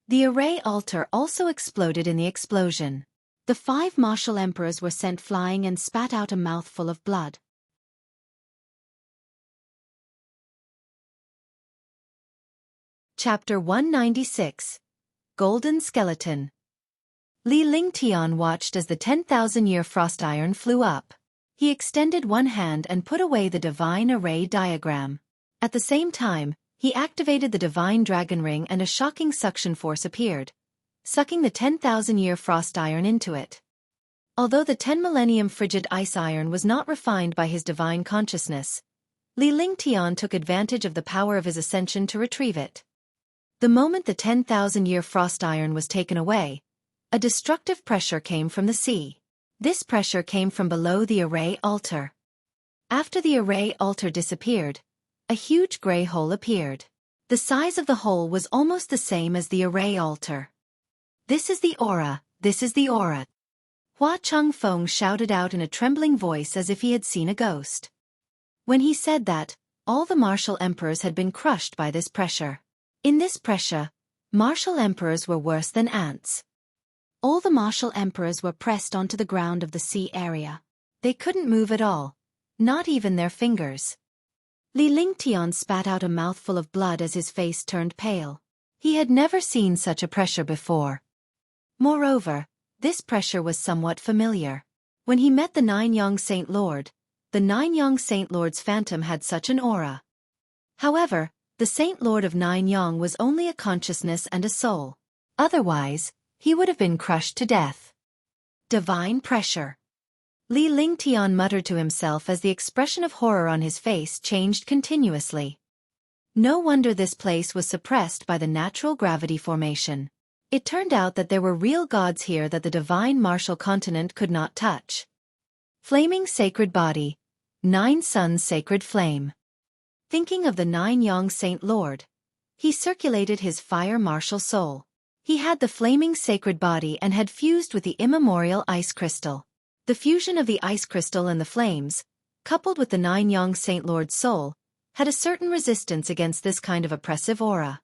The array altar also exploded in the explosion. The 5 martial emperors were sent flying and spat out a mouthful of blood. Chapter 196. Golden Skeleton. Li Lingtian watched as the 10,000-year frost iron flew up. He extended one hand and put away the divine array diagram. At the same time, he activated the divine dragon ring and a shocking suction force appeared, sucking the 10,000-year frost iron into it. Although the 10-millennium frigid ice iron was not refined by his divine consciousness, Li Lingtian took advantage of the power of his ascension to retrieve it. The moment the 10,000-year frost iron was taken away, a destructive pressure came from the sea. This pressure came from below the array altar. After the array altar disappeared, a huge gray hole appeared. The size of the hole was almost the same as the array altar. This is the aura, this is the aura. Hua Changfeng shouted out in a trembling voice as if he had seen a ghost. When he said that, all the martial emperors had been crushed by this pressure. In this pressure, martial emperors were worse than ants. All the martial emperors were pressed onto the ground of the sea area. They couldn't move at all, not even their fingers. Li Lingtian spat out a mouthful of blood as his face turned pale. He had never seen such a pressure before. Moreover, this pressure was somewhat familiar. When he met the 9-Yang Saint Lord, the 9-Yang Saint Lord's phantom had such an aura. However, the Saint Lord of 9-Yang was only a consciousness and a soul. Otherwise, he would have been crushed to death. Divine pressure. Li Lingtian muttered to himself as the expression of horror on his face changed continuously. No wonder this place was suppressed by the natural gravity formation. It turned out that there were real gods here that the divine martial continent could not touch. Flaming sacred body. 9 suns sacred flame. Thinking of the 9-Yang Saint Lord, he circulated his fire martial soul. He had the flaming sacred body and had fused with the immemorial ice crystal. The fusion of the ice crystal and the flames, coupled with the 9-Yang Saint Lord's soul, had a certain resistance against this kind of oppressive aura.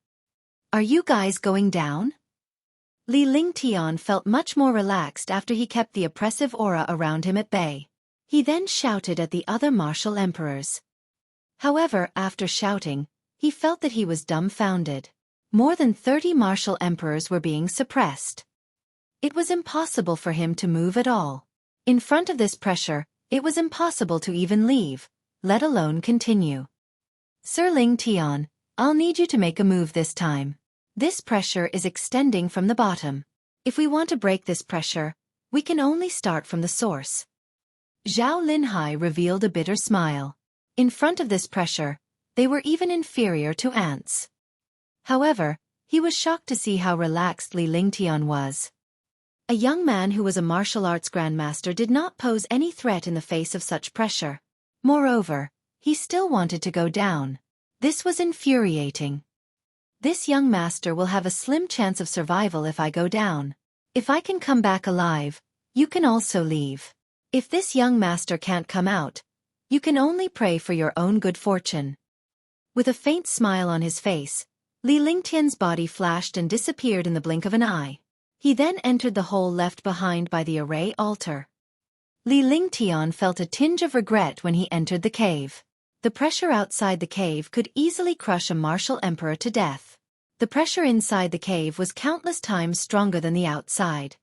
Are you guys going down? Li Lingtian felt much more relaxed after he kept the oppressive aura around him at bay. He then shouted at the other martial emperors. However, after shouting, he felt that he was dumbfounded. More than 30 martial emperors were being suppressed. It was impossible for him to move at all. In front of this pressure, it was impossible to even leave, let alone continue. Sir Lingtian, I'll need you to make a move this time. This pressure is extending from the bottom. If we want to break this pressure, we can only start from the source. Zhao Linhai revealed a bitter smile. In front of this pressure, they were even inferior to ants. However, he was shocked to see how relaxed Li Lingtian was. A young man who was a martial arts grandmaster did not pose any threat in the face of such pressure. Moreover, he still wanted to go down. This was infuriating. This young master will have a slim chance of survival if I go down. If I can come back alive, you can also leave. If this young master can't come out, you can only pray for your own good fortune. With a faint smile on his face, Li Lingtian's body flashed and disappeared in the blink of an eye. He then entered the hole left behind by the array altar. Li Lingtian felt a tinge of regret when he entered the cave. The pressure outside the cave could easily crush a martial emperor to death. The pressure inside the cave was countless times stronger than the outside.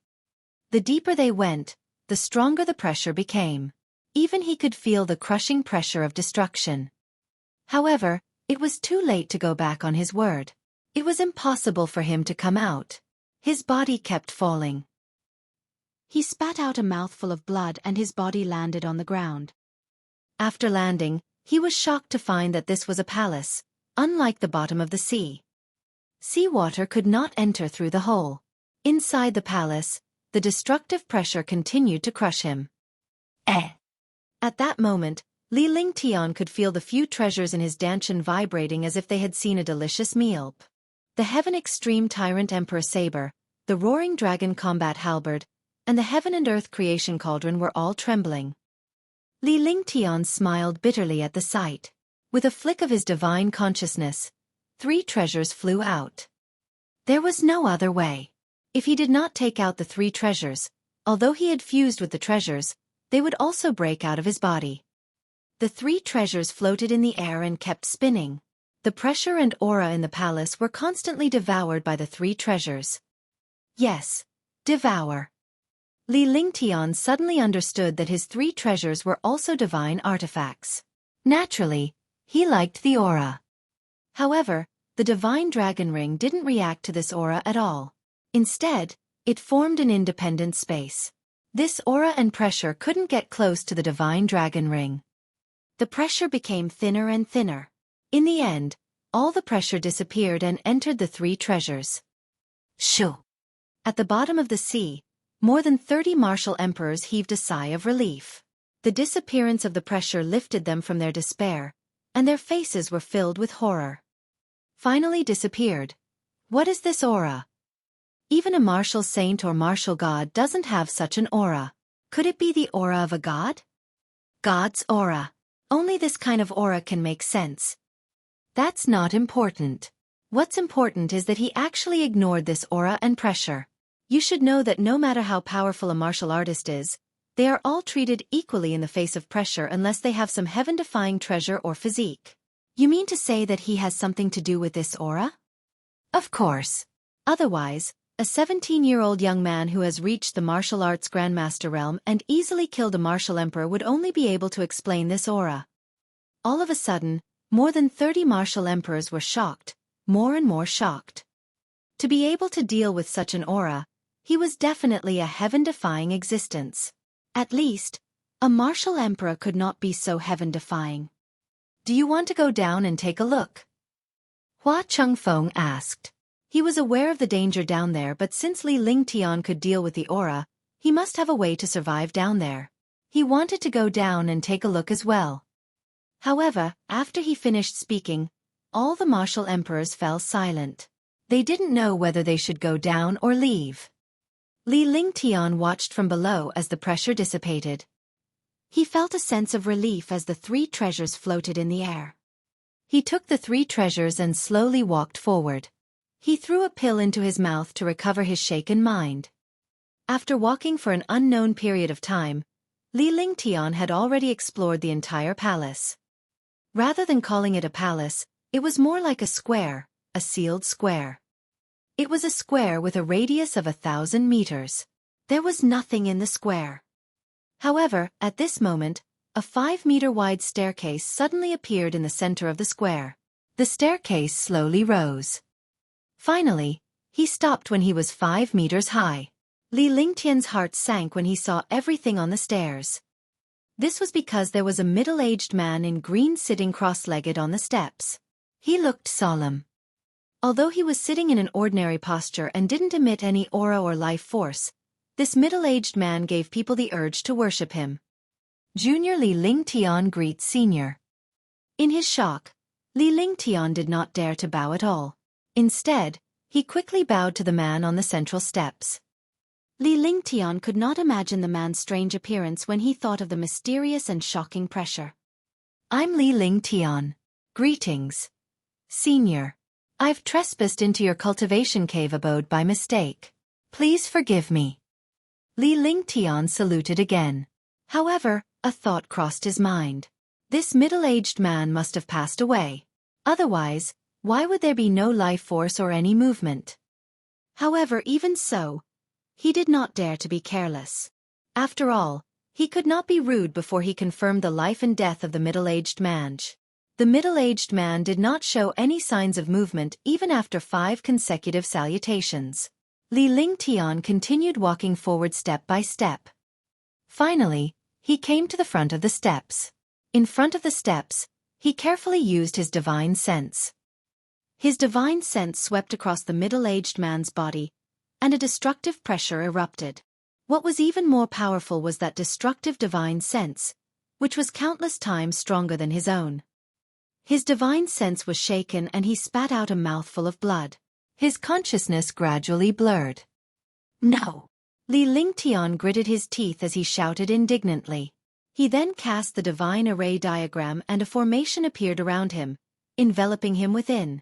The deeper they went, the stronger the pressure became. Even he could feel the crushing pressure of destruction. However, it was too late to go back on his word. It was impossible for him to come out. His body kept falling. He spat out a mouthful of blood and his body landed on the ground. After landing, he was shocked to find that this was a palace, unlike the bottom of the sea. Seawater could not enter through the hole. Inside the palace, the destructive pressure continued to crush him. At that moment, Li Lingtian could feel the few treasures in his danchan vibrating as if they had seen a delicious meal. The Heaven Extreme Tyrant Emperor Saber, the Roaring Dragon Combat Halberd, and the Heaven and Earth Creation Cauldron were all trembling. Li Lingtian smiled bitterly at the sight. With a flick of his divine consciousness, 3 treasures flew out. There was no other way. If he did not take out the 3 treasures, although he had fused with the treasures, they would also break out of his body. The 3 treasures floated in the air and kept spinning. The pressure and aura in the palace were constantly devoured by the 3 treasures. Yes, devour. Li Lingtian suddenly understood that his 3 treasures were also divine artifacts. Naturally, he liked the aura. However, the divine dragon ring didn't react to this aura at all. Instead, it formed an independent space. This aura and pressure couldn't get close to the divine dragon ring. The pressure became thinner and thinner. In the end, all the pressure disappeared and entered the 3 treasures. Shoo! At the bottom of the sea, more than 30 martial emperors heaved a sigh of relief. The disappearance of the pressure lifted them from their despair, and their faces were filled with horror. Finally disappeared. What is this aura? Even a martial saint or martial god doesn't have such an aura. Could it be the aura of a god? God's aura. Only this kind of aura can make sense. That's not important. What's important is that he actually ignored this aura and pressure. You should know that no matter how powerful a martial artist is, they are all treated equally in the face of pressure unless they have some heaven-defying treasure or physique. You mean to say that he has something to do with this aura? Of course. Otherwise, a 17-year-old young man who has reached the martial arts grandmaster realm and easily killed a martial emperor would only be able to explain this aura. All of a sudden, more than 30 martial emperors were shocked, more and more shocked. To be able to deal with such an aura, he was definitely a heaven-defying existence. At least, a martial emperor could not be so heaven-defying. Do you want to go down and take a look? Hua Chengfeng asked. He was aware of the danger down there, but since Li Lingtian could deal with the aura, he must have a way to survive down there. He wanted to go down and take a look as well. However, after he finished speaking, all the martial emperors fell silent. They didn't know whether they should go down or leave. Li Lingtian watched from below as the pressure dissipated. He felt a sense of relief as the 3 treasures floated in the air. He took the 3 treasures and slowly walked forward. He threw a pill into his mouth to recover his shaken mind. After walking for an unknown period of time, Li Lingtian had already explored the entire palace. Rather than calling it a palace, it was more like a square, a sealed square. It was a square with a radius of 1,000 meters. There was nothing in the square. However, at this moment, a 5-meter-wide staircase suddenly appeared in the center of the square. The staircase slowly rose. Finally, he stopped when he was 5 meters high. Li Lingtian's heart sank when he saw everything on the stairs. This was because there was a middle-aged man in green sitting cross-legged on the steps. He looked solemn. Although he was sitting in an ordinary posture and didn't emit any aura or life force, this middle-aged man gave people the urge to worship him. Junior Li Lingtian greets Senior. In his shock, Li Lingtian did not dare to bow at all. Instead, he quickly bowed to the man on the central steps. Li Lingtian could not imagine the man's strange appearance when he thought of the mysterious and shocking pressure. I'm Li Lingtian. Greetings, Senior. I've trespassed into your cultivation cave abode by mistake. Please forgive me. Li Lingtian saluted again. However, a thought crossed his mind. This middle-aged man must have passed away. Otherwise, why would there be no life force or any movement? However, even so, he did not dare to be careless. After all, he could not be rude before he confirmed the life and death of the middle-aged man. The middle-aged man did not show any signs of movement even after 5 consecutive salutations. Li Lingtian continued walking forward step by step. Finally, he came to the front of the steps. In front of the steps, he carefully used his divine sense. His divine sense swept across the middle-aged man's body, and a destructive pressure erupted. What was even more powerful was that destructive divine sense, which was countless times stronger than his own. His divine sense was shaken and he spat out a mouthful of blood. His consciousness gradually blurred. No! Li Lingtian gritted his teeth as he shouted indignantly. He then cast the divine array diagram and a formation appeared around him, enveloping him within.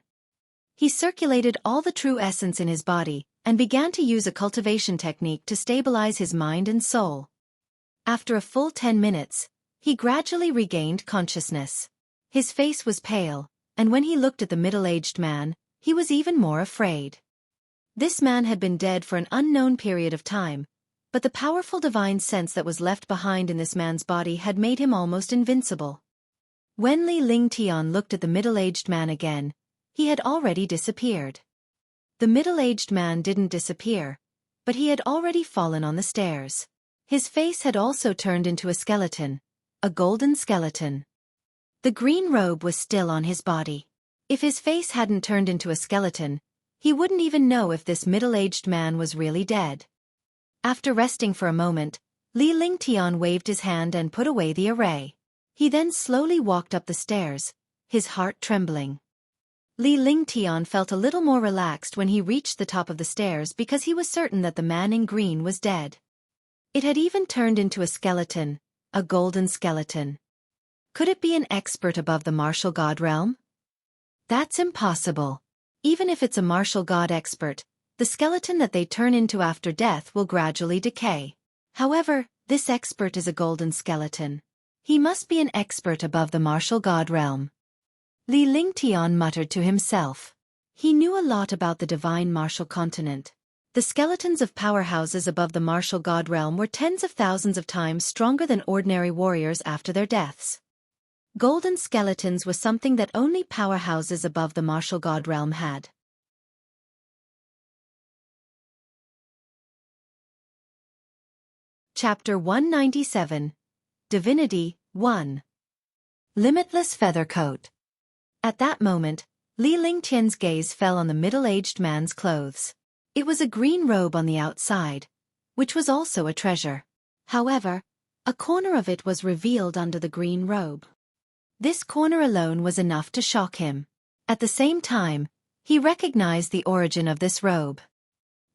He circulated all the true essence in his body, and began to use a cultivation technique to stabilize his mind and soul. After a full 10 minutes, he gradually regained consciousness. His face was pale, and when he looked at the middle-aged man, he was even more afraid. This man had been dead for an unknown period of time, but the powerful divine sense that was left behind in this man's body had made him almost invincible. When Li Lingtian looked at the middle-aged man again, he had already disappeared. The middle-aged man didn't disappear, but he had already fallen on the stairs. His face had also turned into a skeleton, a golden skeleton. The green robe was still on his body. If his face hadn't turned into a skeleton, he wouldn't even know if this middle-aged man was really dead. After resting for a moment, Li Lingtian waved his hand and put away the array. He then slowly walked up the stairs, his heart trembling. Li Lingtian felt a little more relaxed when he reached the top of the stairs because he was certain that the man in green was dead. It had even turned into a skeleton, a golden skeleton. Could it be an expert above the martial god realm? That's impossible. Even if it's a martial god expert, the skeleton that they turn into after death will gradually decay. However, this expert is a golden skeleton. He must be an expert above the martial god realm. Li Lingtian muttered to himself. He knew a lot about the divine martial continent. The skeletons of powerhouses above the martial god realm were tens of thousands of times stronger than ordinary warriors after their deaths. Golden skeletons was something that only powerhouses above the martial god realm had. Chapter 197. Divinity 1. Limitless Feathercoat. At that moment, Li Lingtian's gaze fell on the middle-aged man's clothes. It was a green robe on the outside, which was also a treasure. However, a corner of it was revealed under the green robe. This corner alone was enough to shock him. At the same time, he recognized the origin of this robe.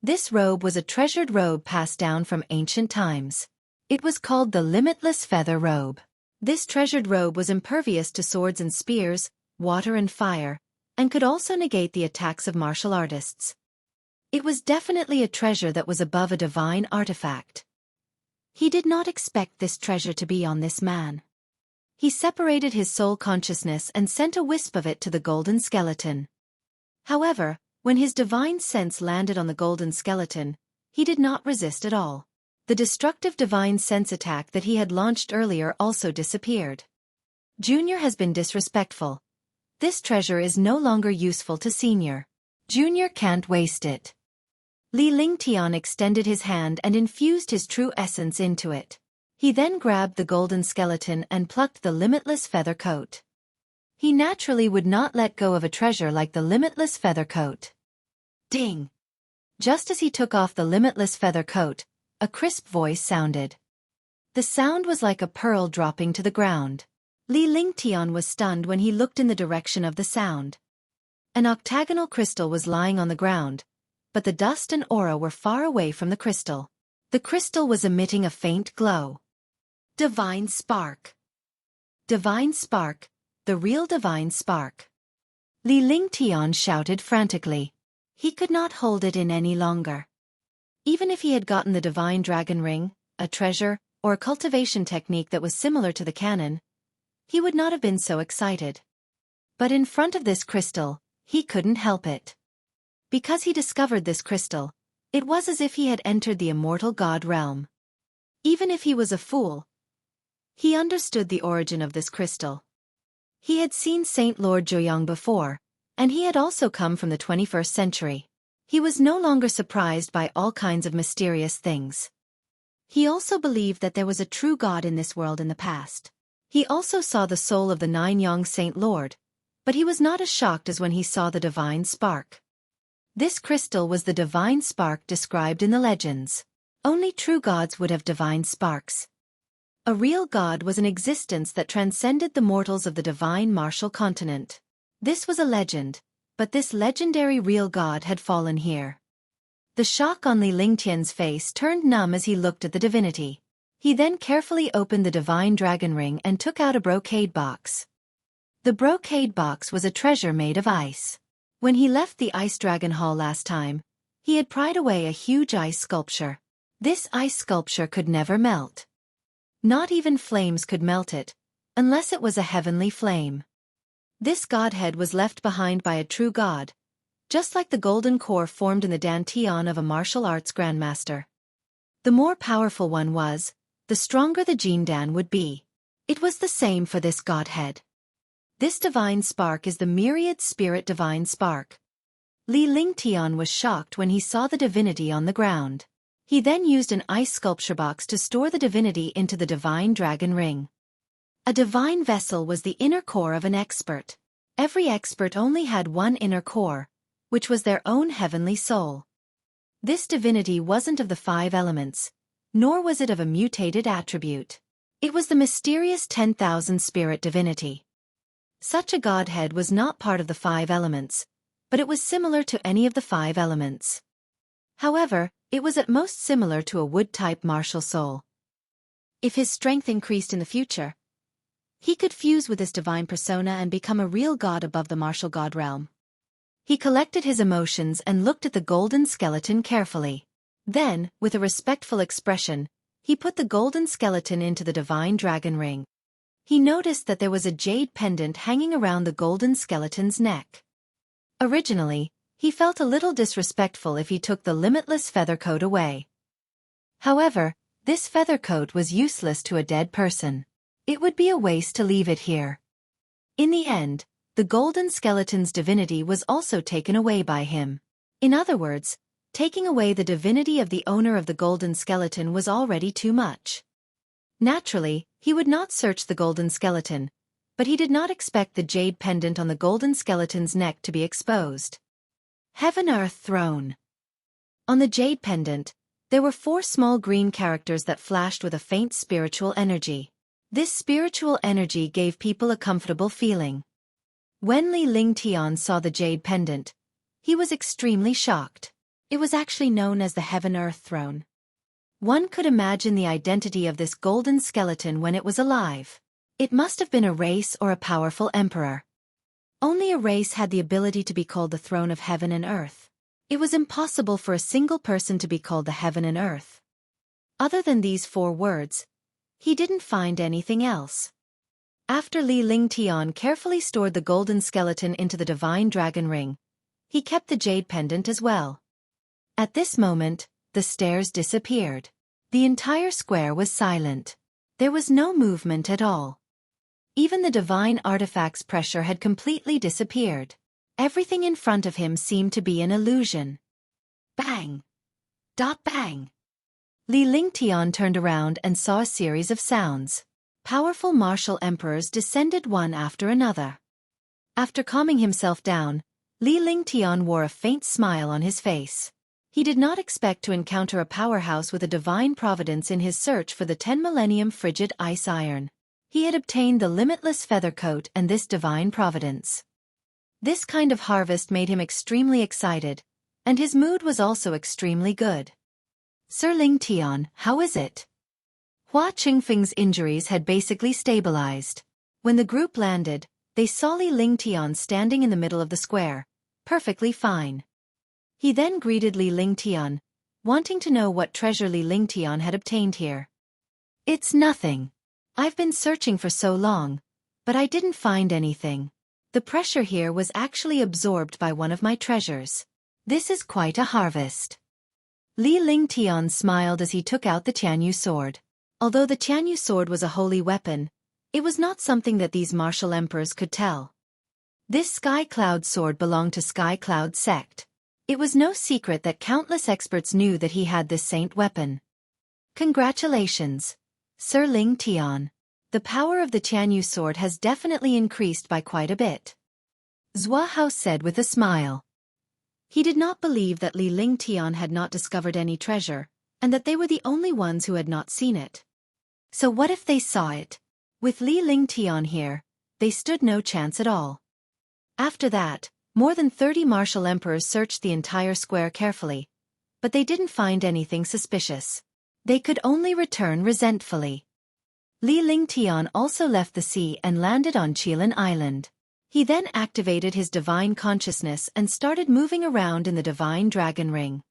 This robe was a treasured robe passed down from ancient times. It was called the Limitless Feather Robe. This treasured robe was impervious to swords and spears, water and fire, and could also negate the attacks of martial artists. It was definitely a treasure that was above a divine artifact. He did not expect this treasure to be on this man. He separated his soul consciousness and sent a wisp of it to the golden skeleton. However, when his divine sense landed on the golden skeleton, he did not resist at all. The destructive divine sense attack that he had launched earlier also disappeared. Junior has been disrespectful. This treasure is no longer useful to Senior. Junior can't waste it. Li Lingtian extended his hand and infused his true essence into it. He then grabbed the golden skeleton and plucked the limitless feather coat. He naturally would not let go of a treasure like the limitless feather coat. Ding! Just as he took off the limitless feather coat, a crisp voice sounded. The sound was like a pearl dropping to the ground. Li Lingtian was stunned when he looked in the direction of the sound. An octagonal crystal was lying on the ground, but the dust and aura were far away from the crystal. The crystal was emitting a faint glow. Divine spark. Divine spark, the real divine spark. Li Lingtian shouted frantically. He could not hold it in any longer. Even if he had gotten the divine dragon ring, a treasure, or a cultivation technique that was similar to the canon, he would not have been so excited. But in front of this crystal, he couldn't help it. Because he discovered this crystal, it was as if he had entered the immortal god realm. Even if he was a fool, he understood the origin of this crystal. He had seen Saint Lord Joyang before, and he had also come from the 21st century. He was no longer surprised by all kinds of mysterious things. He also believed that there was a true God in this world in the past. He also saw the soul of the Nine-Yang Saint Lord, but he was not as shocked as when he saw the divine spark. This crystal was the divine spark described in the legends. Only true gods would have divine sparks. A real god was an existence that transcended the mortals of the divine martial continent. This was a legend, but this legendary real god had fallen here. The shock on Li Lingtian's face turned numb as he looked at the divinity. He then carefully opened the divine dragon ring and took out a brocade box. The brocade box was a treasure made of ice. When he left the ice dragon hall last time, he had pried away a huge ice sculpture. This ice sculpture could never melt. Not even flames could melt it, unless it was a heavenly flame. This godhead was left behind by a true god, just like the golden core formed in the dantian of a martial arts grandmaster. The more powerful one was, the stronger the Jindan would be. It was the same for this godhead. This divine spark is the myriad spirit divine spark. Li Lingtian was shocked when he saw the divinity on the ground. He then used an ice sculpture box to store the divinity into the divine dragon ring. A divine vessel was the inner core of an expert. Every expert only had one inner core, which was their own heavenly soul. This divinity wasn't of the 5 elements, nor was it of a mutated attribute. It was the mysterious 10,000 spirit divinity. Such a godhead was not part of the 5 elements, but it was similar to any of the 5 elements. However, it was at most similar to a wood-type martial soul. If his strength increased in the future, he could fuse with this divine persona and become a real god above the martial god realm. He collected his emotions and looked at the golden skeleton carefully. Then, with a respectful expression, he put the golden skeleton into the divine dragon ring. He noticed that there was a jade pendant hanging around the golden skeleton's neck. Originally, he felt a little disrespectful if he took the limitless feather coat away. However, this feather coat was useless to a dead person. It would be a waste to leave it here. In the end, the golden skeleton's divinity was also taken away by him. In other words, taking away the divinity of the owner of the golden skeleton was already too much. Naturally, he would not search the golden skeleton, but he did not expect the jade pendant on the golden skeleton's neck to be exposed. Heaven-Earth Throne. On the jade pendant, there were 4 small green characters that flashed with a faint spiritual energy. This spiritual energy gave people a comfortable feeling. When Li Lingtian saw the jade pendant, he was extremely shocked. It was actually known as the Heaven-Earth Throne. One could imagine the identity of this golden skeleton when it was alive. It must have been a race or a powerful emperor. Only a race had the ability to be called the throne of heaven and earth. It was impossible for a single person to be called the heaven and earth. Other than these 4 words, he didn't find anything else. After Li Lingtian carefully stored the golden skeleton into the divine dragon ring, he kept the jade pendant as well. At this moment, the stairs disappeared. The entire square was silent. There was no movement at all. Even the divine artifact's pressure had completely disappeared. Everything in front of him seemed to be an illusion. Bang! Dot bang! Li Lingtian turned around and saw a series of sounds. Powerful martial emperors descended one after another. After calming himself down, Li Lingtian wore a faint smile on his face. He did not expect to encounter a powerhouse with a divine providence in his search for the 10 millennium frigid ice iron. He had obtained the limitless feather coat and this divine providence. This kind of harvest made him extremely excited, and his mood was also extremely good. Sir Lingtian, how is it? Hua Qingfeng's injuries had basically stabilized. When the group landed, they saw Li Lingtian standing in the middle of the square, perfectly fine. He then greeted Li Lingtian, wanting to know what treasure Li Lingtian had obtained here. It's nothing. I've been searching for so long, but I didn't find anything. The pressure here was actually absorbed by one of my treasures. This is quite a harvest. Li Lingtian smiled as he took out the Tianyu sword. Although the Tianyu sword was a holy weapon, it was not something that these martial emperors could tell. This Sky Cloud sword belonged to Sky Cloud sect. It was no secret that countless experts knew that he had this saint weapon. Congratulations, Sir Lingtian. The power of the Tianyu sword has definitely increased by quite a bit. Zhua Hao said with a smile. He did not believe that Li Lingtian had not discovered any treasure, and that they were the only ones who had not seen it. So what if they saw it? With Li Lingtian here, they stood no chance at all. After that, more than 30 martial emperors searched the entire square carefully, but they didn't find anything suspicious. They could only return resentfully. Li Lingtian also left the sea and landed on Qilin Island. He then activated his divine consciousness and started moving around in the divine dragon ring.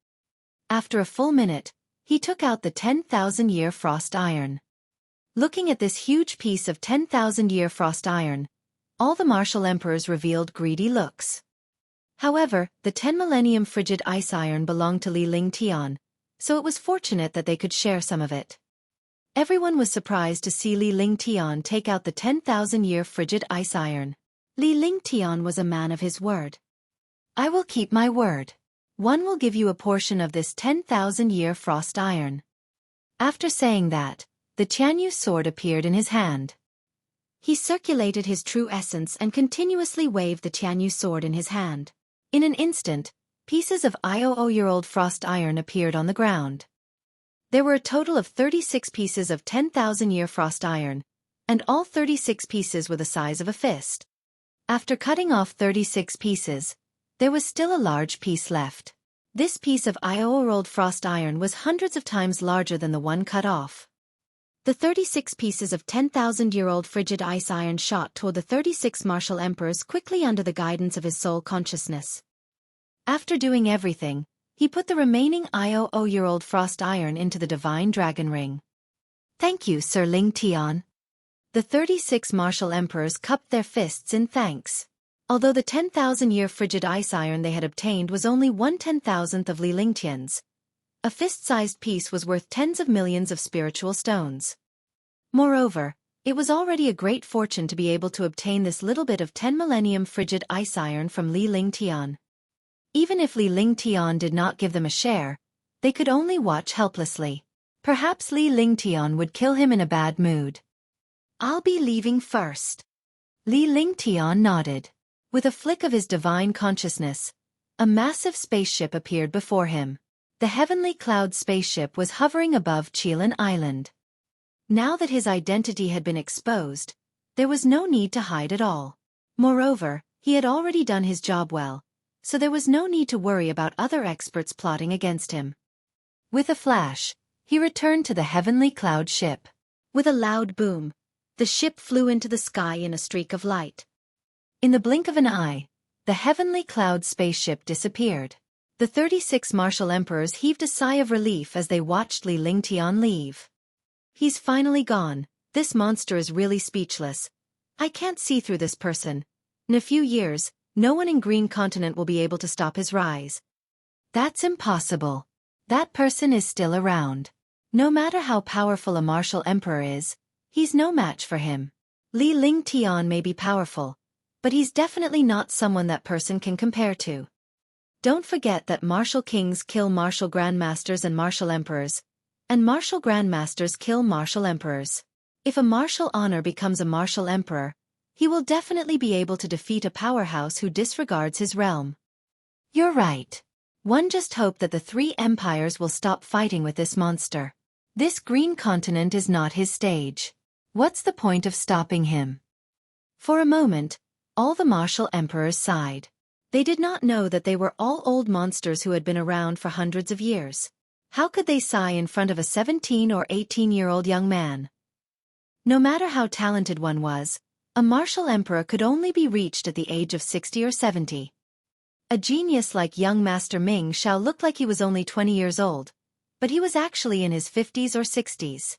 After a full minute, he took out the 10,000-year frost iron. Looking at this huge piece of 10,000-year frost iron, all the martial emperors revealed greedy looks. However, the 10 millennium frigid ice iron belonged to Li Lingtian, so it was fortunate that they could share some of it. Everyone was surprised to see Li Lingtian take out the 10,000-year frigid ice iron. Li Lingtian was a man of his word. I will keep my word. One will give you a portion of this 10,000-year frost iron. After saying that, the Tianyu sword appeared in his hand. He circulated his true essence and continuously waved the Tianyu sword in his hand. In an instant, pieces of 10,000-year-old frost iron appeared on the ground. There were a total of 36 pieces of 10,000-year frost iron, and all 36 pieces were the size of a fist. After cutting off 36 pieces, there was still a large piece left. This piece of 10,000-year-old frost iron was hundreds of times larger than the one cut off. The 36 pieces of 10,000-year-old frigid ice iron shot toward the 36 martial emperors quickly under the guidance of his soul consciousness. After doing everything, he put the remaining 10,000-year-old frost iron into the divine dragon ring. Thank you, Sir Lingtian. The 36 martial emperors cupped their fists in thanks. Although the 10,000-year frigid ice iron they had obtained was only 1/10,000th of Li Lingtian's, a fist-sized piece was worth tens of millions of spiritual stones. Moreover, it was already a great fortune to be able to obtain this little bit of 10 millennium frigid ice iron from Li Lingtian. Even if Li Lingtian did not give them a share, they could only watch helplessly. Perhaps Li Lingtian would kill him in a bad mood. I'll be leaving first. Li Lingtian nodded. With a flick of his divine consciousness, a massive spaceship appeared before him. The heavenly cloud spaceship was hovering above Qilin Island. Now that his identity had been exposed, there was no need to hide at all. Moreover, he had already done his job well, so there was no need to worry about other experts plotting against him. With a flash, he returned to the heavenly cloud ship. With a loud boom, the ship flew into the sky in a streak of light. In the blink of an eye, the heavenly cloud spaceship disappeared. The 36 martial emperors heaved a sigh of relief as they watched Li Lingtian leave. He's finally gone. This monster is really speechless. I can't see through this person. In a few years, no one in Green Continent will be able to stop his rise. That's impossible. That person is still around. No matter how powerful a martial emperor is, he's no match for him. Li Lingtian may be powerful, but he's definitely not someone that person can compare to. Don't forget that martial kings kill martial grandmasters and martial emperors, and martial grandmasters kill martial emperors. If a martial honor becomes a martial emperor, he will definitely be able to defeat a powerhouse who disregards his realm. You're right. One just hope that the three empires will stop fighting with this monster. This Green Continent is not his stage. What's the point of stopping him? For a moment, all the martial emperors sighed. They did not know that they were all old monsters who had been around for hundreds of years. How could they sigh in front of a 17 or 18-year-old young man? No matter how talented one was, a martial emperor could only be reached at the age of 60 or 70. A genius like young Master Ming Xiao looked like he was only 20 years old, but he was actually in his 50s or 60s.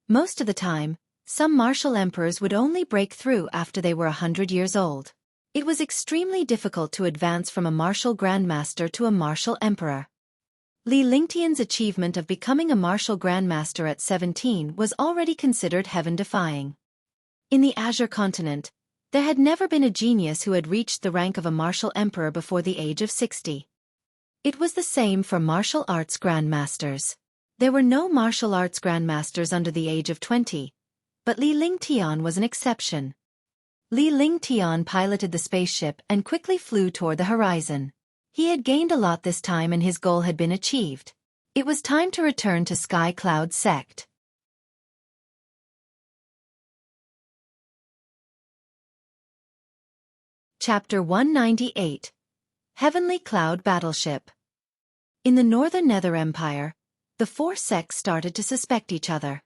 Most of the time, some martial emperors would only break through after they were 100 years old. It was extremely difficult to advance from a martial grandmaster to a martial emperor. Li Lingtian's achievement of becoming a martial grandmaster at 17 was already considered heaven-defying. In the Azure continent, there had never been a genius who had reached the rank of a martial emperor before the age of 60. It was the same for martial arts grandmasters. There were no martial arts grandmasters under the age of 20, but Li Lingtian was an exception. Li Lingtian piloted the spaceship and quickly flew toward the horizon. He had gained a lot this time and his goal had been achieved. It was time to return to Sky Cloud Sect. Chapter 198. Heavenly Cloud Battleship. In the Northern Nether Empire, the four sects started to suspect each other.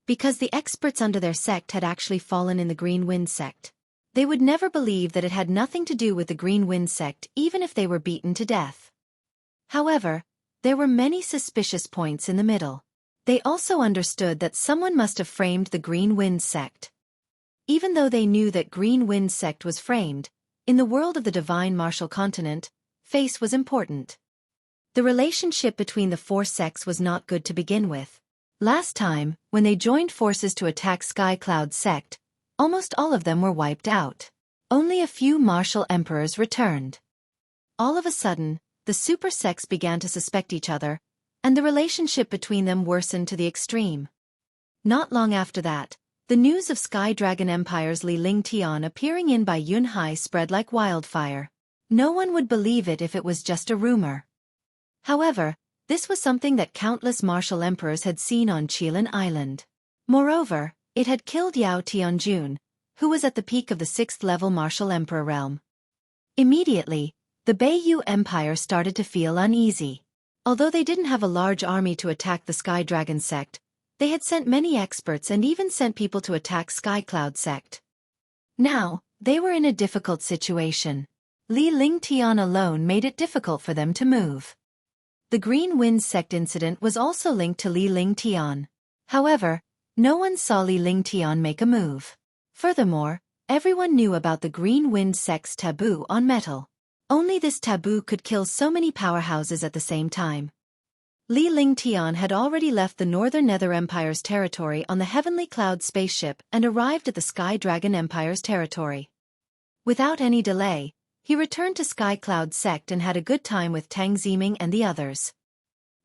Because the experts under their sect had actually fallen in the Green Wind sect, they would never believe that it had nothing to do with the Green Wind sect even if they were beaten to death. However, there were many suspicious points in the middle. They also understood that someone must have framed the Green Wind sect. Even though they knew that Green Wind sect was framed, in the world of the Divine Martial Continent, face was important. The relationship between the four sects was not good to begin with. Last time, when they joined forces to attack Sky Cloud Sect, almost all of them were wiped out. Only a few martial emperors returned. All of a sudden, the super sects began to suspect each other, and the relationship between them worsened to the extreme. Not long after that, the news of Sky Dragon Empire's Li Lingtian appearing in by Yunhai spread like wildfire. No one would believe it if it was just a rumor. However, this was something that countless martial emperors had seen on Qilin Island. Moreover, it had killed Yao Tianjun, who was at the peak of the 6th-level martial emperor realm. Immediately, the Beiyu Empire started to feel uneasy. Although they didn't have a large army to attack the Sky Dragon sect, they had sent many experts and even sent people to attack Sky Cloud sect. Now, they were in a difficult situation. Li Lingtian alone made it difficult for them to move. The Green Wind sect incident was also linked to Li Lingtian. However, no one saw Li Lingtian make a move. Furthermore, everyone knew about the Green Wind sect's taboo on metal. Only this taboo could kill so many powerhouses at the same time. Li Lingtian had already left the Northern Nether Empire's territory on the Heavenly Cloud spaceship and arrived at the Sky Dragon Empire's territory. Without any delay, he returned to Sky Cloud sect and had a good time with Tang Ziming and the others.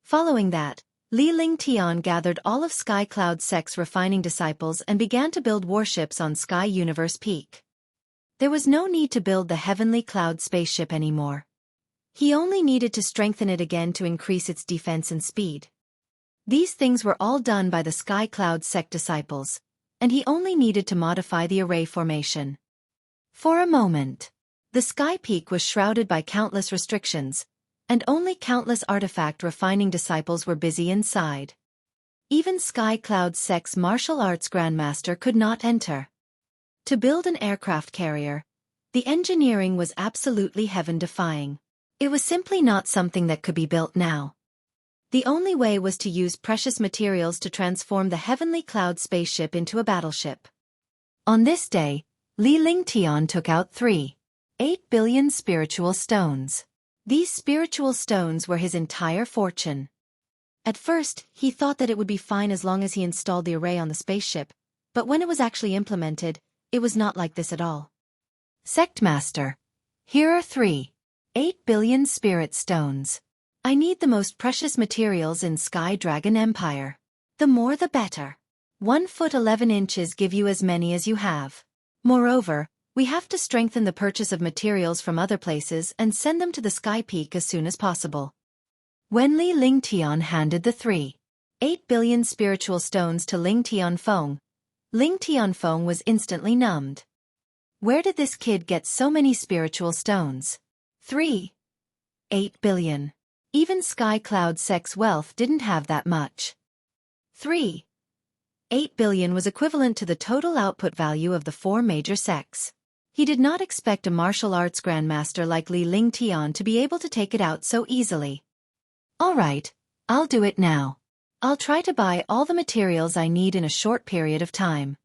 Following that, Li Lingtian gathered all of Sky Cloud sect's refining disciples and began to build warships on Sky Universe Peak. There was no need to build the Heavenly Cloud spaceship anymore. He only needed to strengthen it again to increase its defense and speed. These things were all done by the Sky Cloud sect disciples, and he only needed to modify the array formation. For a moment, the Sky Peak was shrouded by countless restrictions, and only countless artifact refining disciples were busy inside. Even Sky Cloud sect's martial arts grandmaster could not enter. To build an aircraft carrier, The engineering was absolutely heaven-defying. It was simply not something that could be built now. The only way was to use precious materials to transform the heavenly cloud spaceship into a battleship. On this day, Li Lingtian took out 8 billion spiritual stones. These spiritual stones were his entire fortune. At first, he thought that it would be fine as long as he installed the array on the spaceship, but when it was actually implemented, it was not like this at all. Sect Master, here are 8 billion spirit stones. I need the most precious materials in Sky Dragon Empire. The more the better. 1 foot 11 inches give you as many as you have. Moreover, we have to strengthen the purchase of materials from other places and send them to the Sky Peak as soon as possible. When Li Lingtian handed the 8 billion spiritual stones to Ling Tianfeng was instantly numbed. Where did this kid get so many spiritual stones? 8 billion. Even Sky Cloud Sec's wealth didn't have that much. 8 billion was equivalent to the total output value of the 4 major sects. He did not expect a martial arts grandmaster like Li Lingtian to be able to take it out so easily. All right, I'll do it now. I'll try to buy all the materials I need in a short period of time.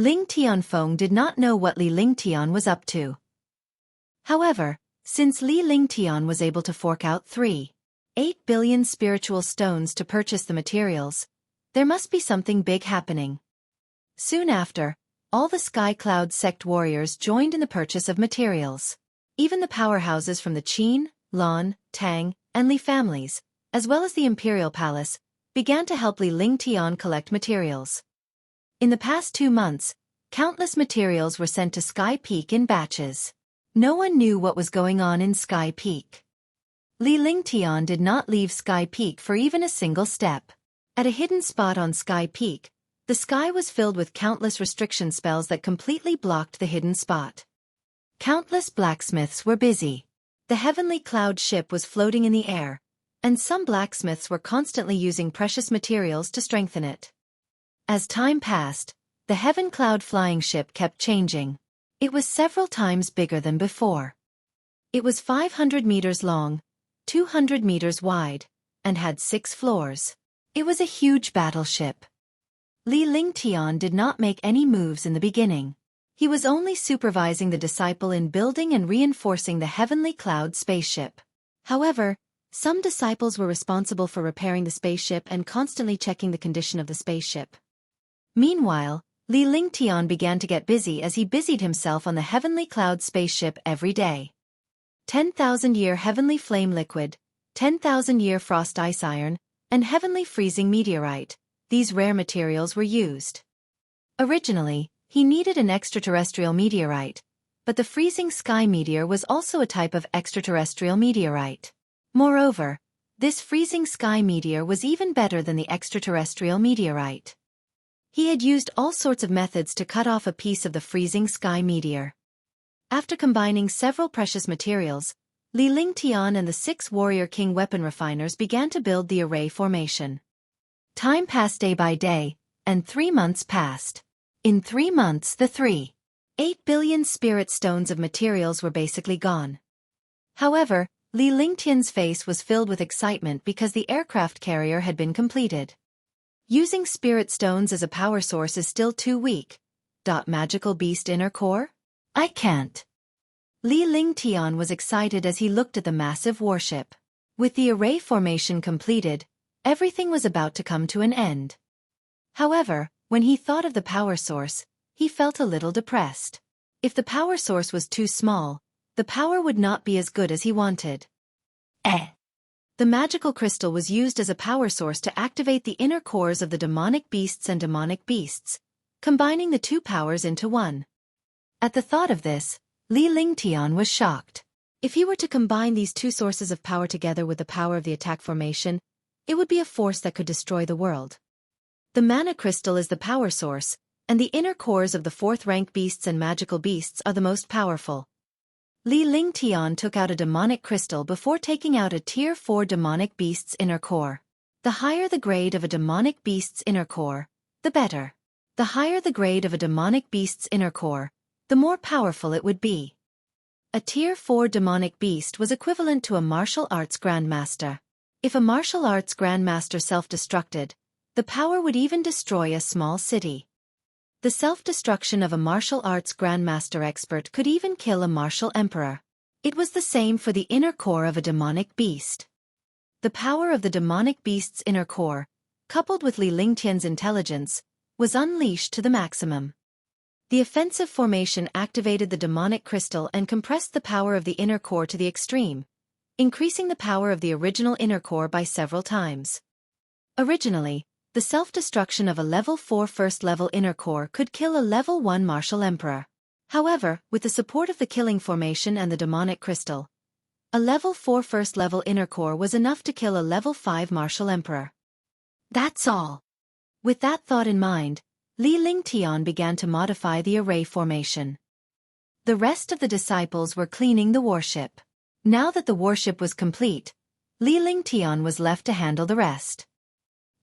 Ling Tianfeng did not know what Li Lingtian was up to. However, since Li Lingtian was able to fork out 8 billion spiritual stones to purchase the materials, there must be something big happening. Soon after, all the Sky Cloud sect warriors joined in the purchase of materials. Even the powerhouses from the Qin, Lan, Tang, and Li families, as well as the Imperial Palace, began to help Li Lingtian collect materials. In the past 2 months, countless materials were sent to Sky Peak in batches. No one knew what was going on in Sky Peak. Li Lingtian did not leave Sky Peak for even a single step. At a hidden spot on Sky Peak, the sky was filled with countless restriction spells that completely blocked the hidden spot. Countless blacksmiths were busy. The heavenly cloud ship was floating in the air, and some blacksmiths were constantly using precious materials to strengthen it. As time passed, the heaven cloud flying ship kept changing. It was several times bigger than before. It was 500 meters long, 200 meters wide, and had 6 floors. It was a huge battleship. Li Lingtian did not make any moves in the beginning. He was only supervising the disciple in building and reinforcing the heavenly cloud spaceship. However, some disciples were responsible for repairing the spaceship and constantly checking the condition of the spaceship. Meanwhile, Li Lingtian began to get busy as he busied himself on the heavenly cloud spaceship every day. 10,000-year heavenly flame liquid, 10,000-year frost ice iron, and heavenly freezing meteorite, these rare materials were used. Originally, he needed an extraterrestrial meteorite, but the freezing sky meteor was also a type of extraterrestrial meteorite. Moreover, this freezing sky meteor was even better than the extraterrestrial meteorite. He had used all sorts of methods to cut off a piece of the freezing sky meteor. After combining several precious materials, Li Lingtian and the 6 warrior king weapon refiners began to build the array formation. Time passed day by day, and 3 months passed. In 3 months the 8 billion spirit stones of materials were basically gone. However, Li Lingtian's face was filled with excitement because the aircraft carrier had been completed. Using spirit stones as a power source is still too weak. Magical beast inner core? I can't. Li Lingtian was excited as he looked at the massive warship. With the array formation completed, everything was about to come to an end. However, when he thought of the power source, he felt a little depressed. If the power source was too small, the power would not be as good as he wanted. The magical crystal was used as a power source to activate the inner cores of the demonic beasts and demonic beasts, combining the 2 powers into one. At the thought of this, Li Lingtian was shocked. If he were to combine these 2 sources of power together with the power of the attack formation, it would be a force that could destroy the world. The mana crystal is the power source, and the inner cores of the 4th rank beasts and magical beasts are the most powerful. Li Lingtian took out a demonic crystal before taking out a tier 4 demonic beast's inner core. The higher the grade of a demonic beast's inner core, the better. The higher the grade of a demonic beast's inner core, the more powerful it would be. A Tier 4 demonic beast was equivalent to a martial arts grandmaster. If a martial arts grandmaster self-destructed, the power would even destroy a small city. The self-destruction of a martial arts grandmaster expert could even kill a martial emperor. It was the same for the inner core of a demonic beast. The power of the demonic beast's inner core, coupled with Li Lingtian's intelligence, was unleashed to the maximum. The offensive formation activated the demonic crystal and compressed the power of the inner core to the extreme, increasing the power of the original inner core by several times. Originally, the self-destruction of a level 4 first-level inner core could kill a level 1 martial emperor. However, with the support of the killing formation and the demonic crystal, a level 4 first-level inner core was enough to kill a level 5 martial emperor. That's all. With that thought in mind, Li Lingtian began to modify the array formation. The rest of the disciples were cleaning the warship. Now that the warship was complete, Li Lingtian was left to handle the rest.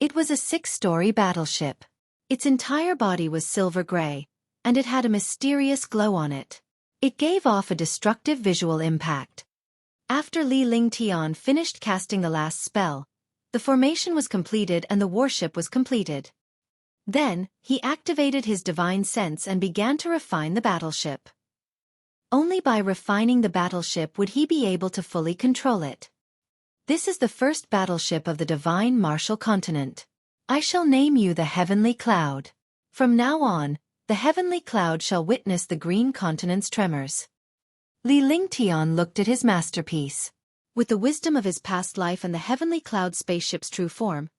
It was a 6-story battleship. Its entire body was silver gray, and it had a mysterious glow on it. It gave off a destructive visual impact. After Li Lingtian finished casting the last spell, the formation was completed and the warship was completed. Then, he activated his divine sense and began to refine the battleship. Only by refining the battleship would he be able to fully control it. This is the first battleship of the divine martial continent. I shall name you the Heavenly Cloud. From now on, the Heavenly Cloud shall witness the green continent's tremors. Li Lingtian looked at his masterpiece. With the wisdom of his past life and the Heavenly Cloud spaceship's true form,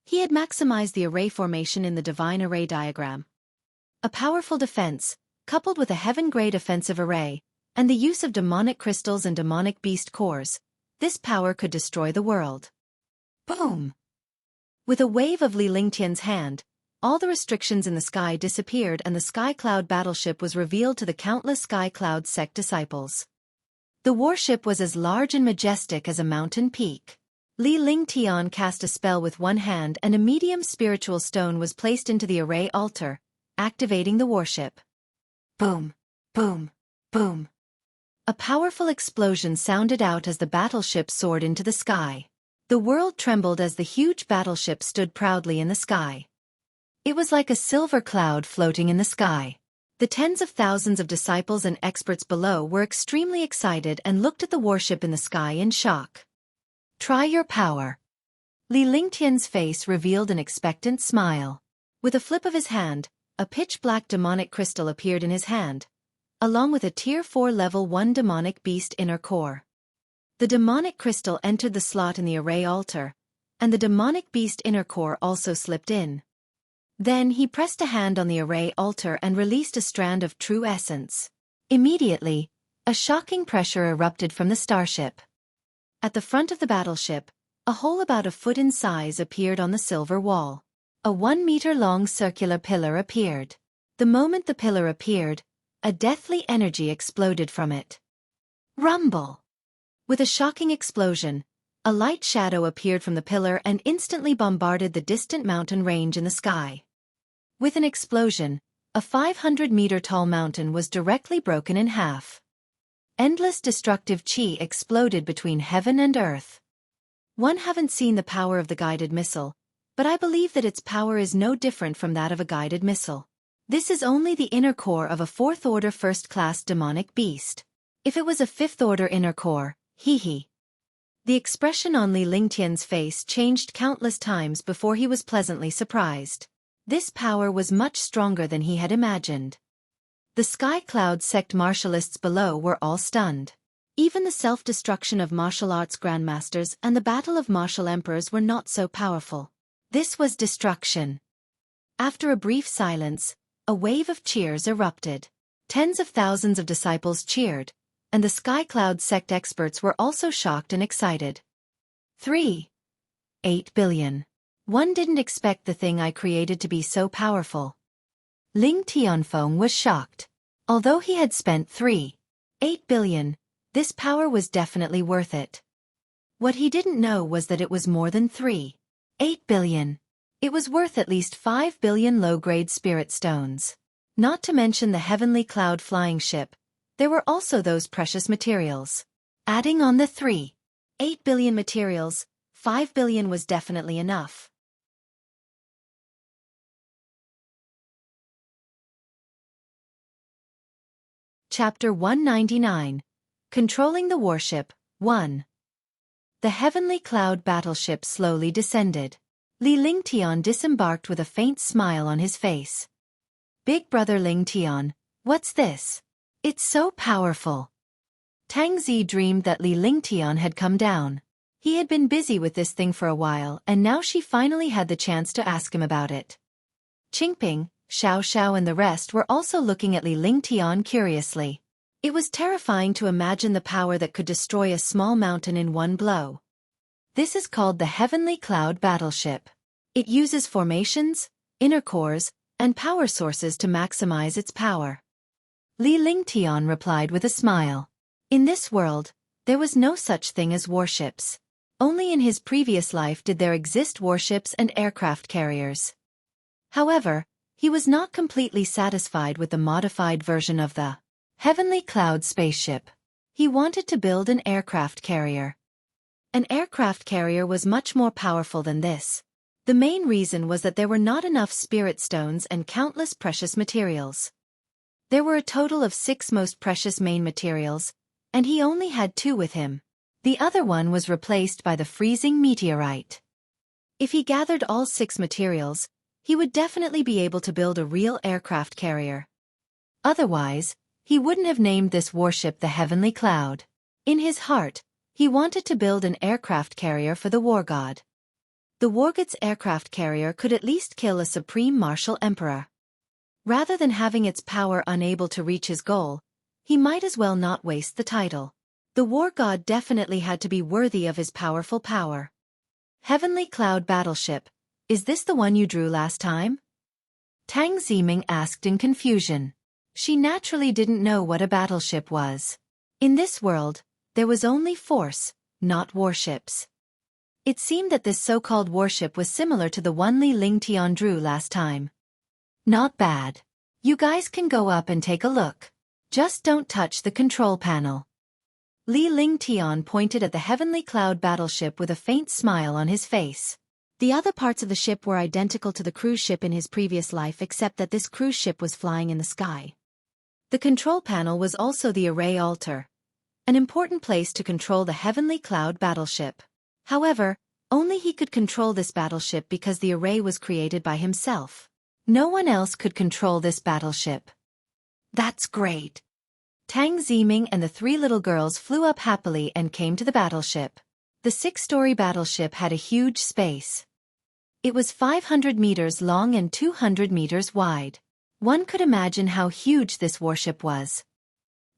he had maximized the array formation in the divine array diagram. A powerful defense, coupled with a heaven-grade offensive array, and the use of demonic crystals and demonic beast cores, this power could destroy the world. Boom! With a wave of Li Lingtian's hand, all the restrictions in the sky disappeared and the Sky Cloud battleship was revealed to the countless Sky Cloud sect disciples. The warship was as large and majestic as a mountain peak. Li Lingtian cast a spell with one hand and a medium spiritual stone was placed into the array altar, activating the warship. Boom! Boom! Boom! A powerful explosion sounded out as the battleship soared into the sky. The world trembled as the huge battleship stood proudly in the sky. It was like a silver cloud floating in the sky. The tens of thousands of disciples and experts below were extremely excited and looked at the warship in the sky in shock. Try your power. Li Lingtian's face revealed an expectant smile. With a flip of his hand, a pitch-black demonic crystal appeared in his hand, along with a Tier 4 Level 1 demonic beast inner core. The demonic crystal entered the slot in the array altar, and the demonic beast inner core also slipped in. Then he pressed a hand on the array altar and released a strand of true essence. Immediately, a shocking pressure erupted from the starship. At the front of the battleship, a hole about a foot in size appeared on the silver wall. A 1-meter-long circular pillar appeared. The moment the pillar appeared, a deathly energy exploded from it. Rumble! With a shocking explosion, a light shadow appeared from the pillar and instantly bombarded the distant mountain range in the sky. With an explosion, a 500-meter-tall mountain was directly broken in half. Endless destructive chi exploded between heaven and earth. One haven't seen the power of the guided missile, but I believe that its power is no different from that of a guided missile. This is only the inner core of a 4th-order first-class demonic beast. If it was a 5th-order inner core, hee. The expression on Li Lingtian's face changed countless times before he was pleasantly surprised. This power was much stronger than he had imagined. The Sky Cloud sect martialists below were all stunned. Even the self-destruction of martial arts grandmasters and the battle of martial emperors were not so powerful. This was destruction. After a brief silence, a wave of cheers erupted. Tens of thousands of disciples cheered, and the Sky Cloud sect experts were also shocked and excited. 3.8 billion. One didn't expect the thing I created to be so powerful. Ling Tianfeng was shocked. Although he had spent 3.8 billion, this power was definitely worth it. What he didn't know was that it was more than 3.8 billion. It was worth at least 5 billion low-grade spirit stones. Not to mention the Heavenly Cloud flying ship, there were also those precious materials. Adding on the 8 billion materials, 5 billion was definitely enough. Chapter 199. Controlling the Warship, 1. The heavenly cloud battleship slowly descended. Li Lingtian disembarked with a faint smile on his face. Big brother Lingtian, what's this? It's so powerful. Tang Zi dreamed that Li Lingtian had come down. He had been busy with this thing for a while and now she finally had the chance to ask him about it. Qingping, Xiao Xiao and the rest were also looking at Li Lingtian curiously. It was terrifying to imagine the power that could destroy a small mountain in one blow. This is called the Heavenly Cloud Battleship. It uses formations, inner cores, and power sources to maximize its power. Li Lingtian replied with a smile. In this world, there was no such thing as warships. Only in his previous life did there exist warships and aircraft carriers. However, he was not completely satisfied with the modified version of the Heavenly Cloud spaceship. He wanted to build an aircraft carrier. An aircraft carrier was much more powerful than this. The main reason was that there were not enough spirit stones and countless precious materials. There were a total of 6 most precious main materials, and he only had 2 with him. The other one was replaced by the freezing meteorite. If he gathered all 6 materials, he would definitely be able to build a real aircraft carrier. Otherwise, he wouldn't have named this warship the Heavenly Cloud. In his heart, he wanted to build an aircraft carrier for the war god. The war god's aircraft carrier could at least kill a supreme martial emperor. Rather than having its power unable to reach his goal, he might as well not waste the title. The war god definitely had to be worthy of his powerful power. Heavenly Cloud Battleship, is this the one you drew last time? Tang Ziming asked in confusion. She naturally didn't know what a battleship was. In this world, there was only force, not warships. It seemed that this so-called warship was similar to the one Li Lingtian drew last time. Not bad. You guys can go up and take a look. Just don't touch the control panel. Li Lingtian pointed at the Heavenly Cloud Battleship with a faint smile on his face. The other parts of the ship were identical to the cruise ship in his previous life except that this cruise ship was flying in the sky. The control panel was also the array altar, an important place to control the Heavenly Cloud Battleship. However, only he could control this battleship because the array was created by himself. No one else could control this battleship. That's great. Tang Ziming and the 3 little girls flew up happily and came to the battleship. The 6-story battleship had a huge space. It was 500 meters long and 200 meters wide. One could imagine how huge this warship was.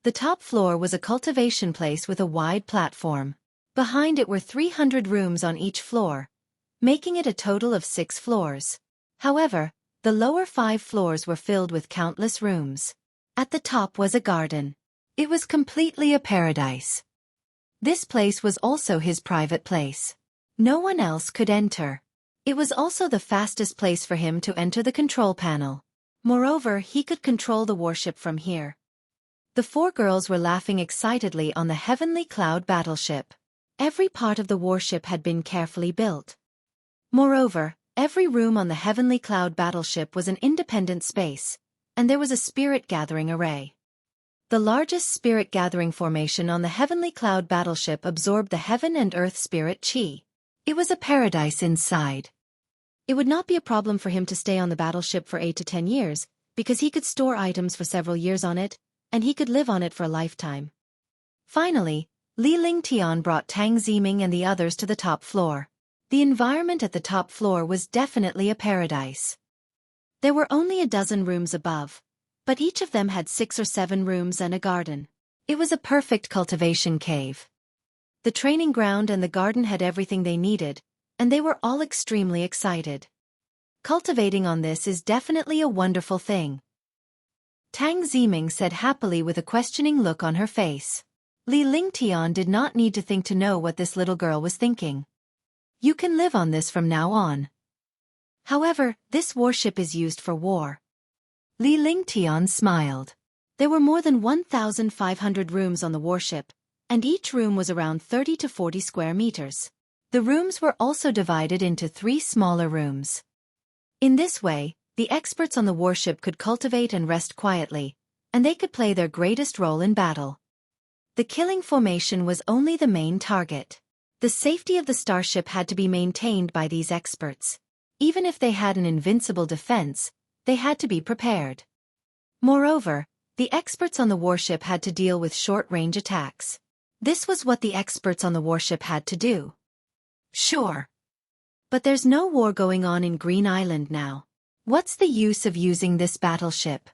The top floor was a cultivation place with a wide platform. Behind it were 300 rooms on each floor, making it a total of 6 floors. However, the lower 5 floors were filled with countless rooms. At the top was a garden. It was completely a paradise. This place was also his private place. No one else could enter. It was also the fastest place for him to enter the control panel. Moreover, he could control the warship from here. The 4 girls were laughing excitedly on the Heavenly Cloud Battleship. Every part of the warship had been carefully built. Moreover, every room on the Heavenly Cloud Battleship was an independent space, and there was a spirit-gathering array. The largest spirit-gathering formation on the Heavenly Cloud Battleship absorbed the heaven and earth spirit chi. It was a paradise inside. It would not be a problem for him to stay on the battleship for 8 to 10 years, because he could store items for several years on it, and he could live on it for a lifetime. Finally, Li Lingtian brought Tang Ziming and the others to the top floor. The environment at the top floor was definitely a paradise. There were only a dozen rooms above, but each of them had 6 or 7 rooms and a garden. It was a perfect cultivation cave. The training ground and the garden had everything they needed, and they were all extremely excited. Cultivating on this is definitely a wonderful thing. Tang Ziming said happily with a questioning look on her face. Li Lingtian did not need to think to know what this little girl was thinking. You can live on this from now on. However, this warship is used for war. Li Lingtian smiled. There were more than 1,500 rooms on the warship, and each room was around 30 to 40 square meters. The rooms were also divided into 3 smaller rooms. In this way, the experts on the warship could cultivate and rest quietly, and they could play their greatest role in battle. The killing formation was only the main target. The safety of the starship had to be maintained by these experts. Even if they had an invincible defense, they had to be prepared. Moreover, the experts on the warship had to deal with short-range attacks. This was what the experts on the warship had to do. Sure. But there's no war going on in Green Island now. What's the use of using this battleship?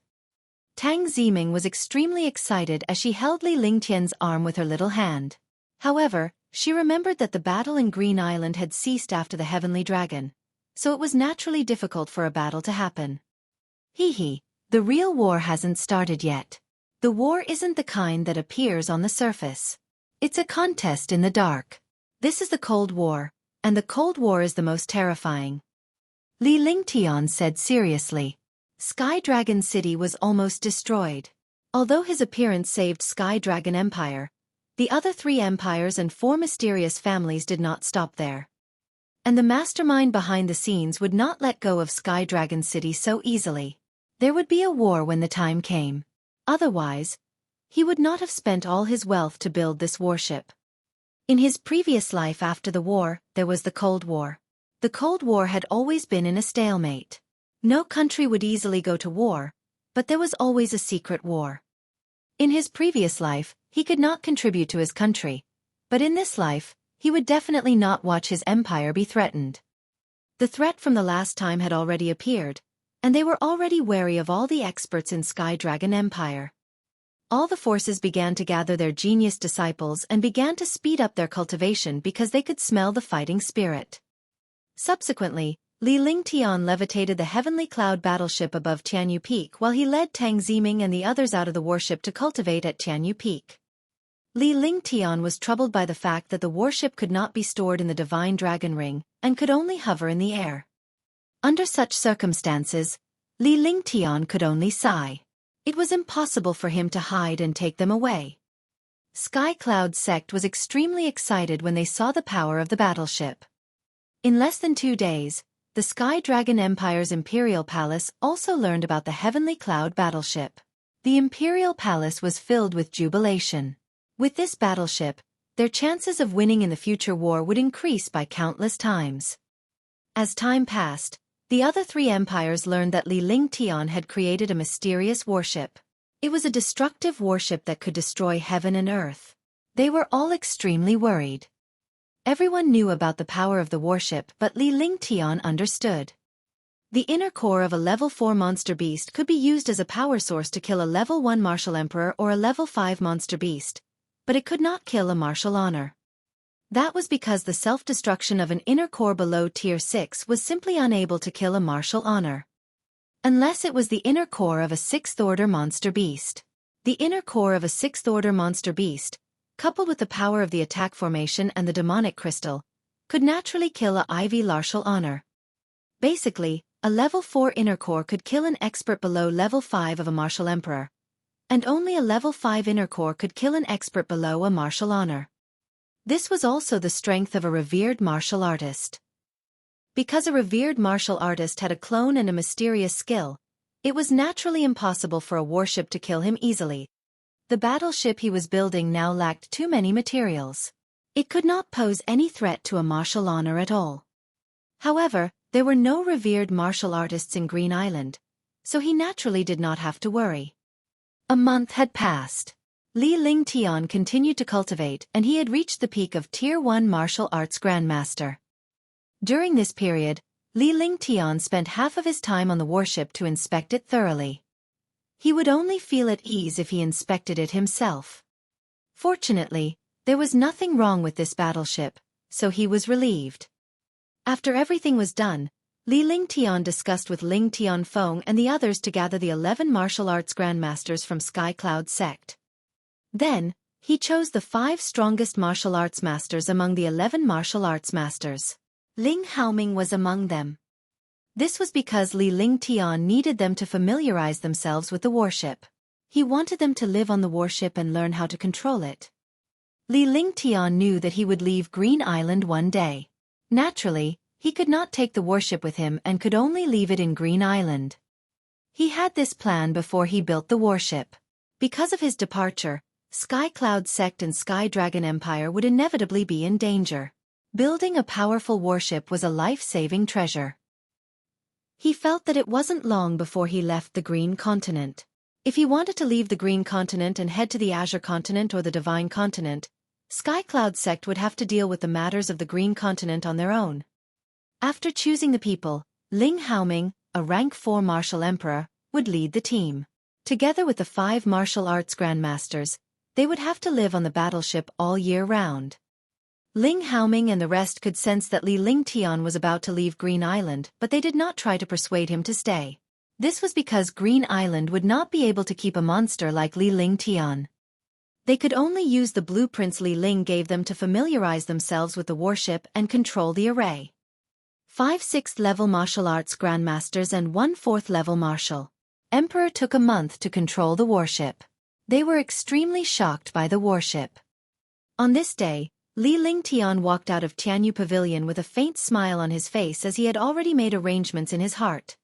Tang Ziming was extremely excited as she held Li Lingtian's arm with her little hand. However, she remembered that the battle in Green Island had ceased after the Heavenly Dragon, so it was naturally difficult for a battle to happen. Hee, the real war hasn't started yet. The war isn't the kind that appears on the surface. It's a contest in the dark. This is the Cold War, and the Cold War is the most terrifying. Li Lingtian said seriously. Sky Dragon City was almost destroyed. Although his appearance saved Sky Dragon Empire, the other 3 empires and 4 mysterious families did not stop there. And the mastermind behind the scenes would not let go of Sky Dragon City so easily. There would be a war when the time came. Otherwise, he would not have spent all his wealth to build this warship. In his previous life after the war, there was the Cold War. The Cold War had always been in a stalemate. No country would easily go to war, but there was always a secret war. In his previous life, he could not contribute to his country, but in this life, he would definitely not watch his empire be threatened. The threat from the last time had already appeared, and they were already wary of all the experts in Sky Dragon Empire. All the forces began to gather their genius disciples and began to speed up their cultivation because they could smell the fighting spirit. Subsequently, Li Lingtian levitated the heavenly cloud battleship above Tianyu Peak while he led Tang Ziming and the others out of the warship to cultivate at Tianyu Peak. Li Lingtian was troubled by the fact that the warship could not be stored in the Divine Dragon Ring and could only hover in the air. Under such circumstances, Li Lingtian could only sigh. It was impossible for him to hide and take them away. Sky Cloud sect was extremely excited when they saw the power of the battleship. In less than 2 days, the Sky Dragon Empire's Imperial Palace also learned about the Heavenly Cloud battleship. The Imperial Palace was filled with jubilation. With this battleship, their chances of winning in the future war would increase by countless times. As time passed, the other 3 empires learned that Li Lingtian had created a mysterious warship. It was a destructive warship that could destroy heaven and earth. They were all extremely worried. Everyone knew about the power of the warship, but Li Lingtian understood. The inner core of a level 4 monster beast could be used as a power source to kill a level 1 martial emperor or a level 5 monster beast, but it could not kill a martial honor. That was because the self-destruction of an inner core below tier 6 was simply unable to kill a martial honor. Unless it was the inner core of a 6th order monster beast. The inner core of a 6th order monster beast, coupled with the power of the attack formation and the demonic crystal, could naturally kill a IV martial honor. Basically, a level 4 inner core could kill an expert below level 5 of a martial emperor, and only a level 5 inner core could kill an expert below a martial honor. This was also the strength of a revered martial artist. Because a revered martial artist had a clone and a mysterious skill, it was naturally impossible for a warship to kill him easily. The battleship he was building now lacked too many materials. It could not pose any threat to a martial honor at all. However, there were no revered martial artists in Green Island, so he naturally did not have to worry. A month had passed. Li Lingtian continued to cultivate and he had reached the peak of Tier 1 Martial Arts Grandmaster. During this period, Li Lingtian spent half of his time on the warship to inspect it thoroughly. He would only feel at ease if he inspected it himself. Fortunately, there was nothing wrong with this battleship, so he was relieved. After everything was done, Li Lingtian discussed with Ling Tianfeng and the others to gather the 11 martial arts grandmasters from Sky Cloud sect. Then, he chose the 5 strongest martial arts masters among the 11 martial arts masters. Ling Haoming was among them. This was because Li Lingtian needed them to familiarize themselves with the warship. He wanted them to live on the warship and learn how to control it. Li Lingtian knew that he would leave Green Island one day. Naturally, he could not take the warship with him and could only leave it in Green Island. He had this plan before he built the warship. Because of his departure, Sky Cloud Sect and Sky Dragon Empire would inevitably be in danger. Building a powerful warship was a life-saving treasure. He felt that it wasn't long before he left the Green Continent. If he wanted to leave the Green Continent and head to the Azure Continent or the Divine Continent, Sky Cloud Sect would have to deal with the matters of the Green Continent on their own. After choosing the people, Ling Haoming, a rank 4 martial emperor, would lead the team. Together with the 5 martial arts grandmasters, they would have to live on the battleship all year round. Ling Haoming and the rest could sense that Li Lingtian was about to leave Green Island, but they did not try to persuade him to stay. This was because Green Island would not be able to keep a monster like Li Lingtian. They could only use the blueprints Li Ling gave them to familiarize themselves with the warship and control the array. 5 6th-level martial arts grandmasters and 1 4th-level martial emperor took a month to control the warship. They were extremely shocked by the warship. On this day, Li Lingtian walked out of Tianyu Pavilion with a faint smile on his face as he had already made arrangements in his heart.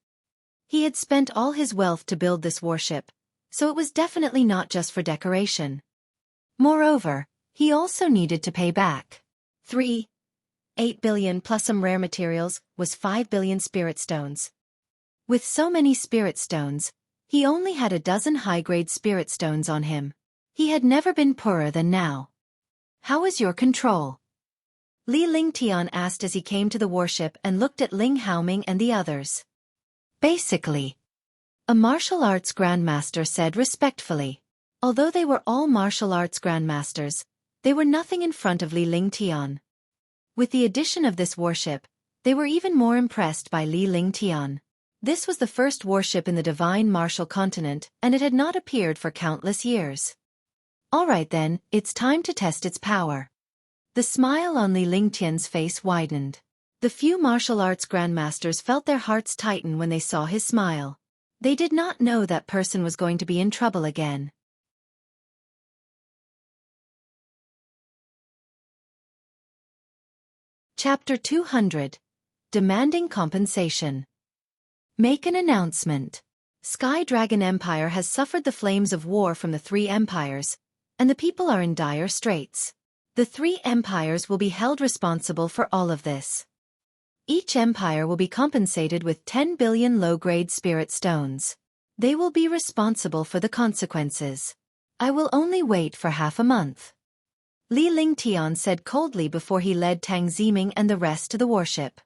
He had spent all his wealth to build this warship, so it was definitely not just for decoration. Moreover, he also needed to pay back 8 billion plus some rare materials was 5 billion spirit stones. With so many spirit stones, he only had a dozen high-grade spirit stones on him. He had never been poorer than now. How is your control? Li Lingtian asked as he came to the warship and looked at Ling Haoming and the others. Basically, a martial arts grandmaster said respectfully. Although they were all martial arts grandmasters, they were nothing in front of Li Lingtian. With the addition of this warship, they were even more impressed by Li Lingtian. This was the first warship in the Divine Martial Continent, and it had not appeared for countless years. Alright then, it's time to test its power. The smile on Li Lingtian's face widened. The few martial arts grandmasters felt their hearts tighten when they saw his smile. They did not know that person was going to be in trouble again. Chapter 200. Demanding Compensation. Make an announcement. Sky Dragon Empire has suffered the flames of war from the 3 empires, and the people are in dire straits. The 3 empires will be held responsible for all of this. Each empire will be compensated with 10 billion low-grade spirit stones. They will be responsible for the consequences. I will only wait for half a month. Li Lingtian said coldly before he led Tang Ziming and the rest to the warship.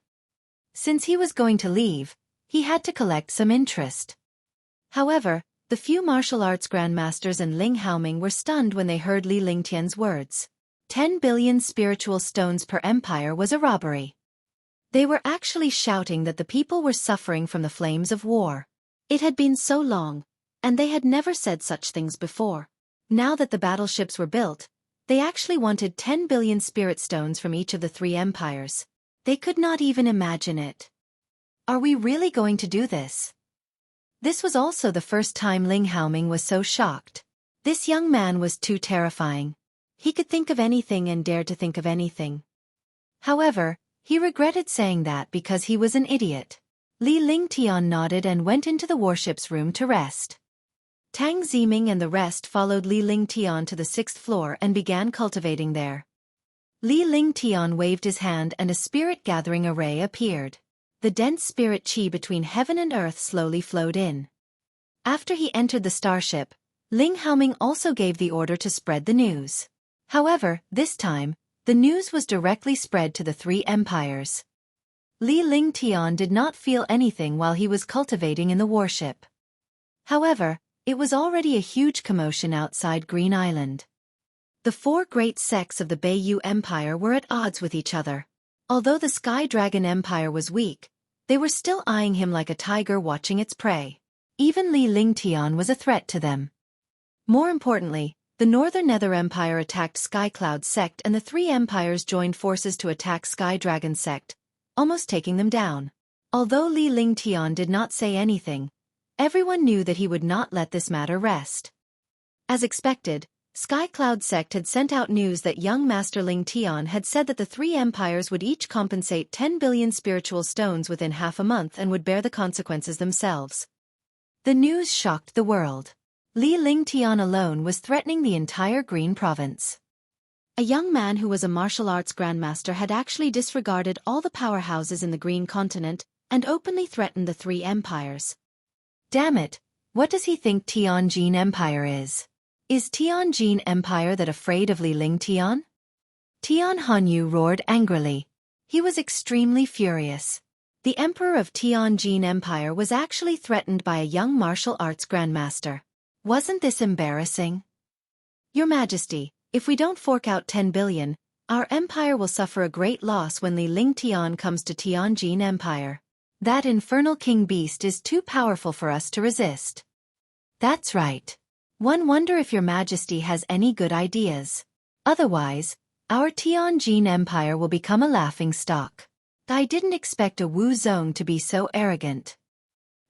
Since he was going to leave, he had to collect some interest. However, the few martial arts grandmasters and Ling Haoming were stunned when they heard Li Lingtian's words. 10 billion spiritual stones per empire was a robbery. They were actually shouting that the people were suffering from the flames of war. It had been so long, and they had never said such things before. Now that the battleships were built, they actually wanted 10 billion spirit stones from each of the 3 empires. They could not even imagine it. Are we really going to do this? This was also the first time Ling Haoming was so shocked. This young man was too terrifying. He could think of anything and dared to think of anything. However, he regretted saying that because he was an idiot. Li Lingtian nodded and went into the warship's room to rest. Tang Ziming and the rest followed Li Lingtian to the 6th floor and began cultivating there. Li Lingtian waved his hand and a spirit-gathering array appeared. The dense spirit chi between heaven and earth slowly flowed in. After he entered the starship, Ling Haoming also gave the order to spread the news. However, this time, the news was directly spread to the 3 empires. Li Lingtian did not feel anything while he was cultivating in the warship. However, it was already a huge commotion outside Green Island. The 4 great sects of the Beiyu Empire were at odds with each other. Although the Sky Dragon Empire was weak, they were still eyeing him like a tiger watching its prey. Even Li Lingtian was a threat to them. More importantly, the Northern Nether Empire attacked Sky Cloud Sect and the 3 empires joined forces to attack Sky Dragon Sect, almost taking them down. Although Li Lingtian did not say anything, everyone knew that he would not let this matter rest. As expected, Sky Cloud Sect had sent out news that young Master Ling Tian had said that the three empires would each compensate 10 billion spiritual stones within half a month and would bear the consequences themselves. The news shocked the world. Li Lingtian alone was threatening the entire Green Province. A young man who was a martial arts grandmaster had actually disregarded all the powerhouses in the Green Continent and openly threatened the three empires. Damn it, what does he think Tianjin Empire is? Is Tianjin Empire that afraid of Li Lingtian? Tian Hanyu roared angrily. He was extremely furious. The emperor of Tianjin Empire was actually threatened by a young martial arts grandmaster. Wasn't this embarrassing? Your Majesty, if we don't fork out 10 billion, our empire will suffer a great loss when Li Lingtian comes to Tianjin Empire. That infernal king beast is too powerful for us to resist. That's right. One wonder if your Majesty has any good ideas. Otherwise, our Tianjin Empire will become a laughingstock. I didn't expect a Wu Zong to be so arrogant.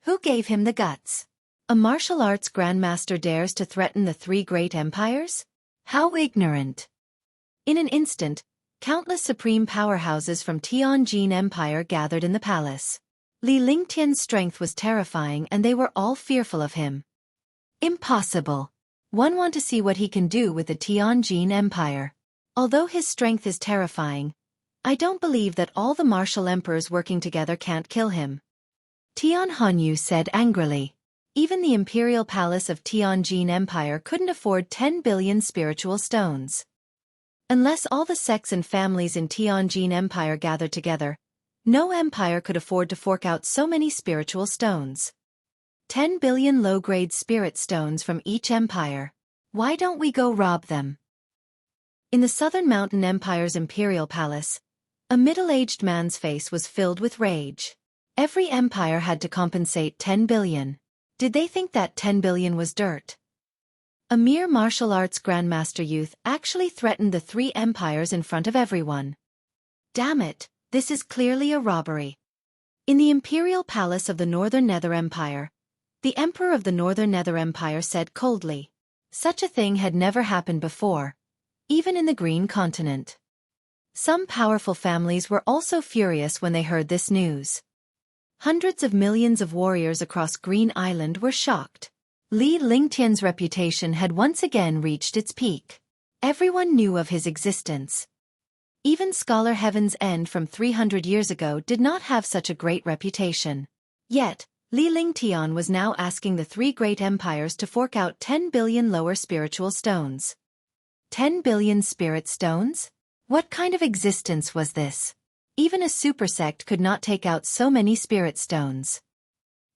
Who gave him the guts? A martial arts grandmaster dares to threaten the three great empires? How ignorant! In an instant, countless supreme powerhouses from Tianjin Empire gathered in the palace. Li Lingtian's strength was terrifying and they were all fearful of him. Impossible. One want to see what he can do with the Tianjin Empire. Although his strength is terrifying, I don't believe that all the martial emperors working together can't kill him. Tian Hanyu said angrily. Even the imperial palace of Tianjin Empire couldn't afford 10 billion spiritual stones. Unless all the sects and families in Tianjin Empire gathered together, no empire could afford to fork out so many spiritual stones. 10 billion low-grade spirit stones from each empire. Why don't we go rob them? In the Southern Mountain Empire's imperial palace, a middle-aged man's face was filled with rage. Every empire had to compensate 10 billion. Did they think that 10 billion was dirt? A mere martial arts grandmaster youth actually threatened the three empires in front of everyone. Damn it, this is clearly a robbery. In the imperial palace of the Northern Nether Empire, the emperor of the Northern Nether Empire said coldly. Such a thing had never happened before, even in the Green Continent. Some powerful families were also furious when they heard this news. Hundreds of millions of warriors across Green Island were shocked. Li Lingtian's reputation had once again reached its peak. Everyone knew of his existence. Even Scholar Heaven's End from 300 years ago did not have such a great reputation. Yet, Li Lingtian was now asking the three great empires to fork out 10 billion lower spiritual stones. 10 billion spirit stones? What kind of existence was this? Even a super sect could not take out so many spirit stones.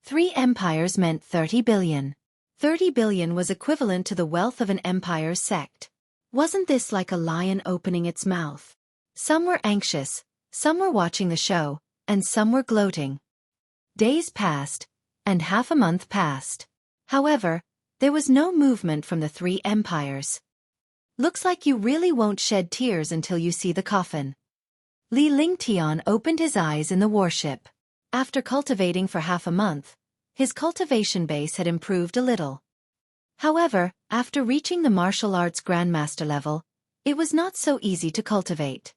3 empires meant 30 billion. 30 billion was equivalent to the wealth of an empire's sect. Wasn't this like a lion opening its mouth? Some were anxious, some were watching the show, and some were gloating. Days passed, and half a month passed. However, there was no movement from the three empires. Looks like you really won't shed tears until you see the coffin. Li Lingtian opened his eyes in the warship. After cultivating for half a month, his cultivation base had improved a little. However, after reaching the martial arts grandmaster level, it was not so easy to cultivate.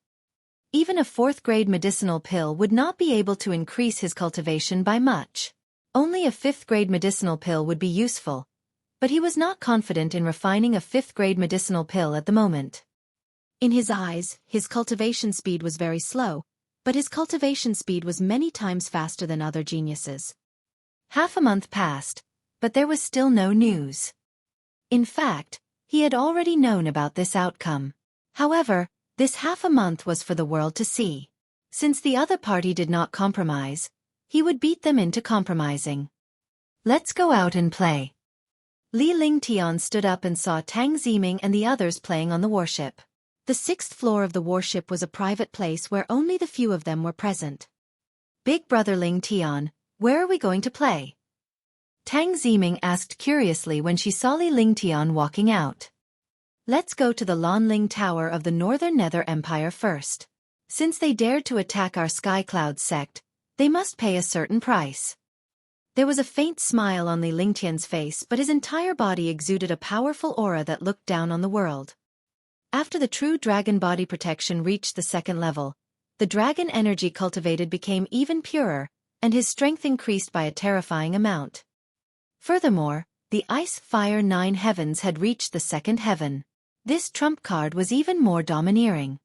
Even a 4th-grade medicinal pill would not be able to increase his cultivation by much. Only a 5th-grade medicinal pill would be useful, but he was not confident in refining a 5th-grade medicinal pill at the moment. In his eyes, his cultivation speed was very slow, but his cultivation speed was many times faster than other geniuses. Half a month passed, but there was still no news. In fact, he had already known about this outcome. However, this half a month was for the world to see. Since the other party did not compromise, he would beat them into compromising. Let's go out and play. Li Lingtian stood up and saw Tang Ziming and the others playing on the warship. The 6th floor of the warship was a private place where only the few of them were present. Big brother Lingtian, where are we going to play? Tang Ziming asked curiously when she saw Li Lingtian walking out. Let's go to the Lanling Tower of the Northern Nether Empire first. Since they dared to attack our Sky Cloud sect, they must pay a certain price. There was a faint smile on Li Lingtian's face, but his entire body exuded a powerful aura that looked down on the world. After the true dragon body protection reached the second level, the dragon energy cultivated became even purer, and his strength increased by a terrifying amount. Furthermore, the Ice-Fire 9 heavens had reached the second heaven. This trump card was even more domineering.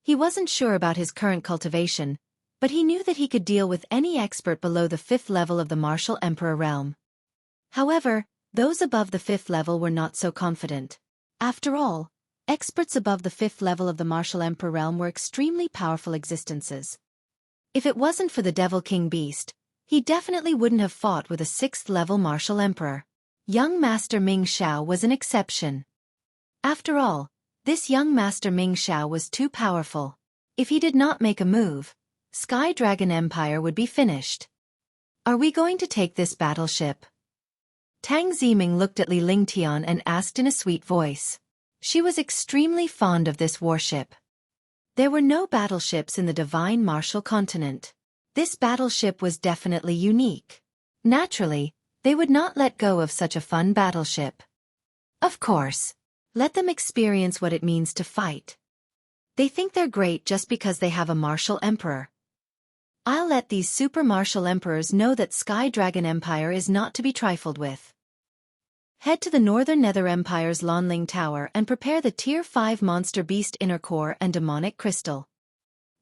He wasn't sure about his current cultivation, but he knew that he could deal with any expert below the 5th level of the Martial Emperor realm. However, those above the 5th level were not so confident. After all, experts above the 5th level of the Martial Emperor realm were extremely powerful existences. If it wasn't for the Devil King Beast, he definitely wouldn't have fought with a 6th level Martial Emperor. Young Master Ming Xiao was an exception. After all, this young Master Ming Xiao was too powerful. If he did not make a move, Sky Dragon Empire would be finished. Are we going to take this battleship? Tang Ziming looked at Li Lingtian and asked in a sweet voice. She was extremely fond of this warship. There were no battleships in the Divine Martial Continent. This battleship was definitely unique. Naturally, they would not let go of such a fun battleship. Of course. Let them experience what it means to fight. They think they're great just because they have a martial emperor. I'll let these super martial emperors know that Sky Dragon Empire is not to be trifled with. Head to the Northern Nether Empire's Lonling Tower and prepare the Tier 5 Monster Beast Inner Core and Demonic Crystal.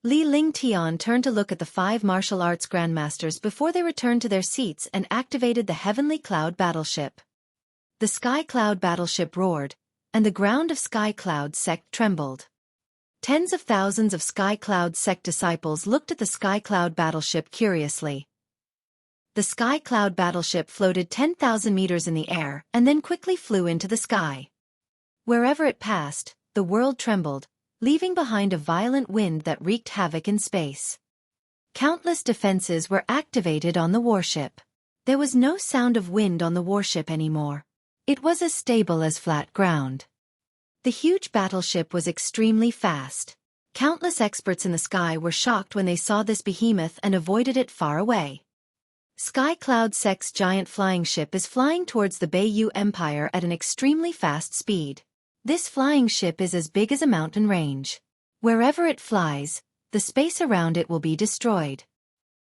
Li Lingtian turned to look at the 5 martial arts grandmasters before they returned to their seats and activated the Heavenly Cloud battleship. The Sky Cloud battleship roared, and the ground of Sky Cloud sect trembled. Tens of thousands of Sky Cloud sect disciples looked at the Sky Cloud battleship curiously. The Sky Cloud battleship floated 10,000 meters in the air and then quickly flew into the sky. Wherever it passed, the world trembled, leaving behind a violent wind that wreaked havoc in space. Countless defenses were activated on the warship. There was no sound of wind on the warship anymore. It was as stable as flat ground. The huge battleship was extremely fast. Countless experts in the sky were shocked when they saw this behemoth and avoided it far away. Sky Cloud Sect's giant flying ship is flying towards the Bayou Empire at an extremely fast speed. This flying ship is as big as a mountain range. Wherever it flies, the space around it will be destroyed.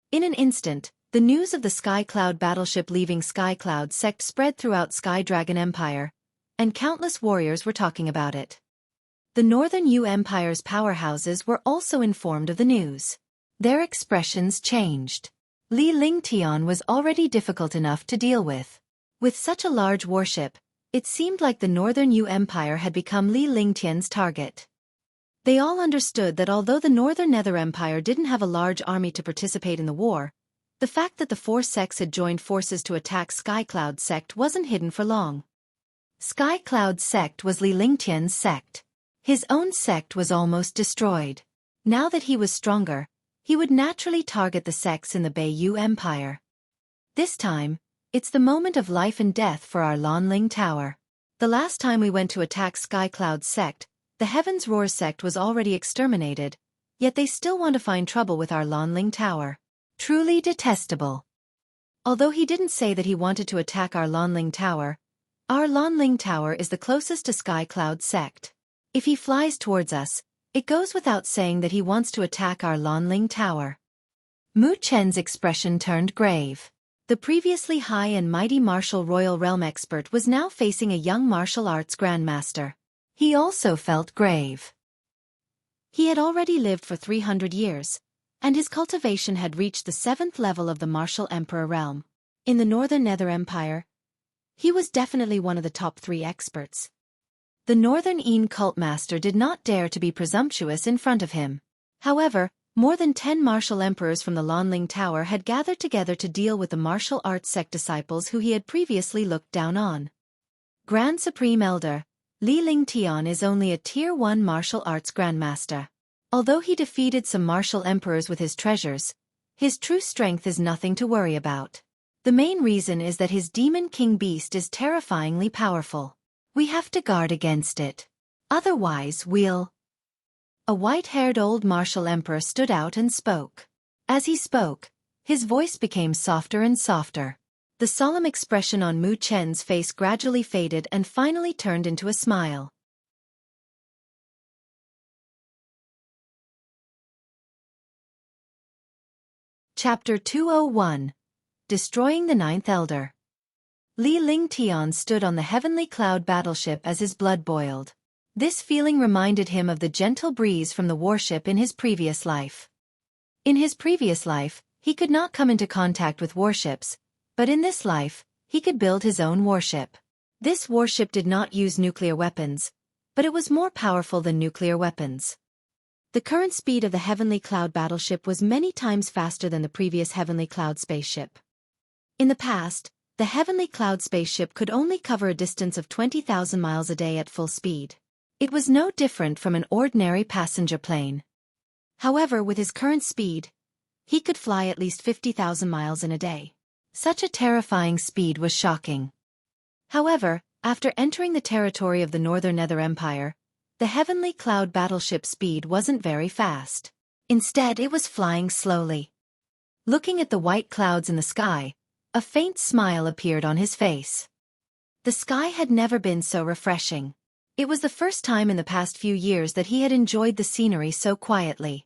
In an instant, the news of the Sky Cloud battleship leaving Sky Cloud Sect spread throughout Sky Dragon Empire, and countless warriors were talking about it. The Northern Yu Empire's powerhouses were also informed of the news. Their expressions changed. Li Lingtian was already difficult enough to deal with. With such a large warship, it seemed like the Northern Yu Empire had become Li Lingtian's target. They all understood that although the Northern Nether Empire didn't have a large army to participate in the war, the fact that the 4 sects had joined forces to attack Sky Cloud Sect wasn't hidden for long. Sky Cloud Sect was Li Lingtian's sect. His own sect was almost destroyed. Now that he was stronger, he would naturally target the sects in the Bayou Empire. This time, it's the moment of life and death for our Lonling Tower. The last time we went to attack Sky Cloud Sect, the Heavens Roar sect was already exterminated, yet they still want to find trouble with our Lonling Tower. Truly detestable. Although he didn't say that he wanted to attack our Lonling Tower, our Lonling Tower is the closest to Sky Cloud Sect. If he flies towards us, it goes without saying that he wants to attack our Lonling Tower. Mu Chen's expression turned grave. The previously high and mighty martial royal realm expert was now facing a young martial arts grandmaster. He also felt grave. He had already lived for 300 years, and his cultivation had reached the 7th level of the Martial Emperor realm. In the Northern Nether Empire, he was definitely one of the top 3 experts. The Northern Een cult master did not dare to be presumptuous in front of him. However, more than 10 martial emperors from the Lonling Tower had gathered together to deal with the martial arts sect disciples who he had previously looked down on. Grand Supreme Elder, Li Lingtian is only a Tier 1 martial arts grandmaster. Although he defeated some martial emperors with his treasures, his true strength is nothing to worry about. The main reason is that his Demon King Beast is terrifyingly powerful. We have to guard against it. Otherwise we'll... A white-haired old martial emperor stood out and spoke. As he spoke, his voice became softer and softer. The solemn expression on Mu Chen's face gradually faded and finally turned into a smile. Chapter 201. Destroying the Ninth Elder. Li Lingtian stood on the heavenly cloud battleship as his blood boiled. This feeling reminded him of the gentle breeze from the warship in his previous life. In his previous life, he could not come into contact with warships, but in this life, he could build his own warship. This warship did not use nuclear weapons, but it was more powerful than nuclear weapons. The current speed of the Heavenly Cloud battleship was many times faster than the previous Heavenly Cloud spaceship. In the past, the Heavenly Cloud spaceship could only cover a distance of 20,000 miles a day at full speed. It was no different from an ordinary passenger plane. However, with his current speed, he could fly at least 50,000 miles in a day. Such a terrifying speed was shocking. However, after entering the territory of the Northern Nether Empire, the Heavenly Cloud battleship speed wasn't very fast. Instead, it was flying slowly. Looking at the white clouds in the sky, a faint smile appeared on his face. The sky had never been so refreshing. It was the first time in the past few years that he had enjoyed the scenery so quietly.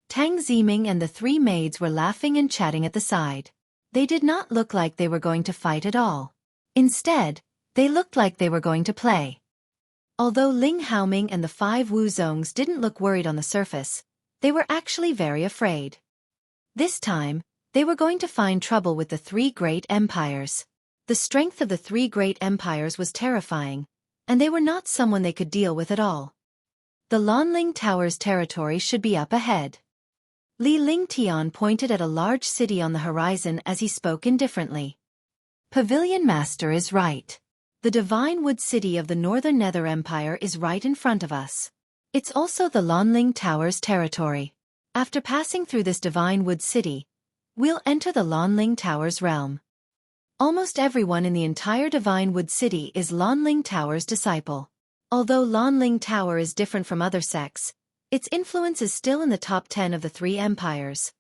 Tang Ziming and the three maids were laughing and chatting at the side. They did not look like they were going to fight at all. Instead, they looked like they were going to play. Although Ling Haoming and the 5 Wu Zongs didn't look worried on the surface, they were actually very afraid. This time, they were going to find trouble with the 3 great empires. The strength of the 3 great empires was terrifying, and they were not someone they could deal with at all. The Lanling Tower's territory should be up ahead. Li Lingtian pointed at a large city on the horizon as he spoke indifferently. Pavilion Master is right. The Divine Wood City of the Northern Nether Empire is right in front of us. It's also the Lanling Tower's territory. After passing through this Divine Wood City, we'll enter the Lanling Tower's realm. Almost everyone in the entire Divine Wood City is Lanling Tower's disciple. Although Lanling Tower is different from other sects, its influence is still in the top 10 of the 3 empires.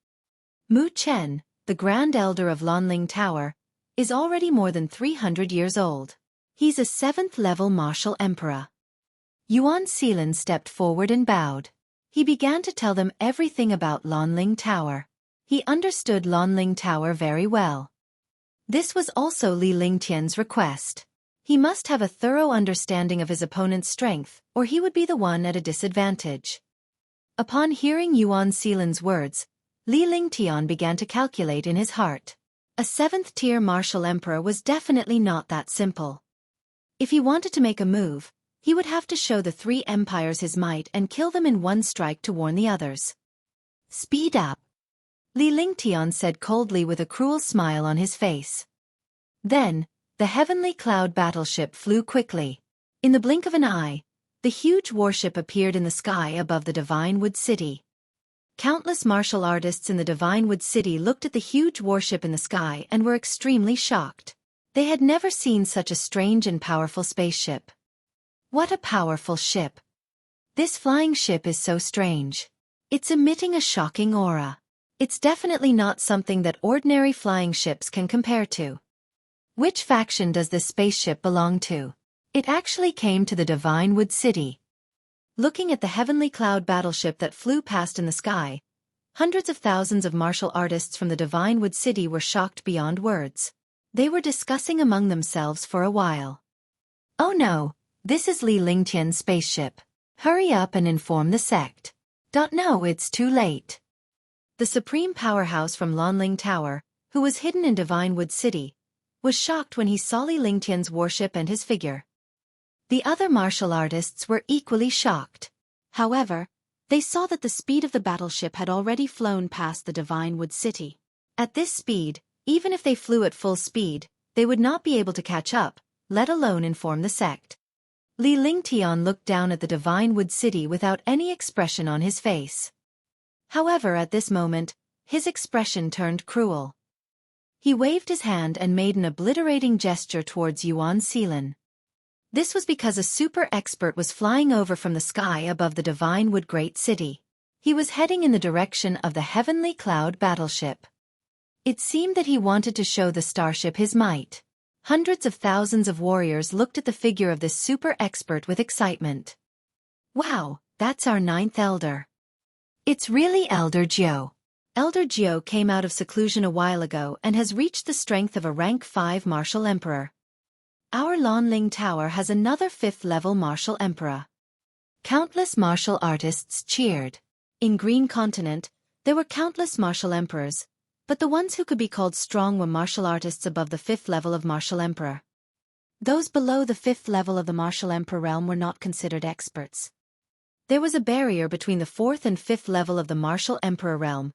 Mu Chen, the Grand Elder of Lanling Tower, is already more than 300 years old. He's a 7th-level martial emperor. Yuan Seelan stepped forward and bowed. He began to tell them everything about Lanling Tower. He understood Lanling Tower very well. This was also Li Lingtian's request. He must have a thorough understanding of his opponent's strength, or he would be the one at a disadvantage. Upon hearing Yuan Seelan's words, Li Lingtian began to calculate in his heart. A 7th-tier martial emperor was definitely not that simple. If he wanted to make a move, he would have to show the 3 empires his might and kill them in one strike to warn the others. Speed up, Li Lingtian said coldly with a cruel smile on his face. Then, the Heavenly Cloud battleship flew quickly. In the blink of an eye, the huge warship appeared in the sky above the Divine Wood City. Countless martial artists in the Divine Wood City looked at the huge warship in the sky and were extremely shocked. They had never seen such a strange and powerful spaceship. What a powerful ship! This flying ship is so strange. It's emitting a shocking aura. It's definitely not something that ordinary flying ships can compare to. Which faction does this spaceship belong to? It actually came to the Divine Wood City. Looking at the Heavenly Cloud battleship that flew past in the sky, hundreds of thousands of martial artists from the Divine Wood City were shocked beyond words. They were discussing among themselves for a while. Oh no, this is Li Lingtian's spaceship. Hurry up and inform the sect. No, it's too late. The supreme powerhouse from Lanling Tower, who was hidden in Divine Wood City, was shocked when he saw Li Lingtian's warship and his figure. The other martial artists were equally shocked. However, they saw that the speed of the battleship had already flown past the Divine Wood City. At this speed, even if they flew at full speed, they would not be able to catch up, let alone inform the sect. Li Lingtian looked down at the Divine Wood City without any expression on his face. However, at this moment, his expression turned cruel. He waved his hand and made an obliterating gesture towards Yuan Seelan. This was because a super expert was flying over from the sky above the Divine Wood Great City. He was heading in the direction of the Heavenly Cloud battleship. It seemed that he wanted to show the starship his might. Hundreds of thousands of warriors looked at the figure of this super expert with excitement. Wow, that's our 9th elder. It's really Elder Geo. Elder Geo came out of seclusion a while ago and has reached the strength of a rank 5 martial emperor. Our Lanling Tower has another 5th level martial emperor. Countless martial artists cheered. In Green Continent, there were countless martial emperors, but the ones who could be called strong were martial artists above the 5th level of martial emperor. Those below the 5th level of the martial emperor realm were not considered experts. There was a barrier between the 4th and 5th level of the martial emperor realm,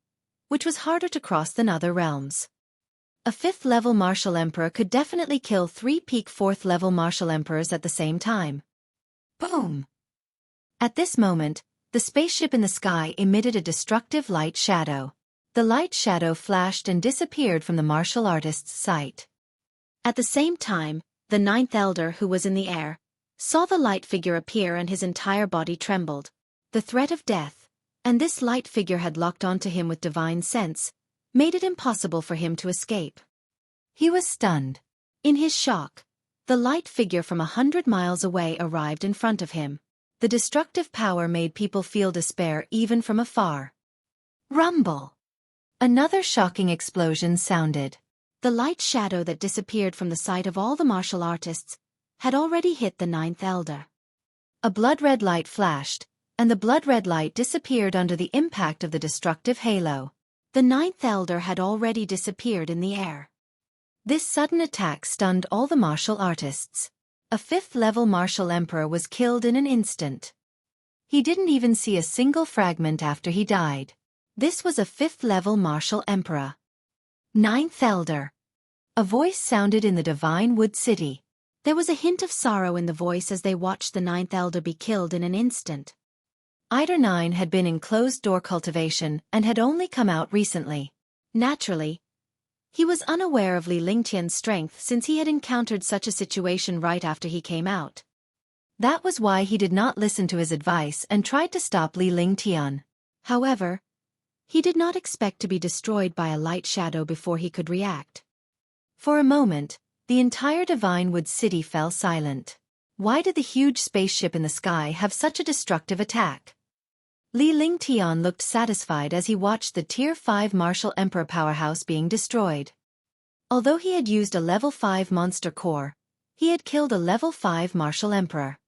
which was harder to cross than other realms. A 5th level martial emperor could definitely kill 3 peak 4th level martial emperors at the same time. Boom! At this moment, the spaceship in the sky emitted a destructive light shadow. The light shadow flashed and disappeared from the martial artist's sight. At the same time, the 9th elder, who was in the air, saw the light figure appear and his entire body trembled. The threat of death, and this light figure had locked onto him with divine sense, made it impossible for him to escape. He was stunned. In his shock, the light figure from 100 miles away arrived in front of him. The destructive power made people feel despair even from afar. Rumble! Another shocking explosion sounded. The light shadow that disappeared from the sight of all the martial artists had already hit the 9th elder. A blood-red light flashed, and the blood-red light disappeared under the impact of the destructive halo. The 9th elder had already disappeared in the air. This sudden attack stunned all the martial artists. A 5th level martial emperor was killed in an instant. He didn't even see a single fragment after he died. This was a 5th level martial emperor. 9th elder. A voice sounded in the Divine Wood City. There was a hint of sorrow in the voice as they watched the 9th elder be killed in an instant. Eider 9 had been in closed-door cultivation and had only come out recently. Naturally, he was unaware of Li Lingtian's strength since he had encountered such a situation right after he came out. That was why he did not listen to his advice and tried to stop Li Lingtian. However, he did not expect to be destroyed by a light shadow before he could react. For a moment, the entire Divine Wood City fell silent. Why did the huge spaceship in the sky have such a destructive attack? Li Lingtian looked satisfied as he watched the Tier 5 Martial Emperor powerhouse being destroyed. Although he had used a Level 5 monster core, he had killed a Level 5 Martial Emperor.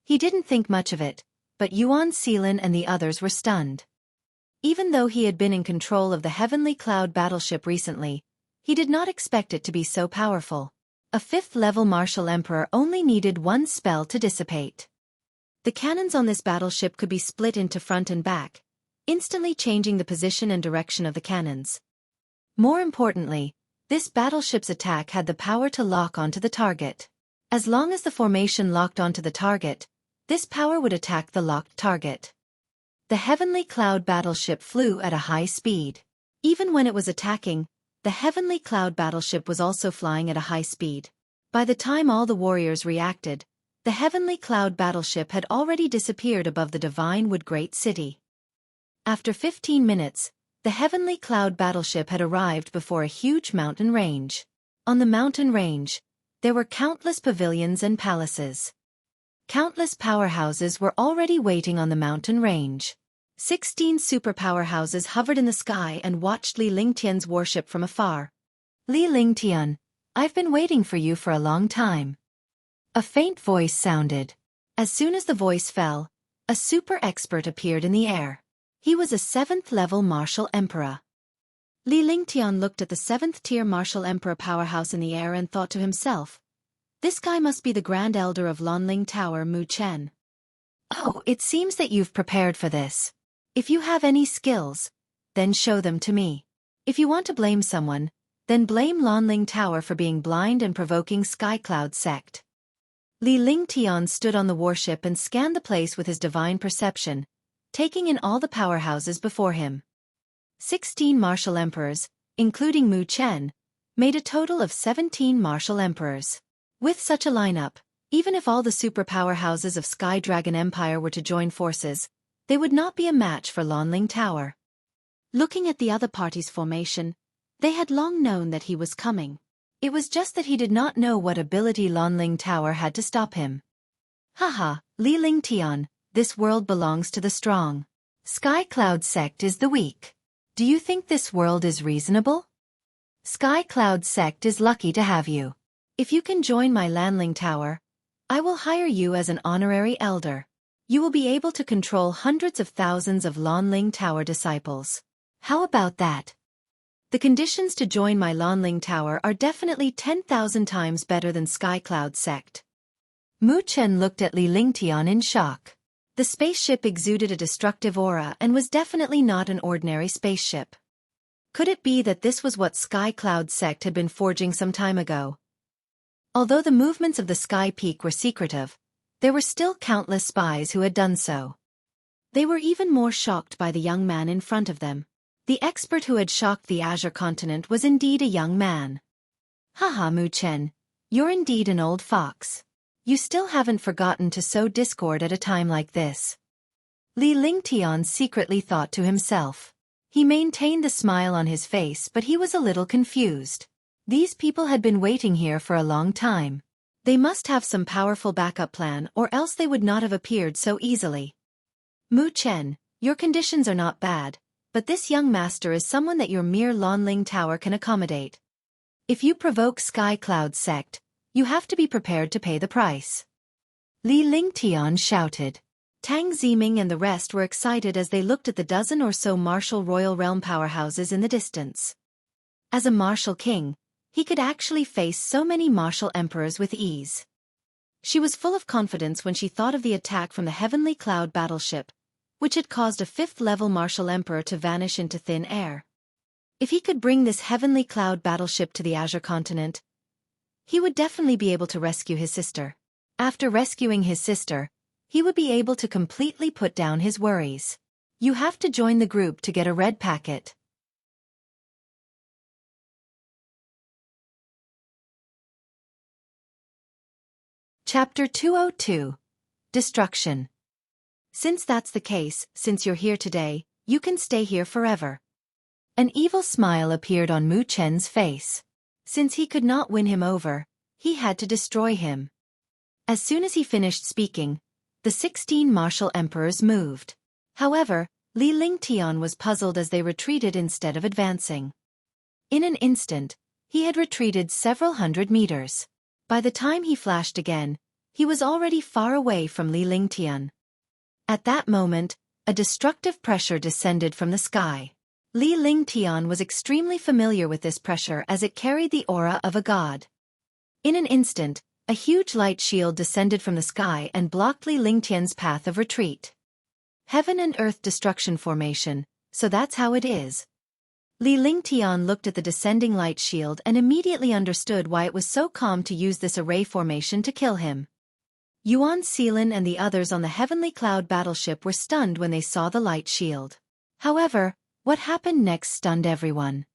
He didn't think much of it, but Yuan Seelan and the others were stunned. Even though he had been in control of the Heavenly Cloud battleship recently, he did not expect it to be so powerful. A 5th level Martial Emperor only needed one spell to dissipate. The cannons on this battleship could be split into front and back, instantly changing the position and direction of the cannons. More importantly, this battleship's attack had the power to lock onto the target. As long as the formation locked onto the target, this power would attack the locked target. The Heavenly Cloud battleship flew at a high speed. Even when it was attacking, the Heavenly Cloud battleship was also flying at a high speed. By the time all the warriors reacted, the Heavenly Cloud battleship had already disappeared above the Divine Wood Great City. After 15 minutes, the Heavenly Cloud battleship had arrived before a huge mountain range. On the mountain range, there were countless pavilions and palaces. Countless powerhouses were already waiting on the mountain range. 16 superpowerhouses hovered in the sky and watched Li Lingtian's warship from afar. Li Lingtian, I've been waiting for you for a long time. A faint voice sounded. As soon as the voice fell, a super expert appeared in the air. He was a 7th level Martial Emperor. Li Lingtian looked at the 7th tier Martial Emperor powerhouse in the air and thought to himself, this guy must be the Grand Elder of Lanling Tower, Mu Chen. Oh, it seems that you've prepared for this. If you have any skills, then show them to me. If you want to blame someone, then blame Lanling Tower for being blind and provoking Skycloud sect. Li Lingtian stood on the warship and scanned the place with his divine perception, taking in all the powerhouses before him. 16 Martial Emperors, including Mu Chen, made a total of 17 Martial Emperors. With such a lineup, even if all the superpowerhouses of Sky Dragon Empire were to join forces, they would not be a match for Lanling Tower. Looking at the other party's formation, They had long known that he was coming. It was just that he did not know what ability Lanling Tower had to stop him. Haha, Li Lingtian, this world belongs to the strong. Sky Cloud Sect is the weak. Do you think this world is reasonable? Sky Cloud Sect is lucky to have you. If you can join my Lanling Tower, I will hire you as an honorary elder. You will be able to control hundreds of thousands of Lanling Tower disciples. How about that? The conditions to join my Lanling Tower are definitely 10,000 times better than Sky Cloud Sect. Mu Chen looked at Li Lingtian in shock. The spaceship exuded a destructive aura and was definitely not an ordinary spaceship. Could it be that this was what Sky Cloud Sect had been forging some time ago? Although the movements of the Sky Peak were secretive, there were still countless spies who had done so. They were even more shocked by the young man in front of them. The expert who had shocked the Azure continent was indeed a young man. Haha, Mu Chen, you're indeed an old fox. You still haven't forgotten to sow discord at a time like this. Li Lingtian secretly thought to himself. He maintained the smile on his face, but he was a little confused. These people had been waiting here for a long time. They must have some powerful backup plan, or else they would not have appeared so easily. Mu Chen, your conditions are not bad, but this young master is someone that your mere Lanling Tower can accommodate. If you provoke Sky Cloud Sect, you have to be prepared to pay the price. Li Lingtian shouted. Tang Ziming and the rest were excited as they looked at the dozen or so martial royal realm powerhouses in the distance. As a martial king, he could actually face so many martial emperors with ease. She was full of confidence when she thought of the attack from the Heavenly Cloud battleship, which had caused a 5th-level martial emperor to vanish into thin air. If he could bring this Heavenly Cloud battleship to the Azure continent, he would definitely be able to rescue his sister. After rescuing his sister, he would be able to completely put down his worries. You have to join the group to get a red packet. Chapter 202. Destruction. Since that's the case, since you're here today, you can stay here forever. An evil smile appeared on Mu Chen's face. Since he could not win him over, he had to destroy him. As soon as he finished speaking, the 16 martial emperors moved. However, Li Lingtian was puzzled as they retreated instead of advancing. In an instant, he had retreated several hundred meters. By the time he flashed again, he was already far away from Li Lingtian. At that moment, a destructive pressure descended from the sky. Li Lingtian was extremely familiar with this pressure as it carried the aura of a god. In an instant, a huge light shield descended from the sky and blocked Li Lingtian's path of retreat. Heaven and Earth Destruction Formation, so that's how it is. Li Lingtian looked at the descending light shield and immediately understood why it was so calm to use this array formation to kill him. Yuan Seelan and the others on the Heavenly Cloud battleship were stunned when they saw the light shield. However, what happened next stunned everyone.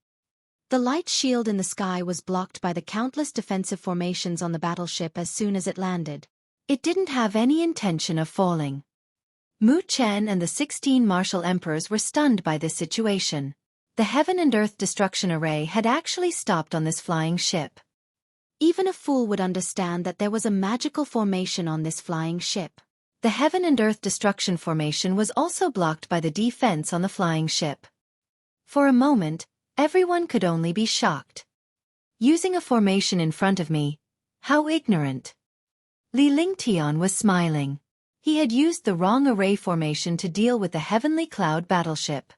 The light shield in the sky was blocked by the countless defensive formations on the battleship as soon as it landed. It didn't have any intention of falling. Mu Chen and the 16 martial emperors were stunned by this situation. The Heaven and Earth Destruction Array had actually stopped on this flying ship. Even a fool would understand that there was a magical formation on this flying ship. The Heaven and Earth Destruction Formation was also blocked by the defense on the flying ship. For a moment, everyone could only be shocked. Using a formation in front of me, how ignorant. Li Lingtian was smiling. He had used the wrong array formation to deal with the Heavenly Cloud battleship.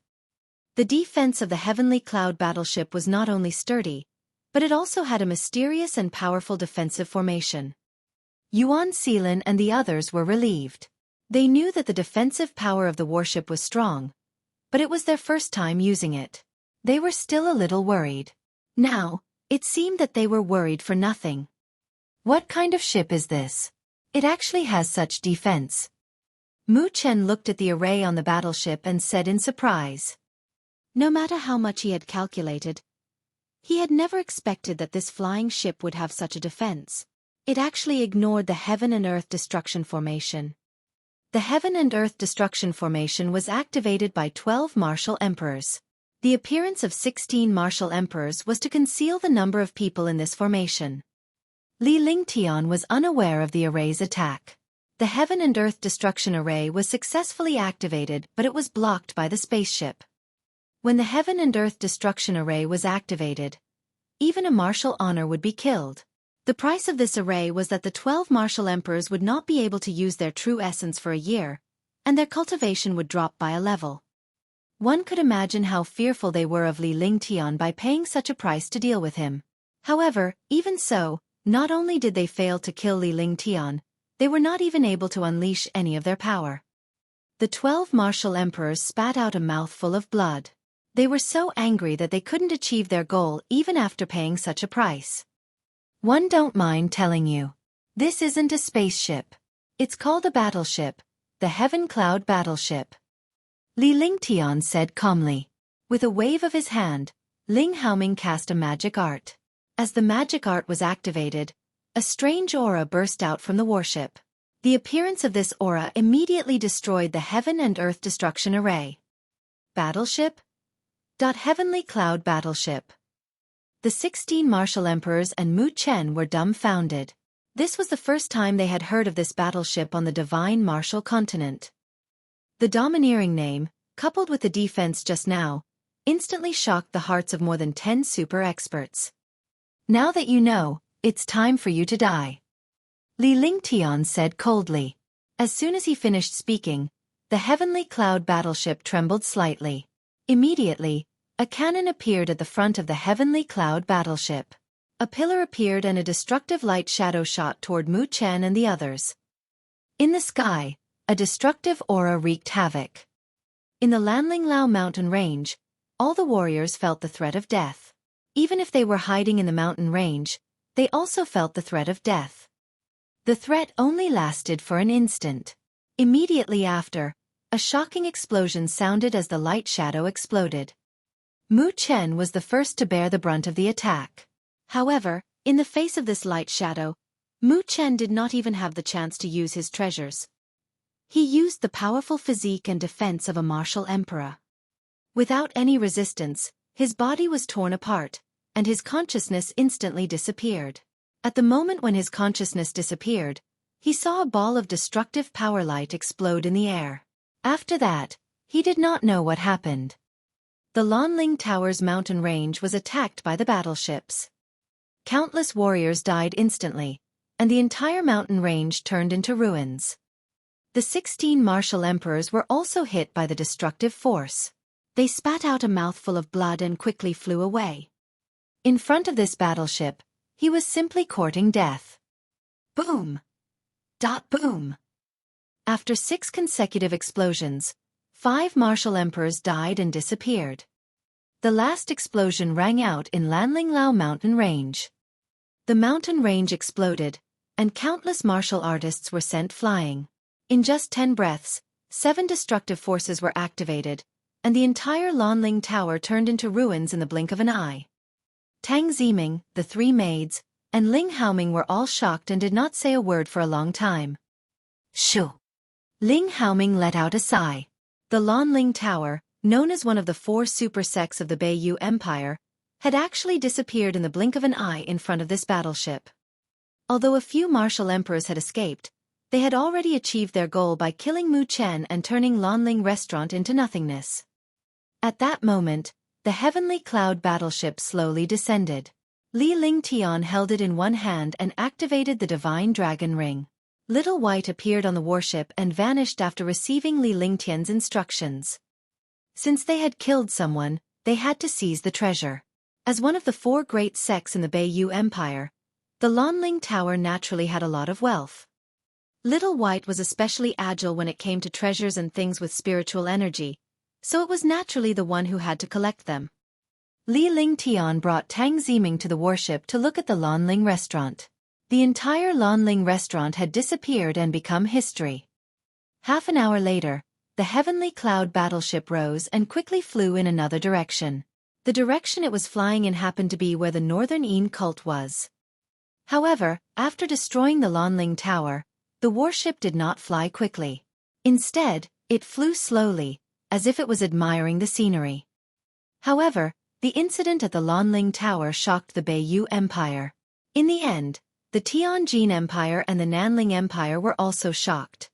The defense of the Heavenly Cloud battleship was not only sturdy, but it also had a mysterious and powerful defensive formation. Yuan Seelan and the others were relieved. They knew that the defensive power of the warship was strong, but it was their first time using it. They were still a little worried. Now, it seemed that they were worried for nothing. What kind of ship is this? It actually has such defense. Mu Chen looked at the array on the battleship and said in surprise. No matter how much he had calculated, he had never expected that this flying ship would have such a defense. It actually ignored the Heaven and Earth Destruction Formation. The Heaven and Earth Destruction Formation was activated by 12 martial emperors. The appearance of 16 martial emperors was to conceal the number of people in this formation. Li Lingtian was unaware of the array's attack. The Heaven and Earth Destruction Array was successfully activated, but it was blocked by the spaceship. When the Heaven and Earth Destruction Array was activated, even a martial honor would be killed. The price of this array was that the 12 martial emperors would not be able to use their true essence for a year, and their cultivation would drop by a level. One could imagine how fearful they were of Li Lingtian by paying such a price to deal with him. However, even so, not only did they fail to kill Li Lingtian, they were not even able to unleash any of their power. The 12 martial emperors spat out a mouthful of blood. They were so angry that they couldn't achieve their goal even after paying such a price. One don't mind telling you. This isn't a spaceship. It's called a battleship, the Heaven Cloud Battleship. Li Lingtian said calmly. With a wave of his hand, Ling Haoming cast a magic art. As the magic art was activated, a strange aura burst out from the warship. The appearance of this aura immediately destroyed the Heaven and Earth Destruction Array. Battleship? Heavenly Cloud Battleship. The 16 martial emperors and Mu Chen were dumbfounded. This was the first time they had heard of this battleship on the divine martial continent. The domineering name, coupled with the defense just now, instantly shocked the hearts of more than 10 super experts. Now that you know, it's time for you to die. Li Lingtian said coldly. As soon as he finished speaking, the Heavenly Cloud Battleship trembled slightly. Immediately, a cannon appeared at the front of the Heavenly Cloud Battleship. A pillar appeared and a destructive light shadow shot toward Mu Chen and the others. In the sky, a destructive aura wreaked havoc. In the Lanlinglao mountain range, all the warriors felt the threat of death. Even if they were hiding in the mountain range, they also felt the threat of death. The threat only lasted for an instant. Immediately after, a shocking explosion sounded as the light shadow exploded. Mu Chen was the first to bear the brunt of the attack. However, in the face of this light shadow, Mu Chen did not even have the chance to use his treasures. He used the powerful physique and defense of a martial emperor. Without any resistance, his body was torn apart, and his consciousness instantly disappeared. At the moment when his consciousness disappeared, he saw a ball of destructive power light explode in the air. After that, he did not know what happened. The Lanling Tower's mountain range was attacked by the battleships. Countless warriors died instantly, and the entire mountain range turned into ruins. The 16 martial emperors were also hit by the destructive force. They spat out a mouthful of blood and quickly flew away. In front of this battleship, he was simply courting death. Boom! Boom! After 6 consecutive explosions, 5 martial emperors died and disappeared. The last explosion rang out in Lanlinglao mountain range. The mountain range exploded, and countless martial artists were sent flying. In just 10 breaths, 7 destructive forces were activated, and the entire Lanling Tower turned into ruins in the blink of an eye. Tang Ziming, the 3 maids, and Ling Haoming were all shocked and did not say a word for a long time. Shoo! Ling Haoming let out a sigh. The Lanling Tower, known as one of the 4 super sects of the Beiyu Empire, had actually disappeared in the blink of an eye in front of this battleship. Although a few martial emperors had escaped, they had already achieved their goal by killing Mu Chen and turning Lanling Restaurant into nothingness. At that moment, the Heavenly Cloud Battleship slowly descended. Li Lingtian held it in one hand and activated the Divine Dragon Ring. Little White appeared on the warship and vanished after receiving Li Lingtian's instructions. Since they had killed someone, they had to seize the treasure. As one of the 4 great sects in the Beiyu Empire, the Lanling Tower naturally had a lot of wealth. Little White was especially agile when it came to treasures and things with spiritual energy, so it was naturally the one who had to collect them. Li Lingtian brought Tang Ziming to the warship to look at the Lanling restaurant. The entire Lanling restaurant had disappeared and become history. Half an hour later, the Heavenly Cloud Battleship rose and quickly flew in another direction. The direction it was flying in happened to be where the Northern Een cult was. However, after destroying the Lanling Tower, the warship did not fly quickly. Instead, it flew slowly, as if it was admiring the scenery. However, the incident at the Lanling Tower shocked the Beiyu Empire. In the end, the Tianjin Empire and the Nanling Empire were also shocked.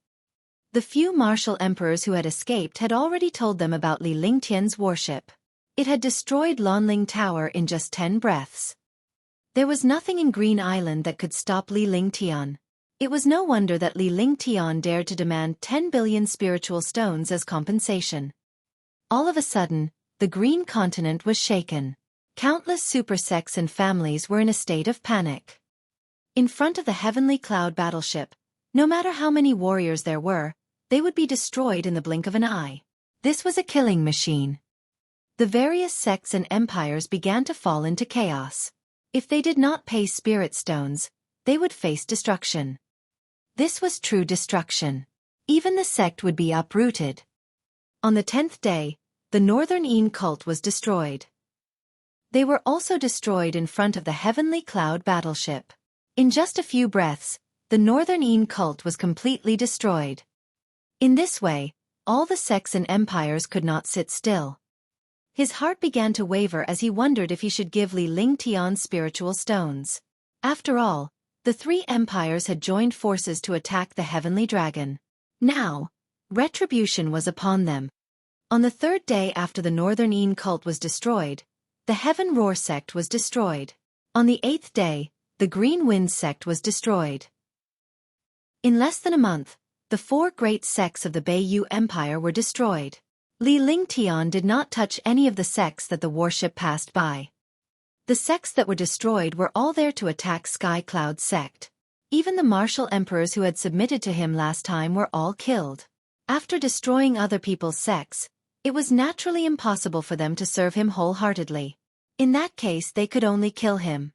The few martial emperors who had escaped had already told them about Li Lingtian's warship. It had destroyed Lanling Tower in just 10 breaths. There was nothing in Green Island that could stop Li Lingtian. It was no wonder that Li Lingtian dared to demand 10 billion spiritual stones as compensation. All of a sudden, the Green Continent was shaken. Countless super sects and families were in a state of panic. In front of the Heavenly Cloud battleship, no matter how many warriors there were, they would be destroyed in the blink of an eye. This was a killing machine. The various sects and empires began to fall into chaos. If they did not pay spirit stones, they would face destruction. This was true destruction. Even the sect would be uprooted. On the 10th day, the Northern Een cult was destroyed. They were also destroyed in front of the Heavenly Cloud battleship. In just a few breaths, the Northern Een cult was completely destroyed. In this way, all the sects and empires could not sit still. His heart began to waver as he wondered if he should give Li Lingtian spiritual stones. After all, the 3 empires had joined forces to attack the Heavenly Dragon. Now, retribution was upon them. On the 3rd day after the Northern Een cult was destroyed, the Heaven Roar sect was destroyed. On the 8th day, the Green Wind sect was destroyed. In less than a month, the 4 great sects of the Beiyu Empire were destroyed. Li Lingtian did not touch any of the sects that the warship passed by. The sects that were destroyed were all there to attack Sky Cloud sect. Even the martial emperors who had submitted to him last time were all killed. After destroying other people's sects, it was naturally impossible for them to serve him wholeheartedly. In that case they could only kill him.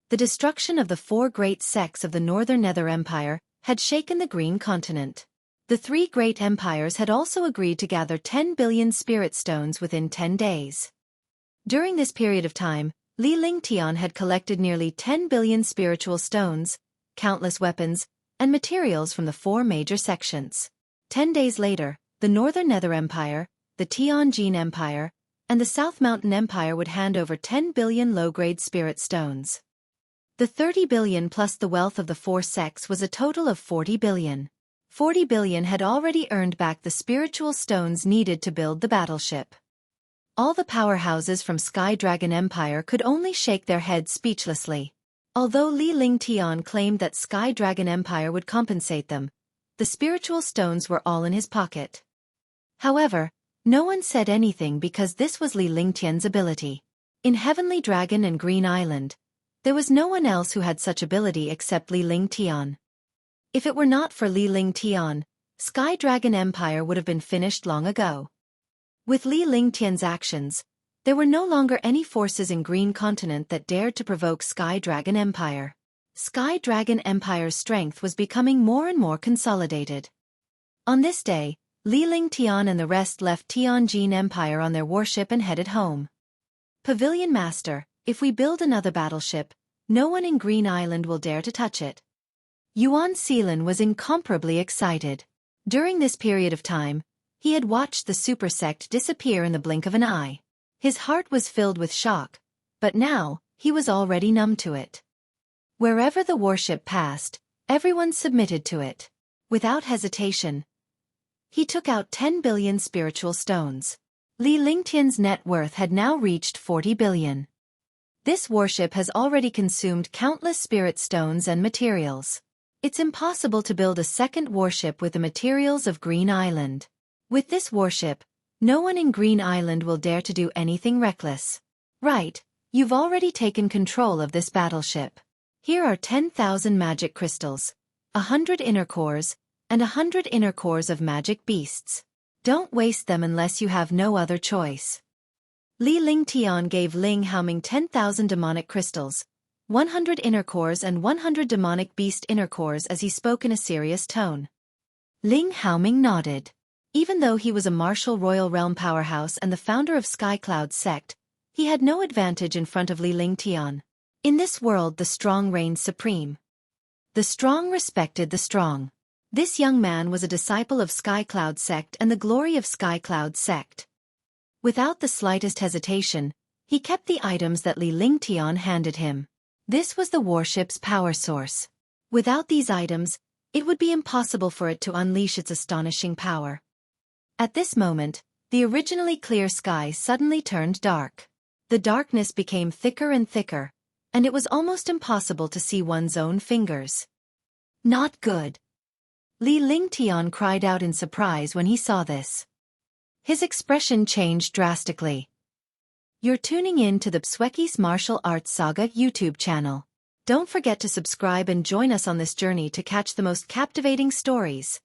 The destruction of the 4 great sects of the Northern Nether Empire had shaken the Green Continent. The 3 great empires had also agreed to gather 10 billion spirit stones within 10 days. During this period of time, Li Lingtian had collected nearly 10 billion spiritual stones, countless weapons, and materials from the 4 major sections. 10 days later, the Northern Nether Empire, the Tianjin Empire, and the South Mountain Empire would hand over 10 billion low-grade spirit stones. The 30 billion plus the wealth of the 4 sects was a total of 40 billion. 40 billion had already earned back the spiritual stones needed to build the battleship. All the powerhouses from Sky Dragon Empire could only shake their heads speechlessly. Although Li Lingtian claimed that Sky Dragon Empire would compensate them, the spiritual stones were all in his pocket. However, no one said anything because this was Li Lingtian's ability. In Heavenly Dragon and Green Island, there was no one else who had such ability except Li Lingtian. If it were not for Li Lingtian, Sky Dragon Empire would have been finished long ago. With Li Lingtian's actions, there were no longer any forces in Green Continent that dared to provoke Sky Dragon Empire. Sky Dragon Empire's strength was becoming more and more consolidated. On this day, Li Lingtian and the rest left Tianjin Empire on their warship and headed home. Pavilion Master, if we build another battleship, no one in Green Island will dare to touch it. Yuan Seelan was incomparably excited. During this period of time, he had watched the super sect disappear in the blink of an eye. His heart was filled with shock, but now, he was already numb to it. Wherever the warship passed, everyone submitted to it. Without hesitation, he took out 10 billion spiritual stones. Li Lingtian's net worth had now reached 40 billion. This warship has already consumed countless spirit stones and materials. It's impossible to build a second warship with the materials of Green Island. With this warship, no one in Green Island will dare to do anything reckless. Right, you've already taken control of this battleship. Here are 10,000 magic crystals, 100 inner cores, and 100 inner cores of magic beasts. Don't waste them unless you have no other choice. Li Lingtian gave Ling Haoming 10,000 demonic crystals, 100 inner cores and 100 demonic beast inner cores as he spoke in a serious tone. Ling Haoming nodded. Even though he was a martial royal realm powerhouse and the founder of Sky Cloud sect, he had no advantage in front of Li Lingtian. In this world the strong reigned supreme. The strong respected the strong. This young man was a disciple of Sky Cloud sect and the glory of Sky Cloud sect. Without the slightest hesitation, he kept the items that Li Lingtian handed him. This was the warship's power source. Without these items, it would be impossible for it to unleash its astonishing power. At this moment, the originally clear sky suddenly turned dark. The darkness became thicker and thicker, and it was almost impossible to see one's own fingers. Not good. Li Lingtian cried out in surprise when he saw this. His expression changed drastically. You're tuning in to the Xueqi's Martial Arts Saga YouTube channel. Don't forget to subscribe and join us on this journey to catch the most captivating stories.